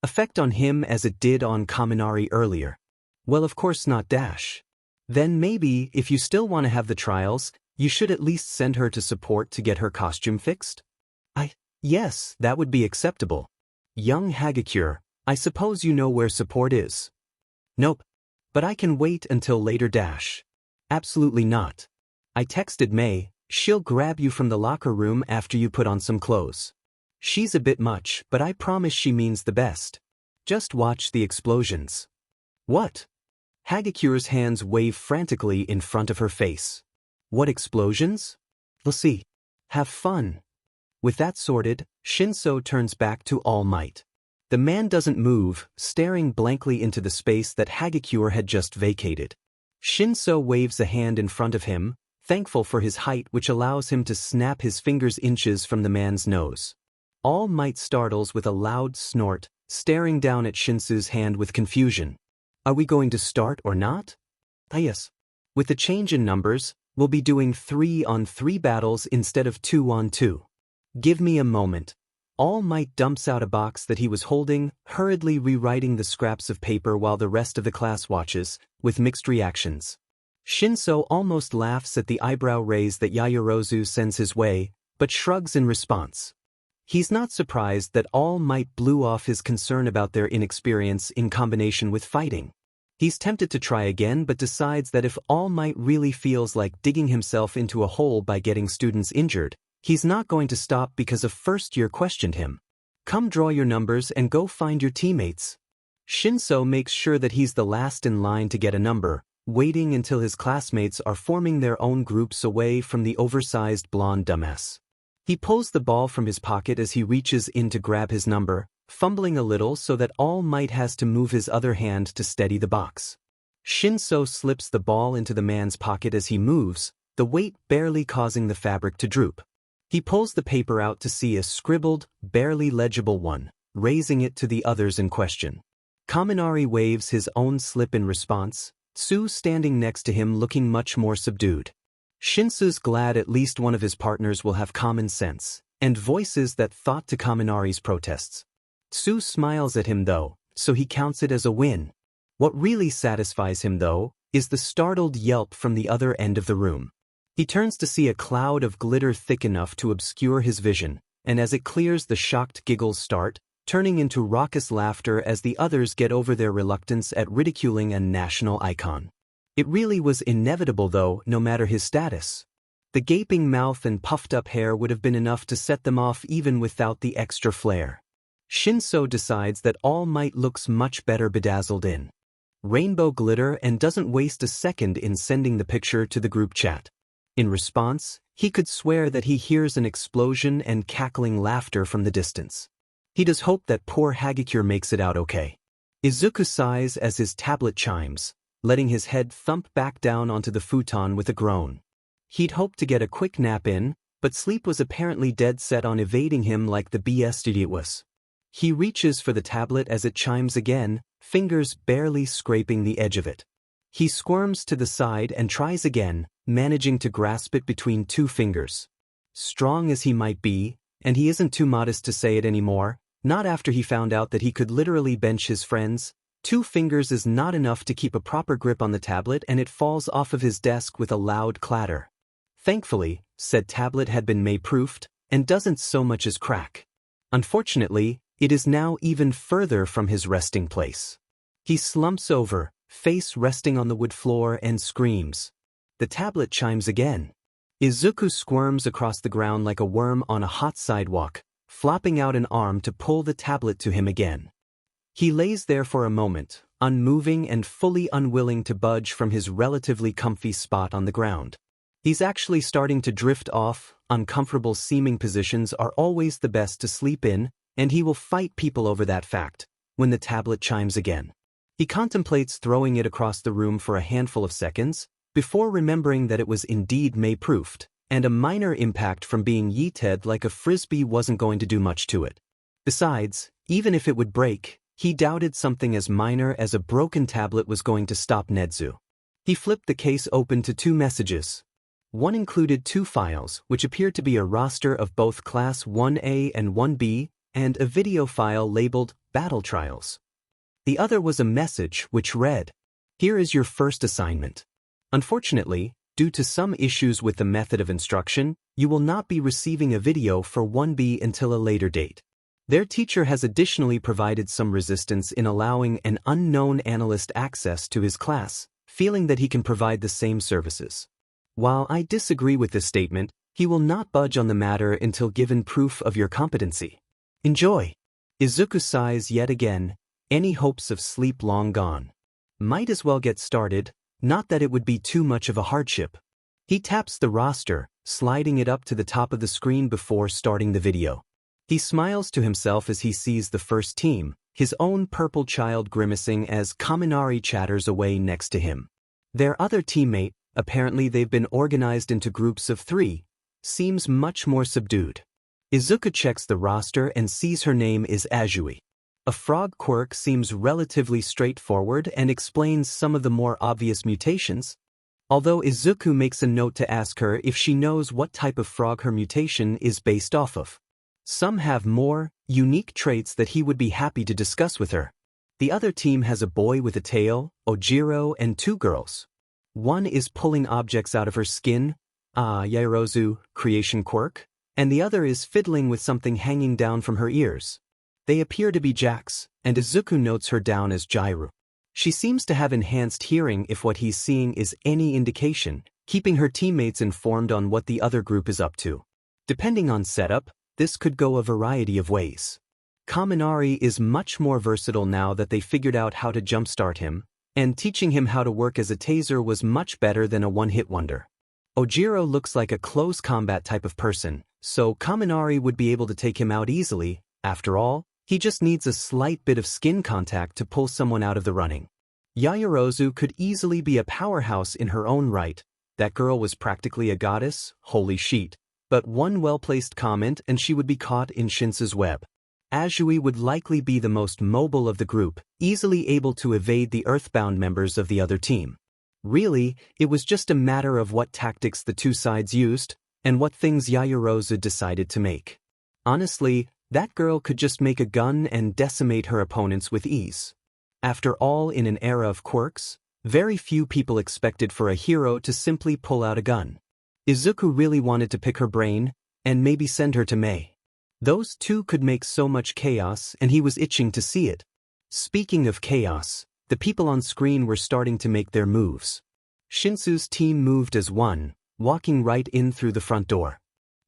effect on him as it did on Kaminari earlier. Well, of course not dash. Then maybe, if you still want to have the trials, you should at least send her to support to get her costume fixed? Yes, that would be acceptable. Young Hagakure, I suppose you know where support is. Nope. But I can wait until later dash. Absolutely not. I texted May, she'll grab you from the locker room after you put on some clothes. She's a bit much, but I promise she means the best. Just watch the explosions. What? Hagakure's hands wave frantically in front of her face. What explosions? We'll see. Have fun. With that sorted, Shinso turns back to All Might. The man doesn't move, staring blankly into the space that Hagakure had just vacated. Shinso waves a hand in front of him, thankful for his height which allows him to snap his fingers inches from the man's nose. All Might startles with a loud snort, staring down at Shinsu's hand with confusion. Are we going to start or not? Yes. With the change in numbers, we'll be doing 3-on-3 battles instead of 2-on-2. Give me a moment. All Might dumps out a box that he was holding, hurriedly rewriting the scraps of paper while the rest of the class watches, with mixed reactions. Shinso almost laughs at the eyebrow raise that Yaoyorozu sends his way, but shrugs in response. He's not surprised that All Might blew off his concern about their inexperience in combination with fighting. He's tempted to try again but decides that if All Might really feels like digging himself into a hole by getting students injured, he's not going to stop because a first year questioned him. Come draw your numbers and go find your teammates. Shinso makes sure that he's the last in line to get a number, waiting until his classmates are forming their own groups away from the oversized blonde dumbass. He pulls the ball from his pocket as he reaches in to grab his number, fumbling a little so that All Might has to move his other hand to steady the box. Shinso slips the ball into the man's pocket as he moves, the weight barely causing the fabric to droop. He pulls the paper out to see a scribbled, barely legible one, raising it to the others in question. Kaminari waves his own slip in response, Tsu standing next to him looking much more subdued. Shinsu's glad at least one of his partners will have common sense, and voices that thought to Kaminari's protests. Tsu smiles at him though, so he counts it as a win. What really satisfies him though, is the startled yelp from the other end of the room. He turns to see a cloud of glitter thick enough to obscure his vision, and as it clears the shocked giggles start, turning into raucous laughter as the others get over their reluctance at ridiculing a national icon. It really was inevitable though, no matter his status. The gaping mouth and puffed up hair would have been enough to set them off even without the extra flair. Shinso decides that All Might looks much better bedazzled in rainbow glitter and doesn't waste a second in sending the picture to the group chat. In response, he could swear that he hears an explosion and cackling laughter from the distance. He does hope that poor Hagakure makes it out okay. Izuku sighs as his tablet chimes, letting his head thump back down onto the futon with a groan. He'd hoped to get a quick nap in, but sleep was apparently dead set on evading him like the BS idiot was. He reaches for the tablet as it chimes again, fingers barely scraping the edge of it. He squirms to the side and tries again, managing to grasp it between two fingers. Strong as he might be, and he isn't too modest to say it anymore, not after he found out that he could literally bench his friends, 2 fingers is not enough to keep a proper grip on the tablet and it falls off of his desk with a loud clatter. Thankfully, said tablet had been May-proofed, and doesn't so much as crack. Unfortunately, it is now even further from his resting place. He slumps over, face resting on the wood floor and screams. The tablet chimes again. Izuku squirms across the ground like a worm on a hot sidewalk, flopping out an arm to pull the tablet to him again. He lays there for a moment, unmoving and fully unwilling to budge from his relatively comfy spot on the ground. He's actually starting to drift off. Uncomfortable seeming positions are always the best to sleep in, and he will fight people over that fact when the tablet chimes again. He contemplates throwing it across the room for a handful of seconds, before remembering that it was indeed May-proofed, and a minor impact from being yeeted like a frisbee wasn't going to do much to it. Besides, even if it would break, he doubted something as minor as a broken tablet was going to stop Nezu. He flipped the case open to 2 messages. One included 2 files, which appeared to be a roster of both Class 1A and 1B, and a video file labeled Battle Trials. The other was a message which read, "Here is your first assignment. Unfortunately, due to some issues with the method of instruction, you will not be receiving a video for 1B until a later date." Their teacher has additionally provided some resistance in allowing an unknown analyst access to his class, feeling that he can provide the same services. While I disagree with this statement, he will not budge on the matter until given proof of your competency. Enjoy. Izuku sighs yet again, any hopes of sleep long gone. Might as well get started, not that it would be too much of a hardship. He taps the roster, sliding it up to the top of the screen before starting the video. He smiles to himself as he sees the first team, his own purple child grimacing as Kaminari chatters away next to him. Their other teammate, apparently they've been organized into groups of 3, seems much more subdued. Izuku checks the roster and sees her name is Azui. A frog quirk seems relatively straightforward and explains some of the more obvious mutations, although Izuku makes a note to ask her if she knows what type of frog her mutation is based off of. Some have more unique traits that he would be happy to discuss with her. The other team has a boy with a tail, Ojiro, and 2 girls. One is pulling objects out of her skin, Yairozu, creation quirk, and the other is fiddling with something hanging down from her ears. They appear to be Jacks, and Izuku notes her down as Jairu. She seems to have enhanced hearing if what he's seeing is any indication, keeping her teammates informed on what the other group is up to. Depending on setup, this could go a variety of ways. Kaminari is much more versatile now that they figured out how to jumpstart him, and teaching him how to work as a taser was much better than a one-hit wonder. Ojiro looks like a close combat type of person, so Kaminari would be able to take him out easily. After all, he just needs a slight bit of skin contact to pull someone out of the running. Yairozu could easily be a powerhouse in her own right. That girl was practically a goddess, holy sheet. But one well-placed comment and she would be caught in Shinsu's web. Azui would likely be the most mobile of the group, easily able to evade the earthbound members of the other team. Really, it was just a matter of what tactics the 2 sides used, and what things Yairozu decided to make. Honestly, that girl could just make a gun and decimate her opponents with ease. After all, in an era of quirks, very few people expected for a hero to simply pull out a gun. Izuku really wanted to pick her brain, and maybe send her to May. Those 2 could make so much chaos, and he was itching to see it. Speaking of chaos, the people on screen were starting to make their moves. Shinsu's team moved as one, walking right in through the front door.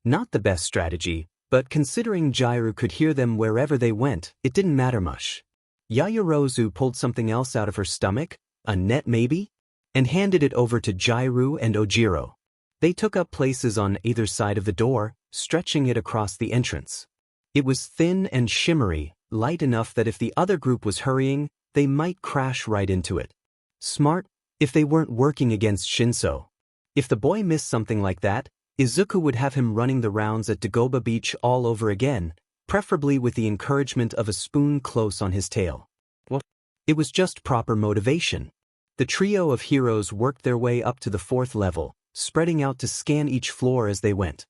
Not the best strategy, but considering Jairu could hear them wherever they went, it didn't matter much. Yairozu pulled something else out of her stomach, a net maybe, and handed it over to Jairu and Ojiro. They took up places on either side of the door, stretching it across the entrance. It was thin and shimmery, light enough that if the other group was hurrying, they might crash right into it. Smart, if they weren't working against Shinso. If the boy missed something like that, Izuku would have him running the rounds at Dagoba Beach all over again, preferably with the encouragement of a spoon close on his tail. What? It was just proper motivation. The trio of heroes worked their way up to the 4th level, spreading out to scan each floor as they went.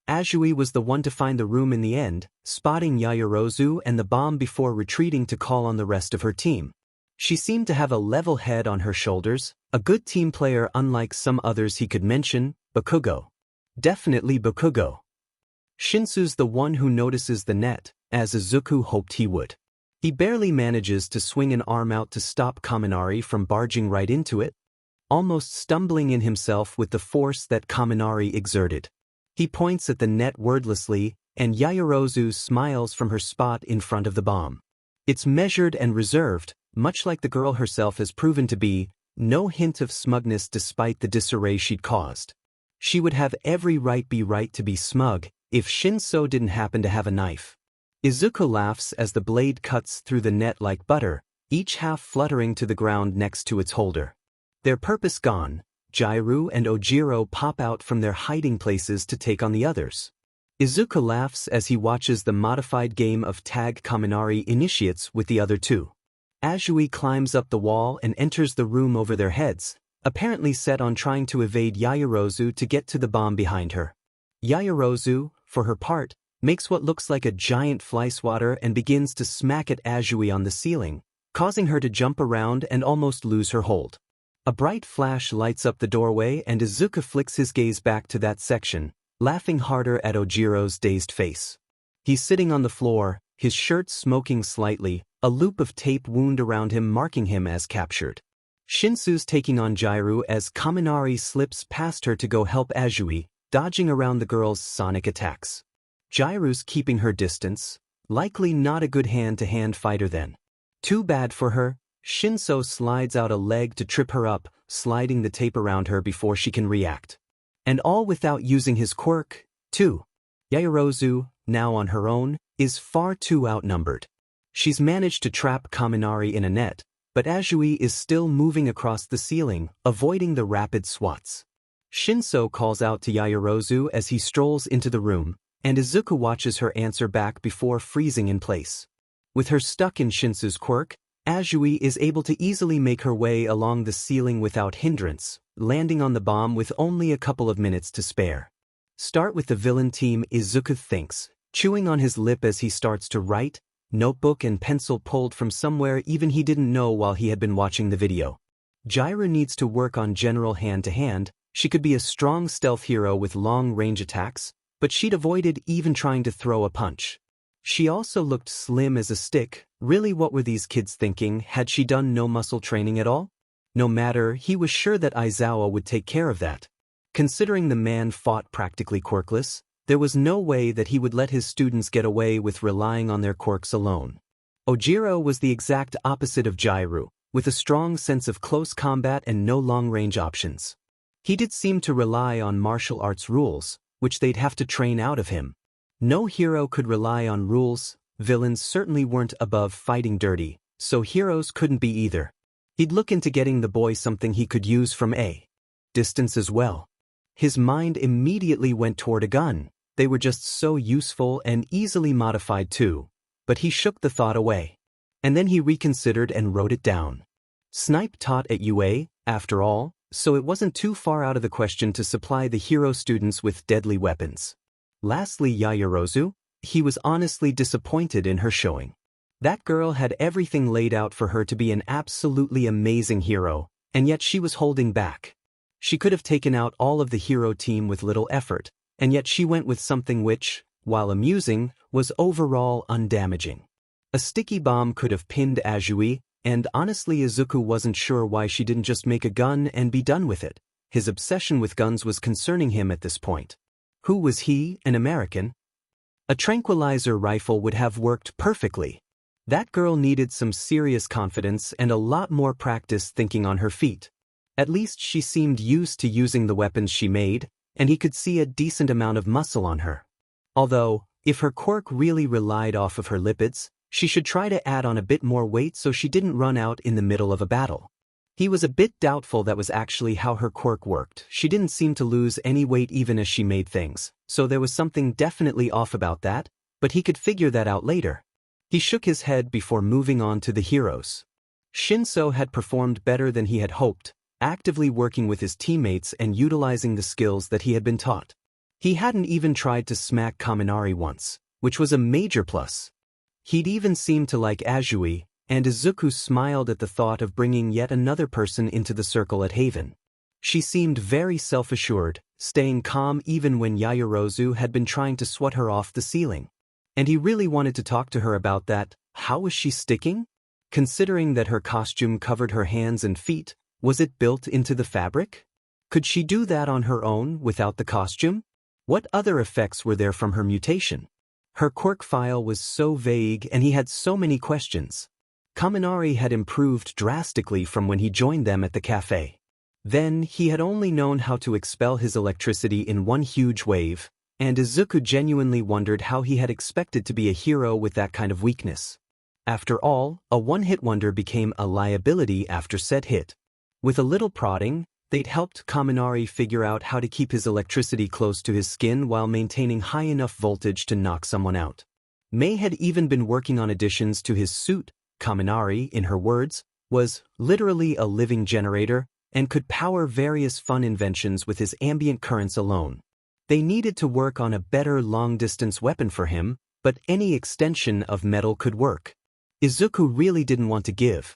Azui was the one to find the room in the end, spotting Yairozu and the bomb before retreating to call on the rest of her team. She seemed to have a level head on her shoulders, a good team player unlike some others he could mention, Bakugo. Definitely Bakugo. Shinsu's the one who notices the net, as Izuku hoped he would. He barely manages to swing an arm out to stop Kaminari from barging right into it, almost stumbling in himself with the force that Kaminari exerted. He points at the net wordlessly, and Yairozu smiles from her spot in front of the bomb. It's measured and reserved, much like the girl herself has proven to be, no hint of smugness despite the disarray she'd caused. She would have every right to be smug if Shinso didn't happen to have a knife. Izuku laughs as the blade cuts through the net like butter, each half fluttering to the ground next to its holder. Their purpose gone, Jairu and Ojiro pop out from their hiding places to take on the others. Izuku laughs as he watches the modified game of tag Kaminari initiates with the other two. Azui climbs up the wall and enters the room over their heads, apparently set on trying to evade Yaoyorozu to get to the bomb behind her. Yaoyorozu, for her part, makes what looks like a giant fly swatter and begins to smack at Azui on the ceiling, causing her to jump around and almost lose her hold. A bright flash lights up the doorway and Izuku flicks his gaze back to that section, laughing harder at Ojiro's dazed face. He's sitting on the floor, his shirt smoking slightly, a loop of tape wound around him marking him as captured. Shinsu's taking on Jairu as Kaminari slips past her to go help Azui, dodging around the girl's sonic attacks. Jairu's keeping her distance, likely not a good hand-to-hand fighter then. Too bad for her, Shinso slides out a leg to trip her up, sliding the tape around her before she can react. And all without using his quirk, too. Yaoyorozu, now on her own, is far too outnumbered. She's managed to trap Kaminari in a net, but Azui is still moving across the ceiling, avoiding the rapid swats. Shinso calls out to Yaoyorozu as he strolls into the room, and Izuku watches her answer back before freezing in place. With her stuck in Shinsu's quirk, Azui is able to easily make her way along the ceiling without hindrance, landing on the bomb with only a couple of minutes to spare. Start with the villain team, Izuku thinks, chewing on his lip as he starts to write, notebook and pencil pulled from somewhere even he didn't know while he had been watching the video. Jairu needs to work on general hand-to-hand. She could be a strong stealth hero with long-range attacks, but she'd avoided even trying to throw a punch. She also looked slim as a stick. Really, what were these kids thinking? Had she done no muscle training at all? No matter, he was sure that Aizawa would take care of that. Considering the man fought practically quirkless, there was no way that he would let his students get away with relying on their quirks alone. Ojiro was the exact opposite of Jairu, with a strong sense of close combat and no long-range options. He did seem to rely on martial arts rules, which they'd have to train out of him. No hero could rely on rules. Villains certainly weren't above fighting dirty, so heroes couldn't be either. He'd look into getting the boy something he could use from a distance as well. His mind immediately went toward a gun. They were just so useful and easily modified too, but he shook the thought away. And then he reconsidered and wrote it down. Snipe taught at UA, after all, so it wasn't too far out of the question to supply the hero students with deadly weapons. Lastly, Yaoyorozu. He was honestly disappointed in her showing. That girl had everything laid out for her to be an absolutely amazing hero, and yet she was holding back. She could have taken out all of the hero team with little effort, and yet she went with something which, while amusing, was overall undamaging. A sticky bomb could have pinned Azui, and honestly Izuku wasn't sure why she didn't just make a gun and be done with it. His obsession with guns was concerning him at this point. Who was he, an American? A tranquilizer rifle would have worked perfectly. That girl needed some serious confidence and a lot more practice thinking on her feet. At least she seemed used to using the weapons she made, and he could see a decent amount of muscle on her. Although, if her quirk really relied off of her lipids, she should try to add on a bit more weight so she didn't run out in the middle of a battle. He was a bit doubtful that was actually how her quirk worked. She didn't seem to lose any weight even as she made things, so there was something definitely off about that, but he could figure that out later. He shook his head before moving on to the heroes. Shinso had performed better than he had hoped, actively working with his teammates and utilizing the skills that he had been taught. He hadn't even tried to smack Kaminari once, which was a major plus. He'd even seemed to like Azui, and Izuku smiled at the thought of bringing yet another person into the circle at Haven. She seemed very self-assured, staying calm even when Yaoyorozu had been trying to swat her off the ceiling. And he really wanted to talk to her about that. How was she sticking? Considering that her costume covered her hands and feet, was it built into the fabric? Could she do that on her own without the costume? What other effects were there from her mutation? Her quirk file was so vague and he had so many questions. Kaminari had improved drastically from when he joined them at the café. Then, he had only known how to expel his electricity in one huge wave, and Izuku genuinely wondered how he had expected to be a hero with that kind of weakness. After all, a one-hit wonder became a liability after said hit. With a little prodding, they'd helped Kaminari figure out how to keep his electricity close to his skin while maintaining high enough voltage to knock someone out. Mei had even been working on additions to his suit. Kaminari, in her words, was literally a living generator and could power various fun inventions with his ambient currents alone. They needed to work on a better long-distance weapon for him, but any extension of metal could work. Izuku really didn't want to give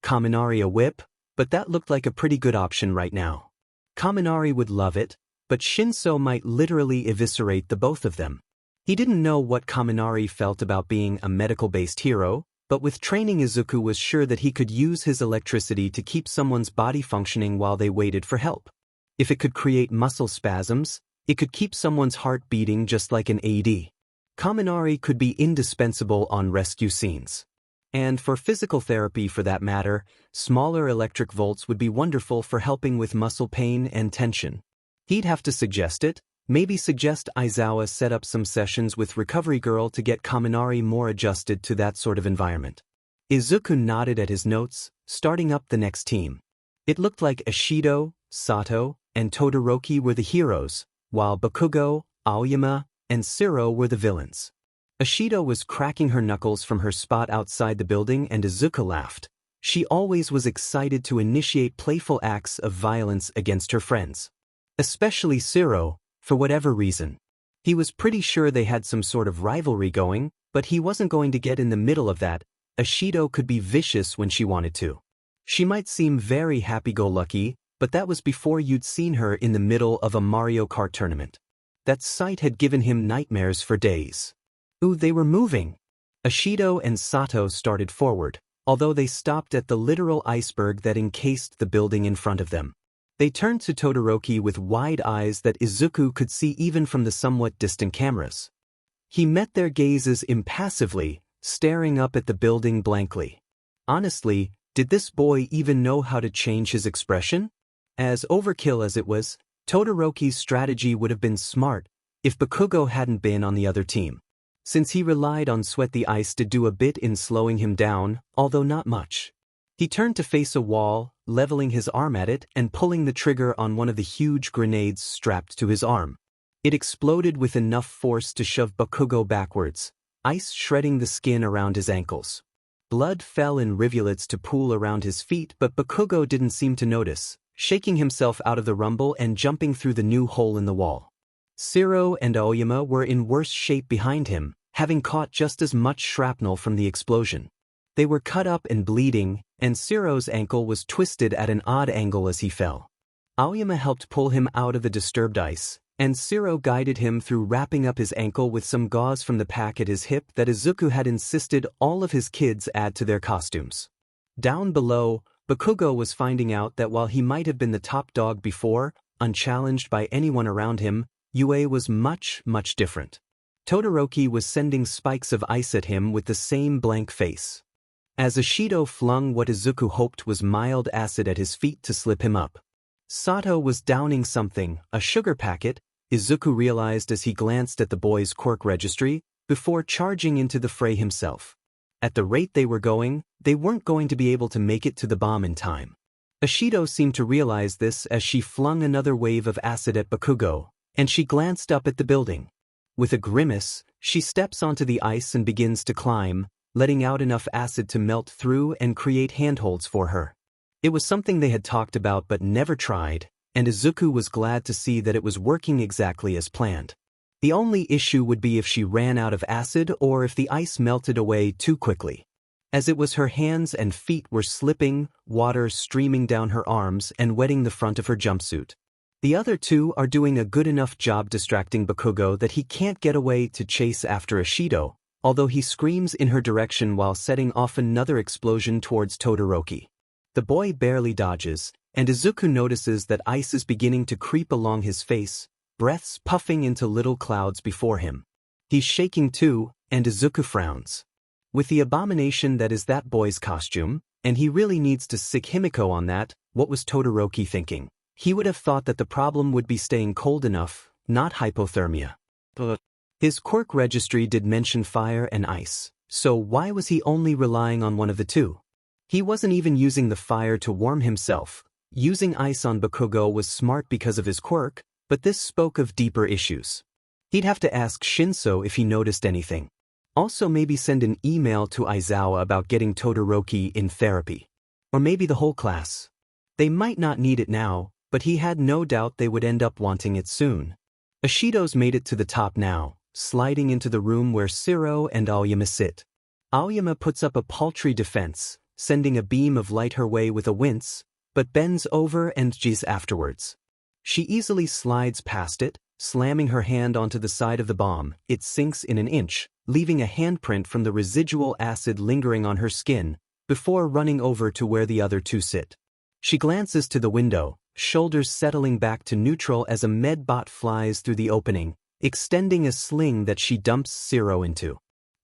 Kaminari a whip, but that looked like a pretty good option right now. Kaminari would love it, but Shinso might literally eviscerate the both of them. He didn't know what Kaminari felt about being a medical-based hero, but with training Izuku was sure that he could use his electricity to keep someone's body functioning while they waited for help. If it could create muscle spasms, it could keep someone's heart beating just like an AED. Kaminari could be indispensable on rescue scenes. And for physical therapy for that matter, smaller electric volts would be wonderful for helping with muscle pain and tension. He'd have to suggest it, maybe suggest Aizawa set up some sessions with Recovery Girl to get Kaminari more adjusted to that sort of environment. Izuku nodded at his notes, starting up the next team. It looked like Ashido, Sato, and Todoroki were the heroes, while Bakugo, Aoyama, and Siro were the villains. Ashido was cracking her knuckles from her spot outside the building and Izuku laughed. She always was excited to initiate playful acts of violence against her friends. Especially Siro, for whatever reason. He was pretty sure they had some sort of rivalry going, but he wasn't going to get in the middle of that. Ashido could be vicious when she wanted to. She might seem very happy-go-lucky, but that was before you'd seen her in the middle of a Mario Kart tournament. That sight had given him nightmares for days. Ooh, they were moving. Ashido and Sato started forward, although they stopped at the literal iceberg that encased the building in front of them. They turned to Todoroki with wide eyes that Izuku could see even from the somewhat distant cameras. He met their gazes impassively, staring up at the building blankly. Honestly, did this boy even know how to change his expression? As overkill as it was, Todoroki's strategy would have been smart if Bakugo hadn't been on the other team. Since he relied on Sweat the Ice to do a bit in slowing him down, although not much. He turned to face a wall, leveling his arm at it and pulling the trigger on one of the huge grenades strapped to his arm. It exploded with enough force to shove Bakugo backwards, ice shredding the skin around his ankles. Blood fell in rivulets to pool around his feet, but Bakugo didn't seem to notice, shaking himself out of the rumble and jumping through the new hole in the wall. Siro and Aoyama were in worse shape behind him, having caught just as much shrapnel from the explosion. They were cut up and bleeding, and Siro's ankle was twisted at an odd angle as he fell. Aoyama helped pull him out of the disturbed ice, and Siro guided him through wrapping up his ankle with some gauze from the pack at his hip that Izuku had insisted all of his kids add to their costumes. Down below, Bakugo was finding out that while he might have been the top dog before, unchallenged by anyone around him, Yue was much, much different. Todoroki was sending spikes of ice at him with the same blank face. As Ashido flung what Izuku hoped was mild acid at his feet to slip him up. Sato was downing something, a sugar packet, Izuku realized as he glanced at the boy's quirk registry, before charging into the fray himself. At the rate they were going, they weren't going to be able to make it to the bomb in time. Ashido seemed to realize this as she flung another wave of acid at Bakugo, and she glanced up at the building. With a grimace, she steps onto the ice and begins to climb, letting out enough acid to melt through and create handholds for her. It was something they had talked about but never tried, and Izuku was glad to see that it was working exactly as planned. The only issue would be if she ran out of acid or if the ice melted away too quickly. As it was, her hands and feet were slipping, water streaming down her arms and wetting the front of her jumpsuit. The other two are doing a good enough job distracting Bakugo that he can't get away to chase after Ashido, although he screams in her direction while setting off another explosion towards Todoroki. The boy barely dodges, and Izuku notices that ice is beginning to creep along his face, breaths puffing into little clouds before him. He's shaking too, and Izuku frowns. With the abomination that is that boy's costume, and he really needs to sick Himiko on that, What was Todoroki thinking? He would have thought that the problem would be staying cold enough, not hypothermia. But his quirk registry did mention fire and ice, so why was he only relying on one of the two? He wasn't even using the fire to warm himself. Using ice on Bakugo was smart because of his quirk, but this spoke of deeper issues. He'd have to ask Shinso if he noticed anything. Also maybe send an email to Aizawa about getting Todoroki in therapy. Or maybe the whole class. They might not need it now, but he had no doubt they would end up wanting it soon. Ishido's made it to the top now, sliding into the room where Shiro and Aoyama sit. Aoyama puts up a paltry defense, sending a beam of light her way with a wince, but bends over and jigs afterwards. She easily slides past it, slamming her hand onto the side of the bomb. It sinks in an inch, leaving a handprint from the residual acid lingering on her skin, before running over to where the other two sit. She glances to the window, shoulders settling back to neutral as a medbot flies through the opening, extending a sling that she dumps Shiro into.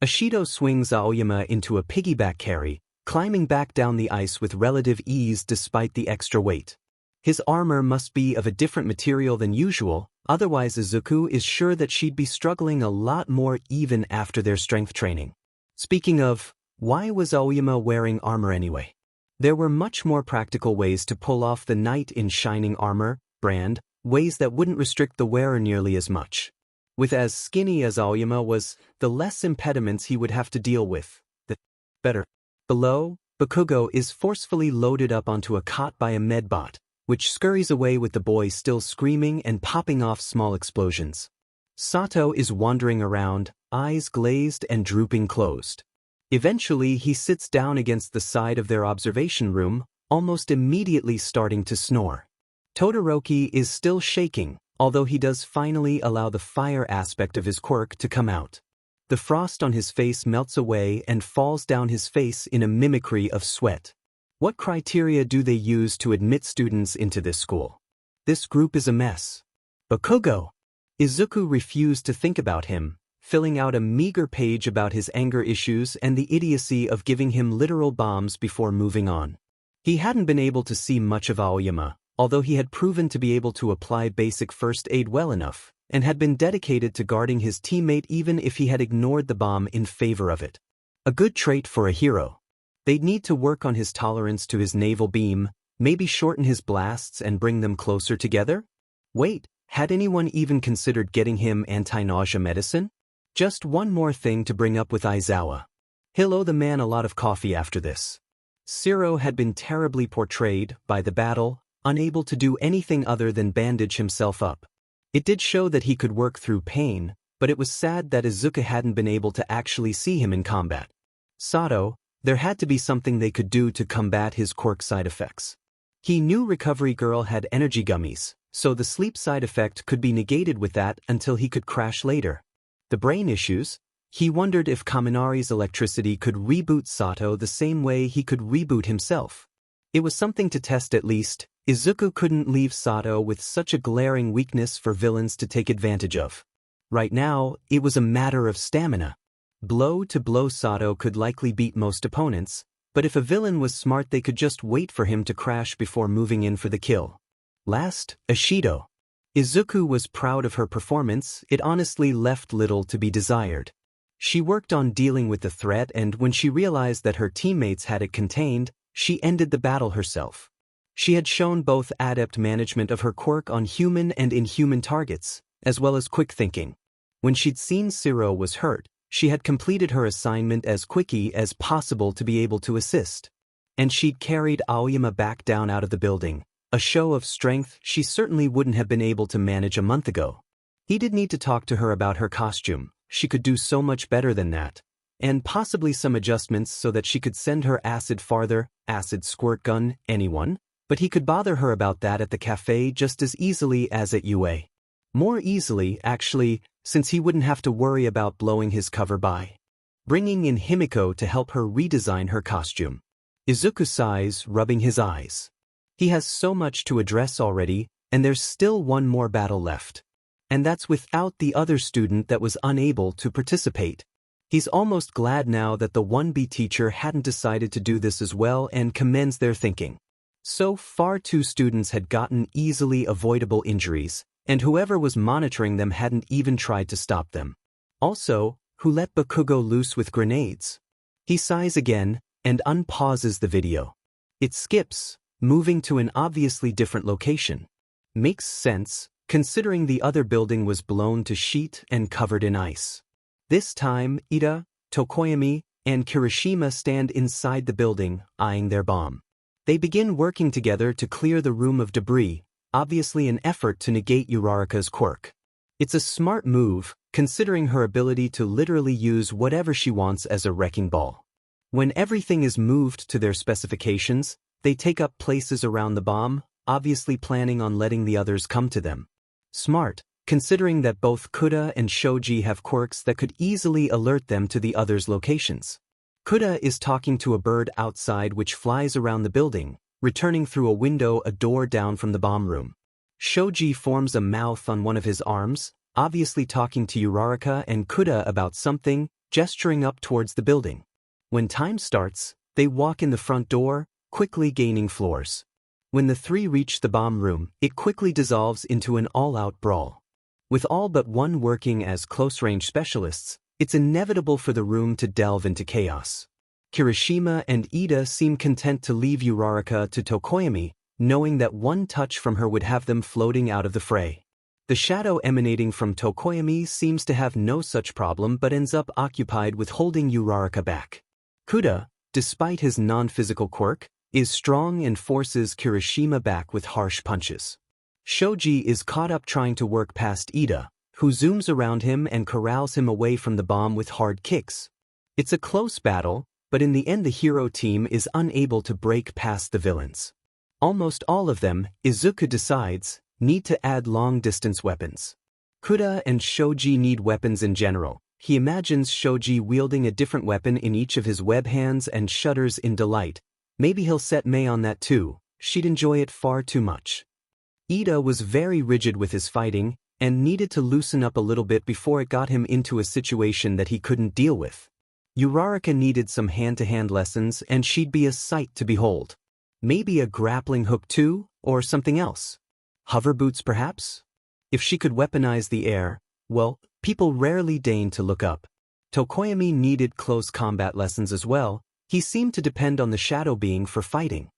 Ishido swings Aoyama into a piggyback carry, climbing back down the ice with relative ease despite the extra weight. His armor must be of a different material than usual, otherwise Izuku is sure that she'd be struggling a lot more even after their strength training. Speaking of, why was Aoyama wearing armor anyway? There were much more practical ways to pull off the knight in shining armor brand, ways that wouldn't restrict the wearer nearly as much. With as skinny as Aoyama was, the less impediments he would have to deal with, the better. Below, Bakugo is forcefully loaded up onto a cot by a medbot, which scurries away with the boy still screaming and popping off small explosions. Sato is wandering around, eyes glazed and drooping closed. Eventually he sits down against the side of their observation room, almost immediately starting to snore. Todoroki is still shaking, although he does finally allow the fire aspect of his quirk to come out. The frost on his face melts away and falls down his face in a mimicry of sweat. What criteria do they use to admit students into this school? This group is a mess. Bakugo! Izuku refused to think about him, filling out a meager page about his anger issues and the idiocy of giving him literal bombs before moving on. He hadn't been able to see much of Aoyama, although he had proven to be able to apply basic first aid well enough, and had been dedicated to guarding his teammate even if he had ignored the bomb in favor of it. A good trait for a hero. They'd need to work on his tolerance to his naval beam, maybe shorten his blasts and bring them closer together? Wait, had anyone even considered getting him anti-nausea medicine? Just one more thing to bring up with Aizawa. He'll owe the man a lot of coffee after this. Shiro had been terribly portrayed, by the battle, unable to do anything other than bandage himself up. It did show that he could work through pain, but it was sad that Izuku hadn't been able to actually see him in combat. Sato, there had to be something they could do to combat his quirk side effects. He knew Recovery Girl had energy gummies, so the sleep side effect could be negated with that until he could crash later. The brain issues? He wondered if Kaminari's electricity could reboot Sato the same way he could reboot himself. It was something to test at least. Izuku couldn't leave Sato with such a glaring weakness for villains to take advantage of. Right now, it was a matter of stamina. Blow to blow Sato could likely beat most opponents, but if a villain was smart they could just wait for him to crash before moving in for the kill. Last, Ishido. Izuku was proud of her performance. It honestly left little to be desired. She worked on dealing with the threat, and when she realized that her teammates had it contained, she ended the battle herself. She had shown both adept management of her quirk on human and inhuman targets, as well as quick thinking. When she'd seen Shiro was hurt, she had completed her assignment as quickly as possible to be able to assist. And she'd carried Aoyama back down out of the building, a show of strength she certainly wouldn't have been able to manage a month ago. He did need to talk to her about her costume. She could do so much better than that. And possibly some adjustments so that she could send her acid farther, acid squirt gun, anyone. But he could bother her about that at the café just as easily as at UA. More easily, actually, since he wouldn't have to worry about blowing his cover by bringing in Himiko to help her redesign her costume. Izuku sighs, rubbing his eyes. He has so much to address already, and there's still one more battle left. And that's without the other student that was unable to participate. He's almost glad now that the 1B teacher hadn't decided to do this as well and commends their thinking. So far, 2 students had gotten easily avoidable injuries, and whoever was monitoring them hadn't even tried to stop them. Also, who let Bakugo loose with grenades? He sighs again and unpauses the video. It skips, moving to an obviously different location. Makes sense, considering the other building was blown to sheet and covered in ice. This time, Ida, Tokoyami, and Kirishima stand inside the building, eyeing their bomb. They begin working together to clear the room of debris, obviously an effort to negate Uraraka's quirk. It's a smart move, considering her ability to literally use whatever she wants as a wrecking ball. When everything is moved to their specifications, they take up places around the bomb, obviously planning on letting the others come to them. Smart, considering that both Kuda and Shoji have quirks that could easily alert them to the others' locations. Kuda is talking to a bird outside which flies around the building, returning through a window a door down from the bomb room. Shoji forms a mouth on one of his arms, obviously talking to Uraraka and Kuda about something, gesturing up towards the building. When time starts, they walk in the front door, quickly gaining floors. When the 3 reach the bomb room, it quickly dissolves into an all-out brawl. With all but one working as close-range specialists, it's inevitable for the room to delve into chaos. Kirishima and Ida seem content to leave Uraraka to Tokoyami, knowing that one touch from her would have them floating out of the fray. The shadow emanating from Tokoyami seems to have no such problem but ends up occupied with holding Uraraka back. Kuda, despite his non-physical quirk, is strong and forces Kirishima back with harsh punches. Shoji is caught up trying to work past Ida, who zooms around him and corrals him away from the bomb with hard kicks. It's a close battle, but in the end the hero team is unable to break past the villains. Almost all of them, Izuku decides, need to add long-distance weapons. Kuda and Shoji need weapons in general. He imagines Shoji wielding a different weapon in each of his web hands and shudders in delight. Maybe he'll set Mei on that too, she'd enjoy it far too much. Ida was very rigid with his fighting, and needed to loosen up a little bit before it got him into a situation that he couldn't deal with. Uraraka needed some hand-to-hand lessons and she'd be a sight to behold. Maybe a grappling hook too, or something else. Hover boots perhaps? If she could weaponize the air, well, people rarely deign to look up. Tokoyami needed close combat lessons as well. He seemed to depend on the shadow being for fighting,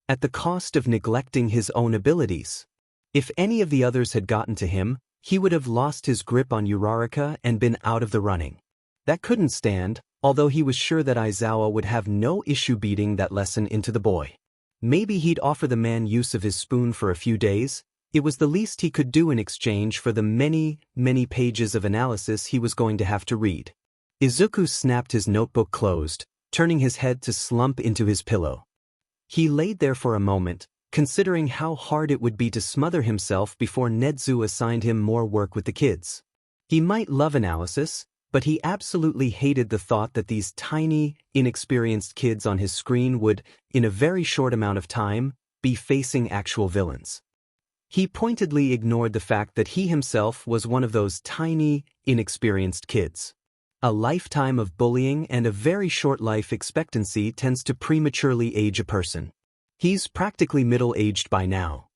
at the cost of neglecting his own abilities. If any of the others had gotten to him, he would have lost his grip on Uraraka and been out of the running. That couldn't stand, although he was sure that Aizawa would have no issue beating that lesson into the boy. Maybe he'd offer the man use of his spoon for a few days. It was the least he could do in exchange for the many pages of analysis he was going to have to read. Izuku snapped his notebook closed, turning his head to slump into his pillow. He laid there for a moment, considering how hard it would be to smother himself before Nedzu assigned him more work with the kids. He might love analysis, but he absolutely hated the thought that these tiny, inexperienced kids on his screen would, in a very short amount of time, be facing actual villains. He pointedly ignored the fact that he himself was one of those tiny, inexperienced kids. A lifetime of bullying and a very short life expectancy tends to prematurely age a person. He's practically middle-aged by now.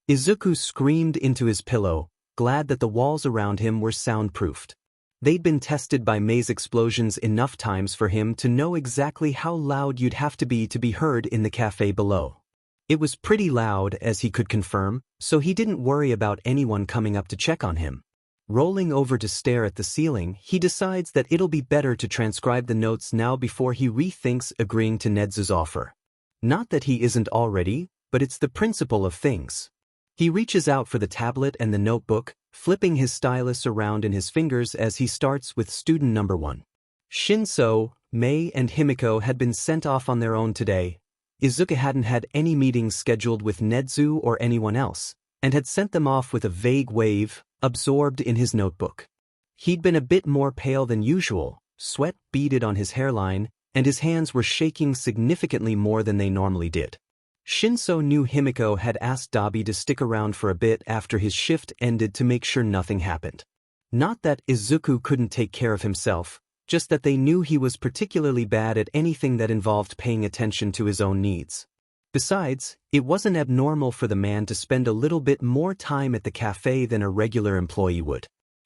Izuku screamed into his pillow, glad that the walls around him were soundproofed. They'd been tested by maze explosions enough times for him to know exactly how loud you'd have to be heard in the cafe below. It was pretty loud, as he could confirm, so he didn't worry about anyone coming up to check on him. Rolling over to stare at the ceiling, he decides that it'll be better to transcribe the notes now before he rethinks agreeing to Nedzu's offer. Not that he isn't already, but it's the principle of things. He reaches out for the tablet and the notebook, flipping his stylus around in his fingers as he starts with student number 1. Shinso, Mei and Himiko had been sent off on their own today. Izuku hadn't had any meetings scheduled with Nedzu or anyone else, and had sent them off with a vague wave, absorbed in his notebook. He'd been a bit more pale than usual, sweat beaded on his hairline, and his hands were shaking significantly more than they normally did. Shinso knew Himiko had asked Dabi to stick around for a bit after his shift ended to make sure nothing happened. Not that Izuku couldn't take care of himself, just that they knew he was particularly bad at anything that involved paying attention to his own needs. Besides, it wasn't abnormal for the man to spend a little bit more time at the cafe than a regular employee would.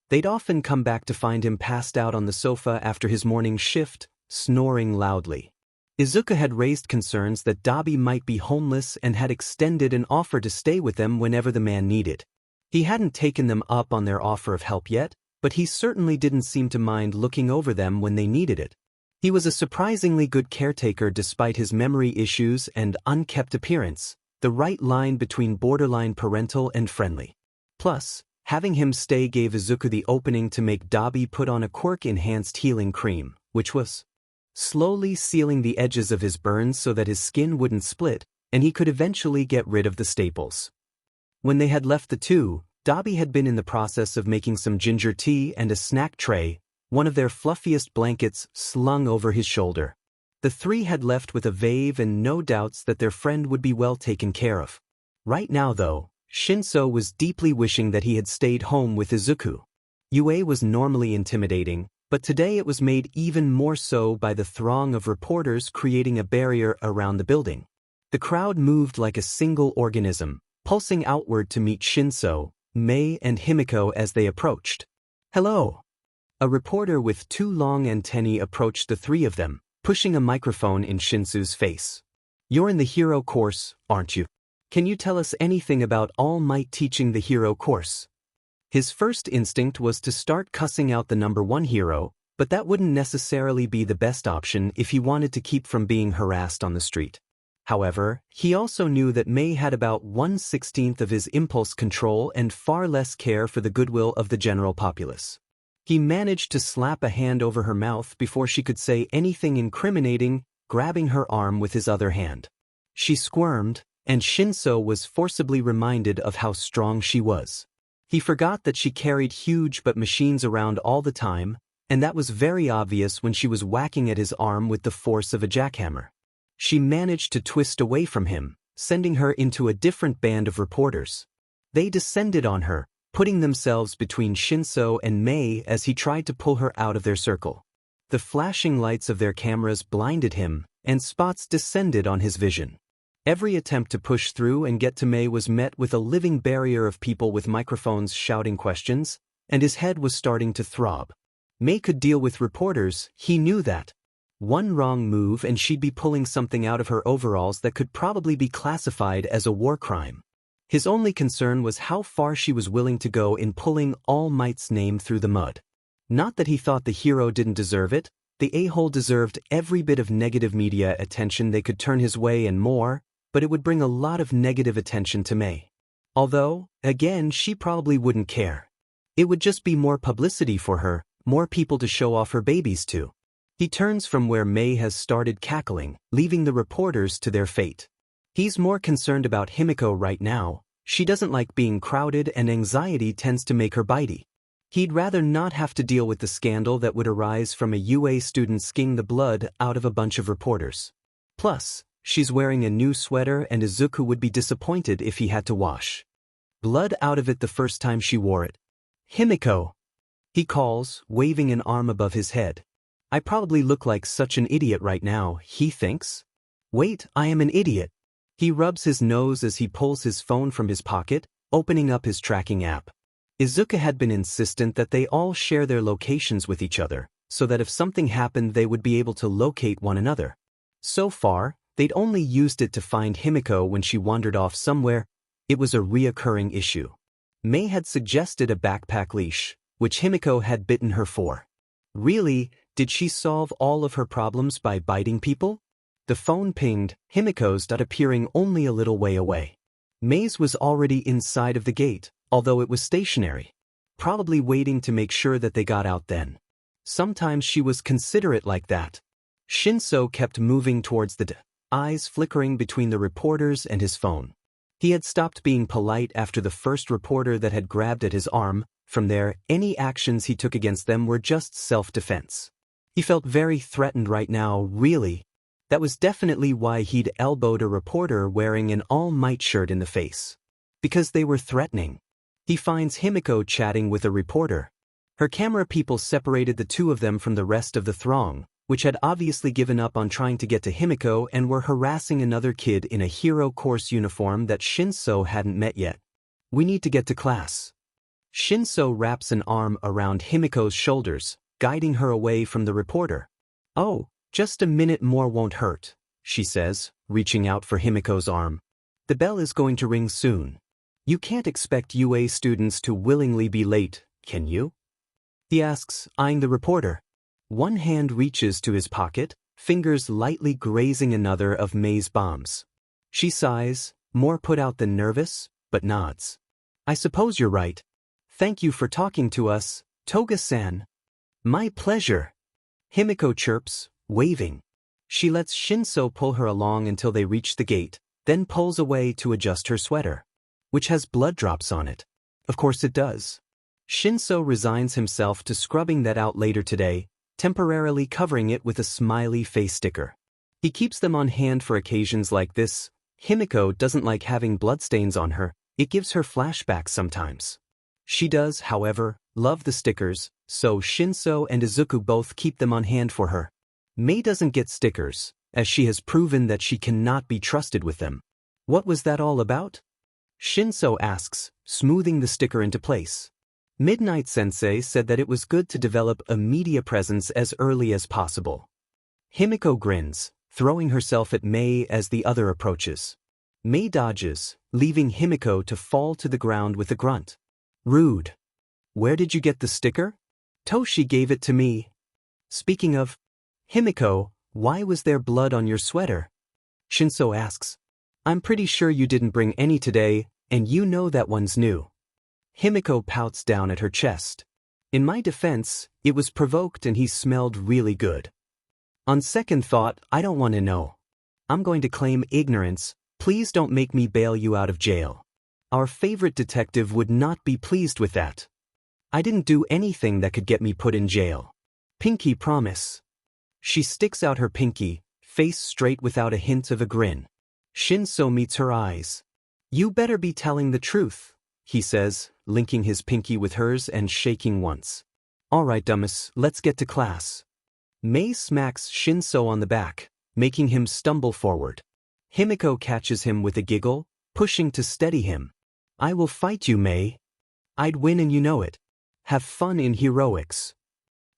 They'd often come back to find him passed out on the sofa after his morning shift, snoring loudly. Izuku had raised concerns that Dabi might be homeless and had extended an offer to stay with them whenever the man needed. He hadn't taken them up on their offer of help yet, but he certainly didn't seem to mind looking over them when they needed it. He was a surprisingly good caretaker despite his memory issues and unkempt appearance, the right line between borderline parental and friendly. Plus, having him stay gave Izuku the opening to make Dabi put on a quirk-enhanced healing cream, which was slowly sealing the edges of his burns so that his skin wouldn't split, and he could eventually get rid of the staples. When they had left the two, Dabi had been in the process of making some ginger tea and a snack tray, one of their fluffiest blankets slung over his shoulder. The three had left with a vague and no doubts that their friend would be well taken care of. Right now though, Shinso was deeply wishing that he had stayed home with Izuku. Yue was normally intimidating, but today it was made even more so by the throng of reporters creating a barrier around the building. The crowd moved like a single organism, pulsing outward to meet Shinso, Mei and Himiko as they approached. "Hello." A reporter with two long antennae approached the three of them, pushing a microphone in Shinsu's face. "You're in the hero course, aren't you? Can you tell us anything about All Might teaching the hero course?" His first instinct was to start cussing out the number one hero, but that wouldn't necessarily be the best option if he wanted to keep from being harassed on the street. However, he also knew that Mei had about 1/16 of his impulse control and far less care for the goodwill of the general populace. He managed to slap a hand over her mouth before she could say anything incriminating, grabbing her arm with his other hand. She squirmed, and Shinso was forcibly reminded of how strong she was. He forgot that she carried huge machines around all the time, and that was very obvious when she was whacking at his arm with the force of a jackhammer. She managed to twist away from him, sending her into a different band of reporters. They descended on her, putting themselves between Shinso and Mei as he tried to pull her out of their circle. The flashing lights of their cameras blinded him, and spots descended on his vision. Every attempt to push through and get to Mei was met with a living barrier of people with microphones shouting questions, and his head was starting to throb. Mei could deal with reporters, he knew that. One wrong move and she'd be pulling something out of her overalls that could probably be classified as a war crime. His only concern was how far she was willing to go in pulling All Might's name through the mud. Not that he thought the hero didn't deserve it, the a-hole deserved every bit of negative media attention they could turn his way and more, but it would bring a lot of negative attention to Mei. Although, again, she probably wouldn't care. It would just be more publicity for her, more people to show off her babies to. He turns from where Mei has started cackling, leaving the reporters to their fate. He's more concerned about Himiko right now. She doesn't like being crowded and anxiety tends to make her bitey. He'd rather not have to deal with the scandal that would arise from a UA student skiing the blood out of a bunch of reporters. Plus, she's wearing a new sweater and Izuku would be disappointed if he had to wash blood out of it the first time she wore it. "Himiko," he calls, waving an arm above his head. "I probably look like such an idiot right now," he thinks. "Wait, I am an idiot." He rubs his nose as he pulls his phone from his pocket, opening up his tracking app. Izuku had been insistent that they all share their locations with each other, so that if something happened they would be able to locate one another. So far, they'd only used it to find Himiko when she wandered off somewhere. It was a reoccurring issue. Mei had suggested a backpack leash, which Himiko had bitten her for. Really, did she solve all of her problems by biting people? The phone pinged, Himiko's appearing only a little way away. Mei's was already inside of the gate, although it was stationary. Probably waiting to make sure that they got out then. Sometimes she was considerate like that. Shinso kept moving towards the eyes flickering between the reporters and his phone. He had stopped being polite after the first reporter that had grabbed at his arm. From there, any actions he took against them were just self-defense. He felt very threatened right now, really. That was definitely why he'd elbowed a reporter wearing an All Might shirt in the face. Because they were threatening. He finds Himiko chatting with a reporter. Her camera people separated the two of them from the rest of the throng, which had obviously given up on trying to get to Himiko and were harassing another kid in a hero course uniform that Shinso hadn't met yet. We need to get to class. Shinso wraps an arm around Himiko's shoulders, guiding her away from the reporter. Oh, just a minute more won't hurt, she says, reaching out for Himiko's arm. The bell is going to ring soon. You can't expect UA students to willingly be late, can you? He asks, eyeing the reporter. One hand reaches to his pocket, fingers lightly grazing another of Mei's bombs. She sighs, more put out than nervous, but nods. I suppose you're right. Thank you for talking to us, Toga-san. My pleasure. Himiko chirps, waving. She lets Shinso pull her along until they reach the gate, then pulls away to adjust her sweater, which has blood drops on it. Of course it does. Shinso resigns himself to scrubbing that out later today, temporarily covering it with a smiley face sticker. He keeps them on hand for occasions like this. Himiko doesn't like having bloodstains on her, it gives her flashbacks sometimes. She does, however, love the stickers, so Shinso and Izuku both keep them on hand for her. Mei doesn't get stickers, as she has proven that she cannot be trusted with them. What was that all about? Shinso asks, smoothing the sticker into place. Midnight Sensei said that it was good to develop a media presence as early as possible. Himiko grins, throwing herself at Mei as the other approaches. Mei dodges, leaving Himiko to fall to the ground with a grunt. Rude. Where did you get the sticker? Toshi gave it to me. Speaking of, Himiko, why was there blood on your sweater? Shinso asks. I'm pretty sure you didn't bring any today, and you know that one's new. Himiko pouts down at her chest. In my defense, it was provoked and he smelled really good. On second thought, I don't want to know. I'm going to claim ignorance. Please don't make me bail you out of jail. Our favorite detective would not be pleased with that. I didn't do anything that could get me put in jail. Pinky promise. She sticks out her pinky, face straight without a hint of a grin. Shinso meets her eyes. You better be telling the truth, he says, linking his pinky with hers and shaking once. All right, dumbass, let's get to class. Mei smacks Shinso on the back, making him stumble forward. Himiko catches him with a giggle, pushing to steady him. I will fight you, Mei. I'd win and you know it. Have fun in heroics.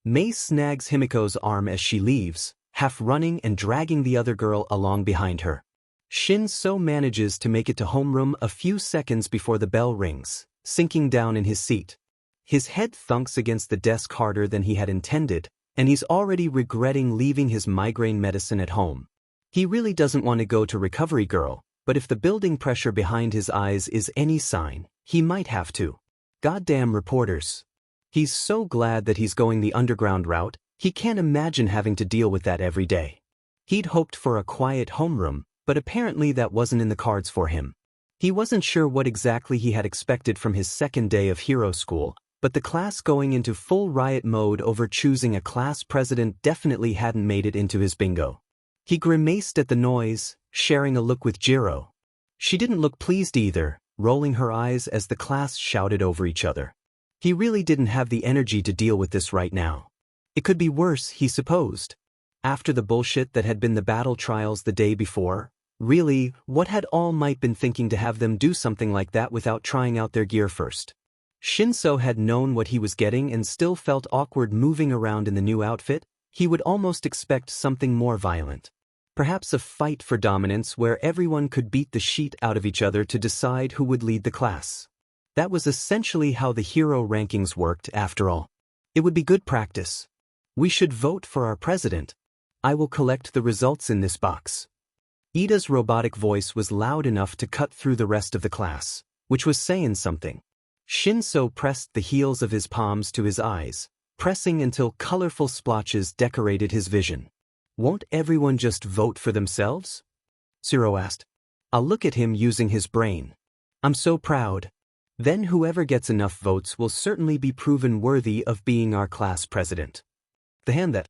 Mei snags Himiko's arm as she leaves, half running and dragging the other girl along behind her. Shinso manages to make it to homeroom a few seconds before the bell rings, sinking down in his seat. His head thunks against the desk harder than he had intended, and he's already regretting leaving his migraine medicine at home. He really doesn't want to go to Recovery Girl, but if the building pressure behind his eyes is any sign, he might have to. Goddamn reporters. He's so glad that he's going the underground route, he can't imagine having to deal with that every day. He'd hoped for a quiet homeroom, but apparently that wasn't in the cards for him. He wasn't sure what exactly he had expected from his second day of hero school, but the class going into full riot mode over choosing a class president definitely hadn't made it into his bingo. He grimaced at the noise, sharing a look with Jiro. She didn't look pleased either, rolling her eyes as the class shouted over each other. He really didn't have the energy to deal with this right now. It could be worse, he supposed. After the bullshit that had been the battle trials the day before, really, what had All Might been thinking to have them do something like that without trying out their gear first? Shinso had known what he was getting and still felt awkward moving around in the new outfit. He would almost expect something more violent. Perhaps a fight for dominance where everyone could beat the shit out of each other to decide who would lead the class. That was essentially how the hero rankings worked after all. It would be good practice. We should vote for our president. I will collect the results in this box. Ida's robotic voice was loud enough to cut through the rest of the class, which was saying something. Shinso pressed the heels of his palms to his eyes, pressing until colorful splotches decorated his vision. Won't everyone just vote for themselves? Zero asked. I'll look at him using his brain. I'm so proud. Then whoever gets enough votes will certainly be proven worthy of being our class president. The hand that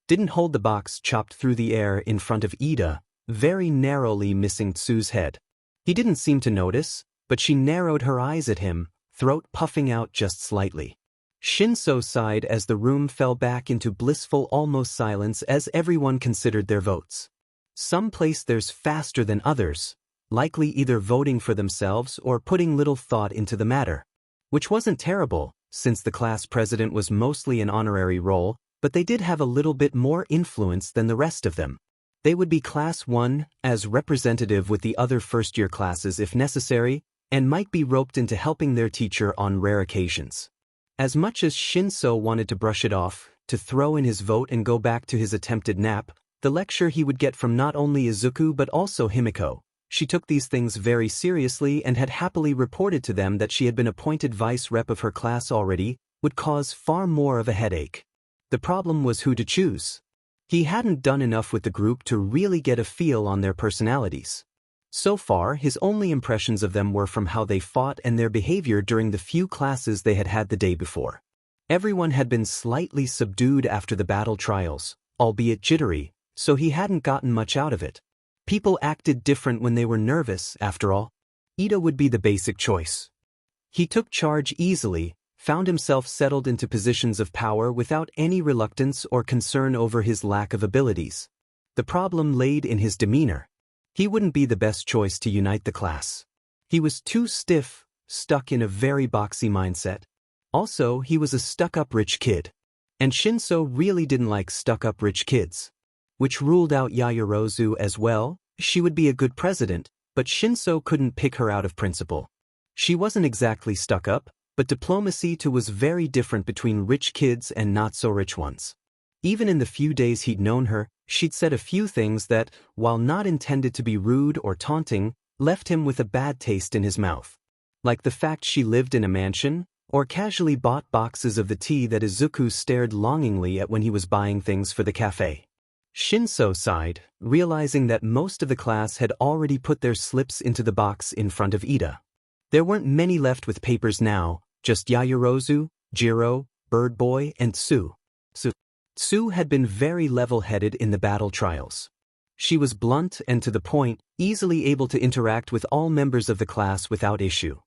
didn't hold the box chopped through the air in front of Ida, very narrowly missing Tsu's head. He didn't seem to notice, but she narrowed her eyes at him, throat puffing out just slightly. Shinso sighed as the room fell back into blissful almost silence as everyone considered their votes. Some placed theirs faster than others, likely either voting for themselves or putting little thought into the matter. Which wasn't terrible, since the class president was mostly an honorary role, but they did have a little bit more influence than the rest of them. They would be Class 1, as representative with the other first-year classes if necessary, and might be roped into helping their teacher on rare occasions. As much as Shinso wanted to brush it off, to throw in his vote and go back to his attempted nap, the lecture he would get from not only Izuku but also Himiko. She took these things very seriously and had happily reported to them that she had been appointed vice rep of her class already, would cause far more of a headache. The problem was who to choose. He hadn't done enough with the group to really get a feel on their personalities. So far, his only impressions of them were from how they fought and their behavior during the few classes they had had the day before. Everyone had been slightly subdued after the battle trials, albeit jittery, so he hadn't gotten much out of it. People acted different when they were nervous, after all. Ida would be the basic choice. He took charge easily, found himself settled into positions of power without any reluctance or concern over his lack of abilities. The problem laid in his demeanor. He wouldn't be the best choice to unite the class. He was too stiff, stuck in a very boxy mindset. Also, he was a stuck-up rich kid. And Shinso really didn't like stuck-up rich kids. Which ruled out Yaoyorozu as well. She would be a good president, but Shinso couldn't pick her out of principle. She wasn't exactly stuck up, but diplomacy too was very different between rich kids and not-so-rich ones. Even in the few days he'd known her, she'd said a few things that, while not intended to be rude or taunting, left him with a bad taste in his mouth. Like the fact she lived in a mansion, or casually bought boxes of the tea that Izuku stared longingly at when he was buying things for the café. Shinso sighed, realizing that most of the class had already put their slips into the box in front of Ida. There weren't many left with papers now, just Yaoyorozu, Jiro, Bird Boy, and Tsu. Tsu had been very level-headed in the battle trials. She was blunt and to the point, easily able to interact with all members of the class without issue.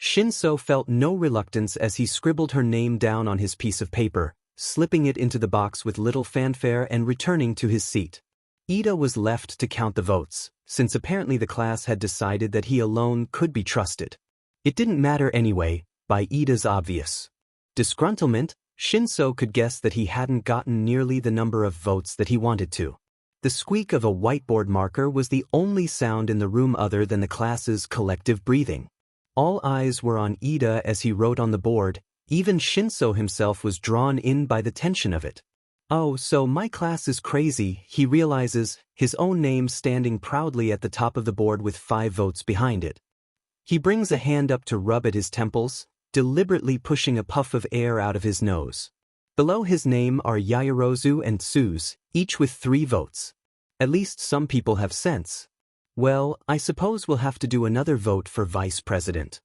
Shinso felt no reluctance as he scribbled her name down on his piece of paper, slipping it into the box with little fanfare and returning to his seat. Ida was left to count the votes, since apparently the class had decided that he alone could be trusted. It didn't matter anyway, by Ida's obvious disgruntlement, Shinso could guess that he hadn't gotten nearly the number of votes that he wanted to. The squeak of a whiteboard marker was the only sound in the room other than the class's collective breathing. All eyes were on Ida as he wrote on the board. Even Shinso himself was drawn in by the tension of it. Oh, so my class is crazy, he realizes, his own name standing proudly at the top of the board with 5 votes behind it. He brings a hand up to rub at his temples, deliberately pushing a puff of air out of his nose. Below his name are Yaoyorozu and Tsu's, each with 3 votes. At least some people have sense. Well, I suppose we'll have to do another vote for vice president.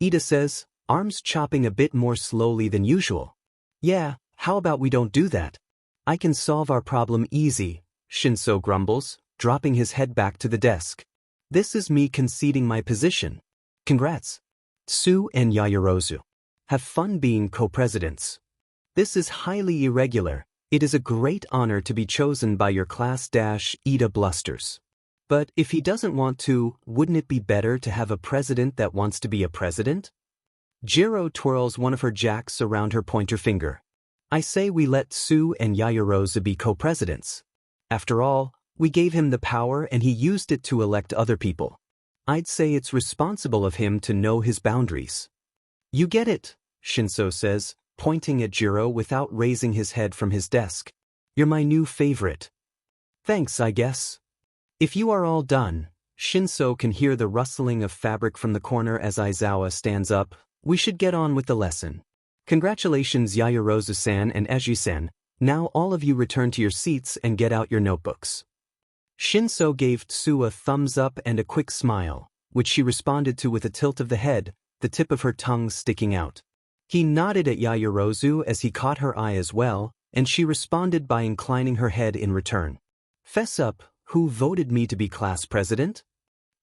Ida says, arms chopping a bit more slowly than usual. Yeah, how about we don't do that? I can solve our problem easy, Shinso grumbles, dropping his head back to the desk. This is me conceding my position. Congrats. Tsu and Yaoyorozu. Have fun being co-presidents. This is highly irregular. It is a great honor to be chosen by your class. Ida blusters. But if he doesn't want to, wouldn't it be better to have a president that wants to be a president? Jiro twirls one of her jacks around her pointer finger. I say we let Tsu and Yaoyorozu be co-presidents. After all, we gave him the power and he used it to elect other people. I'd say it's responsible of him to know his boundaries. You get it, Shinso says, pointing at Jiro without raising his head from his desk. You're my new favorite. Thanks, I guess. If you are all done, Shinso can hear the rustling of fabric from the corner as Aizawa stands up. We should get on with the lesson. Congratulations Yaoyorozu-san and Eiji-san, now all of you return to your seats and get out your notebooks. Shinso gave Tsu a thumbs up and a quick smile, which she responded to with a tilt of the head, the tip of her tongue sticking out. He nodded at Yaoyorozu as he caught her eye as well, and she responded by inclining her head in return. Fess up, who voted me to be class president?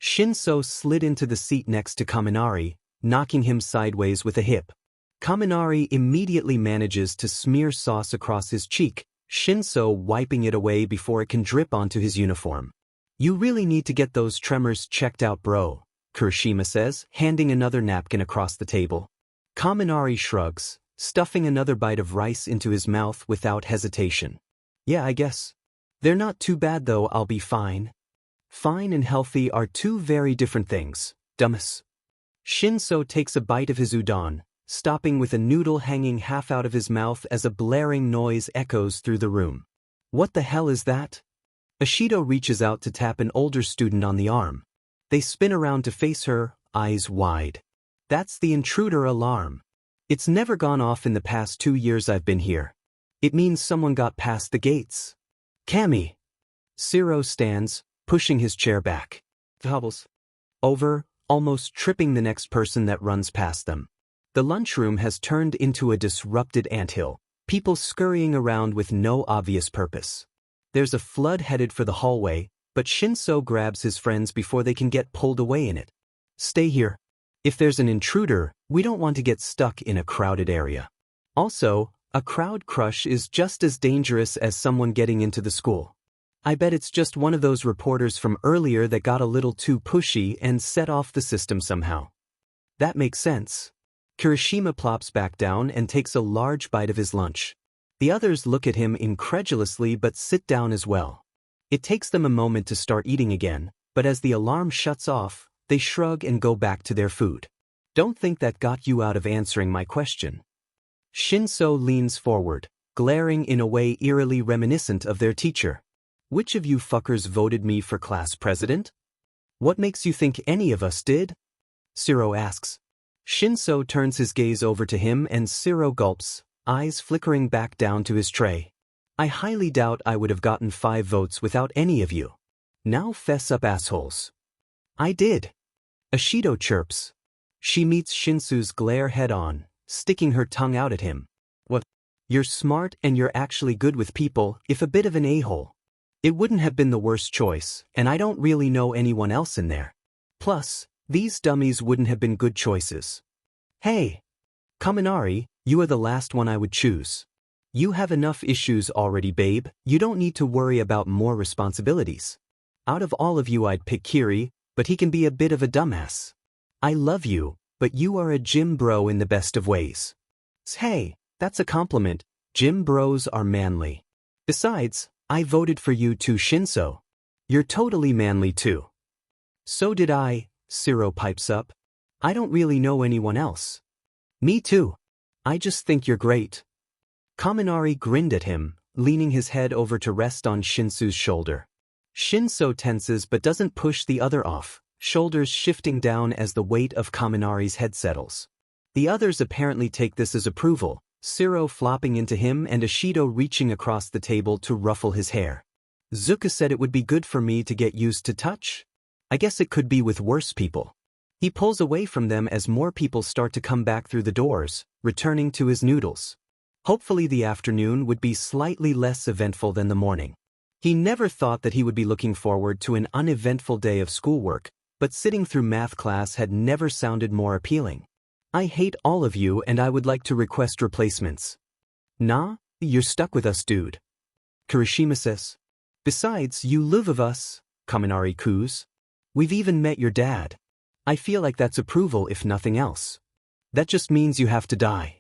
Shinso slid into the seat next to Kaminari, knocking him sideways with a hip. Kaminari immediately manages to smear sauce across his cheek, Shinso wiping it away before it can drip onto his uniform. You really need to get those tremors checked out, bro, Kirishima says, handing another napkin across the table. Kaminari shrugs, stuffing another bite of rice into his mouth without hesitation. Yeah, I guess. They're not too bad though, I'll be fine. Fine and healthy are two very different things, dumbass. Shinso takes a bite of his udon, stopping with a noodle hanging half out of his mouth as a blaring noise echoes through the room. What the hell is that? Ashido reaches out to tap an older student on the arm. They spin around to face her, eyes wide. That's the intruder alarm. It's never gone off in the past 2 years I've been here. It means someone got past the gates. Kami. Shiro stands, pushing his chair back. Hobbles over, almost tripping the next person that runs past them. The lunchroom has turned into a disrupted anthill, people scurrying around with no obvious purpose. There's a flood headed for the hallway, but Shinso grabs his friends before they can get pulled away in it. Stay here. If there's an intruder, we don't want to get stuck in a crowded area. Also, a crowd crush is just as dangerous as someone getting into the school. I bet it's just one of those reporters from earlier that got a little too pushy and set off the system somehow. That makes sense. Kirishima plops back down and takes a large bite of his lunch. The others look at him incredulously but sit down as well. It takes them a moment to start eating again, but as the alarm shuts off, they shrug and go back to their food. Don't think that got you out of answering my question. Shinso leans forward, glaring in a way eerily reminiscent of their teacher. Which of you fuckers voted me for class president? What makes you think any of us did? Shiro asks. Shinso turns his gaze over to him and Shiro gulps, eyes flickering back down to his tray. I highly doubt I would have gotten 5 votes without any of you. Now fess up, assholes. I did. Ashido chirps. She meets Shinsu's glare head-on, sticking her tongue out at him. What? You're smart and you're actually good with people, if a bit of an a-hole. It wouldn't have been the worst choice, and I don't really know anyone else in there. Plus, these dummies wouldn't have been good choices. Hey! Kaminari, you are the last one I would choose. You have enough issues already, babe, you don't need to worry about more responsibilities. Out of all of you I'd pick Kiri, but he can be a bit of a dumbass. I love you, but you are a gym bro in the best of ways. Hey, that's a compliment, gym bros are manly. Besides, I voted for you too, Shinso. You're totally manly too. So did I, Shiro pipes up. I don't really know anyone else. Me too. I just think you're great. Kaminari grinned at him, leaning his head over to rest on Shinsu's shoulder. Shinso tenses but doesn't push the other off, shoulders shifting down as the weight of Kaminari's head settles. The others apparently take this as approval, Shiro flopping into him and Ashido reaching across the table to ruffle his hair. Zuka said it would be good for me to get used to touch? I guess it could be with worse people. He pulls away from them as more people start to come back through the doors, returning to his noodles. Hopefully the afternoon would be slightly less eventful than the morning. He never thought that he would be looking forward to an uneventful day of schoolwork, but sitting through math class had never sounded more appealing. I hate all of you and I would like to request replacements. Nah, you're stuck with us, dude. Kirishima says. Besides, you live of us, Kaminari coos. We've even met your dad. I feel like that's approval if nothing else. That just means you have to die.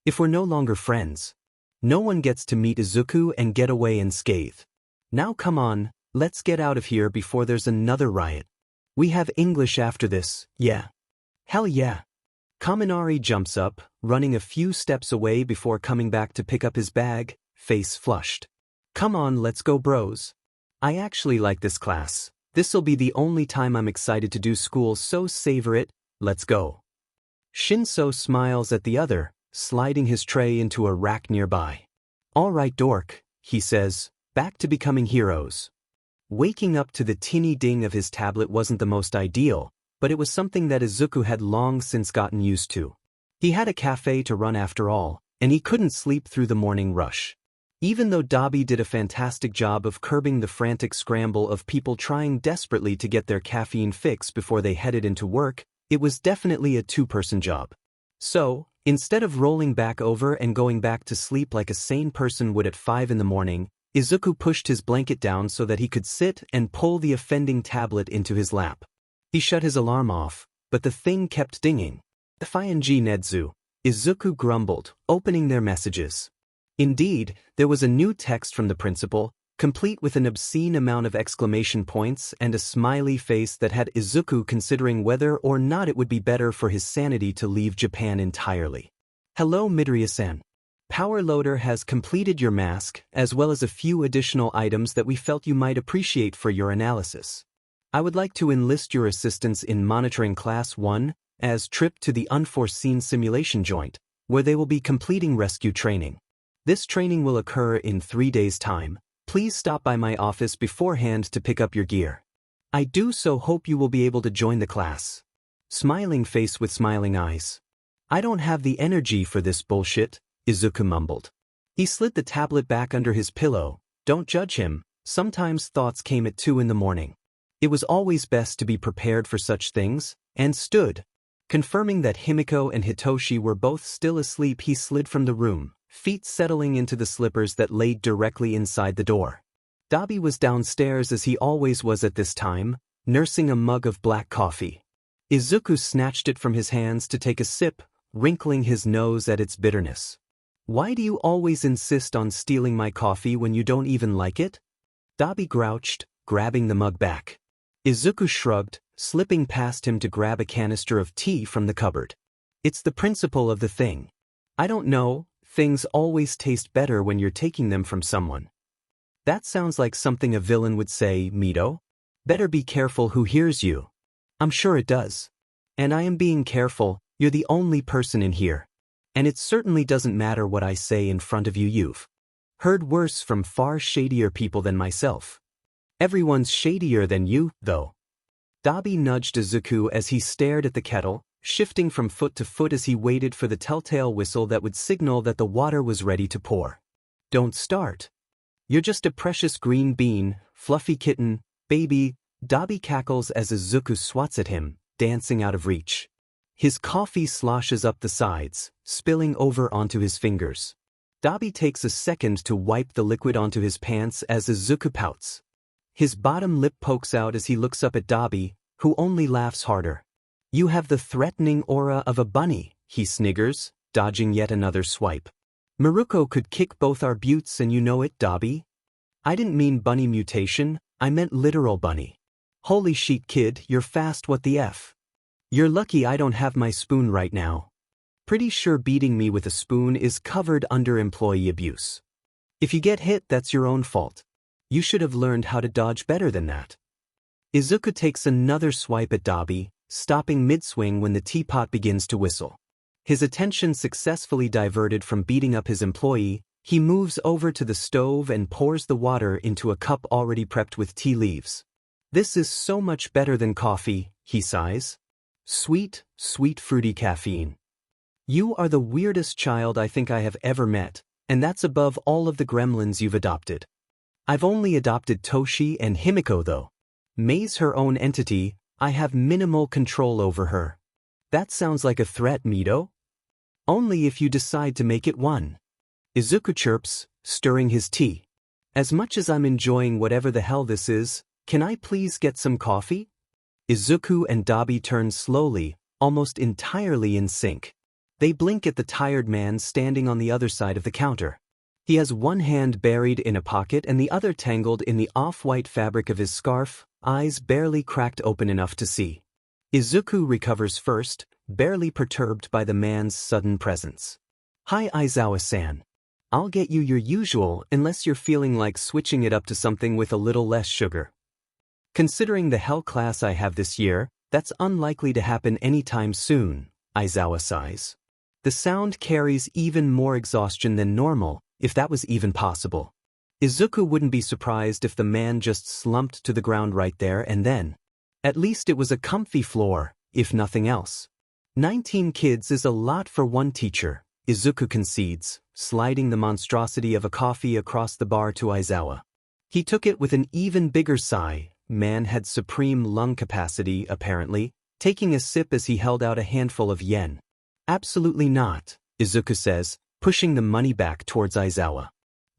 If we're no longer friends. No one gets to meet Izuku and get away unscathed. Now come on, let's get out of here before there's another riot. We have English after this, yeah. Hell yeah. Kaminari jumps up, running a few steps away before coming back to pick up his bag, face flushed. Come on, let's go, bros. I actually like this class. This'll be the only time I'm excited to do school, so savor it, let's go. Shinso smiles at the other, sliding his tray into a rack nearby. All right, dork, he says, back to becoming heroes. Waking up to the tinny ding of his tablet wasn't the most ideal, but it was something that Izuku had long since gotten used to. He had a café to run after all, and he couldn't sleep through the morning rush. Even though Dabi did a fantastic job of curbing the frantic scramble of people trying desperately to get their caffeine fix before they headed into work, it was definitely a two-person job. So, Instead of rolling back over and going back to sleep like a sane person would at 5 in the morning, Izuku pushed his blanket down so that he could sit and pull the offending tablet into his lap. He shut his alarm off, but the thing kept dinging. "F-I-N-G Nedzu," Izuku grumbled, opening their messages. Indeed, there was a new text from the principal, complete with an obscene amount of exclamation points and a smiley face that had Izuku considering whether or not it would be better for his sanity to leave Japan entirely. "Hello Midoriya-san. Power Loader has completed your mask, as well as a few additional items that we felt you might appreciate for your analysis. I would like to enlist your assistance in monitoring Class 1 as trip to the unforeseen simulation joint, where they will be completing rescue training. This training will occur in 3 days' time. Please stop by my office beforehand to pick up your gear. I do so hope you will be able to join the class." Smiling face with smiling eyes. "I don't have the energy for this bullshit," Izuku mumbled. He slid the tablet back under his pillow. Don't judge him, sometimes thoughts came at 2 in the morning. It was always best to be prepared for such things, and stood. Confirming that Himiko and Hitoshi were both still asleep, he slid from the room, feet settling into the slippers that laid directly inside the door. Dabi was downstairs as he always was at this time, nursing a mug of black coffee. Izuku snatched it from his hands to take a sip, wrinkling his nose at its bitterness. "Why do you always insist on stealing my coffee when you don't even like it?" Dabi grouched, grabbing the mug back. Izuku shrugged, slipping past him to grab a canister of tea from the cupboard. "It's the principle of the thing. I don't know, things always taste better when you're taking them from someone." "That sounds like something a villain would say, Mito. Better be careful who hears you." "I'm sure it does. And I am being careful, you're the only person in here. And it certainly doesn't matter what I say in front of you. You've heard worse from far shadier people than myself. Everyone's shadier than you, though." Dabi nudged Izuku as he stared at the kettle, shifting from foot to foot as he waited for the telltale whistle that would signal that the water was ready to pour. "Don't start. You're just a precious green bean, fluffy kitten, baby," Dabi cackles as Izuku swats at him, dancing out of reach. His coffee sloshes up the sides, spilling over onto his fingers. Dabi takes a second to wipe the liquid onto his pants as Izuku pouts. His bottom lip pokes out as he looks up at Dabi, who only laughs harder. "You have the threatening aura of a bunny," he sniggers, dodging yet another swipe. "Maruko could kick both our buttes and you know it, Dabi." "I didn't mean bunny mutation, I meant literal bunny." "Holy shit kid, you're fast, what the F? You're lucky I don't have my spoon right now. Pretty sure beating me with a spoon is covered under employee abuse. If you get hit, that's your own fault. You should have learned how to dodge better than that." Izuku takes another swipe at Dabi, stopping mid-swing when the teapot begins to whistle. His attention successfully diverted from beating up his employee, he moves over to the stove and pours the water into a cup already prepped with tea leaves. "This is so much better than coffee," he sighs. "Sweet, sweet fruity caffeine. You are the weirdest child I think I have ever met, and that's above all of the gremlins you've adopted. I've only adopted Toshi and Himiko though. Mei's her own entity, I have minimal control over her." "That sounds like a threat, Mito." "Only if you decide to make it one." Izuku chirps, stirring his tea. "As much as I'm enjoying whatever the hell this is, can I please get some coffee?" Izuku and Dabi turn slowly, almost entirely in sync. They blink at the tired man standing on the other side of the counter. He has one hand buried in a pocket and the other tangled in the off-white fabric of his scarf, eyes barely cracked open enough to see. Izuku recovers first, barely perturbed by the man's sudden presence. "Hi Aizawa-san. I'll get you your usual unless you're feeling like switching it up to something with a little less sugar." "Considering the hell class I have this year, that's unlikely to happen anytime soon," Aizawa sighs. The sound carries even more exhaustion than normal, if that was even possible. Izuku wouldn't be surprised if the man just slumped to the ground right there and then. At least it was a comfy floor, if nothing else. 19 kids is a lot for one teacher, Izuku concedes, sliding the monstrosity of a coffee across the bar to Aizawa. He took it with an even bigger sigh. Man had supreme lung capacity, apparently, taking a sip as he held out a handful of yen. Absolutely not, Izuku says, pushing the money back towards Aizawa.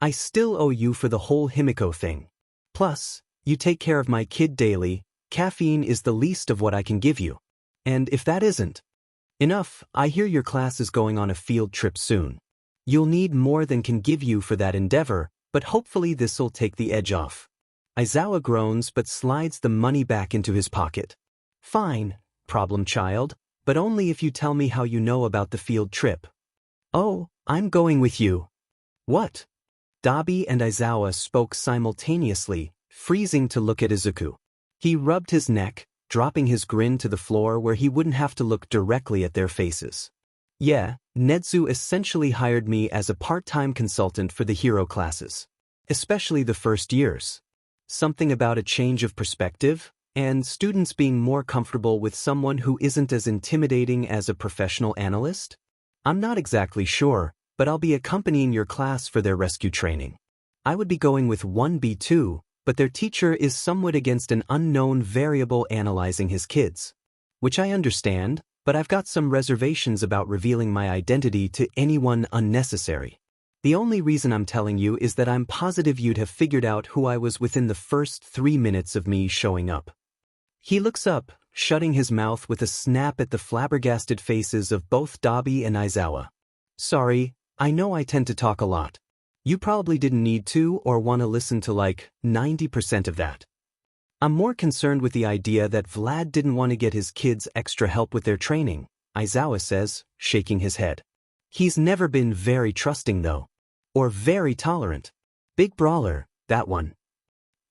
I still owe you for the whole Himiko thing. Plus, you take care of my kid daily, caffeine is the least of what I can give you. And if that isn't enough, I hear your class is going on a field trip soon. You'll need more than can give you for that endeavor, but hopefully this'll take the edge off. Aizawa groans but slides the money back into his pocket. Fine, problem child, but only if you tell me how you know about the field trip. Oh, I'm going with you. What? Dabi and Aizawa spoke simultaneously, freezing to look at Izuku. He rubbed his neck, dropping his grin to the floor where he wouldn't have to look directly at their faces. Yeah, Nedzu essentially hired me as a part-time consultant for the hero classes. Especially the first years. Something about a change of perspective, and students being more comfortable with someone who isn't as intimidating as a professional analyst? I'm not exactly sure, but I'll be accompanying your class for their rescue training. I would be going with 1B2, but their teacher is somewhat against an unknown variable analyzing his kids. Which I understand, but I've got some reservations about revealing my identity to anyone unnecessary. The only reason I'm telling you is that I'm positive you'd have figured out who I was within the first 3 minutes of me showing up. He looks up, shutting his mouth with a snap at the flabbergasted faces of both Dabi and Aizawa. Sorry, I know I tend to talk a lot. You probably didn't need to or want to listen to like 90% of that. I'm more concerned with the idea that Vlad didn't want to get his kids extra help with their training, Aizawa says, shaking his head. He's never been very trusting though. Or very tolerant. Big brawler, that one.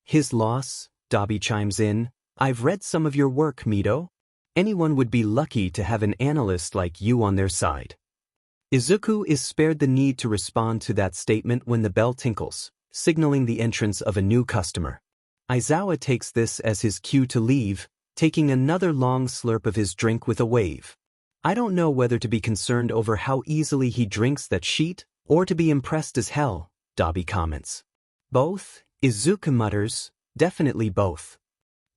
His loss, Dabi chimes in. I've read some of your work, Mito. Anyone would be lucky to have an analyst like you on their side. Izuku is spared the need to respond to that statement when the bell tinkles, signaling the entrance of a new customer. Aizawa takes this as his cue to leave, taking another long slurp of his drink with a wave. I don't know whether to be concerned over how easily he drinks that sheet, or to be impressed as hell, Dabi comments. Both, Izuku mutters, definitely both.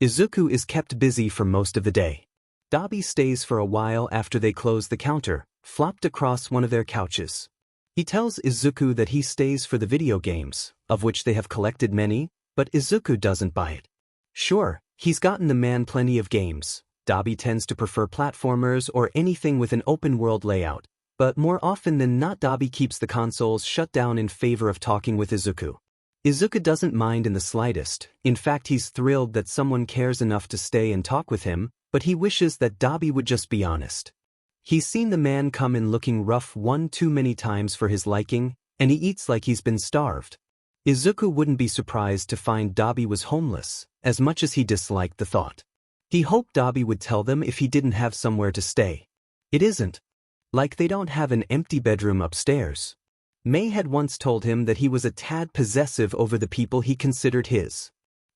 Izuku is kept busy for most of the day. Dabi stays for a while after they close the counter, flopped across one of their couches. He tells Izuku that he stays for the video games, of which they have collected many, but Izuku doesn't buy it. Sure, he's gotten the man plenty of games. Dabi tends to prefer platformers or anything with an open-world layout, but more often than not Dabi keeps the consoles shut down in favor of talking with Izuku. Izuku doesn't mind in the slightest. In fact, he's thrilled that someone cares enough to stay and talk with him, but he wishes that Dabi would just be honest. He's seen the man come in looking rough one too many times for his liking, and he eats like he's been starved. Izuku wouldn't be surprised to find Dabi was homeless, as much as he disliked the thought. He hoped Dabi would tell them if he didn't have somewhere to stay. It isn't like they don't have an empty bedroom upstairs. Mei had once told him that he was a tad possessive over the people he considered his.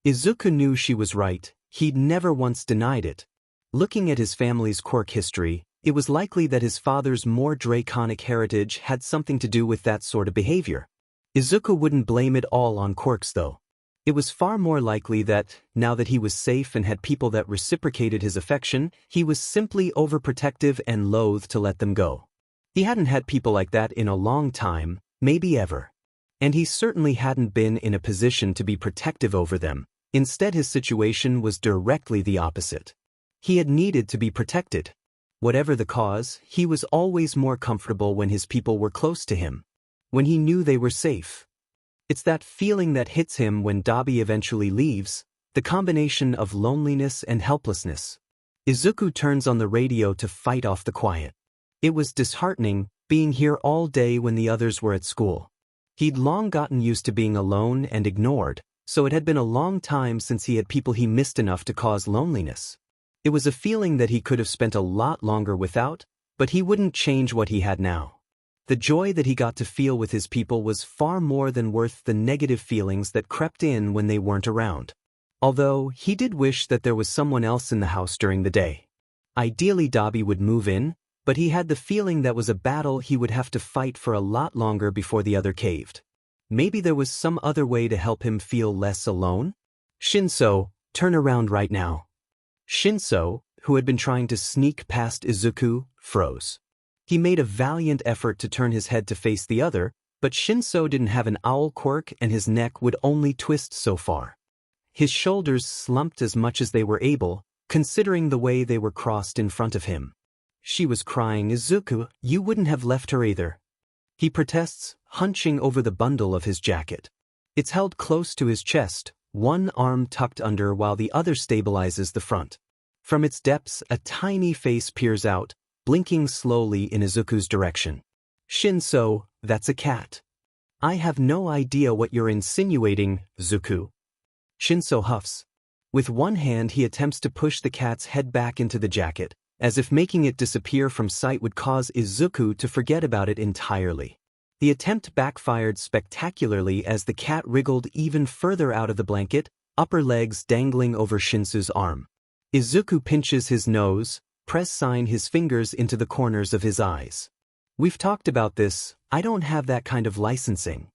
Izuku knew she was right, he'd never once denied it. Looking at his family's quirk history, it was likely that his father's more draconic heritage had something to do with that sort of behavior. Izuku wouldn't blame it all on quirks though. It was far more likely that, now that he was safe and had people that reciprocated his affection, he was simply overprotective and loath to let them go. He hadn't had people like that in a long time, maybe ever. And he certainly hadn't been in a position to be protective over them. Instead, his situation was directly the opposite. He had needed to be protected. Whatever the cause, he was always more comfortable when his people were close to him. When he knew they were safe. It's that feeling that hits him when Dabi eventually leaves, the combination of loneliness and helplessness. Izuku turns on the radio to fight off the quiet. It was disheartening, being here all day when the others were at school. He'd long gotten used to being alone and ignored, so it had been a long time since he had people he missed enough to cause loneliness. It was a feeling that he could have spent a lot longer without, but he wouldn't change what he had now. The joy that he got to feel with his people was far more than worth the negative feelings that crept in when they weren't around. Although, he did wish that there was someone else in the house during the day. Ideally Dabi would move in, but he had the feeling that was a battle he would have to fight for a lot longer before the other caved. Maybe there was some other way to help him feel less alone? Shinso, turn around right now. Shinso, who had been trying to sneak past Izuku, froze. He made a valiant effort to turn his head to face the other, but Shinso didn't have an owl quirk and his neck would only twist so far. His shoulders slumped as much as they were able, considering the way they were crossed in front of him. She was crying, "Izuku, you wouldn't have left her either." He protests, hunching over the bundle of his jacket. It's held close to his chest, one arm tucked under while the other stabilizes the front. From its depths, a tiny face peers out, blinking slowly in Izuku's direction. "Shinso, that's a cat." "I have no idea what you're insinuating, Izuku." Shinso huffs. With one hand he attempts to push the cat's head back into the jacket, as if making it disappear from sight would cause Izuku to forget about it entirely. The attempt backfired spectacularly as the cat wriggled even further out of the blanket, upper legs dangling over Shinso's arm. Izuku pinches his nose, press-sign his fingers into the corners of his eyes. "We've talked about this, I don't have that kind of licensing."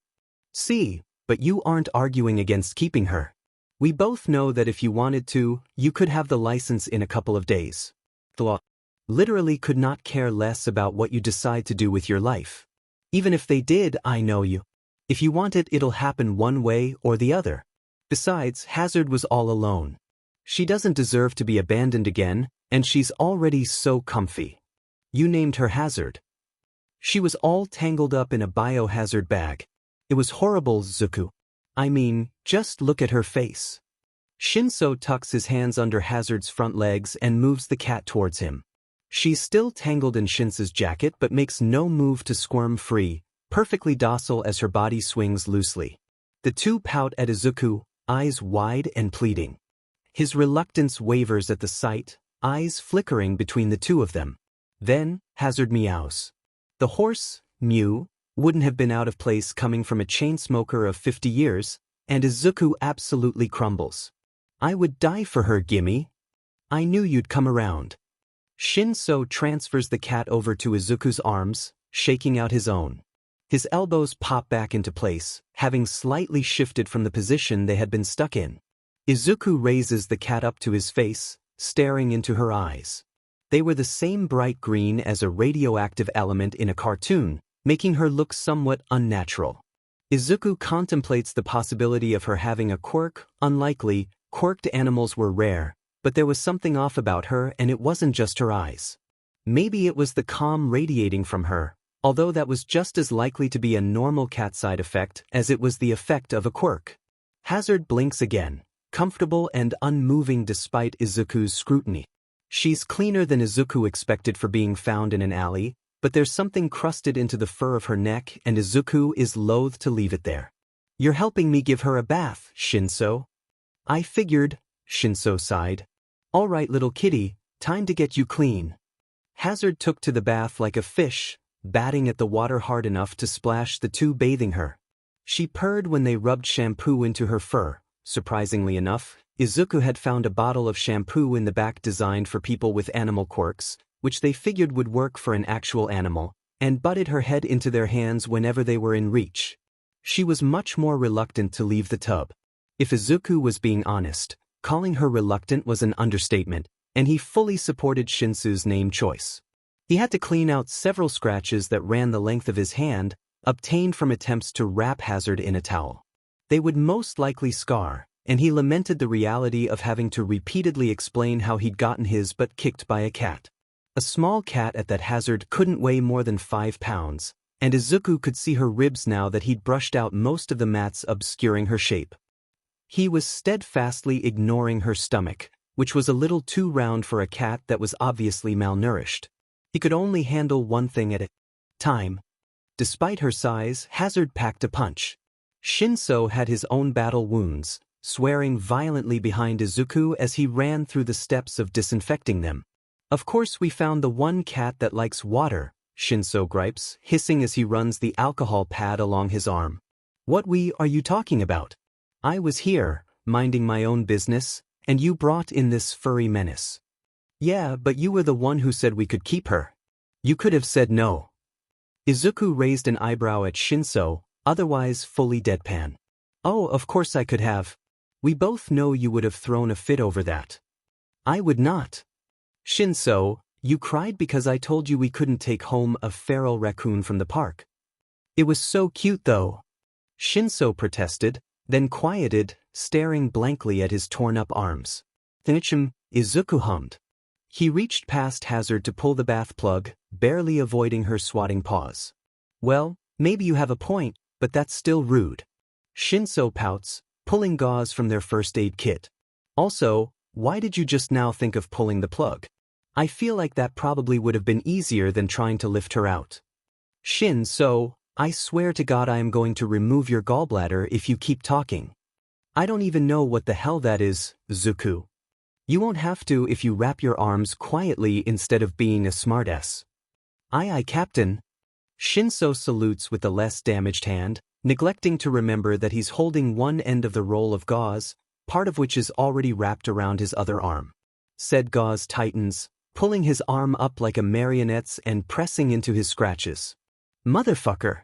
"See, but you aren't arguing against keeping her. We both know that if you wanted to, you could have the license in a couple of days." The law literally could not care less about what you decide to do with your life. "Even if they did, I know you. If you want it, it'll happen one way or the other. Besides, Hazard was all alone. She doesn't deserve to be abandoned again, and she's already so comfy. You named her Hazard. She was all tangled up in a biohazard bag. It was horrible, Zuku. I mean, just look at her face." Shinso tucks his hands under Hazard's front legs and moves the cat towards him. She's still tangled in Shinso's jacket but makes no move to squirm free, perfectly docile as her body swings loosely. The two pout at Izuku, eyes wide and pleading. His reluctance wavers at the sight, eyes flickering between the two of them. Then, Hazard meows. The hoarse mew wouldn't have been out of place coming from a chain smoker of 50 years, and Izuku absolutely crumbles. "I would die for her, Gimme. I knew you'd come around." Shinso transfers the cat over to Izuku's arms, shaking out his own. His elbows pop back into place, having slightly shifted from the position they had been stuck in. Izuku raises the cat up to his face, staring into her eyes. They were the same bright green as a radioactive element in a cartoon, making her look somewhat unnatural. Izuku contemplates the possibility of her having a quirk. Unlikely, quirked animals were rare, but there was something off about her and it wasn't just her eyes. Maybe it was the calm radiating from her, although that was just as likely to be a normal cat side effect as it was the effect of a quirk. Hazard blinks again, comfortable and unmoving despite Izuku's scrutiny. She's cleaner than Izuku expected for being found in an alley, but there's something crusted into the fur of her neck and Izuku is loath to leave it there. "You're helping me give her a bath, Shinso." "I figured," Shinso sighed. "All right, little kitty, time to get you clean." Hazard took to the bath like a fish, batting at the water hard enough to splash the two bathing her. She purred when they rubbed shampoo into her fur. Surprisingly enough, Izuku had found a bottle of shampoo in the back designed for people with animal quirks, which they figured would work for an actual animal, and butted her head into their hands whenever they were in reach. She was much more reluctant to leave the tub. If Izuku was being honest, calling her reluctant was an understatement, and he fully supported Shinso's name choice. He had to clean out several scratches that ran the length of his hand, obtained from attempts to wrap Hazard in a towel. They would most likely scar, and he lamented the reality of having to repeatedly explain how he'd gotten his butt kicked by a cat. A small cat at that Hazard couldn't weigh more than 5 pounds, and Izuku could see her ribs now that he'd brushed out most of the mats obscuring her shape. He was steadfastly ignoring her stomach, which was a little too round for a cat that was obviously malnourished. He could only handle one thing at a time. Despite her size, Hazard packed a punch. Shinso had his own battle wounds, swearing violently behind Izuku as he ran through the steps of disinfecting them. "Of course we found the one cat that likes water," Shinso gripes, hissing as he runs the alcohol pad along his arm. "What we are you talking about? I was here, minding my own business, and you brought in this furry menace." "Yeah, but you were the one who said we could keep her. You could have said no." Izuku raised an eyebrow at Shinso, otherwise fully deadpan. "Oh, of course I could have. We both know you would have thrown a fit over that." "I would not." "Shinso, You cried because I told you we couldn't take home a feral raccoon from the park. It was so cute though. Shinso protested, then quieted, staring blankly at his torn-up arms. Thinchim, Izuku hummed. He reached past Hazard to pull the bath plug, barely avoiding her swatting paws. Well, maybe you have a point, but that's still rude. Shinso pouts, pulling gauze from their first aid kit. Also, why did you just now think of pulling the plug? I feel like that probably would have been easier than trying to lift her out. Shinso, I swear to God I am going to remove your gallbladder if you keep talking. I don't even know what the hell that is, Izuku. You won't have to if you wrap your arms quietly instead of being a smartass. Aye, Captain. Shinso salutes with the less damaged hand, neglecting to remember that he's holding one end of the roll of gauze, part of which is already wrapped around his other arm. Said gauze tightens, pulling his arm up like a marionette's and pressing into his scratches. Motherfucker.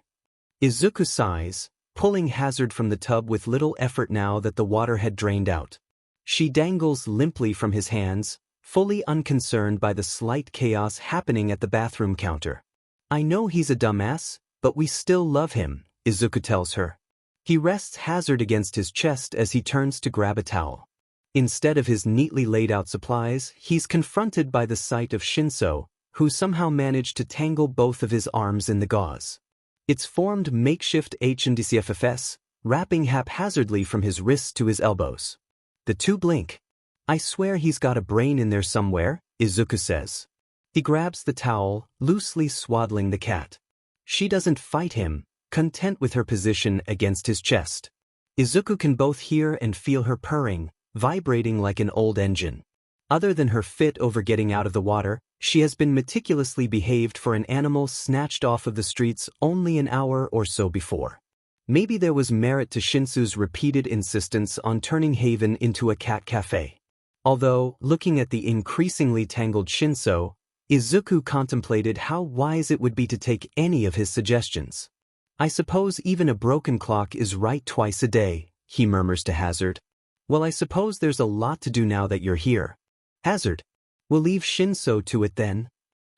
Izuku sighs, pulling Hazard from the tub with little effort now that the water had drained out. She dangles limply from his hands, fully unconcerned by the slight chaos happening at the bathroom counter. I know he's a dumbass, but we still love him, Izuku tells her. He rests Hazard against his chest as he turns to grab a towel. Instead of his neatly laid out supplies, he's confronted by the sight of Shinso, who somehow managed to tangle both of his arms in the gauze. It's formed makeshift HNDCFFS, wrapping haphazardly from his wrists to his elbows. The two blink. I swear he's got a brain in there somewhere, Izuku says. He grabs the towel, loosely swaddling the cat. She doesn't fight him, content with her position against his chest. Izuku can both hear and feel her purring, vibrating like an old engine. Other than her fit over getting out of the water, she has been meticulously behaved for an animal snatched off of the streets only an hour or so before. Maybe there was merit to Shinsu's repeated insistence on turning Haven into a cat cafe. Although, looking at the increasingly tangled Shinso, Izuku contemplated how wise it would be to take any of his suggestions. I suppose even a broken clock is right twice a day, he murmurs to Hazard. Well, I suppose there's a lot to do now that you're here. Hazard. We'll leave Shinso to it then.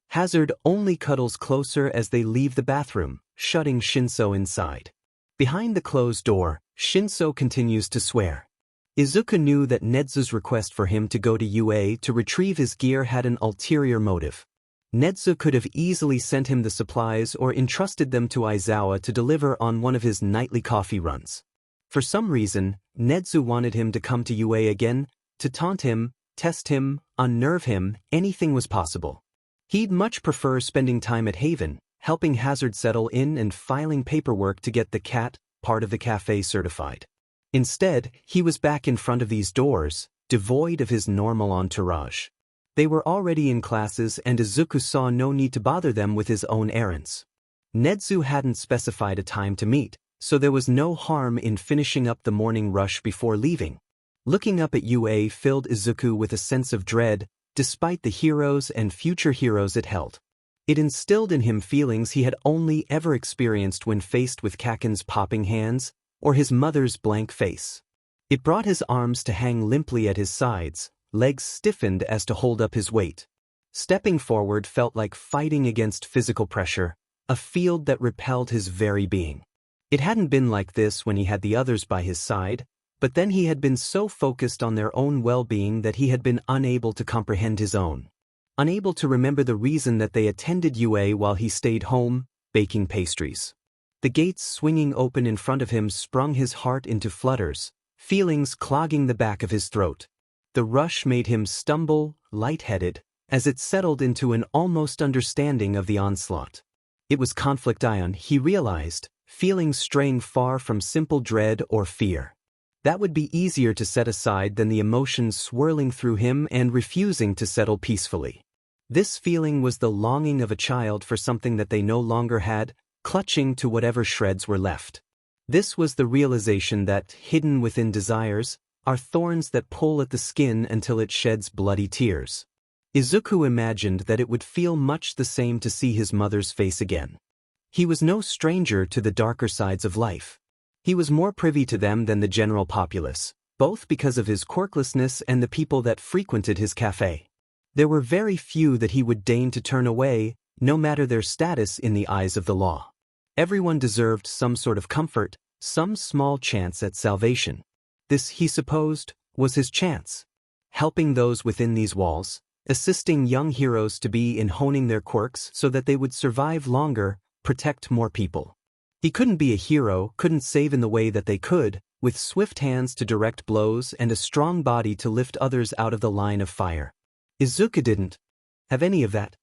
Hazard only cuddles closer as they leave the bathroom, shutting Shinso inside. Behind the closed door, Shinso continues to swear. Izuku knew that Nedzu's request for him to go to UA to retrieve his gear had an ulterior motive. Nedzu could have easily sent him the supplies or entrusted them to Aizawa to deliver on one of his nightly coffee runs. For some reason, Nedzu wanted him to come to UA again, to taunt him, test him, unnerve him, anything was possible. He'd much prefer spending time at Haven, helping Hazard settle in and filing paperwork to get the cat, part of the cafe, certified. Instead, he was back in front of these doors, devoid of his normal entourage. They were already in classes and Izuku saw no need to bother them with his own errands. Nedzu hadn't specified a time to meet, so there was no harm in finishing up the morning rush before leaving. Looking up at UA filled Izuku with a sense of dread, despite the heroes and future heroes it held. It instilled in him feelings he had only ever experienced when faced with Kaken's popping hands, or his mother's blank face. It brought his arms to hang limply at his sides, legs stiffened as to hold up his weight. Stepping forward felt like fighting against physical pressure, a field that repelled his very being. It hadn't been like this when he had the others by his side, but then he had been so focused on their own well-being that he had been unable to comprehend his own. Unable to remember the reason that they attended UA while he stayed home, baking pastries. The gates swinging open in front of him sprung his heart into flutters, feelings clogging the back of his throat. The rush made him stumble, lightheaded, as it settled into an almost understanding of the onslaught. It was conflict ion, he realized, feelings straying far from simple dread or fear. That would be easier to set aside than the emotions swirling through him and refusing to settle peacefully. This feeling was the longing of a child for something that they no longer had, clutching to whatever shreds were left. This was the realization that, hidden within desires, are thorns that pull at the skin until it sheds bloody tears. Izuku imagined that it would feel much the same to see his mother's face again. He was no stranger to the darker sides of life. He was more privy to them than the general populace, both because of his quirklessness and the people that frequented his cafe. There were very few that he would deign to turn away, no matter their status in the eyes of the law. Everyone deserved some sort of comfort, some small chance at salvation. This, he supposed, was his chance. Helping those within these walls, assisting young heroes to be in honing their quirks so that they would survive longer, protect more people. He couldn't be a hero, couldn't save in the way that they could, with swift hands to direct blows and a strong body to lift others out of the line of fire. Izuku didn't have any of that.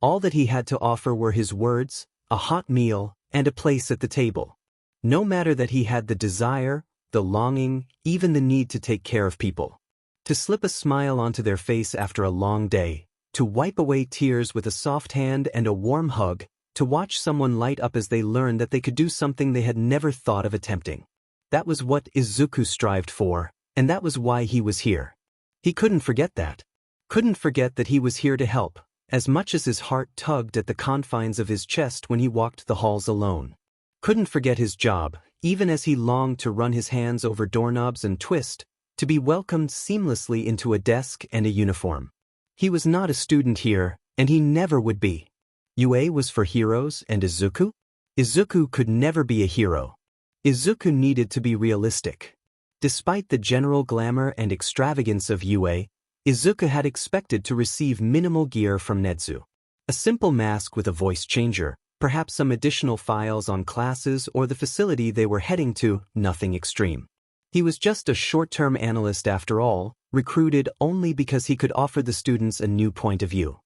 All that he had to offer were his words, a hot meal, and a place at the table. No matter that he had the desire, the longing, even the need to take care of people. To slip a smile onto their face after a long day, to wipe away tears with a soft hand and a warm hug, to watch someone light up as they learned that they could do something they had never thought of attempting. That was what Izuku strived for, and that was why he was here. He couldn't forget that. Couldn't forget that he was here to help, as much as his heart tugged at the confines of his chest when he walked the halls alone. Couldn't forget his job, even as he longed to run his hands over doorknobs and twist, to be welcomed seamlessly into a desk and a uniform. He was not a student here, and he never would be. UA was for heroes and Izuku? Izuku could never be a hero. Izuku needed to be realistic. Despite the general glamour and extravagance of UA, Izuku had expected to receive minimal gear from Nedzu. A simple mask with a voice changer, perhaps some additional files on classes or the facility they were heading to, nothing extreme. He was just a short-term analyst after all, recruited only because he could offer the students a new point of view.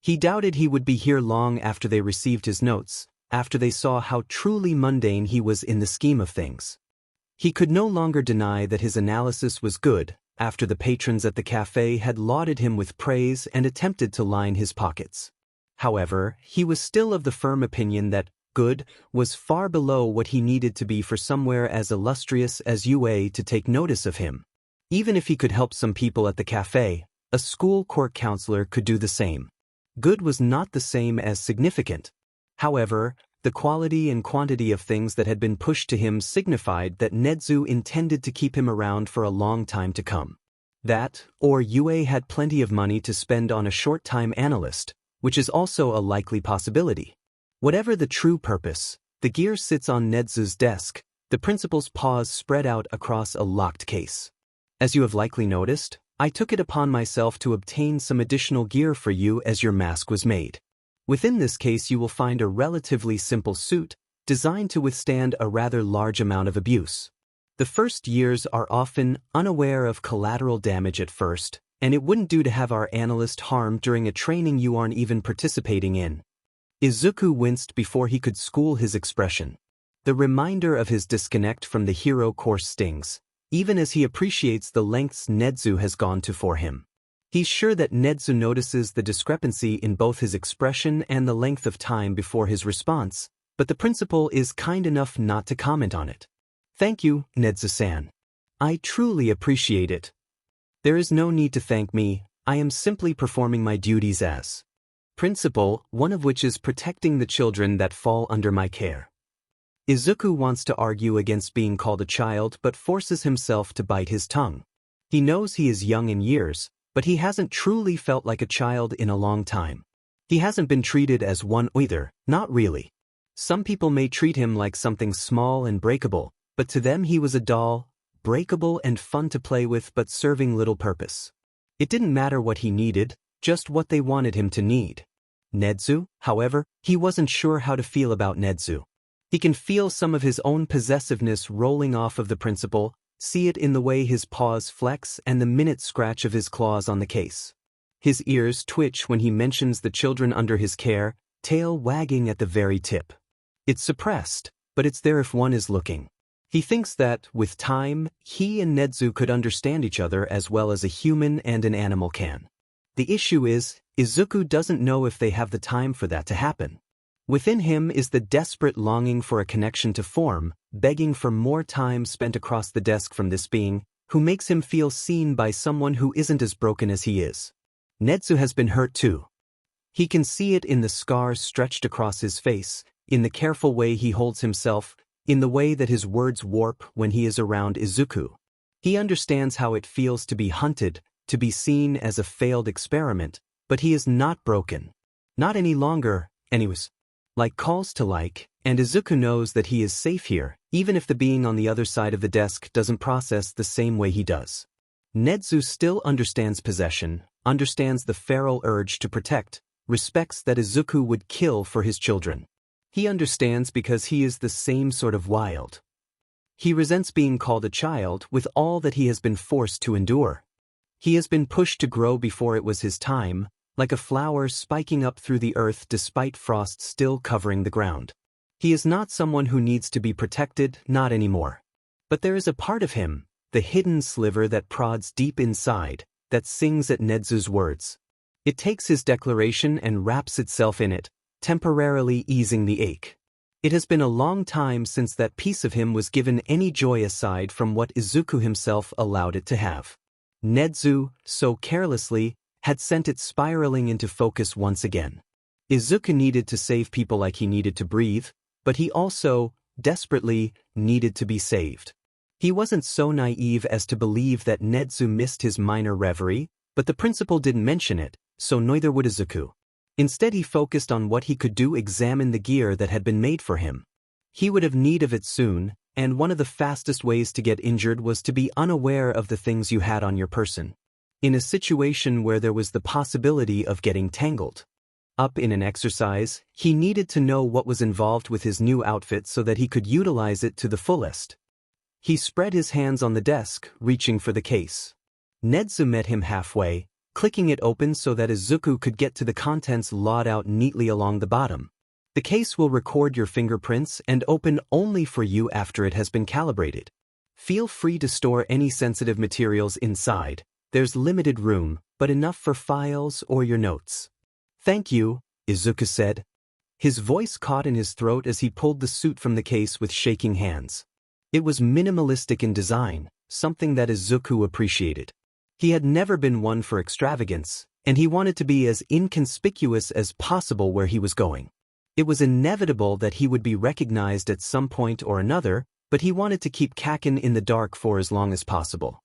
He doubted he would be here long after they received his notes, after they saw how truly mundane he was in the scheme of things. He could no longer deny that his analysis was good, after the patrons at the café had lauded him with praise and attempted to line his pockets. However, he was still of the firm opinion that good was far below what he needed to be for somewhere as illustrious as UA to take notice of him. Even if he could help some people at the café, a school court counselor could do the same. Good was not the same as significant. However, the quality and quantity of things that had been pushed to him signified that Nedzu intended to keep him around for a long time to come. That, or UA had plenty of money to spend on a short-time analyst, which is also a likely possibility. Whatever the true purpose, the gear sits on Nedzu's desk, the principal's paws spread out across a locked case. As you have likely noticed, I took it upon myself to obtain some additional gear for you as your mask was made. Within this case you will find a relatively simple suit, designed to withstand a rather large amount of abuse. The first years are often unaware of collateral damage at first, and it wouldn't do to have our analyst harmed during a training you aren't even participating in. Izuku winced before he could school his expression. The reminder of his disconnect from the hero course stings, even as he appreciates the lengths Nedzu has gone to for him. He's sure that Nedzu notices the discrepancy in both his expression and the length of time before his response, but the principal is kind enough not to comment on it. Thank you, Nedzu-san. I truly appreciate it. There is no need to thank me, I am simply performing my duties as principal, one of which is protecting the children that fall under my care. Izuku wants to argue against being called a child but forces himself to bite his tongue. He knows he is young in years, but he hasn't truly felt like a child in a long time. He hasn't been treated as one either, not really. Some people may treat him like something small and breakable, but to them he was a doll, breakable and fun to play with but serving little purpose. It didn't matter what he needed, just what they wanted him to need. Nedzu, however, he wasn't sure how to feel about Nedzu. He can feel some of his own possessiveness rolling off of the principal, see it in the way his paws flex and the minute scratch of his claws on the case. His ears twitch when he mentions the children under his care, tail wagging at the very tip. It's suppressed, but it's there if one is looking. He thinks that, with time, he and Nedzu could understand each other as well as a human and an animal can. The issue is, Izuku doesn't know if they have the time for that to happen. Within him is the desperate longing for a connection to form, begging for more time spent across the desk from this being, who makes him feel seen by someone who isn't as broken as he is. Nedzu has been hurt too. He can see it in the scars stretched across his face, in the careful way he holds himself, in the way that his words warp when he is around Izuku. He understands how it feels to be hunted, to be seen as a failed experiment, But he is not broken. Not any longer, anyways. Like calls to like, and Izuku knows that he is safe here, even if the being on the other side of the desk doesn't process the same way he does. Nedzu still understands possession, understands the feral urge to protect, respects that Izuku would kill for his children. He understands because he is the same sort of wild. He resents being called a child with all that he has been forced to endure. He has been pushed to grow before it was his time, like a flower spiking up through the earth despite frost still covering the ground. He is not someone who needs to be protected, not anymore. But there is a part of him, the hidden sliver that prods deep inside, that sings at Nedzu's words. It takes his declaration and wraps itself in it, temporarily easing the ache. It has been a long time since that piece of him was given any joy aside from what Izuku himself allowed it to have. Nedzu, so carelessly, had sent it spiraling into focus once again. Izuku needed to save people like he needed to breathe, but he also, desperately, needed to be saved. He wasn't so naive as to believe that Nedzu missed his minor reverie, but the principal didn't mention it, so neither would Izuku. Instead he focused on what he could do: examine the gear that had been made for him. He would have need of it soon, and one of the fastest ways to get injured was to be unaware of the things you had on your person. In a situation where there was the possibility of getting tangled up in an exercise, he needed to know what was involved with his new outfit so that he could utilize it to the fullest. He spread his hands on the desk, reaching for the case. Nedzu met him halfway, clicking it open so that Izuku could get to the contents laid out neatly along the bottom. The case will record your fingerprints and open only for you after it has been calibrated. Feel free to store any sensitive materials inside. There's limited room, but enough for files or your notes. Thank you, Izuku said. His voice caught in his throat as he pulled the suit from the case with shaking hands. It was minimalistic in design, something that Izuku appreciated. He had never been one for extravagance, and he wanted to be as inconspicuous as possible where he was going. It was inevitable that he would be recognized at some point or another, but he wanted to keep Kaken in the dark for as long as possible.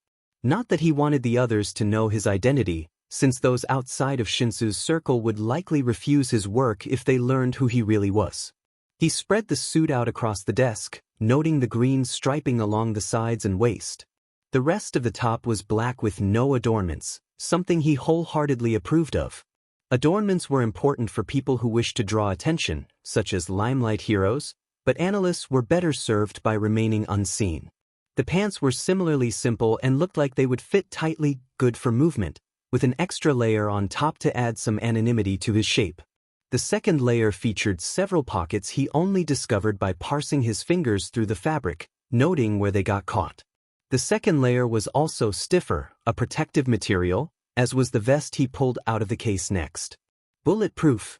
Not that he wanted the others to know his identity, since those outside of Shinsu's circle would likely refuse his work if they learned who he really was. He spread the suit out across the desk, noting the green striping along the sides and waist. The rest of the top was black with no adornments, something he wholeheartedly approved of. Adornments were important for people who wished to draw attention, such as limelight heroes, but analysts were better served by remaining unseen. The pants were similarly simple and looked like they would fit tightly, good for movement, with an extra layer on top to add some anonymity to his shape. The second layer featured several pockets he only discovered by parsing his fingers through the fabric, noting where they got caught. The second layer was also stiffer, a protective material, as was the vest he pulled out of the case next. Bulletproof.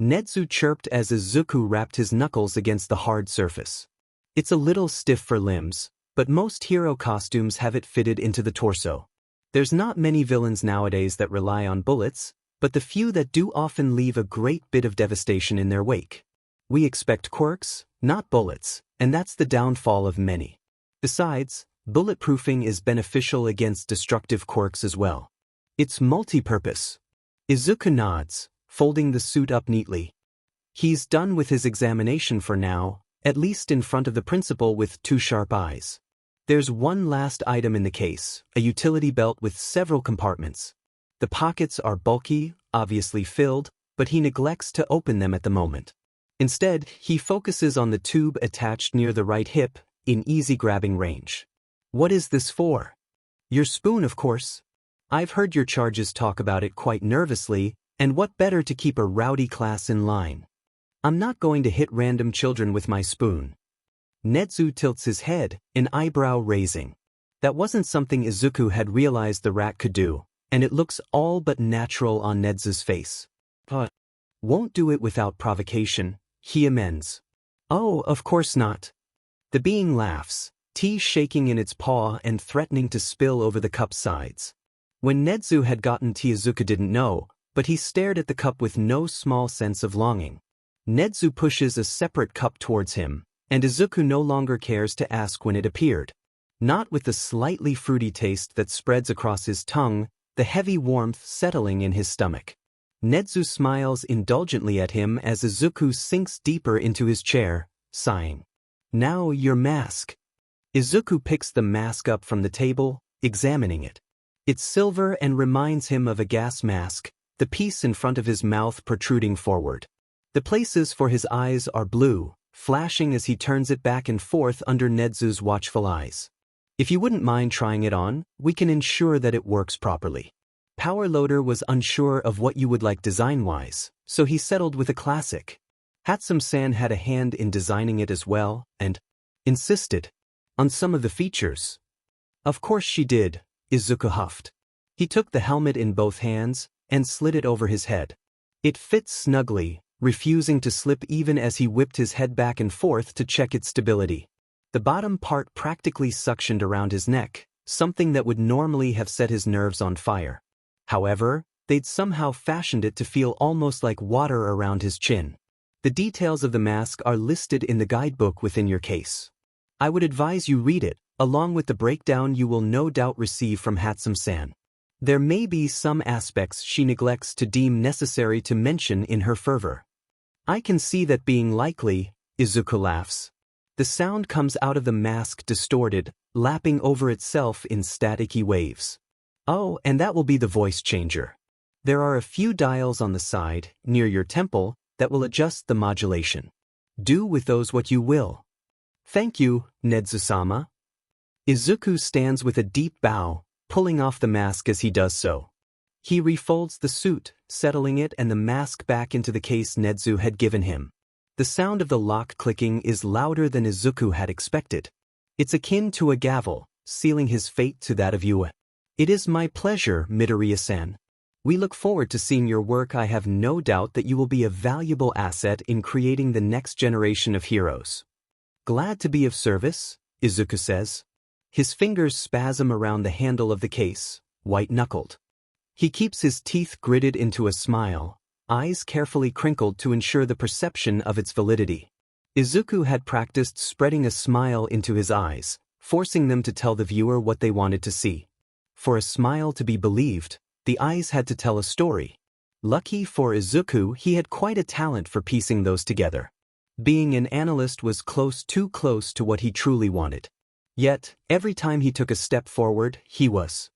Nedzu chirped as Izuku wrapped his knuckles against the hard surface. It's a little stiff for limbs, but most hero costumes have it fitted into the torso. There's not many villains nowadays that rely on bullets, but the few that do often leave a great bit of devastation in their wake. We expect quirks, not bullets, and that's the downfall of many. Besides, bulletproofing is beneficial against destructive quirks as well. It's multi-purpose. Izuku nods, folding the suit up neatly. He's done with his examination for now, at least in front of the principal with two sharp eyes. There's one last item in the case, a utility belt with several compartments. The pockets are bulky, obviously filled, but he neglects to open them at the moment. Instead, he focuses on the tube attached near the right hip, in easy grabbing range. What is this for? Your spoon, of course. I've heard your charges talk about it quite nervously, and what better to keep a rowdy class in line? I'm not going to hit random children with my spoon. Nedzu tilts his head, an eyebrow raising. That wasn't something Izuku had realized the rat could do, and it looks all but natural on Nedzu's face. But won't do it without provocation, he amends. Oh, of course not. The being laughs, tea shaking in its paw and threatening to spill over the cup's sides. When Nedzu had gotten tea, Izuku didn't know, but he stared at the cup with no small sense of longing. Nedzu pushes a separate cup towards him, and Izuku no longer cares to ask when it appeared. Not with the slightly fruity taste that spreads across his tongue, the heavy warmth settling in his stomach. Nedzu smiles indulgently at him as Izuku sinks deeper into his chair, sighing. Now your mask. Izuku picks the mask up from the table, examining it. It's silver and reminds him of a gas mask, the piece in front of his mouth protruding forward. The places for his eyes are blue, flashing as he turns it back and forth under Nedzu's watchful eyes. If you wouldn't mind trying it on, we can ensure that it works properly. Power Loader was unsure of what you would like design-wise, so he settled with a classic. Hatsum-san had a hand in designing it as well, and insisted on some of the features. Of course she did, Izuku huffed. He took the helmet in both hands and slid it over his head. It fits snugly, refusing to slip even as he whipped his head back and forth to check its stability. The bottom part practically suctioned around his neck, something that would normally have set his nerves on fire. However, they'd somehow fashioned it to feel almost like water around his chin. The details of the mask are listed in the guidebook within your case. I would advise you read it, along with the breakdown you will no doubt receive from Hatsum-san. There may be some aspects she neglects to deem necessary to mention in her fervor. I can see that being likely, Izuku laughs. The sound comes out of the mask distorted, lapping over itself in staticky waves. Oh, and that will be the voice changer. There are a few dials on the side, near your temple, that will adjust the modulation. Do with those what you will. Thank you, Nedzu-sama. Izuku stands with a deep bow, pulling off the mask as he does so. He refolds the suit, settling it and the mask back into the case Nedzu had given him. The sound of the lock clicking is louder than Izuku had expected. It's akin to a gavel, sealing his fate to that of Yue. It is my pleasure, Midoriya-san. We look forward to seeing your work. I have no doubt that you will be a valuable asset in creating the next generation of heroes. Glad to be of service, Izuku says. His fingers spasm around the handle of the case, white-knuckled. He keeps his teeth gritted into a smile, eyes carefully crinkled to ensure the perception of its validity. Izuku had practiced spreading a smile into his eyes, forcing them to tell the viewer what they wanted to see. For a smile to be believed, the eyes had to tell a story. Lucky for Izuku, he had quite a talent for piecing those together. Being an analyst was too close to what he truly wanted. Yet, every time he took a step forward, he was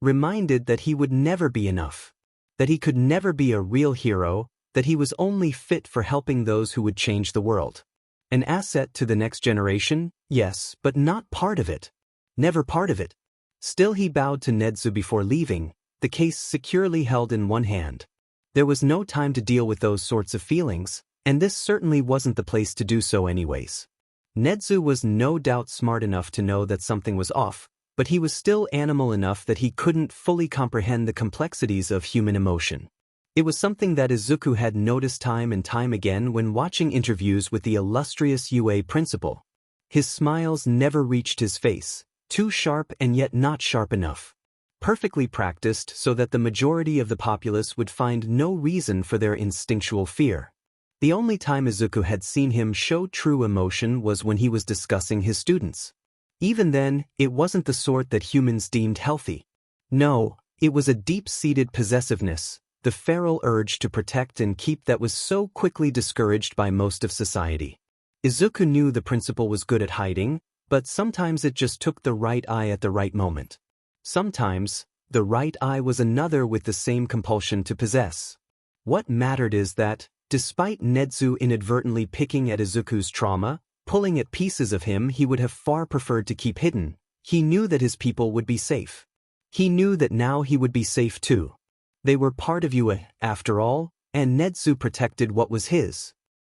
reminded that he would never be enough, that he could never be a real hero, that he was only fit for helping those who would change the world. An asset to the next generation, yes, but not part of it. Never part of it. Still he bowed to Nedzu before leaving, the case securely held in one hand. There was no time to deal with those sorts of feelings, and this certainly wasn't the place to do so anyways. Nedzu was no doubt smart enough to know that something was off, but he was still animal enough that he couldn't fully comprehend the complexities of human emotion. It was something that Izuku had noticed time and time again when watching interviews with the illustrious UA principal. His smiles never reached his face, too sharp and yet not sharp enough. Perfectly practiced so that the majority of the populace would find no reason for their instinctual fear. The only time Izuku had seen him show true emotion was when he was discussing his students. Even then, it wasn't the sort that humans deemed healthy. No, it was a deep-seated possessiveness, the feral urge to protect and keep that was so quickly discouraged by most of society. Izuku knew the principal was good at hiding, but sometimes it just took the right eye at the right moment. Sometimes, the right eye was another with the same compulsion to possess. What mattered is that, despite Nedzu inadvertently picking at Izuku's trauma, pulling at pieces of him he would have far preferred to keep hidden, he knew that his people would be safe. He knew that now he would be safe too. They were part of Yue, after all, and Nedzu protected what was his.